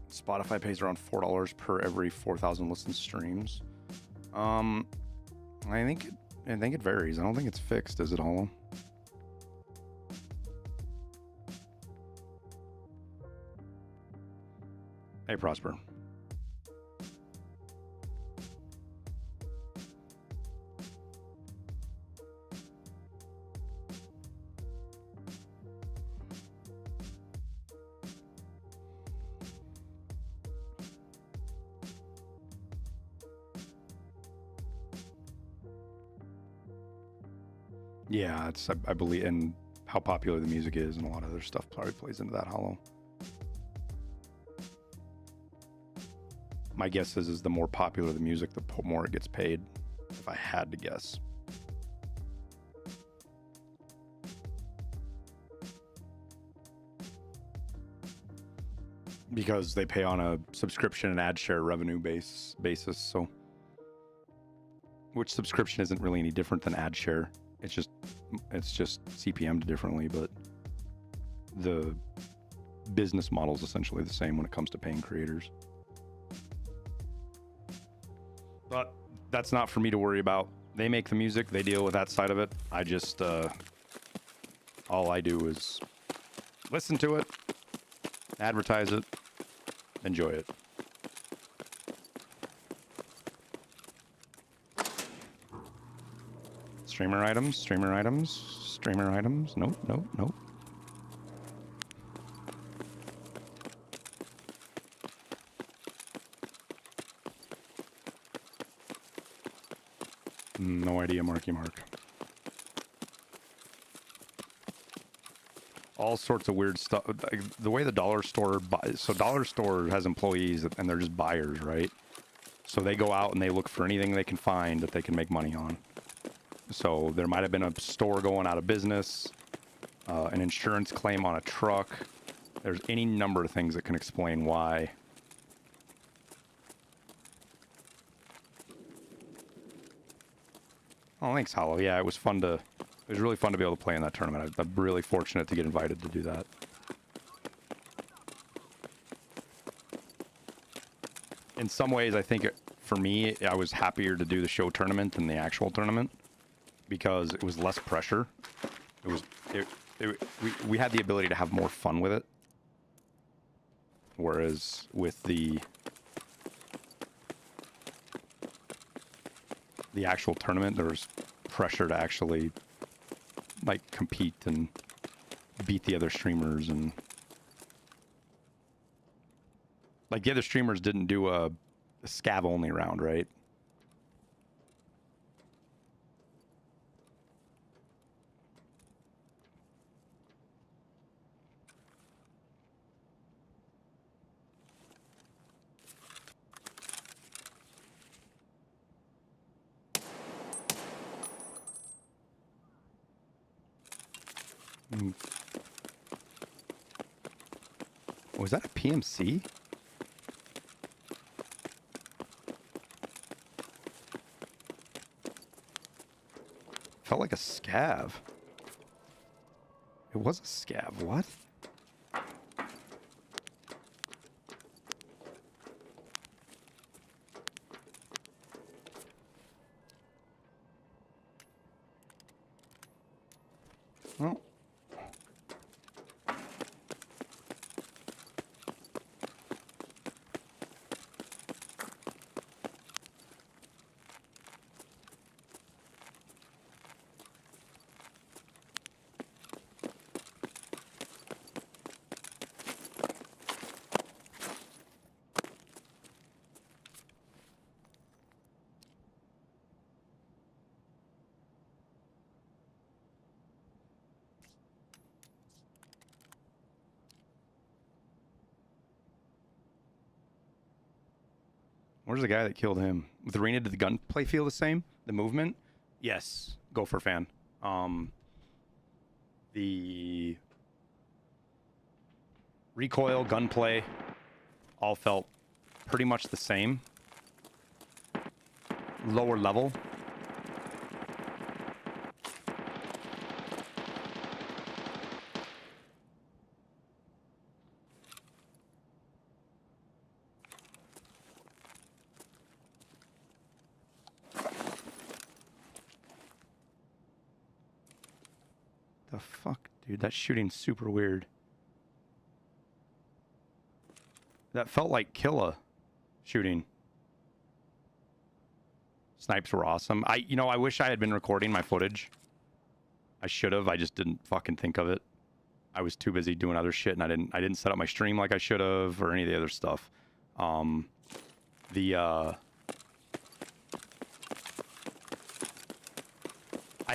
Spotify pays around $4 per every 4,000 listened streams. I think it varies. I don't think it's fixed, is it, Hollow? Hey, Prosper. Yeah, it's I believe, and how popular the music is, and a lot of other stuff probably plays into that, Hollow. My guess is the more popular the music, the more it gets paid, if I had to guess. Because they pay on a subscription and ad share revenue basis, so which subscription isn't really any different than ad share. It's just CPM'd differently, but the business model is essentially the same when it comes to paying creators. But that's not for me to worry about. They make the music, they deal with that side of it. I just all I do is listen to it, advertise it, enjoy it. Streamer items. Nope. No idea, Marky Mark. All sorts of weird stuff. The way the dollar store buys, so dollar store has employees and they're just buyers, right? So they go out and they look for anything they can find that they can make money on. So there might have been a store going out of business, an insurance claim on a truck. There's any number of things that can explain why. Oh, thanks, Hollow. Yeah, it was really fun to be able to play in that tournament. I'm really fortunate to get invited to do that. in some ways, I think for me, I was happier to do the show tournament than the actual tournament because it was less pressure. It was we had the ability to have more fun with it, whereas with the actual tournament, there was pressure to actually like compete and beat the other streamers, and like the other streamers didn't do a scav only round, right? Was that a PMC? Felt like a scav. It was a scav. What? Well. Where's the guy that killed him? With Arena, did the gunplay feel the same? The movement? Yes. Gopher fan. The recoil, gunplay, all felt pretty much the same. Lower level. The fuck, dude? That shooting's super weird. That felt like Killa shooting. Snipes were awesome. I wish I had been recording my footage. I should have. I just didn't fucking think of it. I was too busy doing other shit, and I didn't set up my stream like I should have, or any of the other stuff. I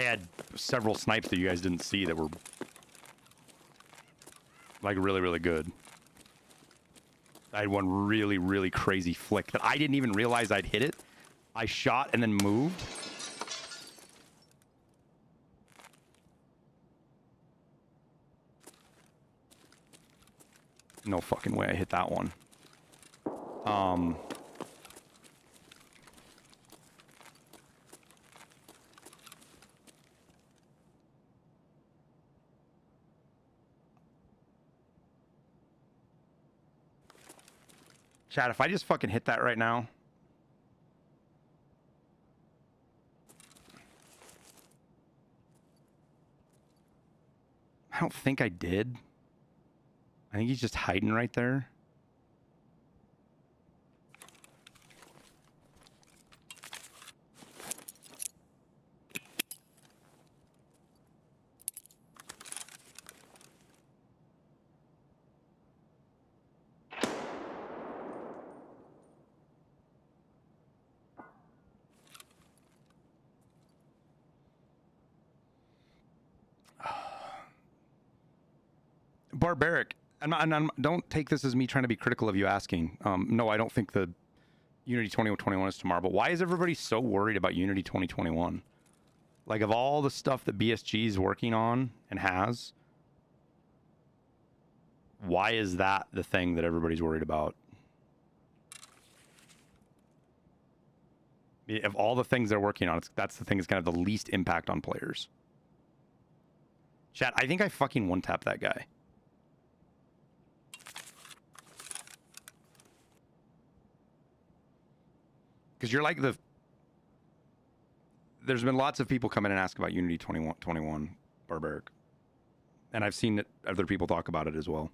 had several snipes that you guys didn't see that were like really, really good. I had one really, really crazy flick that I didn't even realize I'd hit it. I shot and then moved. No fucking way I hit that one. Chat, if I just fucking hit that right now. I don't think I did. I think he's just hiding right there. Barbaric. Don't take this as me trying to be critical of you asking. No, I don't think the Unity 2021 is tomorrow. But why is everybody so worried about Unity 2021? Like, of all the stuff that BSG is working on and has, why is that the thing that everybody's worried about? Of all the things they're working on, that's the thing that's kind of the least impact on players. Chat, I think I fucking one-tapped that guy. Because you're like the... There's been lots of people come in and ask about Unity 21 Barbaric. And I've seen other people talk about it as well.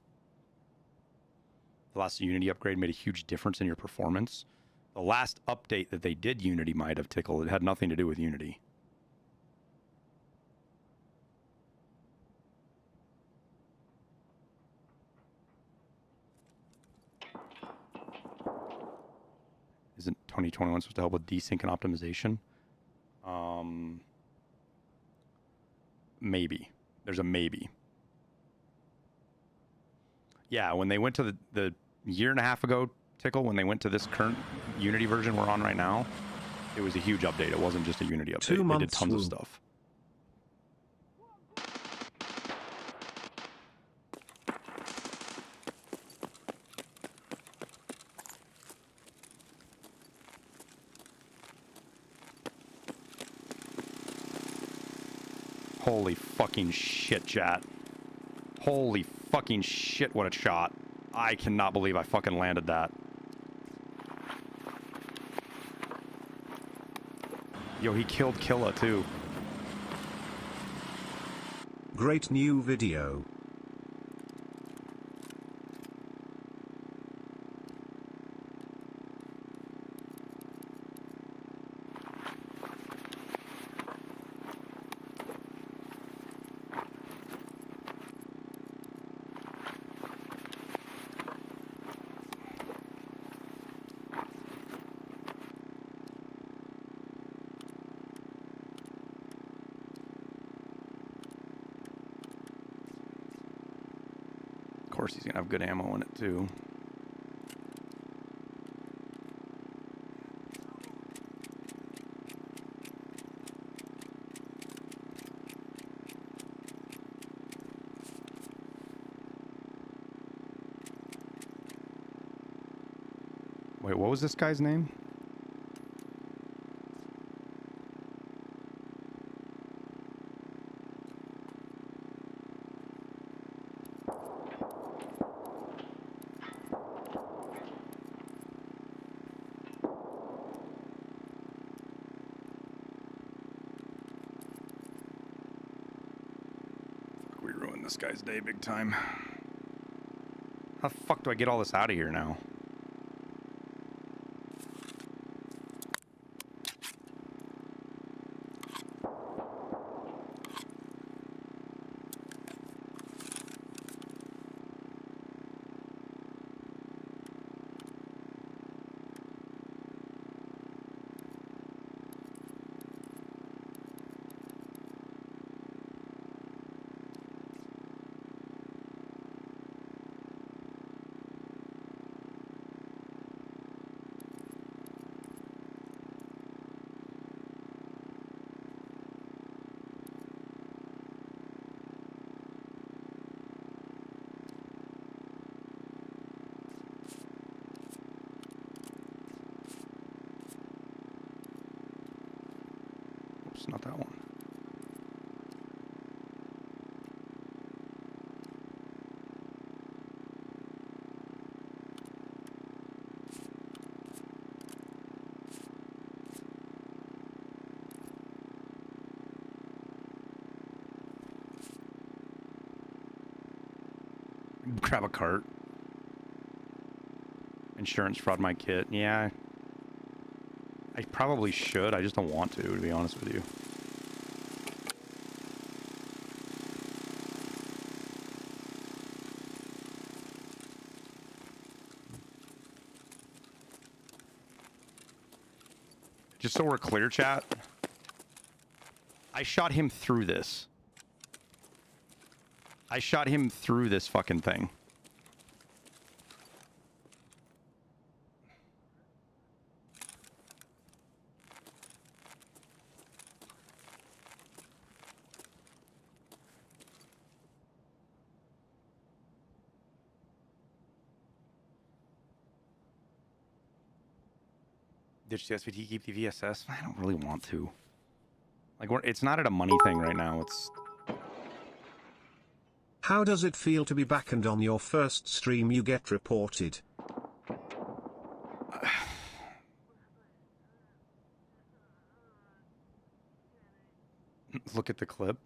The last Unity upgrade made a huge difference in your performance. The last update that they did Unity might have tickled. It had nothing to do with Unity. Isn't 2021 supposed to help with desync and optimization? Maybe. There's a maybe. Yeah, when they went to the year and a half ago, Tickle, when they went to this current Unity version we're on right now, it was a huge update. It wasn't just a Unity update. 2 months they did tons of stuff. Holy fucking shit, chat. Holy fucking shit, what a shot. I cannot believe I fucking landed that. Yo, he killed Killa, too. Great new video. Of course he's gonna have good ammo in it too. Wait, what was this guy's name? We ruined this guy's day big time. How the fuck do I get all this out of here now? Not that one. Grab a cart. Insurance fraud my kit. Yeah. I probably should. I just don't want to be honest with you. Just so we're clear, chat. I shot him through this. I shot him through this fucking thing. Ditch the SVT, keep the VSS. I don't really want to. Like, it's not at a money thing right now. It's... How does it feel to be back and on your first stream you get reported? Let's look at the clip.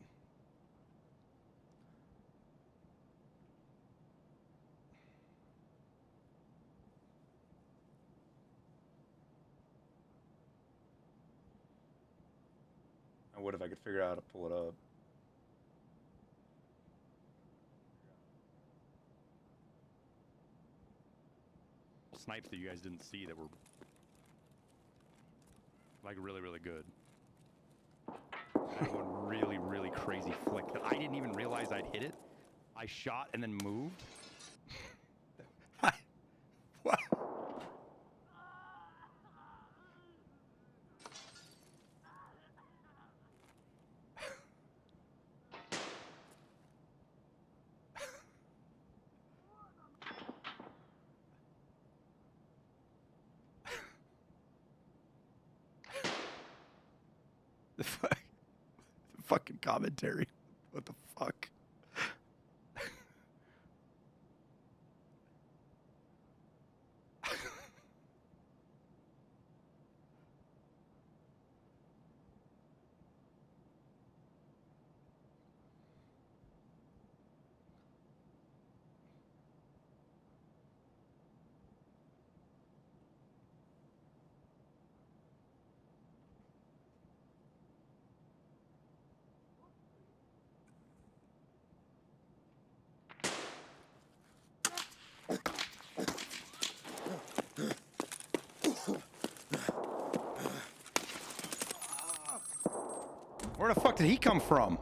I would if I could figure out how to pull it up. Snipes that you guys didn't see that were like really, really good. And one really, really crazy flick that I didn't even realize I'd hit it. I shot and then moved. What? The fucking commentary. What the fuck? Where the fuck did he come from?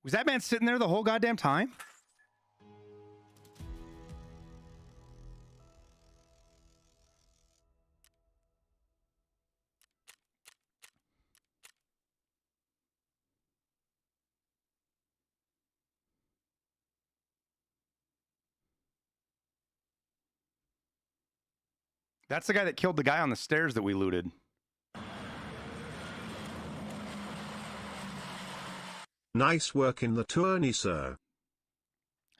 Was that man sitting there the whole goddamn time? That's the guy that killed the guy on the stairs that we looted. Nice work in the tourney, sir.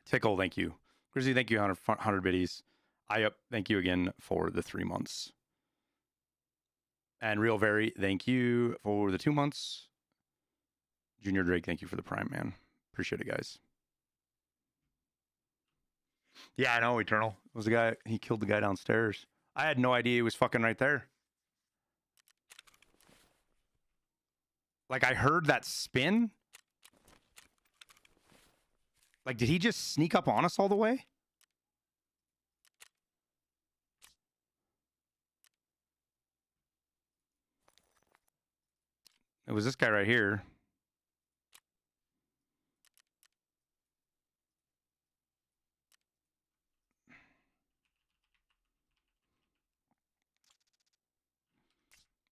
Tickle, thank you. Grizzly, thank you, 100 biddies. Thank you again for the 3 months. And Real Very, thank you for the 2 months. Junior Drake, thank you for the Prime, man. Appreciate it, guys. Yeah, I know, Eternal. It was the guy, he killed the guy downstairs. I had no idea he was fucking right there. Like, I heard that spin. Like, did he just sneak up on us all the way? It was this guy right here.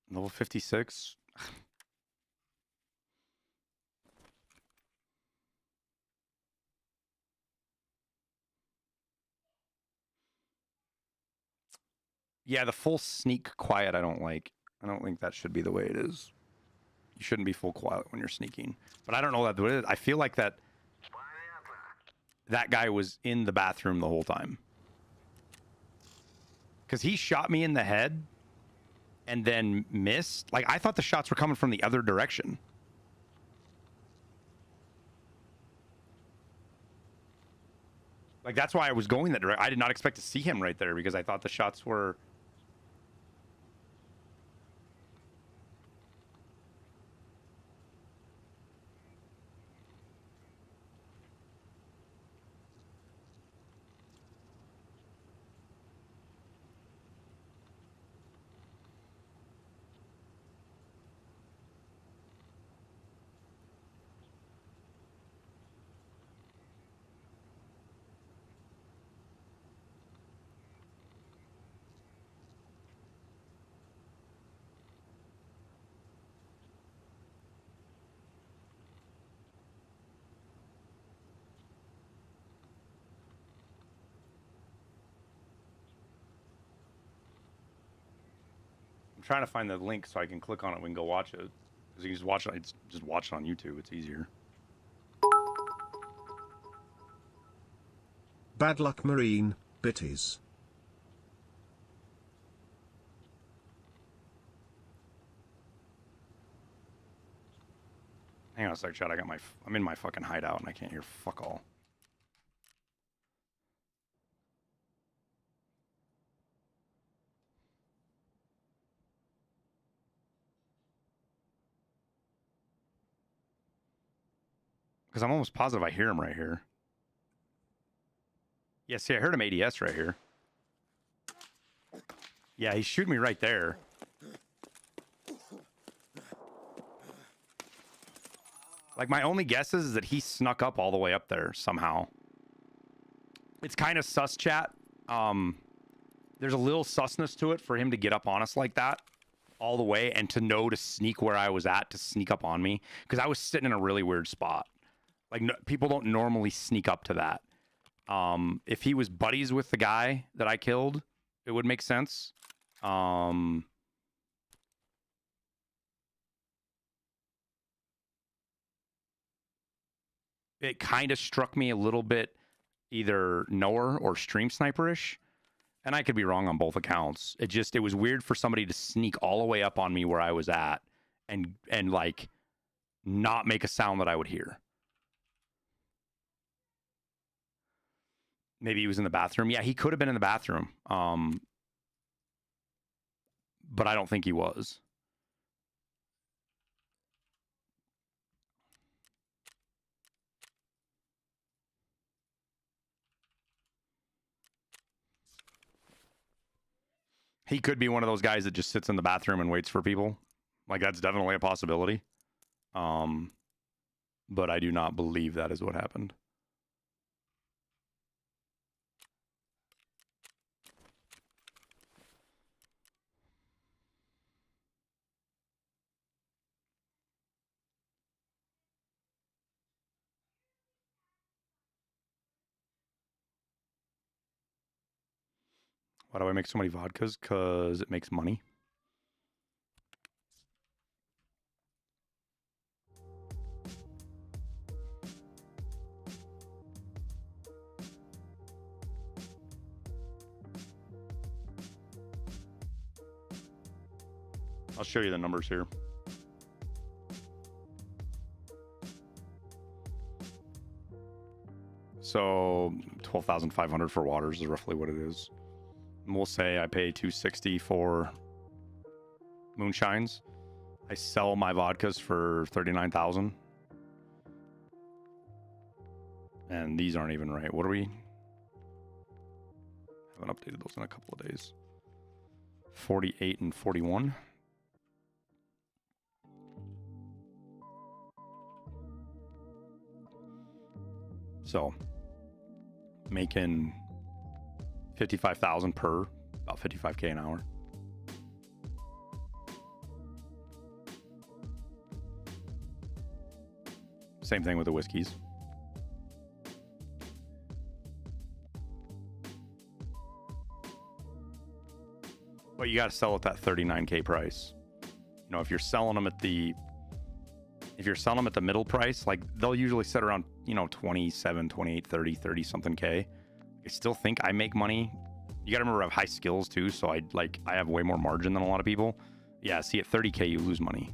Level 56. Yeah, the full sneak quiet I don't like. I don't think that should be the way it is. You shouldn't be full quiet when you're sneaking. But I don't know that what it is. I feel like that guy was in the bathroom the whole time. Because he shot me in the head and then missed. Like, I thought the shots were coming from the other direction. Like, that's why I was going that direction. I did not expect to see him right there because I thought the shots were... Trying to find the link so I can click on it. We can go watch it. Because you can just watch it. Just watch it on YouTube. It's easier. Bad luck, Marine. Bitties. Hang on a sec, chat. I'm in my fucking hideout and I can't hear fuck all. Because I'm almost positive I hear him right here. Yeah, see, I heard him ADS right here. Yeah, he's shooting me right there. Like, my only guess is that he snuck up all the way up there somehow. It's kind of sus, chat. There's a little susness to it for him to get up on us like that all the way and to know to sneak where I was at to sneak up on me. Because I was sitting in a really weird spot. Like, no, people don't normally sneak up to that. If he was buddies with the guy that I killed, it would make sense. It kind of struck me a little bit either knower or stream sniperish. And I could be wrong on both accounts. It was weird for somebody to sneak all the way up on me where I was at and like not make a sound that I would hear. Maybe he was in the bathroom. Yeah, he could have been in the bathroom. But I don't think he was. He could be one of those guys that just sits in the bathroom and waits for people. Like, that's definitely a possibility. But I do not believe that is what happened. Why do I make so many vodkas? Because it makes money. I'll show you the numbers here. So 12,500 for waters is roughly what it is. And we'll say I pay $260 for moonshines. I sell my vodkas for 39,000. And these aren't even right. What are we? Haven't updated those in a couple of days. 48 and 41. So making 55,000 per, about 55K an hour. Same thing with the whiskeys. But you got to sell at that 39K price. You know, if you're selling them at the middle price, like they'll usually sit around, 27, 28, 30 something K. I still think I make money. You got to remember I have high skills too, so I have way more margin than a lot of people. Yeah, see, at 30K you lose money.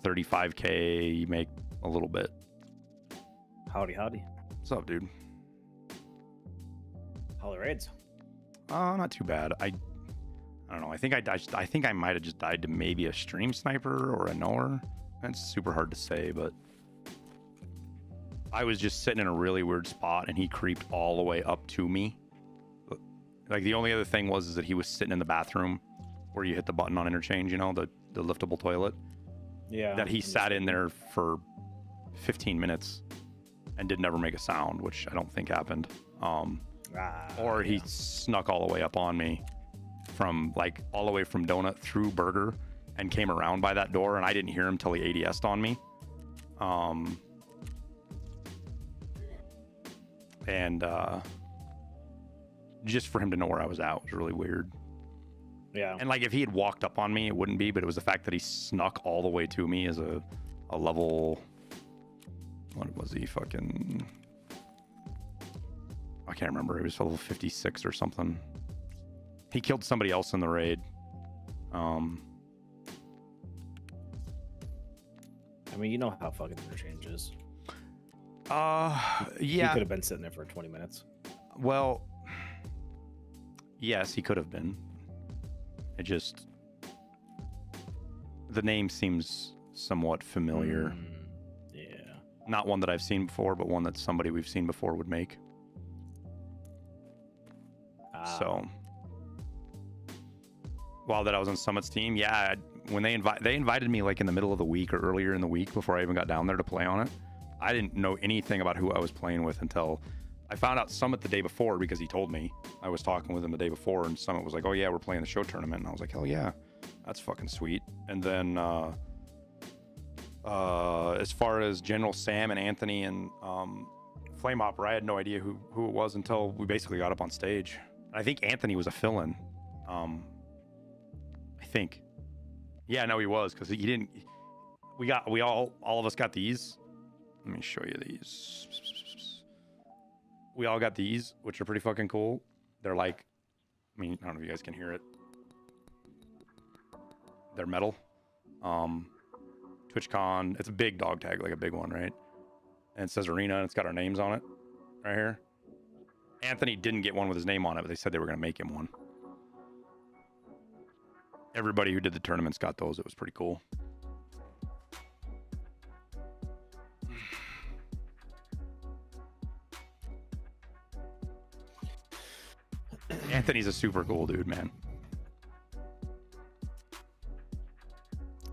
35K you make a little bit. Howdy. What's up, dude? How are the raids? Not too bad. I don't know. I think I might have just died to maybe a stream sniper or a knower. That's super hard to say, but I was just sitting in a really weird spot and he creeped all the way up to me. Like, the only other thing was that he was sitting in the bathroom where you hit the button on interchange, the liftable toilet. Yeah. That he sat in there for 15 minutes and did never make a sound, which I don't think happened. Or he snuck all the way up on me from all the way from Donut through Burger and came around by that door, and I didn't hear him till he ADS'd on me. Just for him to know where I was at was really weird. Yeah. And if he had walked up on me, it wouldn't be, but it was the fact that he snuck all the way to me as a level, what was he, fucking, I can't remember. He was level 56 or something. He killed somebody else in the raid. I mean, you know how fucking interchange is. He Yeah. could have been sitting there for 20 minutes. Well, yes, he could have been. It just the name seems somewhat familiar. Yeah. Not one that I've seen before, but one that somebody we've seen before would make. So, while that I was on Summit's team, yeah, when they invited me like in the middle of the week or earlier in the week before I even got down there to play on it. I didn't know anything about who I was playing with until I found out Summit the day before because he told me. I was talking with him the day before, and Summit was like, "Oh yeah, we're playing the show tournament," and I was like, "Hell yeah, that's fucking sweet." And then as far as General Sam and Anthony and Flame Opera, I had no idea who it was until we basically got up on stage. I think Anthony was a fill-in. I think. Yeah, no, he was because he didn't. We all of us got these. Let me show you these. We all got these, which are pretty fucking cool. They're like, I mean, I don't know if you guys can hear it. They're metal. TwitchCon. It's a big dog tag, like a big one, right? And it says Arena, and it's got our names on it right here. Anthony didn't get one with his name on it, but they said they were going to make him one. Everybody who did the tournaments got those. It was pretty cool. Anthony's a super cool dude, man.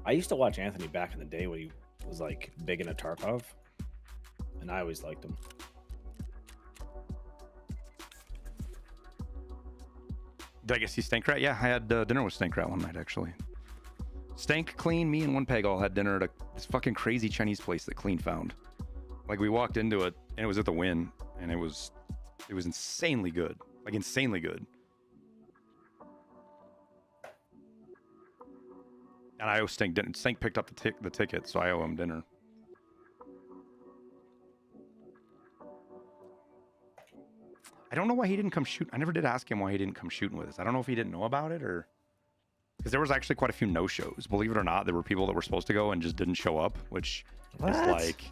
I used to watch Anthony back in the day when he was like big into Tarkov, and I always liked him. Did I get to see Stankrat? Yeah, I had dinner with Stankrat one night, actually. Stank, Clean, me, and One Peg all had dinner at this fucking crazy Chinese place that Clean found. Like, we walked into it, and it was at the Wynn, and it was insanely good. Like, insanely good. And I owe Stank dinner. Stank picked up the ticket, so I owe him dinner. I don't know why he didn't come shoot. I never did ask him why he didn't come shooting with us. I don't know if he didn't know about it or... Because there was actually quite a few no-shows. Believe it or not, there were people that were supposed to go and just didn't show up, which is like,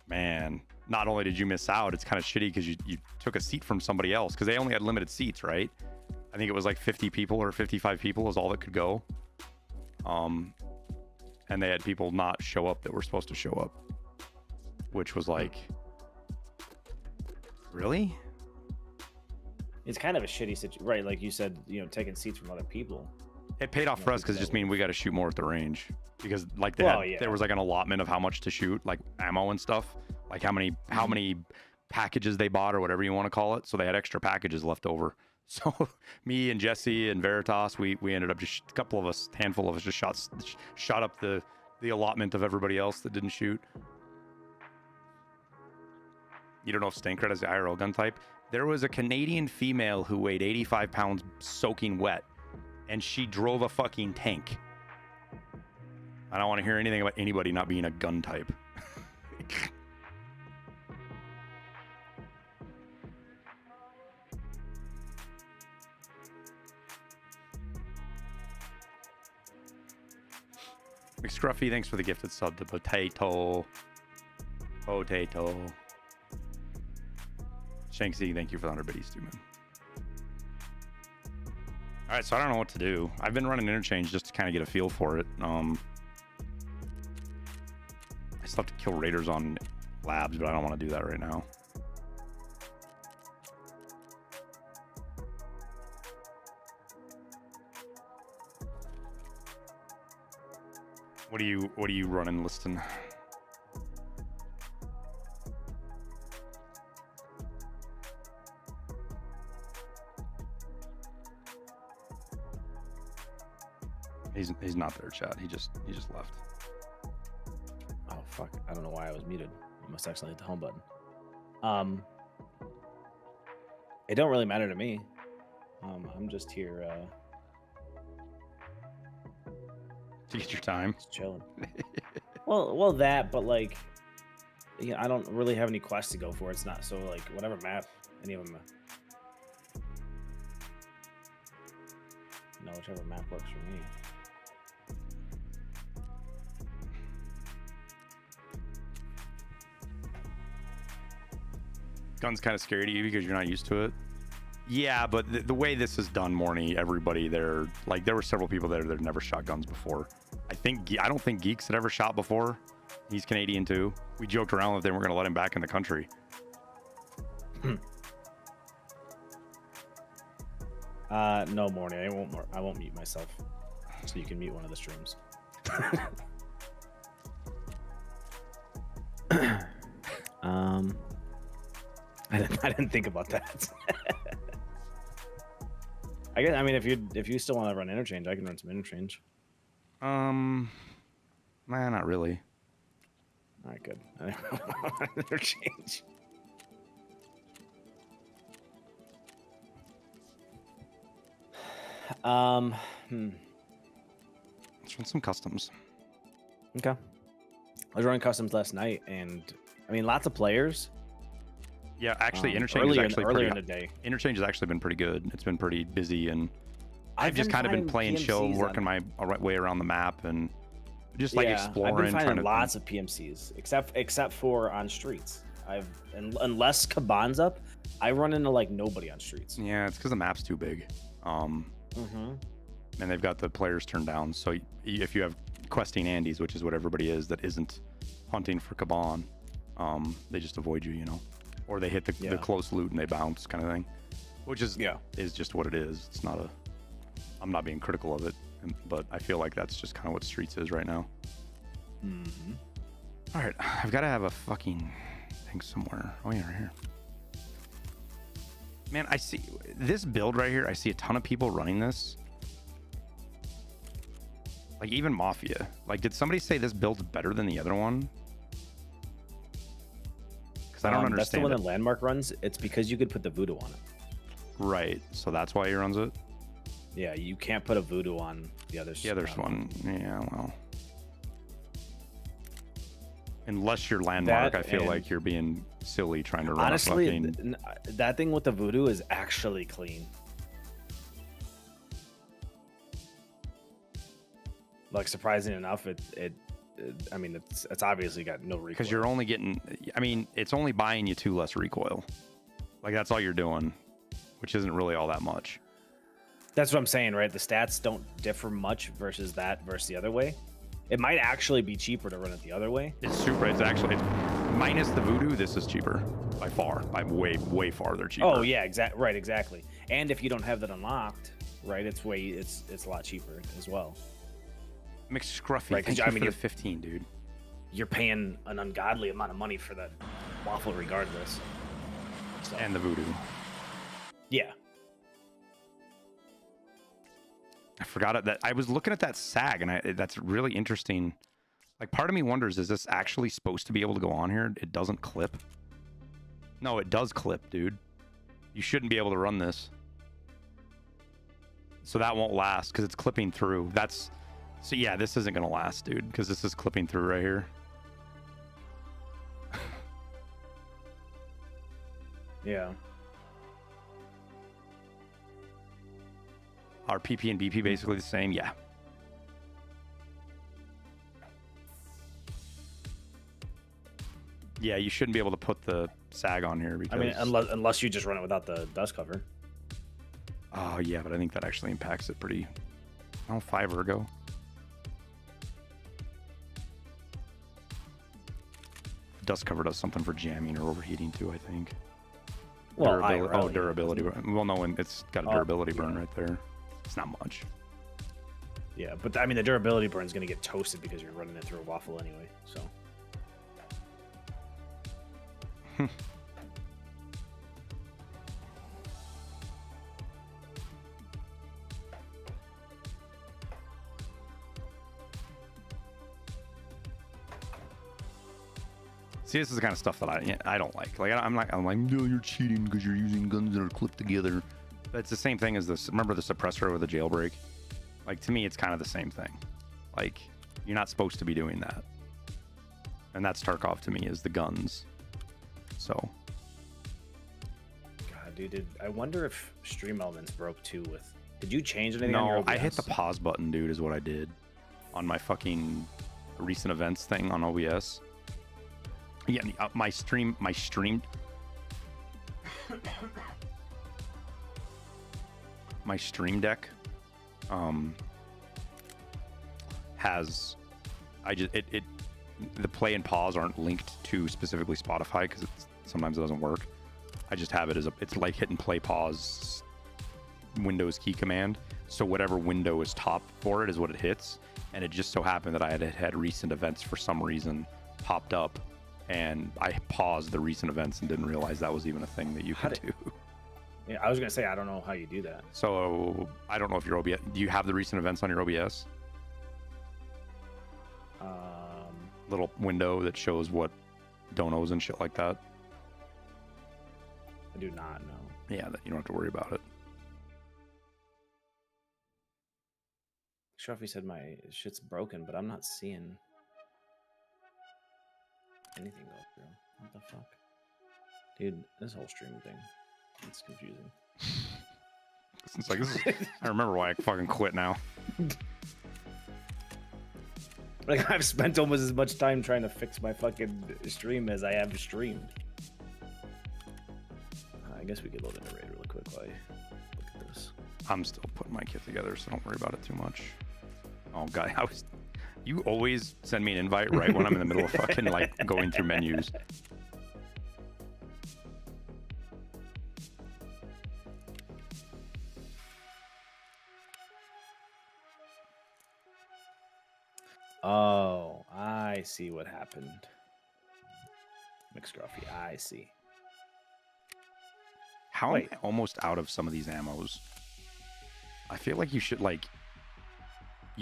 man, not only did you miss out, it's kind of shitty because you took a seat from somebody else because they only had limited seats, right? I think it was like 50 people or 55 people is all that could go. And they had people not show up that were supposed to show up, which was like, really? It's kind of a shitty situation, right? Like you said, you know, taking seats from other people. It paid off for us because it just means we got to shoot more at the range because like there was like an allotment of how much to shoot, like ammo and stuff, like how many packages they bought or whatever you want to call it. So they had extra packages left over. So me and Jesse and Veritas, we ended up just handful of us just shot up the allotment of everybody else that didn't shoot. You don't know if Stankrat is the IRL gun type. There was a Canadian female who weighed 85 pounds soaking wet, and she drove a fucking tank. I don't want to hear anything about anybody not being a gun type. McScruffy, thanks for the gifted sub to Potato. Shanksy, thank you for the 100 biddies too, man. All right, so I don't know what to do. I've been running interchange just to kind of get a feel for it. I still have to kill raiders on labs, but I don't want to do that right now. What are you running, Liston? He's not there, chat. He just left. Oh fuck! I don't know why I was muted. I must accidentally hit the home button. It don't really matter to me. I'm just here to get your time. Just chilling. well, that, but like, yeah, I don't really have any quests to go for. It's not so like whatever map, any of them. You know, whichever map works for me. Shotgun's kind of scary to you because you're not used to it. Yeah, but the way this is done, Morny, everybody there, like there were several people there that had never shot guns before. I don't think Geeks had ever shot before. He's Canadian too. We joked around that they weren't going to let him back in the country. No, Morny, I won't mute myself, so you can mute one of the streams. I didn't think about that. I mean, if you still want to run interchange, I can run some interchange. Nah, not really. All right, good. Interchange. Let's run some customs. Okay. I was running customs last night, and I mean, lots of players. Yeah, actually, interchange is actually earlier pretty, in the day. Interchange has actually been pretty good. It's been pretty busy, and I've just kind of been playing chill, working my way around the map, and just like exploring. I've been finding lots of PMCs, except for on streets. Unless Kaban's up, I run into like nobody on streets. Yeah, it's because the map's too big. And they've got the players turned down. So if you have questing Andes, which is what everybody is that isn't hunting for Kaban, they just avoid you, you know, or they hit the close loot and they bounce, kind of thing, which is just what it is. It's not I'm not being critical of it, but I feel like that's just kind of what streets is right now. All right, I've got to have a fucking thing somewhere. Oh yeah, right here. Man, I see this build right here. I see a ton of people running this. Like even Mafia. Like, did somebody say this build's better than the other one? Because I don't understand. That's the one that Landmark runs. It's because you could put the voodoo on it. Right. So that's why he runs it. Yeah, you can't put a voodoo on the other. The other one. Yeah, well. Unless you're Landmark, I feel like you're being silly trying to run. Honestly, that thing with the voodoo is actually clean. Like, surprising enough, I mean, it's obviously got no recoil. Because you're only getting, I mean, it's only buying you 2 less recoil. Like, that's all you're doing, which isn't really all that much. That's what I'm saying, right? The stats don't differ much versus the other way. It might actually be cheaper to run it the other way. It's minus the voodoo. This is cheaper by far, by way farther cheaper. Oh yeah, exactly. And if you don't have that unlocked, right, it's a lot cheaper as well. McScruffy, right, thank you for the 15, dude. You're paying an ungodly amount of money for that waffle regardless. So. And the voodoo. Yeah. I forgot that I was looking at that sag, and that's really interesting. Like, part of me wonders, is this actually supposed to be able to go on here? It doesn't clip. No, it does clip, dude. You shouldn't be able to run this. So that won't last because it's clipping through. So yeah, this isn't gonna last, dude, because this is clipping through right here. Yeah. Are PP and BP basically the same? Yeah. Yeah, you shouldn't be able to put the sag on here because... I mean, unless you just run it without the dust cover. Oh, yeah, but I think that actually impacts it pretty... 5 ergo. Dust cover does something for jamming or overheating too, I think. Well, durability. Well, no, it's got a durability burn right there. It's not much. Yeah, but I mean, the durability burn is going to get toasted because you're running it through a waffle anyway, so. See, this is the kind of stuff that I don't like. Like, I'm like, no, you're cheating because you're using guns that are clipped together. But it's the same thing as this. Remember the suppressor or the jailbreak? Like, to me, it's kind of the same thing. Like, you're not supposed to be doing that. And that's Tarkov to me, is the guns. So. God, dude, I wonder if Stream Elements broke too with... Did you change anything on your No, OBS? I hit the pause button, dude, is what I did. On my fucking recent events thing on OBS. Yeah, my stream my Stream Deck has the play and pause aren't linked to specifically Spotify because sometimes it doesn't work. I just have it as it's like hitting play pause Windows key command. So whatever window is top for it is what it hits. And it just so happened that I had recent events for some reason popped up, and I paused the recent events and didn't realize that was even a thing that you could do. Yeah, I was gonna say I don't know how you do that. So I don't know if your OBS. Do you have the recent events on your OBS? Little window that shows what donos and shit like that. I do not know. Yeah, that you don't have to worry about it. Shuffy said my shit's broken, but I'm not seeing anything go through. What the fuck? Dude, this whole stream thing, it's confusing. It's like, I remember why I fucking quit now. Like, I've spent almost as much time trying to fix my fucking stream as I have streamed. I guess we could load in a raid really quick while I look at this. I'm still putting my kit together, so don't worry about it too much. Oh, guy, you always send me an invite right when I'm in the middle of fucking, like, going through menus. Oh, I see what happened. McScruffy, I see. How am I almost out of some of these ammos? I feel like you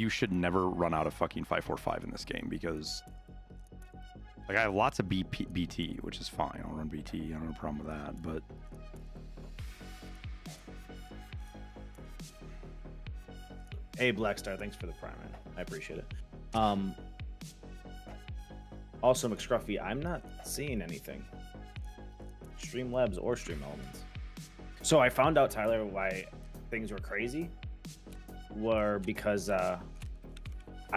should never run out of fucking 545 in this game because, like, I have lots of BT, which is fine. I'll run BT. I don't have a problem with that, but Hey, Blackstar, thanks for the prime, man. I appreciate it. Also, McScruffy, I'm not seeing anything. Streamlabs or Stream Elements. So I found out, Tyler, why things were crazy were because I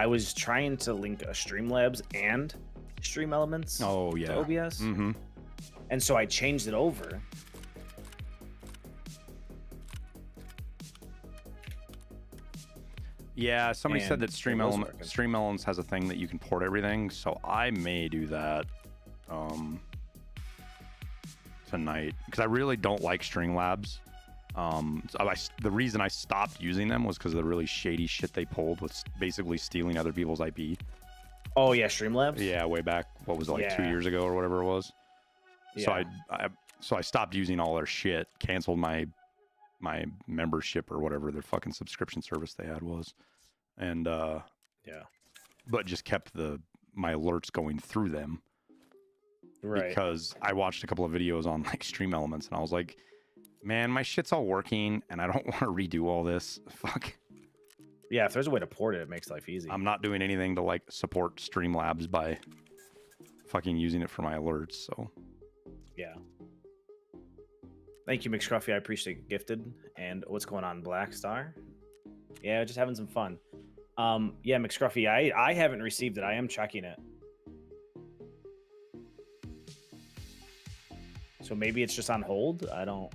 was trying to link a Streamlabs and Stream Elements to OBS. Mm-hmm. And so I changed it over. Yeah, somebody said that Stream Elements has a thing that you can port everything, so I may do that tonight because I really don't like Streamlabs. The reason I stopped using them was because of the really shady shit they pulled with basically stealing other people's IP. Oh yeah, Streamlabs. Yeah, way back. What was it, like 2 years ago or whatever it was? Yeah. So I stopped using all their shit, canceled my membership or whatever their fucking subscription service they had was, and but just kept my alerts going through them, right? Because I watched a couple of videos on like Stream Elements and I was like, man, my shit's all working and I don't want to redo all this. Fuck. Yeah, if there's a way to port it, it makes life easy. I'm not doing anything to like support Streamlabs by fucking using it for my alerts. So yeah. Thank you, McScruffy. I appreciate it. Gifted. And what's going on, Black Star? Yeah, just having some fun. Yeah, McScruffy, I haven't received it. I am checking it. So maybe it's just on hold. I don't.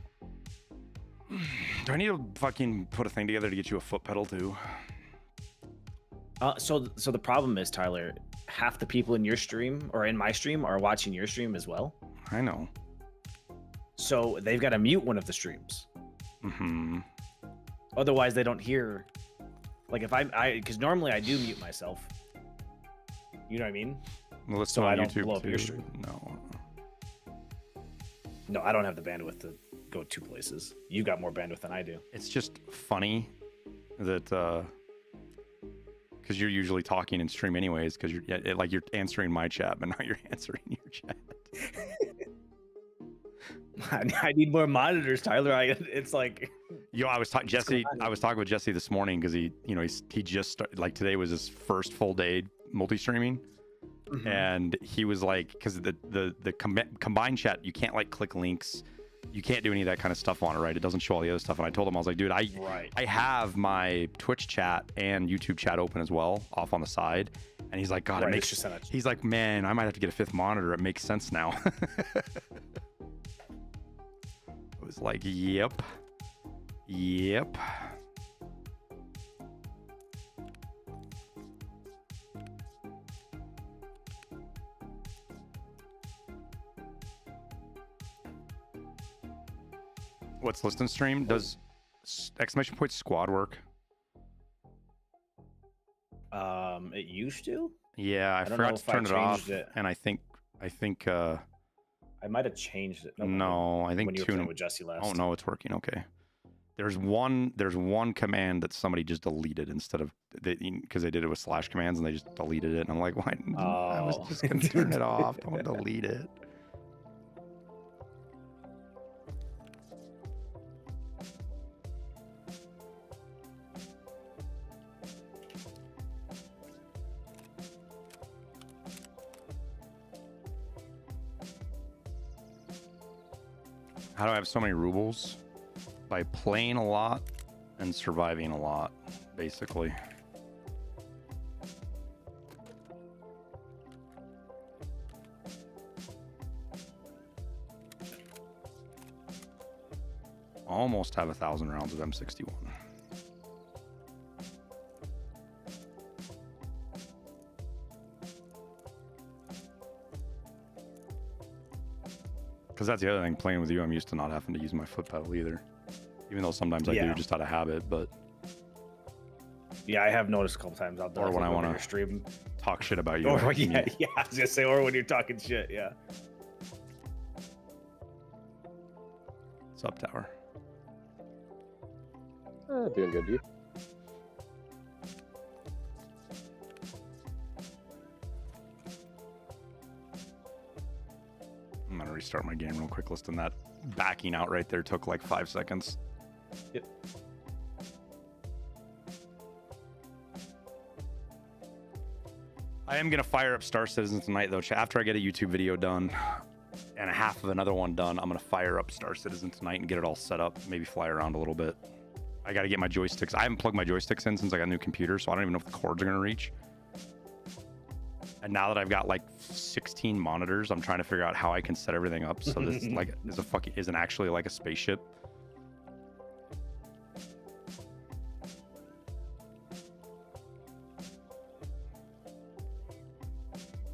Do I need to fucking put a thing together to get you a foot pedal too? So the problem is, Tyler, half the people in your stream or in my stream are watching your stream as well. I know. So they've got to mute one of the streams. Mm-hmm. Otherwise, they don't hear. Like if because normally I do mute myself. You know what I mean? Well, let's so I don't YouTube blow up too. your stream. No, I don't have the bandwidth to go 2 places. You got more bandwidth than I do. It's just funny that because you're usually talking in stream anyways, because you're answering my chat, but now you're answering your chat. I need more monitors, Tyler. It's like, I was talking Jesse. I was talking with Jesse this morning because he just started, like, today was his first full day multi-streaming, and he was like, because the combined chat, you can't like click links, you can't do any of that kind of stuff on it, right? It doesn't show all the other stuff. And I told him, I was like, dude, I have my Twitch chat and YouTube chat open as well, off on the side. And he's like, God, it makes sense. He's like, man, I might have to get a 5th monitor. It makes sense now. was like, yep. Yep. What's listen stream? Does exclamation point squad work? It used to. Yeah, I don't forgot know to if I turn it off, changed it. and I think I might have changed it. no, I think when you were playing with Jesse last. Oh no, it's working. Okay. There's one command that somebody just deleted instead of because they did it with slash commands and they just deleted it. And I'm like, why? I was just gonna turn it off. Don't delete it. How do I have so many rubles? By playing a lot and surviving a lot, basically. Almost have 1,000 rounds of M61. Because that's the other thing, playing with you, I'm used to not having to use my foot pedal either. Even though sometimes I do just out of habit, but... Yeah, I have noticed a couple times out there. Or when I want to stream, talk shit about you. Or I was gonna say, or when you're talking shit, yeah. What's up, Tower? Doing good, dude. I'm gonna restart my game real quick. Listen, that backing out right there took like 5 seconds. Yep. I am gonna fire up Star Citizen tonight, though. After I get a YouTube video done and half of another one done, I'm gonna fire up Star Citizen tonight and get it all set up. Maybe fly around a little bit. I gotta get my joysticks. I haven't plugged my joysticks in since I got a new computer, so I don't even know if the cords are gonna reach. And now that I've got like 16 monitors, I'm trying to figure out how I can set everything up so this like isn't actually like a spaceship.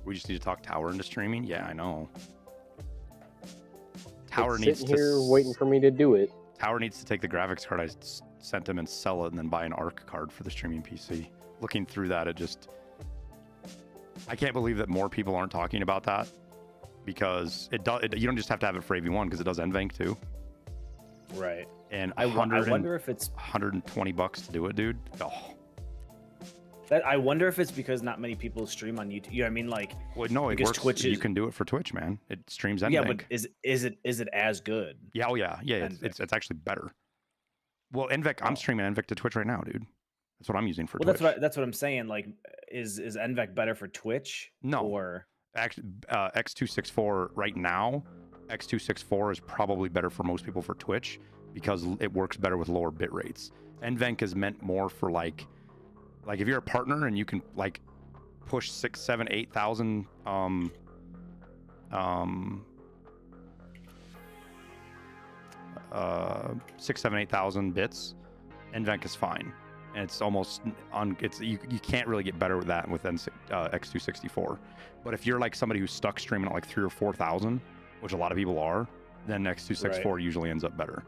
We just need to talk Tower into streaming. Yeah, I know. Tower needs sitting here waiting for me to do it. Tower needs to take the graphics card I sent him and sell it, and then buy an ARC card for the streaming PC. Looking through that, I can't believe that more people aren't talking about that, because you don't just have to have it for AV1 because it does NVENQ too. Right. And I wonder if it's $120 to do it, dude. Oh. I wonder if it's because not many people stream on YouTube. You know what I mean? Like, well, no, it works. Twitch you can do it for Twitch, man. It streams NVENQ. Yeah, but is it as good? Yeah, oh yeah, yeah. It's actually better. Well, NVENQ, I'm streaming NVENQ to Twitch right now, dude. That's what I'm using for Twitch. That's what I'm saying. Like, is NVENQ better for Twitch? No. Or actually, X264 right now, X264 is probably better for most people for Twitch because it works better with lower bit rates. NVENQ is meant more for like if you're a partner and you can like push 6, 7, 8,000 6, 7, 8,000 bits, NVENQ is fine. And it's almost you can't really get better with that with X264. But if you're like somebody who's stuck streaming at like 3,000 or 4,000, which a lot of people are, then X264 usually ends up better.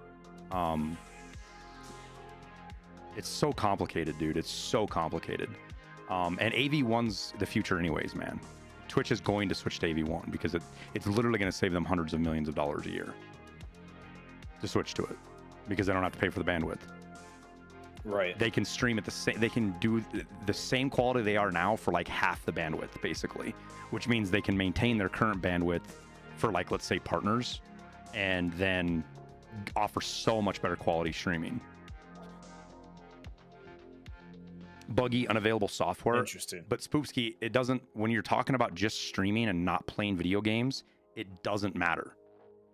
It's so complicated, dude. It's so complicated. And AV1's the future anyways, man. Twitch is going to switch to AV1 because it's literally going to save them hundreds of millions of dollars a year to switch to it because they don't have to pay for the bandwidth. Right. They can stream at they can do the same quality they are now for like half the bandwidth, basically, which means they can maintain their current bandwidth for like, let's say, partners, and then offer so much better quality streaming. Buggy, unavailable software. Interesting. But Spoopski, it doesn't, when you're talking about just streaming and not playing video games, it doesn't matter.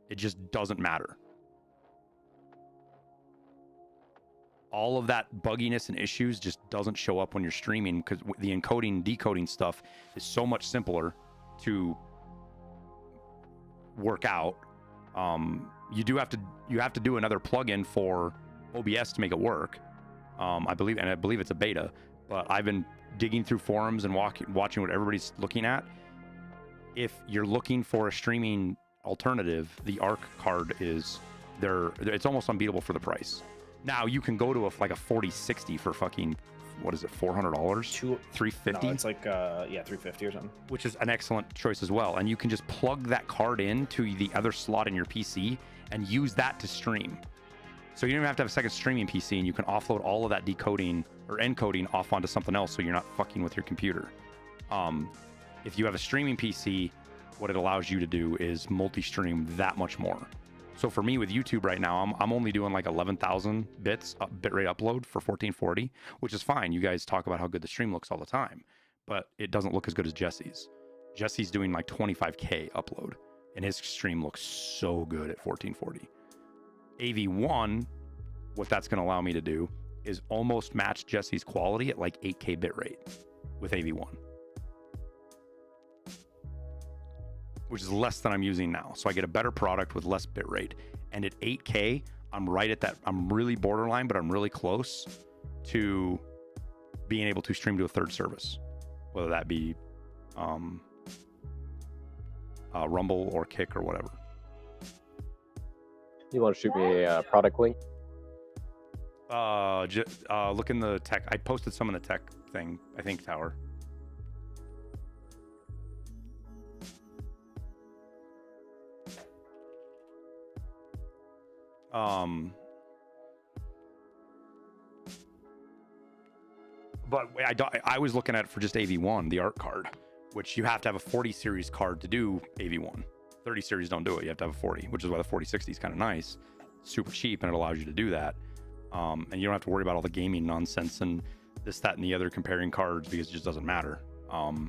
It just doesn't matter. All of that bugginess and issues just doesn't show up when you're streaming because the encoding and decoding stuff is so much simpler to work out You have to do another plugin for OBS to make it work. I believe it's a beta, but I've been digging through forums and watching what everybody's looking at. If you're looking for a streaming alternative, the ARC card is it's almost unbeatable for the price. Now you can go to a 4060 for fucking, what is it, $400? $350? No, it's like yeah, $350 or something. Which is an excellent choice as well. And you can just plug that card into the other slot in your PC and use that to stream. So you don't even have to have a second streaming PC, and you can offload all of that decoding or encoding off onto something else, so you're not fucking with your computer. If you have a streaming PC, what it allows you to do is multi-stream that much more. So for me with YouTube right now, I'm only doing like 11,000 bits bitrate upload for 1440, which is fine. You guys talk about how good the stream looks all the time, but it doesn't look as good as Jesse's. Jesse's doing like 25K upload, and his stream looks so good at 1440. AV1, what that's going to allow me to do is almost match Jesse's quality at like 8K bitrate with AV1, which is less than I'm using now. So I get a better product with less bitrate. And at 8K, I'm right at that. I'm really borderline, but I'm really close to being able to stream to a third service, whether that be Rumble or Kick or whatever. You want to shoot me a product link? Look in the tech. I posted some in the tech thing, I think, Tower. But I was looking at it for just AV1, the ARC card, which you have to have a 40 series card to do AV1. 30 series don't do it. You have to have a 40, which is why the 4060 is kind of nice. Super cheap, and it allows you to do that. And you don't have to worry about all the gaming nonsense and this, that, and the other comparing cards, because it just doesn't matter. Well,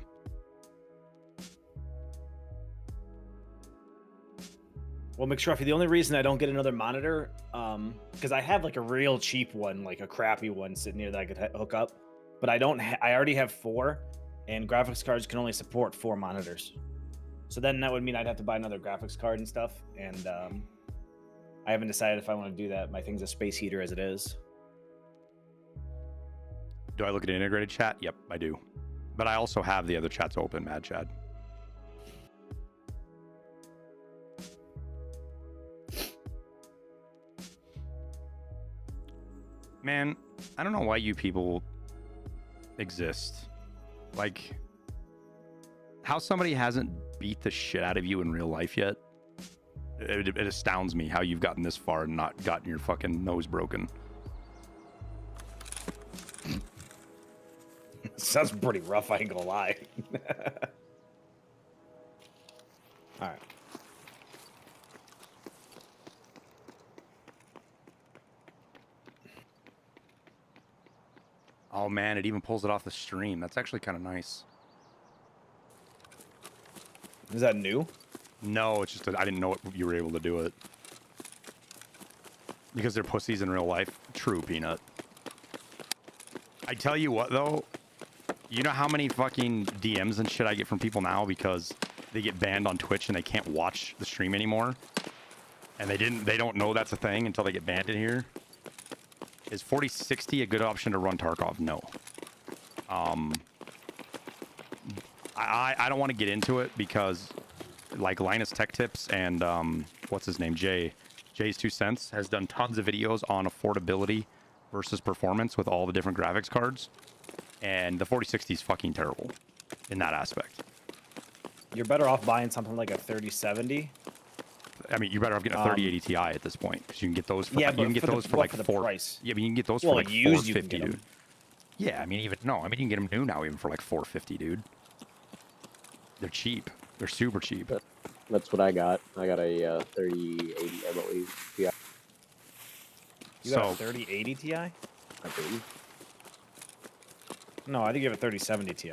McScruffy, the only reason I don't get another monitor, because I have like a real cheap one, like a crappy one sitting here that I could hook up, but I don't. I already have 4, and graphics cards can only support 4 monitors. So then that would mean I'd have to buy another graphics card and stuff, and I haven't decided if I want to do that. My thing's a space heater as it is. Do I look at an integrated chat? Yep, I do. But I also have the other chats open, Mad Chad. Man, I don't know why you people exist. Like, how somebody hasn't beat the shit out of you in real life yet. It astounds me how you've gotten this far and not gotten your fucking nose broken. Sounds pretty rough, I ain't gonna lie. All right. Oh man, it even pulls it off the stream. That's actually kind of nice. Is that new? No, it's just that I didn't know you were able to do it. Because they're pussies in real life. True, Peanut. I tell you what, though. You know how many fucking DMs and shit I get from people now because they get banned on Twitch and they can't watch the stream anymore? And they don't know that's a thing until they get banned in here? Is 4060 a good option to run Tarkov? No. I don't want to get into it because, like, Linus Tech Tips and what's his name, Jay's 2 Cents has done tons of videos on affordability versus performance with all the different graphics cards, and the 4060 is fucking terrible in that aspect. You're better off buying something like a 3070. I mean, you're better off getting a 3080 Ti at this point because you can get those for, yeah, you can get those for like the $4. price. Yeah, but you can get those Well, for like used, you can $450, get 'em. dude. Yeah, I mean, you can get them new now even for like $450, dude. They're cheap. They're super cheap. That's what I got. I got a 3080, I believe. Yeah. You got a 3080 Ti? I believe. No, I think you have a 3070 Ti.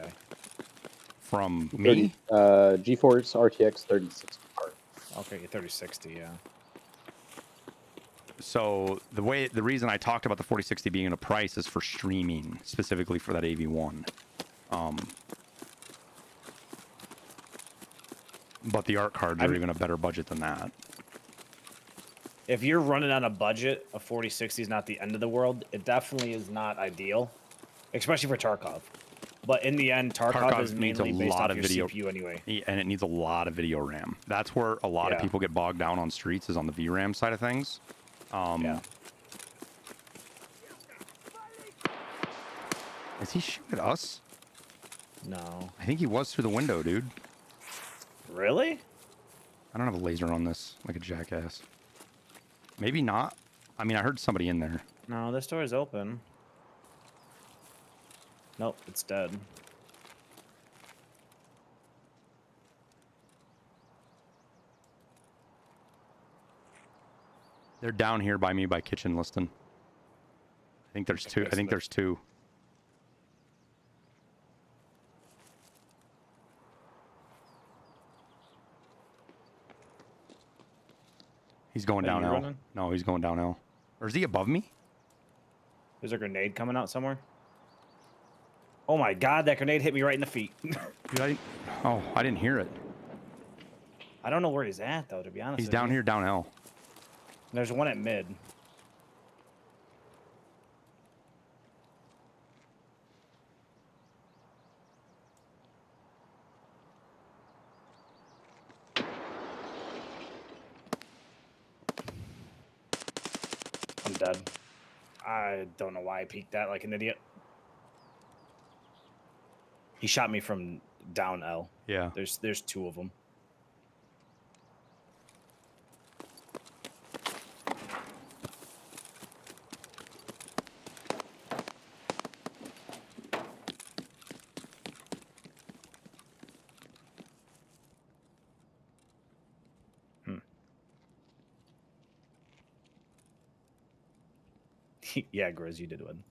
From me? GeForce RTX 3060 card. Okay, 3060, yeah. So the reason I talked about the 4060 being in a price is for streaming, specifically for that AV1. But the art cards are even a better budget than that. if you're running on a budget, a 4060 is not the end of the world. It definitely is not ideal, especially for Tarkov. But in the end, Tarkov is needs a mainly based lot off of your video CPU anyway. and it needs a lot of video RAM. That's where a lot of people get bogged down on streets, is on the VRAM side of things. Yeah. Is he shooting at us? No. I think he was through the window, dude. Really? I don't have a laser on this, like a jackass. Maybe not. I mean, I heard somebody in there. No, this door is open. Nope, it's dead. They're down here by me by kitchen listing. I think there's two. I think there's two. He's going down L. running? No, he's going down L. Or is he above me? There's a grenade coming out somewhere. Oh my god, that grenade hit me right in the feet. Dude, I didn't hear it. I don't know where he's at, though, to be honest. He's down here, down L. There's one at mid. I'm dead. I don't know why I peeked that like an idiot. He shot me from down L. Yeah. There's two of them. Yeah, Grizz, you did win.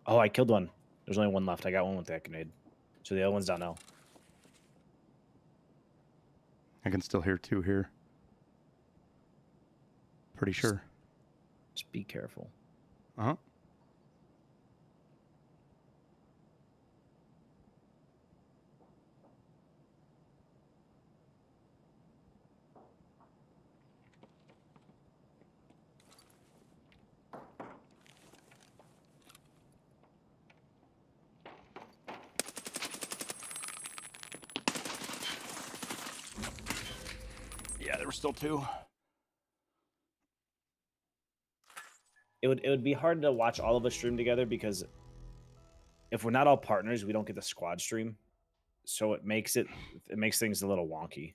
Oh, I killed one. There's only one left. I got one with that grenade. So the other one's down now. I can still hear two here. Pretty sure. Just be careful. Uh-huh. Yeah, there were still two. It would be hard to watch all of us stream together because if we're not all partners, we don't get the squad stream. So it makes things a little wonky.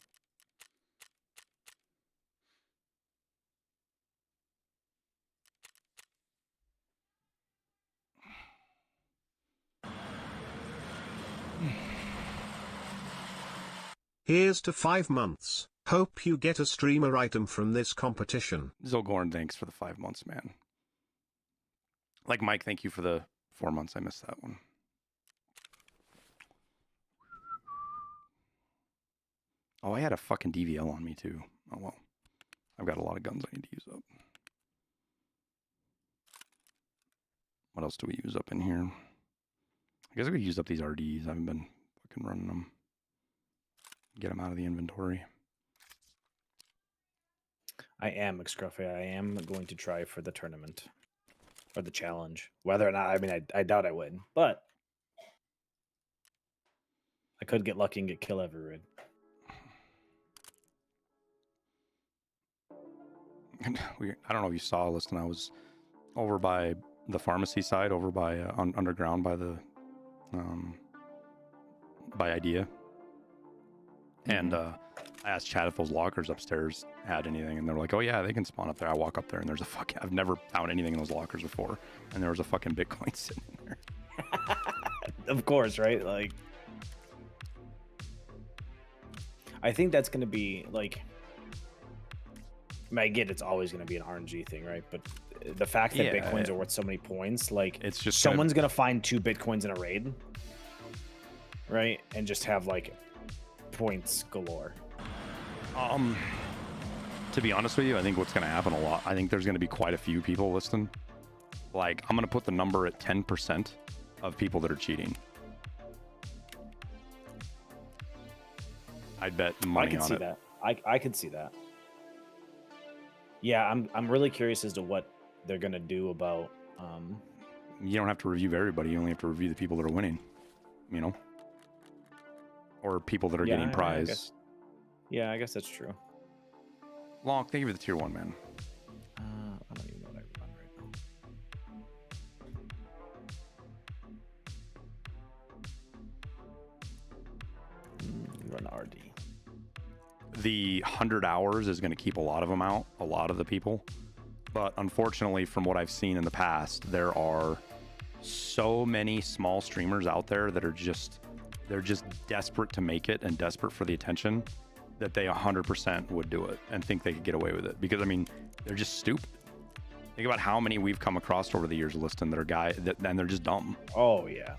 Here's to 5 months. Hope you get a streamer item from this competition. Zolgorn, thanks for the 5 months, man. Like Mike, thank you for the 4 months. I missed that one. Oh, I had a fucking DVL on me too. Oh well. I've got a lot of guns I need to use up. What else do we use up in here? I guess I could use up these RDs. I haven't been fucking running them. Get them out of the inventory. I am, McScruffy. I am going to try for the tournament. Or the challenge. Whether or not, I mean, I doubt I win. But I could get lucky and get kill every raid. I don't know if you saw, listen, I was over by the pharmacy side, over by underground by the by Idea. And I asked Chad if those lockers upstairs had anything, and they're like, "Oh yeah, they can spawn up there." I walk up there, and there's a fucking. I've never found anything in those lockers before, and there was a fucking Bitcoin sitting in there. Of course, right? Like, I think that's going to be like. I mean, I get it's always going to be an RNG thing, right? But the fact that Bitcoins are worth so many points, like, it's just someone's going to find 2 Bitcoins in a raid, right? And just have like points galore. To be honest with you, I think what's going to happen a lot, I think there's going to be quite a few people listening. Like, I'm going to put the number at 10% of people that are cheating. I'd bet I money could on see it. that. I could see that. Yeah, I'm really curious as to what they're gonna do about. You don't have to review everybody. You only have to review the people that are winning. You know, or people that are getting prize. Yeah, I guess that's true. Long, thank you for the tier 1, man. I don't even know what I run right now. Run RD. The 100 hours is going to keep a lot of them out, a lot of the people. But unfortunately, from what I've seen in the past, there are so many small streamers out there that are they're just desperate to make it and desperate for the attention that they 100% would do it and think they could get away with it. Because, I mean, they're just stupid. Think about how many we've come across over the years, Liston, that are and they're just dumb. Oh, yeah.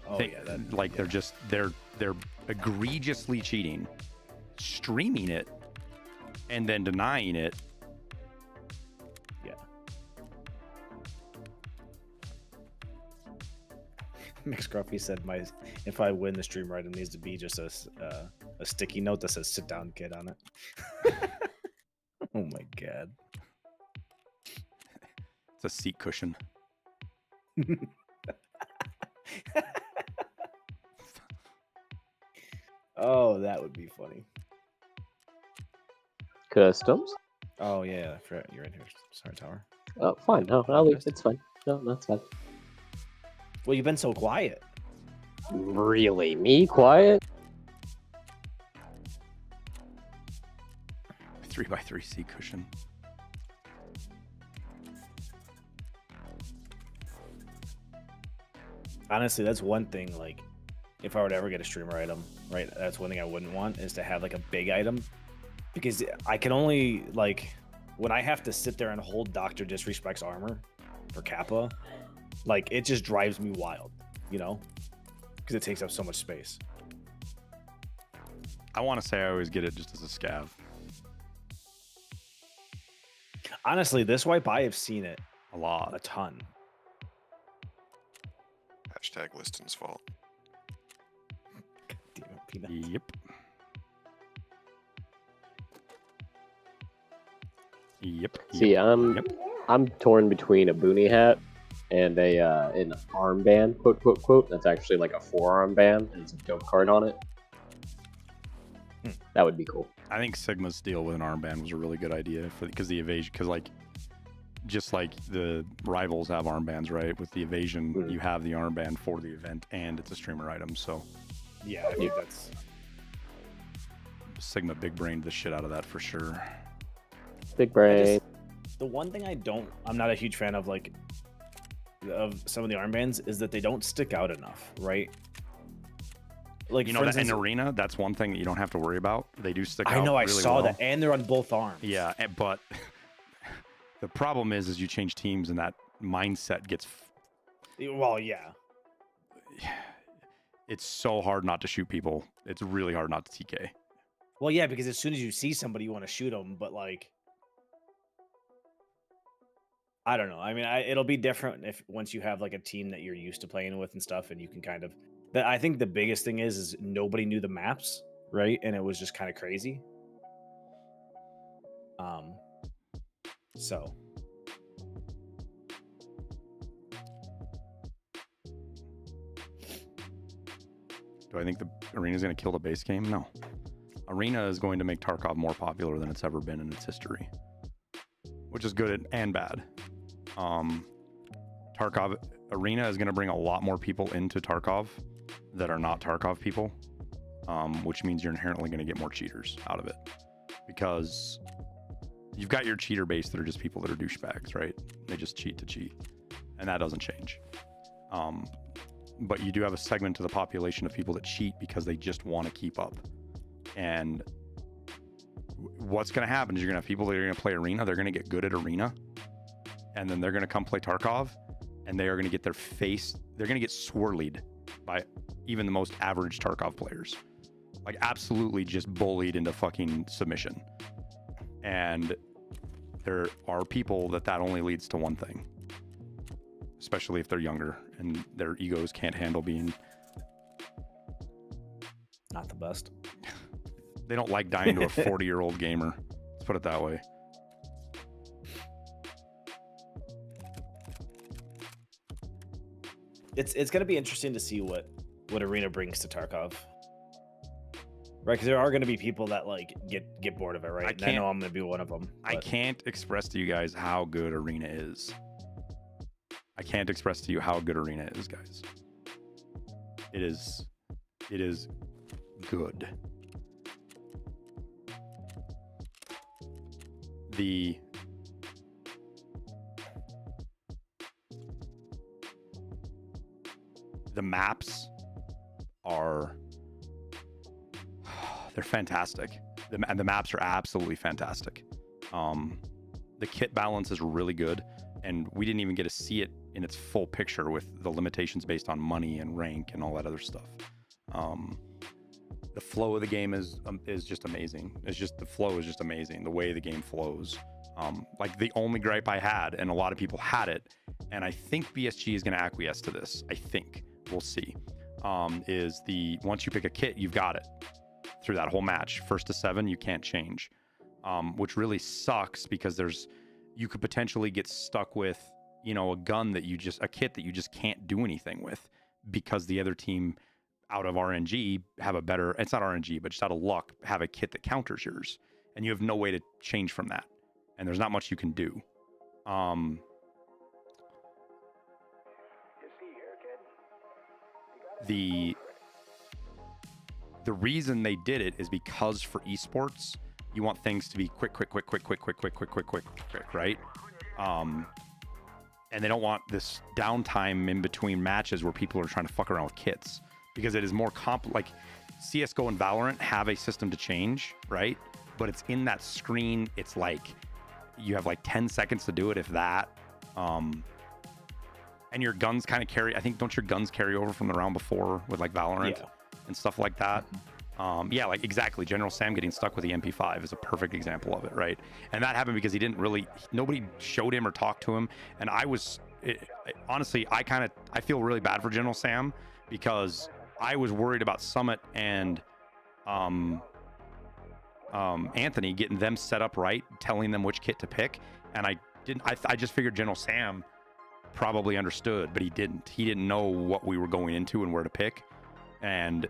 They're egregiously cheating, streaming it, and then denying it. Yeah. Mix Gruffy said, if I win the stream right, it needs to be just a sticky note that says "sit down, kid" on it. Oh my god. It's a seat cushion. Oh, that would be funny. Customs? Oh yeah, I forgot you're in here. Sorry, Tower. Oh, fine. No, I'll leave. It's fine. No, that's fine. Well, you've been so quiet. Really? Me? Quiet? 3x3 seat cushion. Honestly, that's one thing, like, if I were to ever get a streamer item, right, that's one thing I wouldn't want, is to have, like, a big item. Because I can only, like, when I have to sit there and hold Dr. Disrespect's armor for Kappa, like, it just drives me wild, you know? Because it takes up so much space. I want to say I always get it just as a scav. Honestly, this wipe, I have seen it a ton. Hashtag Liston's fault. Damn it, Peanut. Yep. Yep. See, I'm torn between a boonie hat and an armband, quote, quote, quote. That's actually like a forearm band, and it's a dope card on it. That would be cool. I think Sigma's deal with an armband was a really good idea because the evasion, because like, just like the rivals have armbands, right? With the evasion, you have the armband for the event, and it's a streamer item. So, yeah, I think that's Sigma big brained the shit out of that for sure. Big brain. The one thing I'm not a huge fan of, like, of some of the armbands is that they don't stick out enough, right? Like, you know, that in arena, that's one thing that you don't have to worry about. They do stick out. I know, I really saw well. that, and they're on both arms. Yeah, but the problem is you change teams and that mindset gets. Well, yeah. It's so hard not to shoot people. It's really hard not to TK. Well, yeah, because as soon as you see somebody, you want to shoot them, but like, I don't know. I mean, it'll be different if once you have like a team that you're used to playing with and stuff, and you can kind of. But I think the biggest thing is nobody knew the maps, right? And it was just kind of crazy. So. Do I think the arena is going to kill the base game? No. Arena is going to make Tarkov more popular than it's ever been in its history, which is good and bad. Tarkov Arena is going to bring a lot more people into Tarkov that are not Tarkov people, which means you're inherently going to get more cheaters out of it, because you've got your cheater base that are just people that are douchebags, right? They just cheat to cheat, and that doesn't change. But you do have a segment of the population of people that cheat because they just want to keep up. And what's going to happen is you're going to have people that are going to play Arena. They're going to get good at Arena, and then they're going to come play Tarkov, and they are going to get they're going to get swirlied by even the most average Tarkov players. Like, absolutely just bullied into fucking submission. And there are people that only leads to one thing, especially if they're younger and their egos can't handle being not the best. They don't like dying to a 40-year-old gamer. Let's put it that way. It's gonna be interesting to see what Arena brings to Tarkov. Right, because there are going to be people that like get bored of it, right? I know I'm going to be one of them. I can't express to you guys how good Arena is. I can't express to you how good Arena is, guys. It is good. The maps are they're fantastic. The maps are absolutely fantastic. The kit balance is really good, and we didn't even get to see it in its full picture with the limitations based on money and rank and all that other stuff. The flow of the game is just amazing. The flow is just amazing. The way the game flows. Like the only gripe I had, and a lot of people had it, and I think BSG is going to acquiesce to this. I think we'll see. Is once you pick a kit, you've got it through that whole match. 1st to 7, you can't change, which really sucks because you could potentially get stuck with, a kit that you just can't do anything with because the other team out of RNG have a better, it's not RNG, but just out of luck, have a kit that counters yours, and you have no way to change from that. And there's not much you can do. The reason they did it is because for esports, you want things to be quick, right? And they don't want this downtime in between matches where people are trying to fuck around with kits, because it is more like CSGO and Valorant have a system to change, right? But it's in that screen. It's like you have like 10 seconds to do it, if that. And your guns kind of carry, I think, don't your guns carry over from the round before with like Valorant and stuff like that? Yeah, like exactly. General Sam getting stuck with the MP5 is a perfect example of it, right? And that happened because nobody showed him or talked to him. And honestly, I feel really bad for General Sam because I was worried about Summit and Anthony getting them set up right, telling them which kit to pick. And I just figured General Sam probably understood, but he didn't know what we were going into and where to pick. And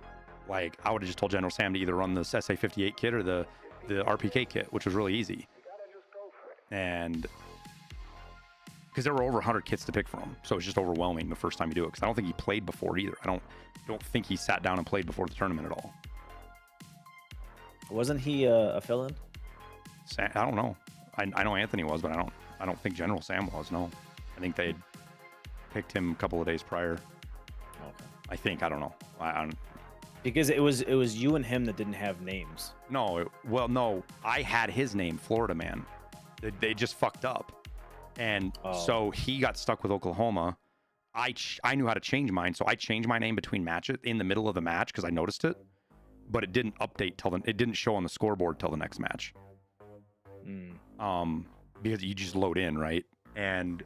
like, I would have just told General Sam to either run the SA58 kit or the RPK kit, which was really easy. And because there were over 100 kits to pick from, so it's just overwhelming the first time you do it. Because I don't think he played before either. I don't think he sat down and played before the tournament at all. Wasn't he a fill-in? I don't know. I know Anthony was, but I don't think General Sam was. No, I think they picked him a couple of days prior. Okay. I think, I don't know. Because it was you and him that didn't have names. No, no, I had his name, Florida Man. They just fucked up, and so he got stuck with Oklahoma. I knew how to change mine, so I changed my name between matches in the middle of the match because I noticed it, but it didn't update it didn't show on the scoreboard till the next match. Because you just load in, right? And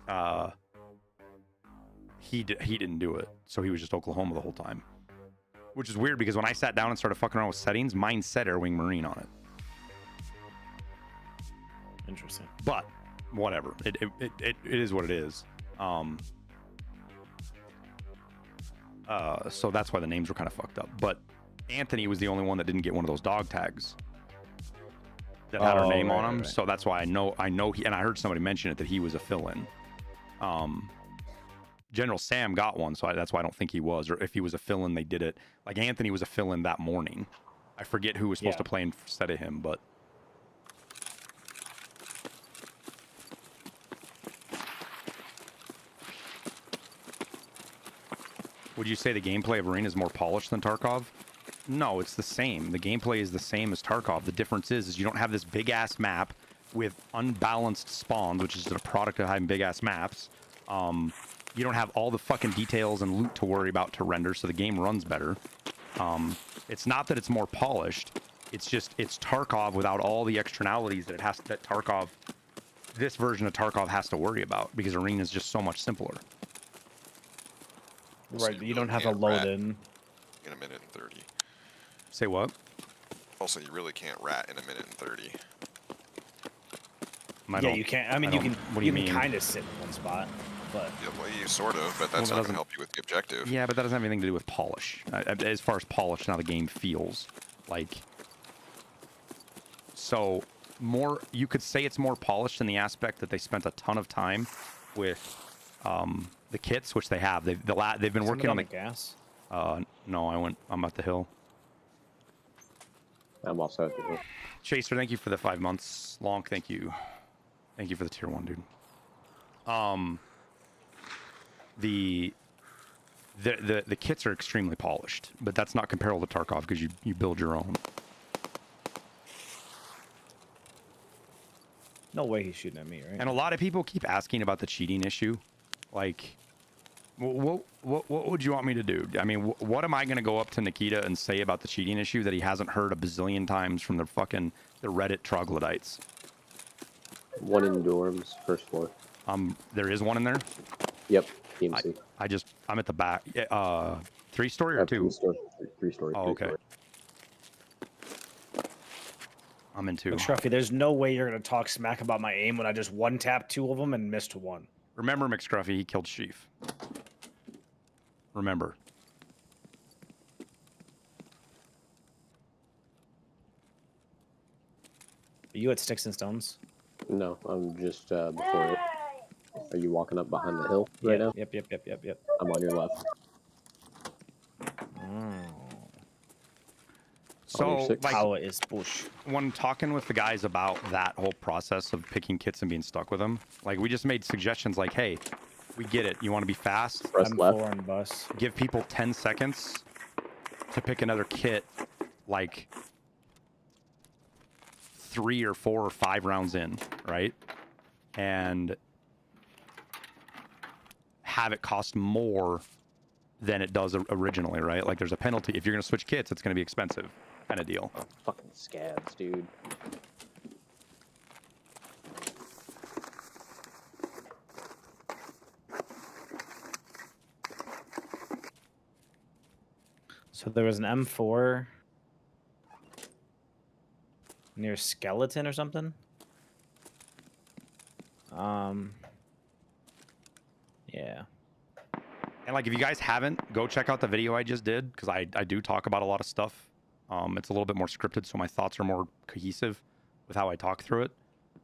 he didn't do it, so he was just Oklahoma the whole time. Which is weird because when I sat down and started fucking around with settings, mine said Airwingmarine on it. Interesting. But whatever. It is what it is. So that's why the names were kind of fucked up. But Anthony was the only one that didn't get one of those dog tags that had our name on them. Right. So that's why I know he, and I heard somebody mention it, that he was a fill-in. General Sam got one, so that's why I don't think he was. Or if he was a fill-in, they did it. Like Anthony was a fill-in that morning. I forget who was supposed to play instead of him, but. Would you say the gameplay of Arena is more polished than Tarkov? No, it's the same. The gameplay is the same as Tarkov. The difference is you don't have this big-ass map with unbalanced spawns, which is a product of having big-ass maps. You don't have all the fucking details and loot to worry about to render, so the game runs better. It's not that it's more polished. It's just, it's Tarkov without all the externalities that this version of Tarkov has to worry about, because Arena is just so much simpler. Right, you don't have a load in. In a minute and 30. Say what? Also, you really can't rat in a minute and 30. Yeah, you can't. I mean, you can. What do you can mean? kind of sit in one spot, but Yeah, well, you sort of, but that's not going to help you with the objective. Yeah, but that doesn't have anything to do with polish. As far as polish, how the game feels like. So more, you could say it's more polished in the aspect that they spent a ton of time with the kits, which they have. They've been working on the gas. No, I'm at the hill. I'm also at the hill. Chaser, thank you for the 5 months. Lonk, thank you. Thank you for the tier 1, dude. The kits are extremely polished, but that's not comparable to Tarkov because you build your own. No way he's shooting at me, right? And a lot of people keep asking about the cheating issue. Like, what would you want me to do? I mean, what am I going to go up to Nikita and say about the cheating issue that he hasn't heard a bazillion times from the Reddit troglodytes? One in dorms, first floor. There is one in there? Yep, PMC. I'm at the back. 3-story or 2? 3-story. Oh, okay. I'm in 2. Look, Shruffy, there's no way you're going to talk smack about my aim when I just one-tapped 2 of them and missed 1. Remember, McScruffy, he killed Sheaf. Remember. Are you at Sticks and Stones? No, I'm just before it. Are you walking up behind the hill right now? Yep. I'm on your left. So, Power is push. When talking with the guys about that whole process of picking kits and being stuck with them, like, we just made suggestions like, hey, we get it. You want to be fast? Press left. M4 and bus. Give people 10 seconds to pick another kit, like 3 or 4 or 5 rounds in, right? And have it cost more than it does originally, right? Like, there's a penalty. If you're going to switch kits, it's going to be expensive, kind of deal. Oh, fucking scads, dude. So there was an M4 near Skeleton or something. Yeah. And, like, if you guys haven't, go check out the video I just did, because I do talk about a lot of stuff. It's a little bit more scripted, so my thoughts are more cohesive with how I talk through it.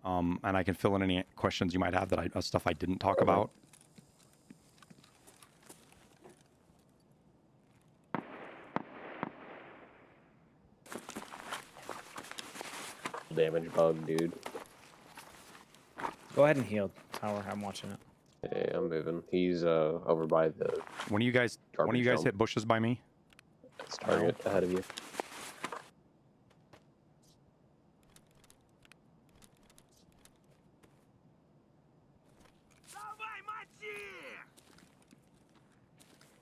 And I can fill in any questions you might have that stuff I didn't talk about. Damage bug, dude. Go ahead and heal, Tower. I'm watching it. Hey, I'm moving. He's over by the. When you guys hit bushes by me? It's target ahead of you.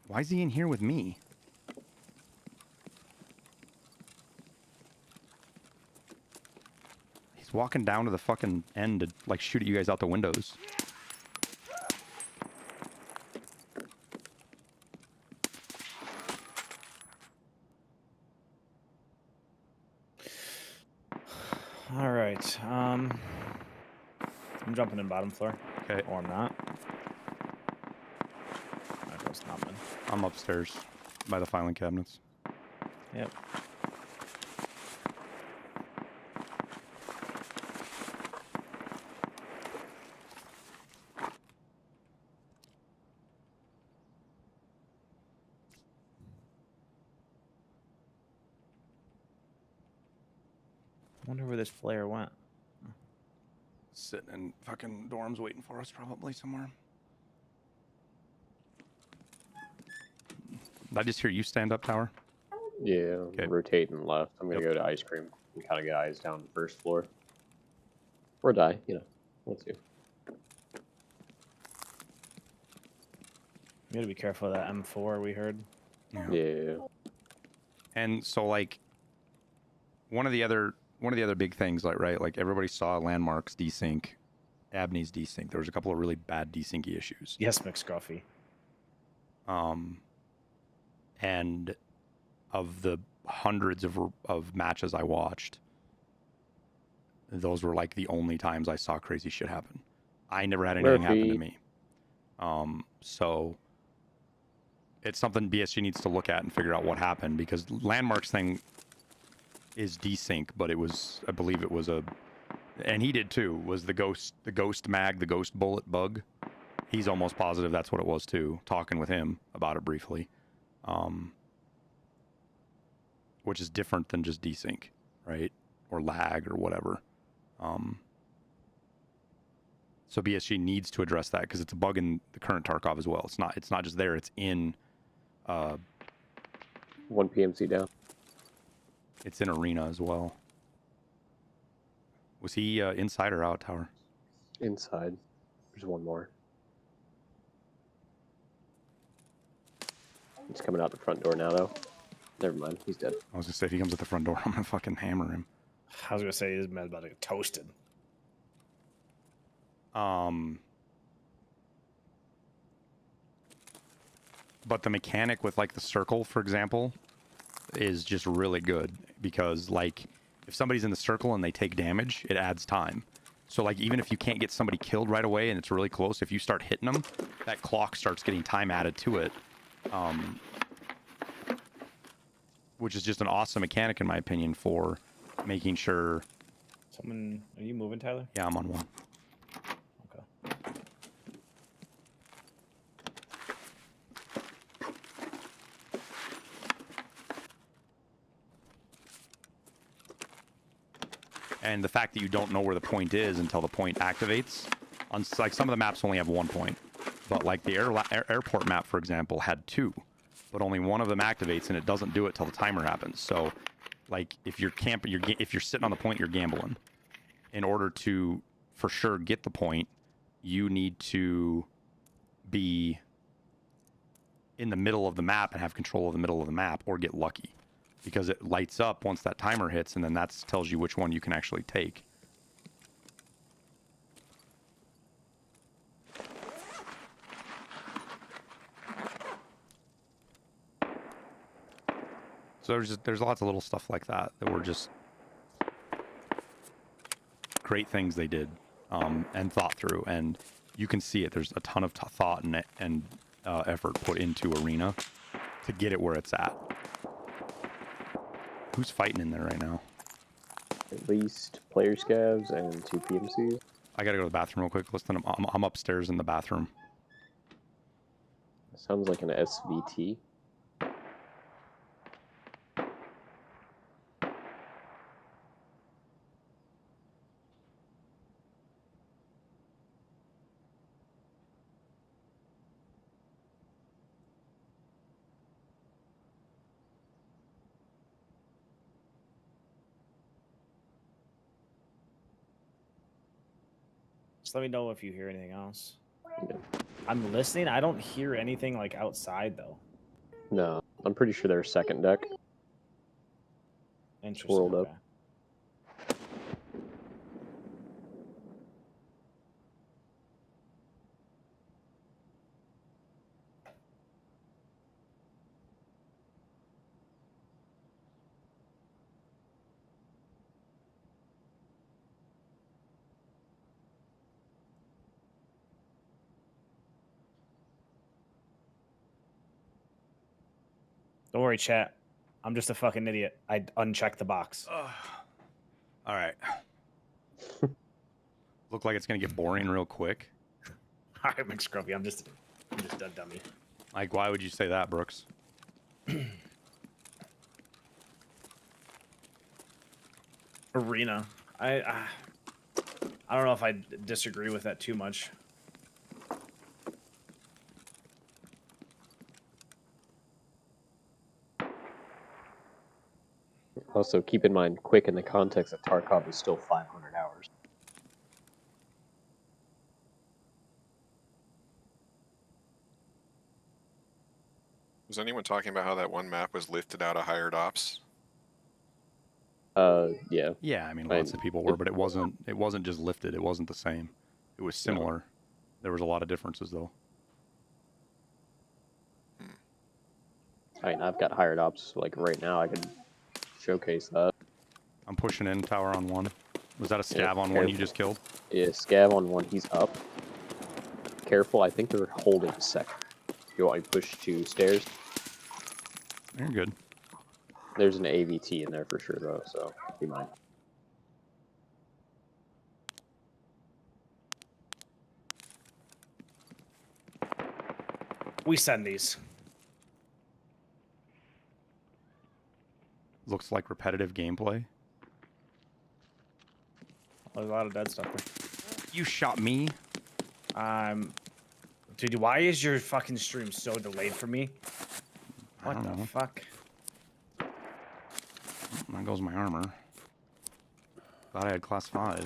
Why is he in here with me? He's walking down to the fucking end to, like, shoot at you guys out the windows. All right. I'm jumping in bottom floor. Okay. Or I'm not. Stopping. I'm upstairs by the filing cabinets. Yep. I wonder where this flare went. Sitting in fucking dorms waiting for us probably somewhere. Did I just hear you stand up, Tower? Yeah, rotating left. I'm gonna go to ice cream and kind of get eyes down the first floor. Or die, you know. Let's see. You gotta be careful of that M4 we heard. Yeah. And so, like, one of the other big things, like, right, like, everybody saw Landmark's desync, Abney's desync. There was a couple of really bad desyncy issues. Yes, McScruffy. And of the hundreds of matches I watched, those were like the only times I saw crazy shit happen. I never had anything happen to me. So it's something BSG needs to look at and figure out what happened, because Landmark's thing is desync, but it was, I believe it was and he did too, was the ghost mag, the ghost bullet bug. He's almost positive that's what it was too, talking with him about it briefly. Which is different than just desync, right? Or lag or whatever. So BSG needs to address that, because it's a bug in the current Tarkov as well. It's not just there, it's in 1 PMC down. It's in Arena as well. Was he inside or out, Tower? Inside. There's one more. He's coming out the front door now, though. Never mind, he's dead. I was gonna say, if he comes at the front door, I'm gonna fucking hammer him. I was gonna say, this man's about to get toasted. But the mechanic with like the circle, for example, is just really good, because like if somebody's in the circle and they take damage, it adds time. So like even if you can't get somebody killed right away and it's really close, if you start hitting them, that clock starts getting time added to it. Which is just an awesome mechanic in my opinion for making sure. Someone, are you moving, Tyler? Yeah, I'm on one. Okay. And the fact that you don't know where the point is until the point activates. On like some of the maps only have 1 point, but like the airport map, for example, had 2, but only one of them activates, and it doesn't do it till the timer happens. So, like if you're camping, if you're sitting on the point, you're gambling. In order to for sure get the point, you need to be in the middle of the map and have control of the middle of the map, or get lucky, because it lights up once that timer hits, and then that tells you which one you can actually take. So there's lots of little stuff like that that were just great things they did and thought through, and you can see it. There's a ton of thought and effort put into Arena to get it where it's at. Who's fighting in there right now? At least player scavs and 2 PMCs. I gotta go to the bathroom real quick. Listen, I'm upstairs in the bathroom. Sounds like an SVT. Just let me know if you hear anything else. Yeah. I'm listening. I don't hear anything like outside though. No, I'm pretty sure they're second deck. Interesting. Swirled Okay. up. Don't worry, chat. I'm just a fucking idiot. I unchecked the box. All right. Look like it's gonna get boring real quick. All right, McScruffy. I'm just a dummy. Like, why would you say that, Brooks? Arena. I don't know if I disagree with that too much. Also, keep in mind, quick in the context that Tarkov is still 500 hours. Was anyone talking about how that one map was lifted out of hired ops? Yeah. Yeah, I mean, lots of people were, but it wasn't just lifted. It wasn't the same. It was similar. There was a lot of differences, though. I mean, I've got hired ops, like, right now. I could showcase that. I'm pushing in tower on one. Was that a scav on one careful. you just killed? Yeah, scav on one. He's up. Careful. I think they're holding a sec. You want me to push to stairs? You're good. There's an AVT in there for sure, though, so be mine. We send these. Looks like repetitive gameplay. There's a lot of dead stuff there. You shot me? Dude, why is your fucking stream so delayed for me? What the fuck? There goes my armor. Thought I had class 5.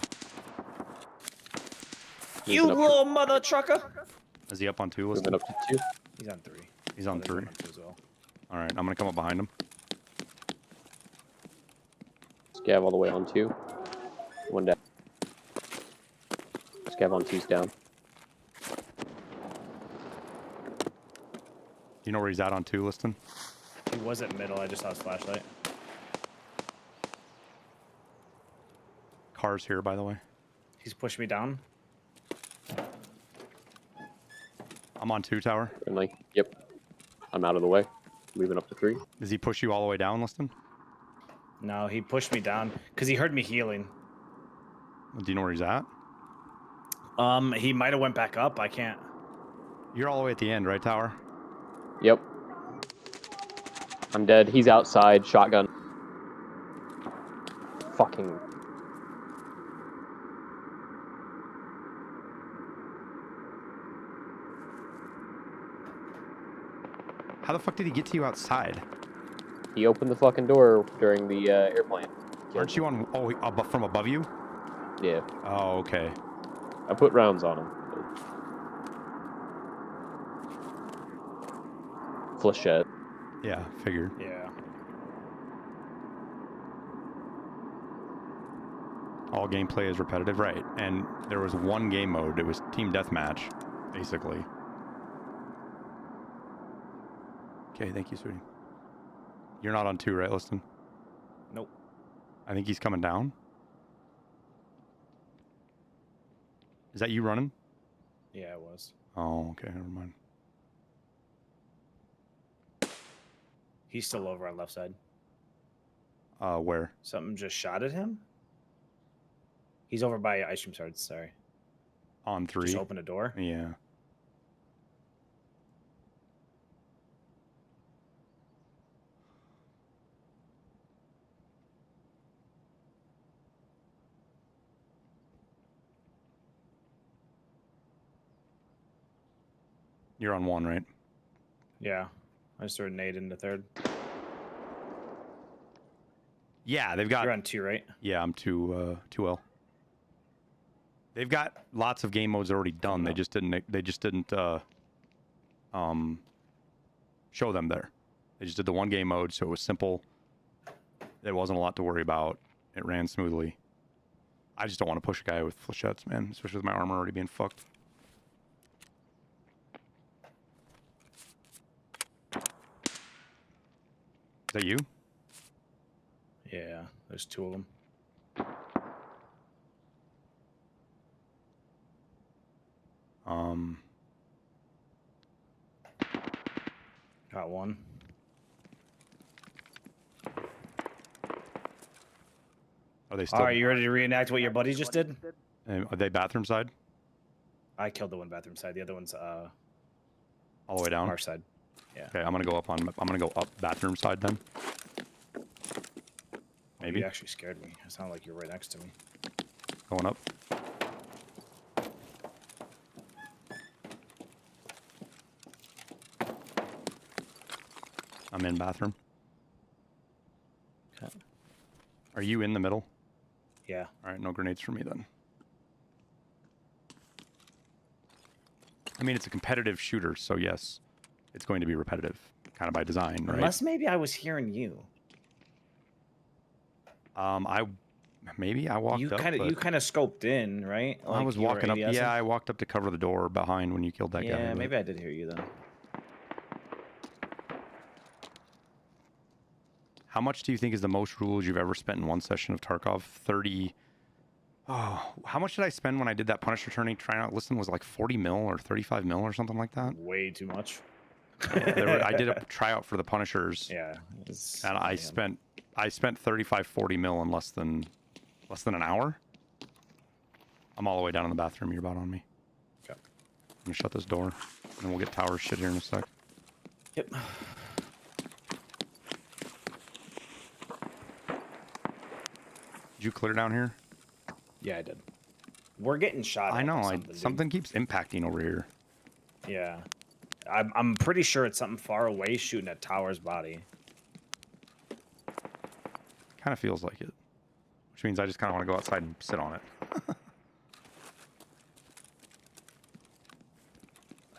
You little mother trucker! Is he up on 2? Moving up to 2. He's on 3. He's on 3. As well. Alright, I'm gonna come up behind him. Scav all the way on 2. One down. Scav on 2's down. You know where he's at on 2, Liston? He was at middle, I just saw his flashlight. Car's here, by the way. He's pushed me down. I'm on 2 tower. Friendly. Yep. I'm out of the way. Moving up to 3. Does he push you all the way down, Liston? No, he pushed me down because he heard me healing. Do you know where he's at? He might have went back up. I can't. You're all the way at the end, right, tower? Yep. I'm dead. He's outside. Shotgun. Fucking. How the fuck did he get to you outside? He opened the fucking door during the airplane. Aren't you on? Oh, from above you? Yeah. Oh, okay. I put rounds on him. Flechette. Yeah, figured. Yeah. All gameplay is repetitive, right? And there was one game mode. It was team deathmatch, basically. Okay, thank you, sweetie. You're not on 2, right, Liston? Nope. I think he's coming down. Is that you running? Yeah, it was. Oh, okay, never mind. He's still over on left side. Where? Something just shot at him? He's over by ice cream shards, sorry. On 3? Just open a door? Yeah. You're on 1, right? Yeah. I just threw a nade into 3rd. Yeah, they've got... You're on 2, right? Yeah, I'm 2L. They've got lots of game modes already done. They just didn't show them there. They just did the one game mode, so it was simple. There wasn't a lot to worry about. It ran smoothly. I just don't want to push a guy with flechettes, man, especially with my armor already being fucked. Is that you? Yeah, there's 2 of them. Got 1. Are they still? Are you ready to reenact what your buddy just did? Are they bathroom side? I killed the one bathroom side. The other one's all the way down. Our side. Yeah. Okay, I'm gonna go up bathroom side then. Maybe. You actually scared me. It sounded like you're right next to me. Going up. I'm in bathroom. Okay. Are you in the middle? Yeah. All right, no grenades for me then. I mean, it's a competitive shooter, so yes, it's going to be repetitive, kind of by design, right? Unless maybe I was hearing you. Maybe I walked up. You kind of scoped in, right? I was walking up. ADS-ing? Yeah, I walked up to cover the door behind when you killed that guy. Yeah, but... maybe I did hear you then. How much do you think is the most rules you've ever spent in one session of Tarkov? 30. Oh, how much did I spend when I did that Punisher tourney? Trying out listen was like 40 mil or 35 mil or something like that. Way too much. Yeah, I did a tryout for the Punishers. Yeah. And I spent 35, 40 mil in less than an hour. I'm all the way down in the bathroom. You're about on me. Okay. I'm gonna shut this door, and we'll get tower shit here in a sec. Yep. Did you clear down here? Yeah, I did. We're getting shot. I know. Something, something keeps impacting over here. Yeah. I'm pretty sure it's something far away shooting at Tower's body. Kind of feels like it. Which means I just kind of want to go outside and sit on it.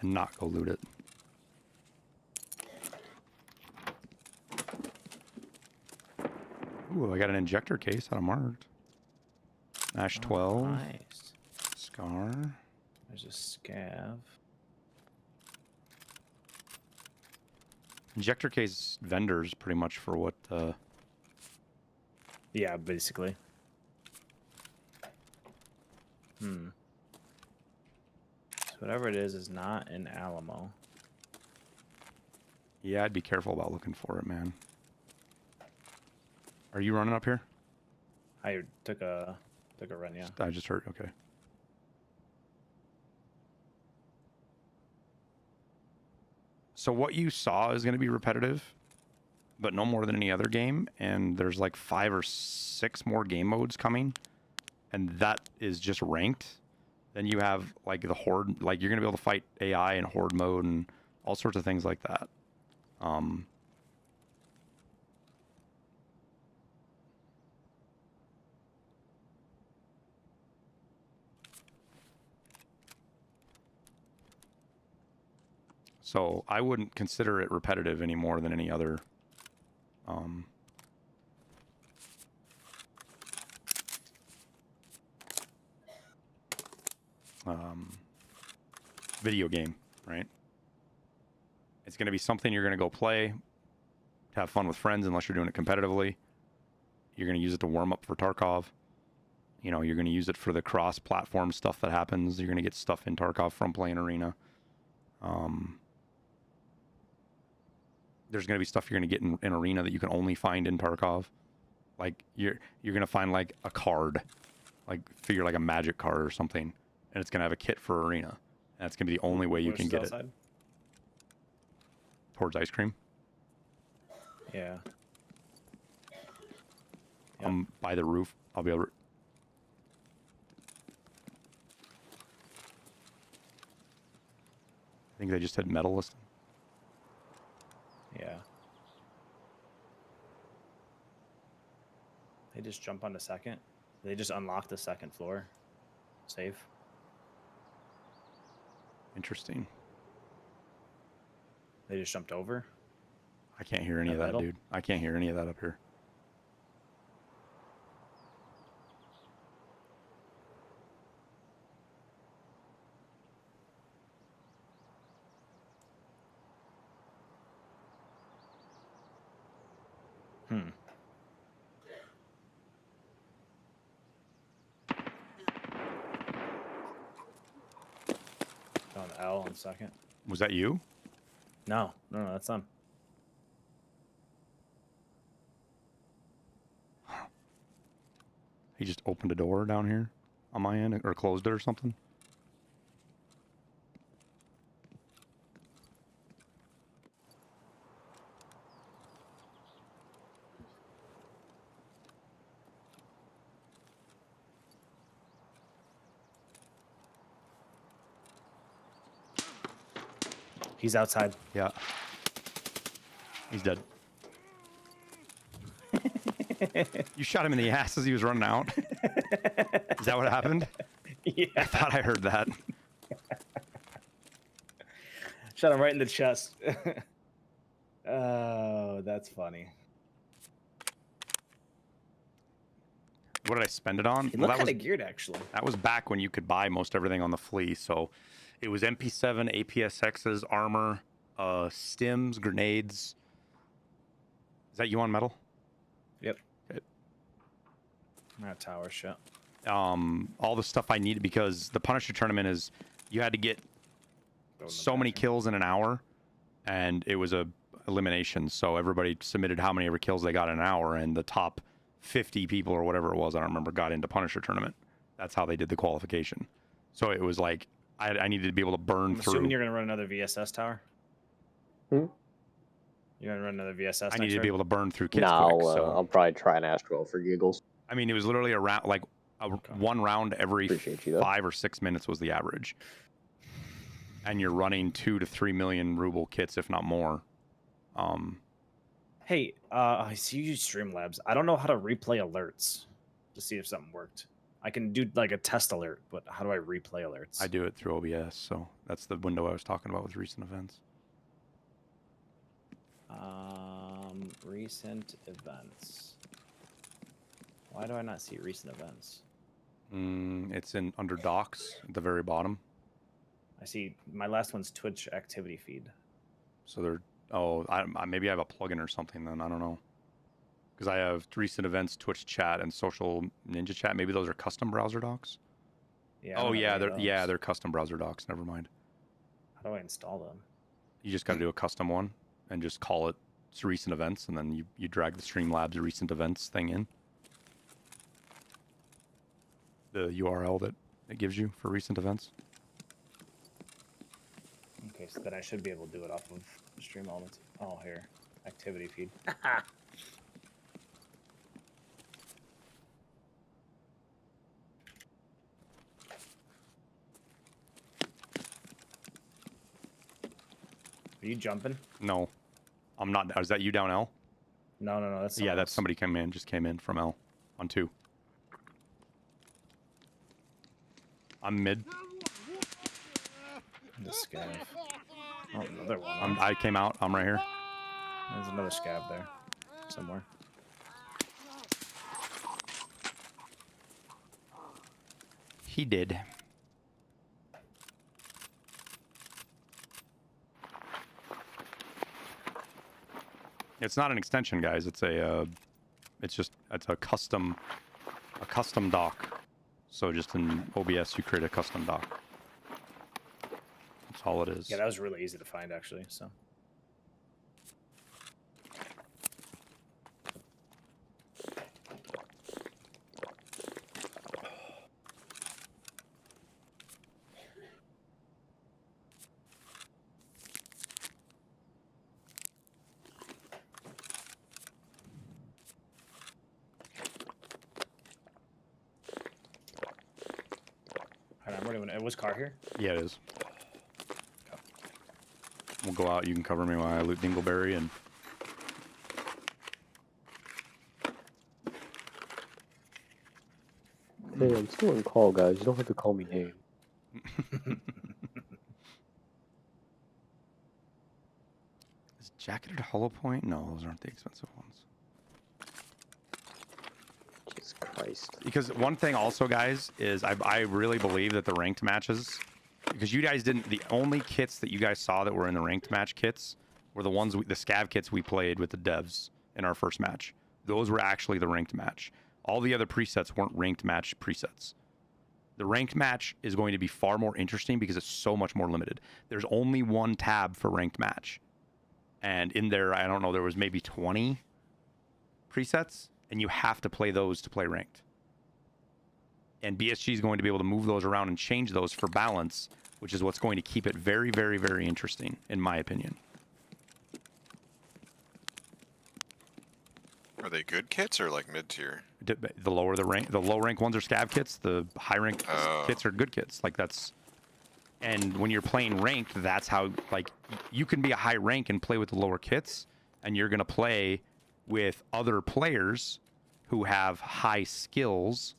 And not go loot it. Ooh, I got an injector case out of marked. Ash 12. Nice. Scar. There's a scav. Injector case vendors pretty much for what Yeah, basically. So whatever it is not an Alamo. Yeah, I'd be careful about looking for it, man. Are you running up here? I took a run, yeah. I just heard, okay. So what you saw is going to be repetitive, but no more than any other game. And there's like 5 or 6 more game modes coming. And that is just ranked. Then you have like the horde, like you're going to be able to fight AI in horde mode and all sorts of things like that. So I wouldn't consider it repetitive any more than any other video game, right? It's going to be something you're going to go play, to have fun with friends, unless you're doing it competitively. You're going to use it to warm up for Tarkov. You know, you're going to use it for the cross-platform stuff that happens. You're going to get stuff in Tarkov from playing Arena. There's going to be stuff you're going to get in Arena that you can only find in Tarkov. Like, you're going to find, like, a card. Like, figure like a magic card or something. And it's going to have a kit for Arena. And that's going to be the only way you can get it. Towards ice cream. Yeah. By the roof. I'll be able to... I think they just said metal listing. Yeah. They just jump on the second. They just unlock the second floor. Safe. Interesting. They just jumped over. I can't hear any of that, metal? dude. I can't hear any of that up here. On L on second. Was that you? No, that's them. He just opened a door down here on my end, or closed it or something. He's outside. Yeah. He's dead. You shot him in the ass as he was running out? Is that what happened? Yeah. I thought I heard that. Shot him right in the chest. Oh, that's funny. What did I spend it on? He looked kind of geared, actually. That was back when you could buy most everything on the flea, so... It was MP7, APSXs, armor, stims, grenades. Is that you on metal? Yep. Okay. That tower shit. All the stuff I needed, because the Punisher tournament is, you had to get so many kills in an hour, and it was a elimination. So everybody submitted how many ever kills they got in an hour, and the top 50 people or whatever it was, I don't remember, got into Punisher tournament. That's how they did the qualification. So it was like I needed to be able to burn through. Assuming you're gonna run another VSS tower. Hmm? You're gonna run another VSS. I needed to be able to burn through kits No, quick. So I'll probably try an Astro for giggles. I mean, it was literally around like one round every 5 or 6 minutes was the average. And you're running 2 to 3 million ruble kits, if not more. Hey, I see you use Streamlabs. I don't know how to replay alerts to see if something worked. I can do like a test alert, but how do I replay alerts? I do it through OBS, so that's the window I was talking about with recent events. Recent events. Why do I not see recent events? It's in under docs at the very bottom. I see my last one's Twitch activity feed. So they're maybe I have a plugin or something then, I don't know. Because I have recent events, Twitch chat, and social ninja chat. Maybe those are custom browser docs. Yeah. Oh yeah, they're custom browser docs. Never mind. How do I install them? You just got to do a custom one and just call it recent events, and then you drag the Streamlabs recent events thing in. The URL that it gives you for recent events. Okay, so then I should be able to do it off of Stream Elements. Oh, here, activity feed. Are you jumping? No, I'm not. Is that you down L? No. That's that's somebody just came in from L on 2. I'm mid. This scav. Oh, another one. I came out. I'm right here. There's another scav there somewhere. He did. It's not an extension, guys. It's a custom dock. So just in OBS, you create a custom dock. That's all it is. Yeah, that was really easy to find, actually. So. It was car here? Yeah, it is. We'll go out. You can cover me while I loot Dingleberry and. Hey, I'm still on call, guys. You don't have to call me name. Is jacketed hollow point? No, those aren't the expensive ones. Jesus Christ. Because one thing also, guys, is I really believe that the ranked matches, because you guys didn't, the only kits that you guys saw that were in the ranked match kits were the ones, the scav kits we played with the devs in our first match. Those were actually the ranked match. All the other presets weren't ranked match presets. The ranked match is going to be far more interesting because it's so much more limited. There's only one tab for ranked match. And in there, I don't know, there was maybe 20 presets, and you have to play those to play ranked. And BSG is going to be able to move those around and change those for balance, which is what's going to keep it very, very, very interesting, in my opinion. Are they good kits or like mid tier? The lower the rank, the low rank ones are scav kits. The high rank kits are good kits. Like that's, and when you're playing ranked, that's how, like, you can be a high rank and play with the lower kits, and you're gonna play with other players who have high skills,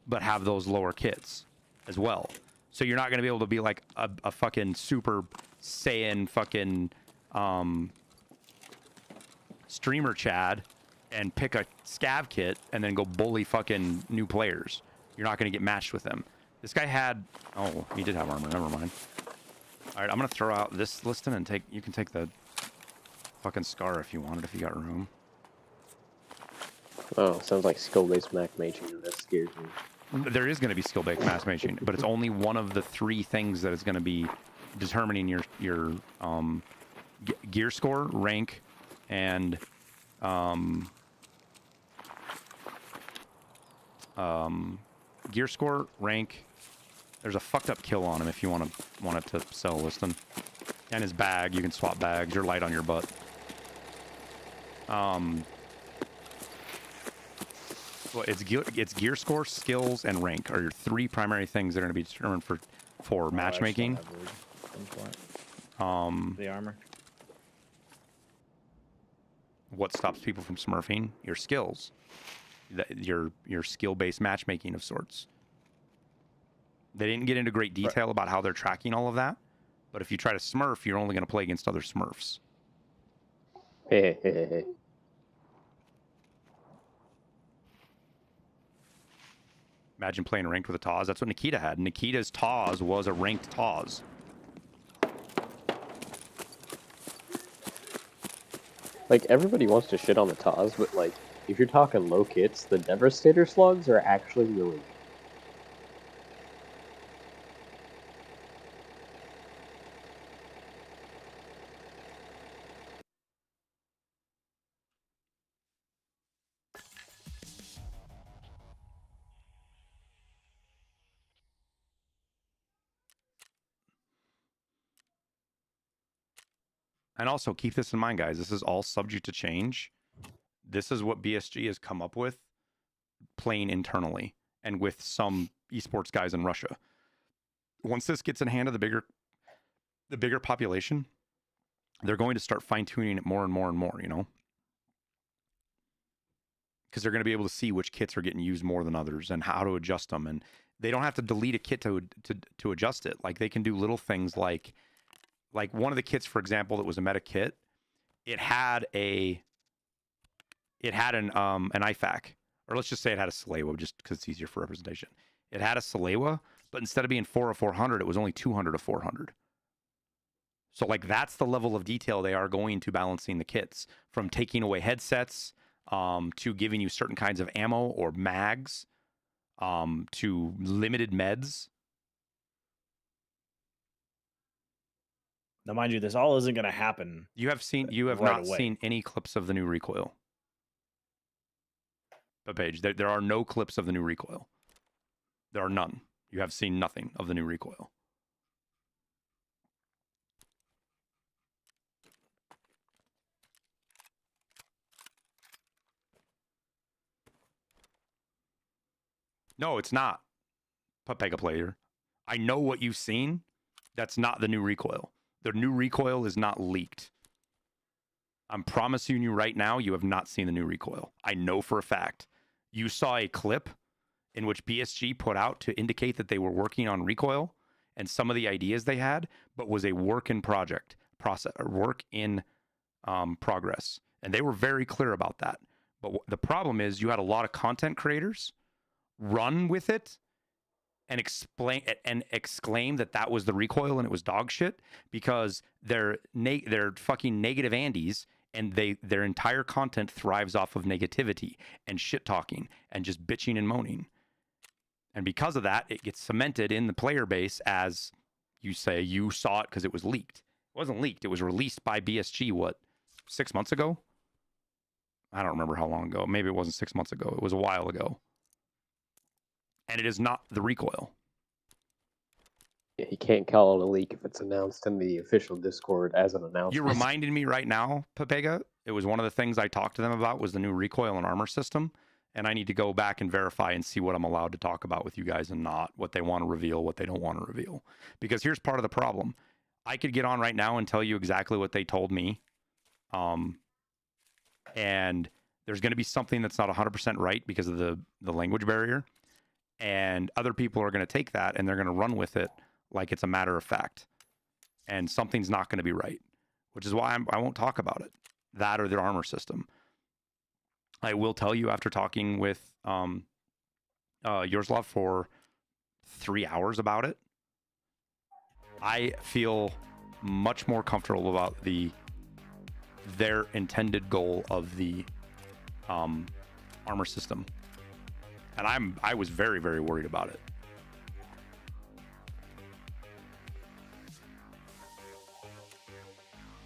but have those lower kits as well. So you're not gonna be able to be like a fucking super Saiyan fucking streamer Chad and pick a scav kit and then go bully fucking new players. You're not going to get matched with them. This guy had, oh, he did have armor. Never mind. All right, I'm going to throw out this listing and you can take the fucking scar if you wanted, if you got room. Oh, sounds like skill-based matchmaking, and that scares me. There is going to be skill-based matchmaking, but it's only one of the 3 things that is going to be determining your gear score, rank, and gear score, rank. There's a fucked up kill on him if you want it to sell, Liston. And his bag, you can swap bags. You're light on your butt. Well, it's gear score, skills, and rank are your 3 primary things that are going to be determined for matchmaking. The armor. What stops people from smurfing? Your skills. Your skill-based matchmaking of sorts. They didn't get into great detail about how they're tracking all of that, but if you try to smurf, you're only going to play against other smurfs. Imagine playing ranked with a Taz. That's what Nikita had. Nikita's Taz was a ranked Taz. Like, everybody wants to shit on the Taz, but, like, if you're talking low kits, the Devastator slugs are actually really good. And also, keep this in mind, guys. This is all subject to change. This is what BSG has come up with playing internally and with some esports guys in Russia. Once this gets in hand of the bigger population, they're going to start fine-tuning it more and more and more, you know? Because they're going to be able to see which kits are getting used more than others and how to adjust them. And they don't have to delete a kit to adjust it. Like, they can do little things like one of the kits, for example, that was a meta kit, it had an IFAK, or let's just say it had a Salewa, just because it's easier for representation. It had a Salewa, but instead of being 4 of 400, it was only 200 of 400. So, like, that's the level of detail they are going to balancing the kits, from taking away headsets to giving you certain kinds of ammo or mags to limited meds. Now, mind you, this all isn't going to happen. You have right not away. seen any clips of the new recoil. But Paige, there are no clips of the new recoil. There are none. You have seen nothing of the new recoil. No, it's not. Papega player. I know what you've seen. That's not the new recoil. The new recoil is not leaked. I'm promising you right now, you have not seen the new recoil. I know for a fact. You saw a clip in which BSG put out to indicate that they were working on recoil and some of the ideas they had, but was a work in progress. And they were very clear about that. But the problem is you had a lot of content creators run with it and exclaim that was the recoil and it was dog shit, because they're fucking negative Andes, and their entire content thrives off of negativity and shit talking and just bitching and moaning. And because of that, it gets cemented in the player base as, you say, you saw it because it was leaked. It wasn't leaked. It was released by BSG, 6 months ago? I don't remember how long ago. Maybe it wasn't 6 months ago. It was a while ago. And it is not the recoil. Yeah, you can't call it a leak if it's announced in the official Discord as an announcement. You're reminding me right now, Papega. It was one of the things I talked to them about was the new recoil and armor system. And I need to go back and verify and see what I'm allowed to talk about with you guys and not, what they want to reveal, what they don't want to reveal. Because here's part of the problem. I could get on right now and tell you exactly what they told me. And there's going to be something that's not 100% right because of the language barrier. And other people are going to take that and they're going to run with it like it's a matter of fact. And something's not going to be right, which is why I won't talk about it. That or their armor system. I will tell you, after talking with Yourslav for 3 hours about it, I feel much more comfortable about their intended goal of the armor system. And I was very, very worried about it.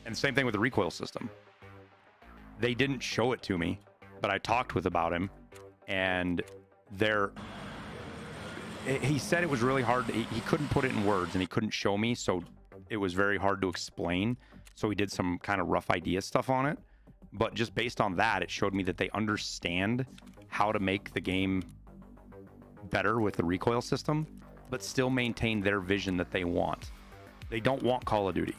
And same thing with the recoil system. They didn't show it to me, but I talked with about him, and he said it was really hard. He couldn't put it in words, and he couldn't show me, so it was very hard to explain. So he did some kind of rough idea stuff on it. But just based on that, it showed me that they understand how to make the game better with the recoil system, but still maintain their vision that they want. They don't want Call of Duty.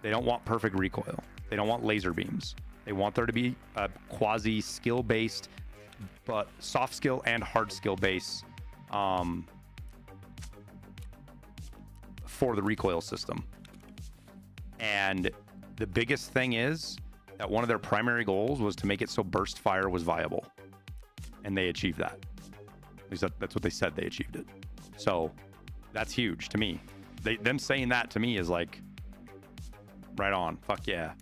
They don't want perfect recoil. They don't want laser beams. They want there to be a quasi skill based, but soft skill and hard skill base for the recoil system. And the biggest thing is that one of their primary goals was to make it so burst fire was viable. And they achieved that. At least that's what they said, they achieved it. So that's huge to me. Them saying that to me is like, right on. Fuck yeah.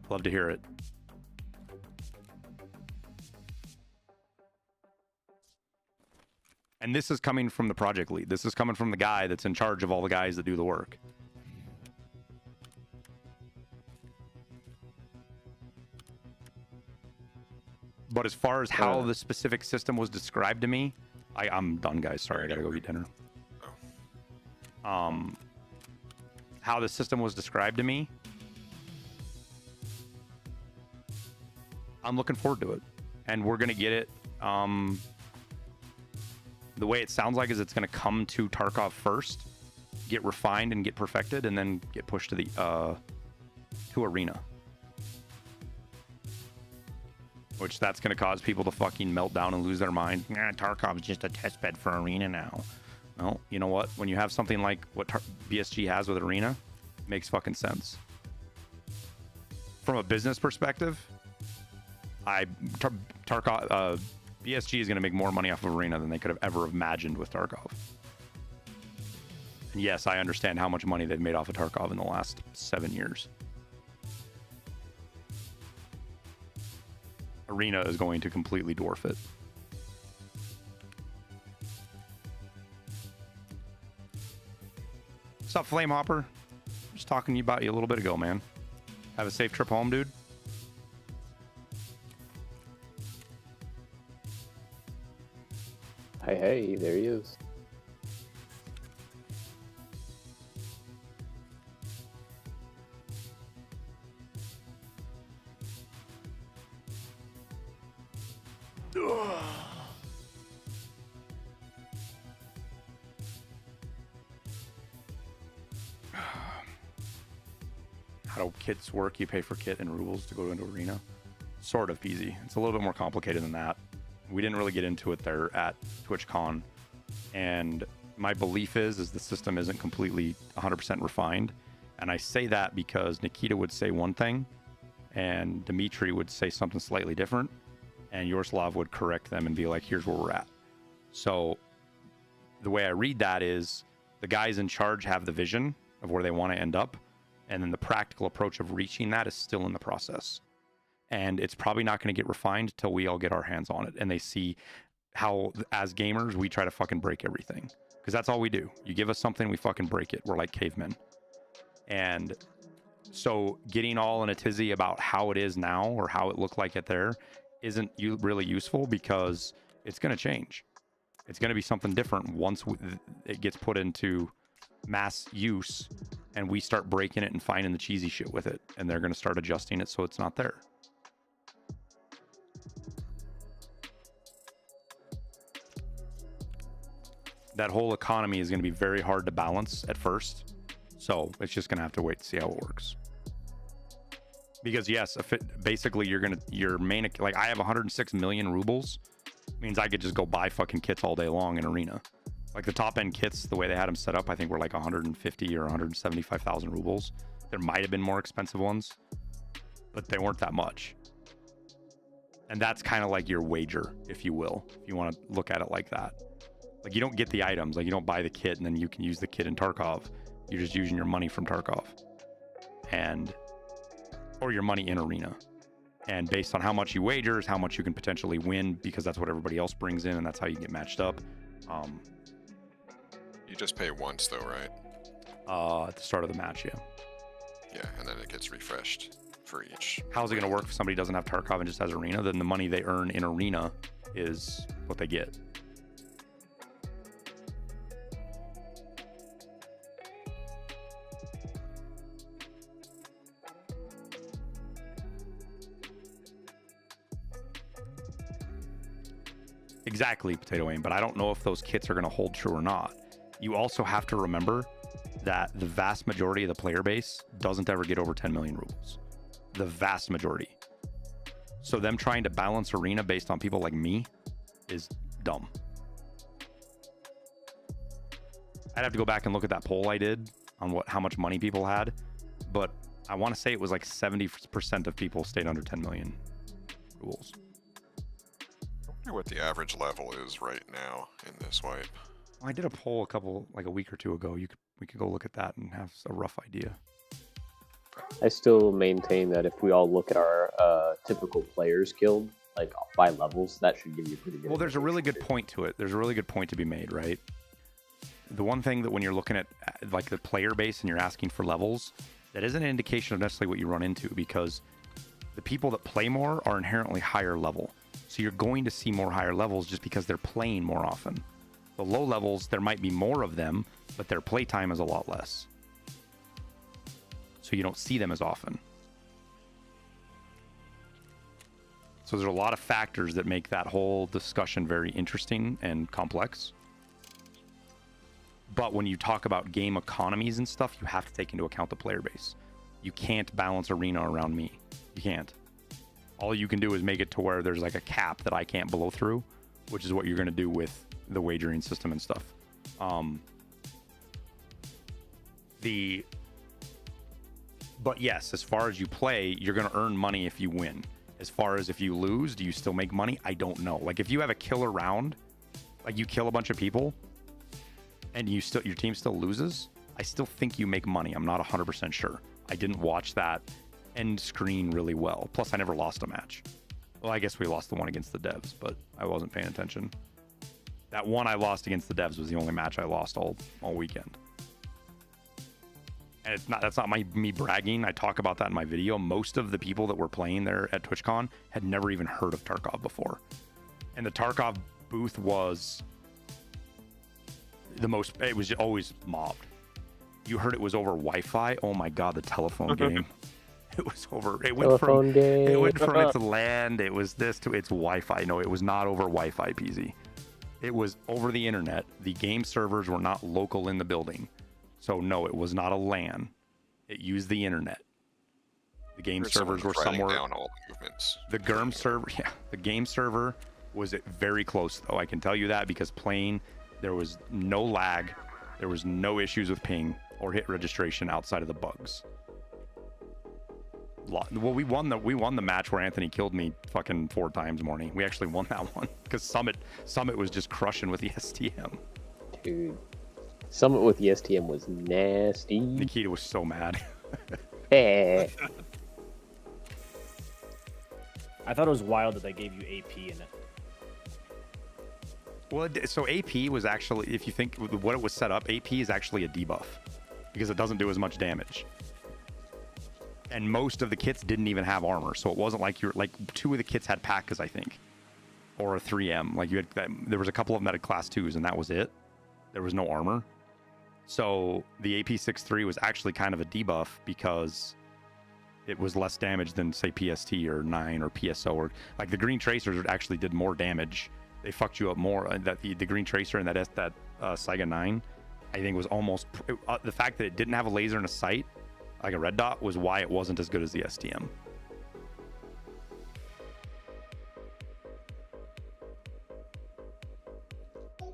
Love to hear it. And this is coming from the project lead. This is coming from the guy that's in charge of all the guys that do the work. But as far as how the specific system was described to me, I'm done, guys. Sorry, I gotta go eat dinner. How the system was described to me, I'm looking forward to it. And we're gonna get it. The way it sounds like is it's gonna come to Tarkov first, get refined and get perfected, and then get pushed to the to Arena. Which that's going to cause people to fucking melt down and lose their mind. Nah, Tarkov is just a test bed for Arena now. Well, you know what? When you have something like what BSG has with Arena, it makes fucking sense. From a business perspective, BSG is going to make more money off of Arena than they could have ever imagined with Tarkov. And yes, I understand how much money they've made off of Tarkov in the last 7 years. Arena is going to completely dwarf it. What's up, Flame Hopper? Just talking to you about you a little bit ago, man. Have a safe trip home, dude. Hey, there he is. How do kits work? You pay for kit and rubles to go into Arena. Sort of easy. It's a little bit more complicated than that. We didn't really get into it there at TwitchCon. And my belief is the system isn't completely 100% refined. And I say that because Nikita would say one thing and Dimitri would say something slightly different. And Yorslav would correct them and be like, here's where we're at. So the way I read that is the guys in charge have the vision of where they want to end up. And then the practical approach of reaching that is still in the process. And it's probably not going to get refined till we all get our hands on it. And they see how, as gamers, we try to fucking break everything. Because that's all we do. You give us something, we fucking break it. We're like cavemen. And so getting all in a tizzy about how it is now or how it looked like it there isn't really useful because it's going to change. It's going to be something different once it gets put into mass use and we start breaking it and finding the cheesy shit with it. And they're going to start adjusting it so it's not there. That whole economy is going to be very hard to balance at first. So it's just going to have to wait to see how it works. Because yes, basically your main, like I have 106 million rubles, means I could just go buy fucking kits all day long in Arena. Like the top end kits, the way they had them set up, I think were like 150 or 175,000 rubles. There might have been more expensive ones, but they weren't that much. And that's kind of like your wager, if you will, if you want to look at it like that. Like you don't get the items, like you don't buy the kit and then you can use the kit in Tarkov. You're just using your money from Tarkov. Or your money in Arena. And based on how much you wager is how much you can potentially win, because that's what everybody else brings in, and that's how you get matched up. You just pay once though, right? At the start of the match, yeah. Yeah, and then it gets refreshed for each. How's it going to work if somebody doesn't have Tarkov and just has Arena? Then the money they earn in Arena is what they get. Exactly, Potato Aim, but I don't know if those kits are going to hold true or not. You also have to remember that the vast majority of the player base doesn't ever get over 10 million rubles. The vast majority. So them trying to balance Arena based on people like me is dumb. I'd have to go back and look at that poll I did on how much money people had, but I want to say it was like 70% of people stayed under 10 million rubles. I wonder what the average level is right now in this wipe. I did a poll a week or two ago. We could go look at that and have a rough idea. I still maintain that if we all look at our typical players guild, like by levels, that should give you pretty good. Well, there's a really good point to it. There's a really good point to be made, right? The one thing that when you're looking at like the player base and you're asking for levels, that isn't an indication of necessarily what you run into, because the people that play more are inherently higher level. So you're going to see more higher levels just because they're playing more often. The low levels, there might be more of them, but their play time is a lot less. So you don't see them as often. So there's a lot of factors that make that whole discussion very interesting and complex. But when you talk about game economies and stuff, you have to take into account the player base. You can't balance Arena around me. You can't. All you can do is make it to where there's like a cap that I can't blow through, which is what you're going to do with the wagering system and stuff. But yes, as far as you play, you're going to earn money if you win. As far as if you lose, do you still make money? I don't know. Like if you have a killer round, like you kill a bunch of people and your team still loses, I still think you make money. I'm not 100% sure. I didn't watch that end screen really well. Plus I never lost a match. Well, I guess we lost the one against the devs, but I wasn't paying attention. That one I lost against the devs was the only match I lost all weekend. And that's not me bragging. I talk about that in my video. Most of the people that were playing there at TwitchCon had never even heard of Tarkov before. And the Tarkov booth was it was always mobbed. You heard it was over Wi-Fi. Oh my God, the telephone game. It was over. It went from its land. It was this to its Wi-Fi. No, it was not over Wi-Fi, PZ. It was over the internet. The game servers were not local in the building. So no, it was not a LAN. It used the internet. The game servers were somewhere. Down all the movements. The GERM server, yeah, the game server was very close though. I can tell you that because playing, there was no lag, there was no issues with ping or hit registration outside of the bugs. Well, we won the match where Anthony killed me fucking 4 times, Morning. We actually won that one because Summit was just crushing with the STM. Dude. Summit with the STM was nasty. Nikita was so mad. I thought it was wild that they gave you AP in it. Well, so AP was actually, if you think what it was set up, AP is actually a debuff because it doesn't do as much damage. And most of the kits didn't even have armor, so it wasn't like 2 of the kits had P.A.K.As, I think, or a 3M. Like there was a couple of them that had class 2s, and that was it. There was no armor. So the AP63 was actually kind of a debuff because it was less damage than say PST or 9 or PSO, or like the Green Tracers actually did more damage. They fucked you up more. That the Green Tracer and that Saiga 9, I think was almost the fact that it didn't have a laser and a sight, like a red dot, was why it wasn't as good as the STM.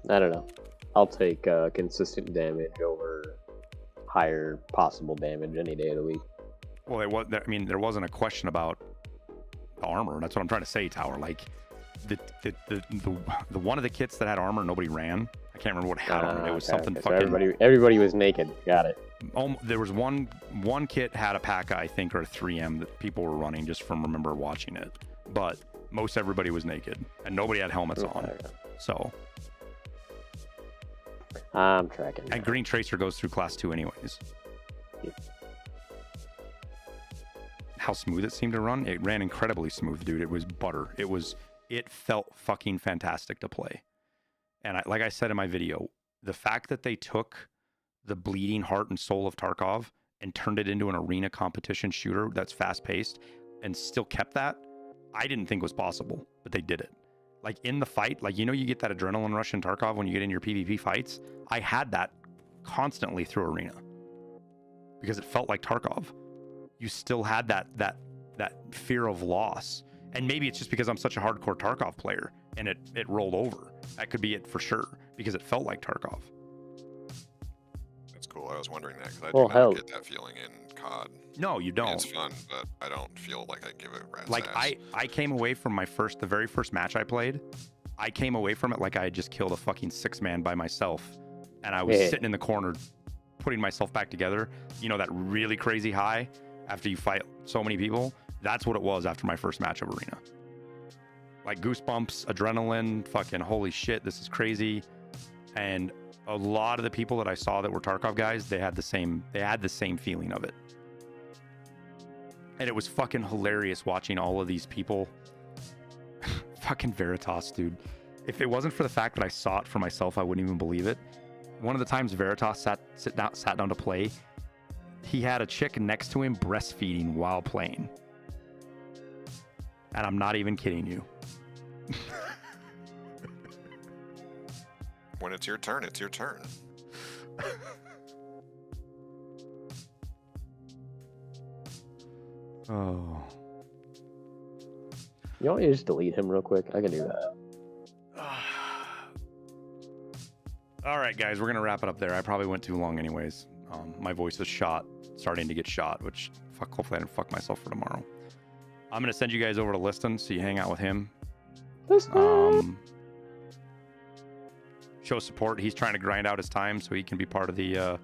I don't know. I'll take consistent damage over higher possible damage any day of the week. Well, there wasn't a question about the armor. That's what I'm trying to say, Tower. Like the one of the kits that had armor, nobody ran. I can't remember what hat on it. It was Okay, something okay. So fucking. everybody was naked. Got it. There was one kit had a PACA, I think, or a 3M that people were running just from remember watching it. But most everybody was naked and nobody had helmets on. So. I'm tracking. And Green Tracer goes through class 2 anyways. Yeah. How smooth it seemed to run. It ran incredibly smooth, dude. It was butter. It felt fucking fantastic to play. And like I said in my video, the fact that they took the bleeding heart and soul of Tarkov and turned it into an arena competition shooter that's fast paced and still kept that, I didn't think was possible, but they did it. Like in the fight, like, you know, you get that adrenaline rush in Tarkov when you get in your PvP fights. I had that constantly through arena because it felt like Tarkov. You still had that fear of loss. And maybe it's just because I'm such a hardcore Tarkov player and it rolled over. That could be it for sure because it felt like Tarkov. That's cool. I was wondering that because I Well, do hell. not get that feeling in COD. No, you I mean, don't. it's fun, but I don't feel like I give it rat's Like ass. I came away from the very first match I played, I came away from it like I had just killed a fucking 6-man by myself. And I was Yeah. sitting in the corner putting myself back together. You know, that really crazy high after you fight so many people. That's what it was after my first match of arena. Like goosebumps, adrenaline, fucking holy shit, this is crazy. And a lot of the people that I saw that were Tarkov guys, they had the same feeling of it. And it was fucking hilarious watching all of these people. Fucking Veritas, dude. If it wasn't for the fact that I saw it for myself, I wouldn't even believe it. One of the times Veritas sat down to play, he had a chick next to him breastfeeding while playing. And I'm not even kidding you. When it's your turn, it's your turn. Oh. You want me to just delete him real quick? I can do that. All right, guys, we're going to wrap it up there. I probably went too long anyways. My voice is starting to get shot, which hopefully I didn't fuck myself for tomorrow. I'm going to send you guys over to Liston so you hang out with him. Show support. He's trying to grind out his time so he can be part of the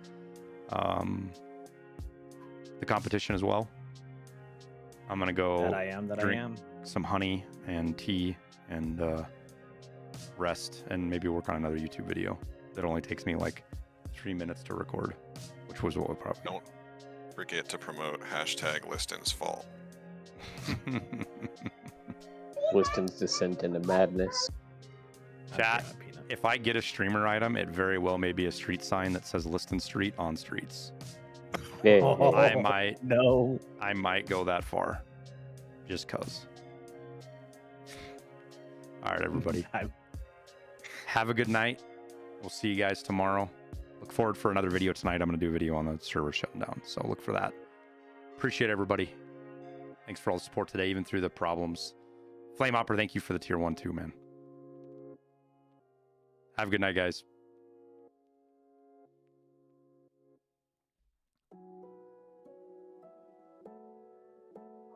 competition as well. I'm going to go drink some honey and tea and rest and maybe work on another YouTube video that only takes me like 3 minutes to record, which was what we probably Don't forget to promote #Liston's fault. Liston's descent into madness. Chat, if I get a streamer item, it very well may be a street sign that says Liston Street on streets. Yeah. I might go that far. Just cause. All right, everybody. Have a good night. We'll see you guys tomorrow. Look forward for another video tonight. I'm going to do a video on the server shutting down. So look for that. Appreciate everybody. Thanks for all the support today, even through the problems. Flame Opera, thank you for the tier 1 too, man. Have a good night, guys.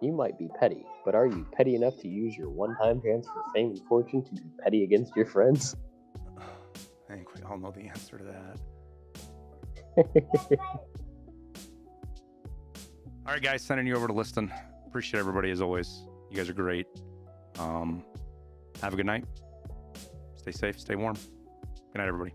You might be petty, but are you petty enough to use your one-time chance for fame and fortune to be petty against your friends? I think we all know the answer to that. All right, guys, sending you over to Liston. Appreciate everybody as always. You guys are great. Have a good night. Stay safe, stay warm. Good night, everybody.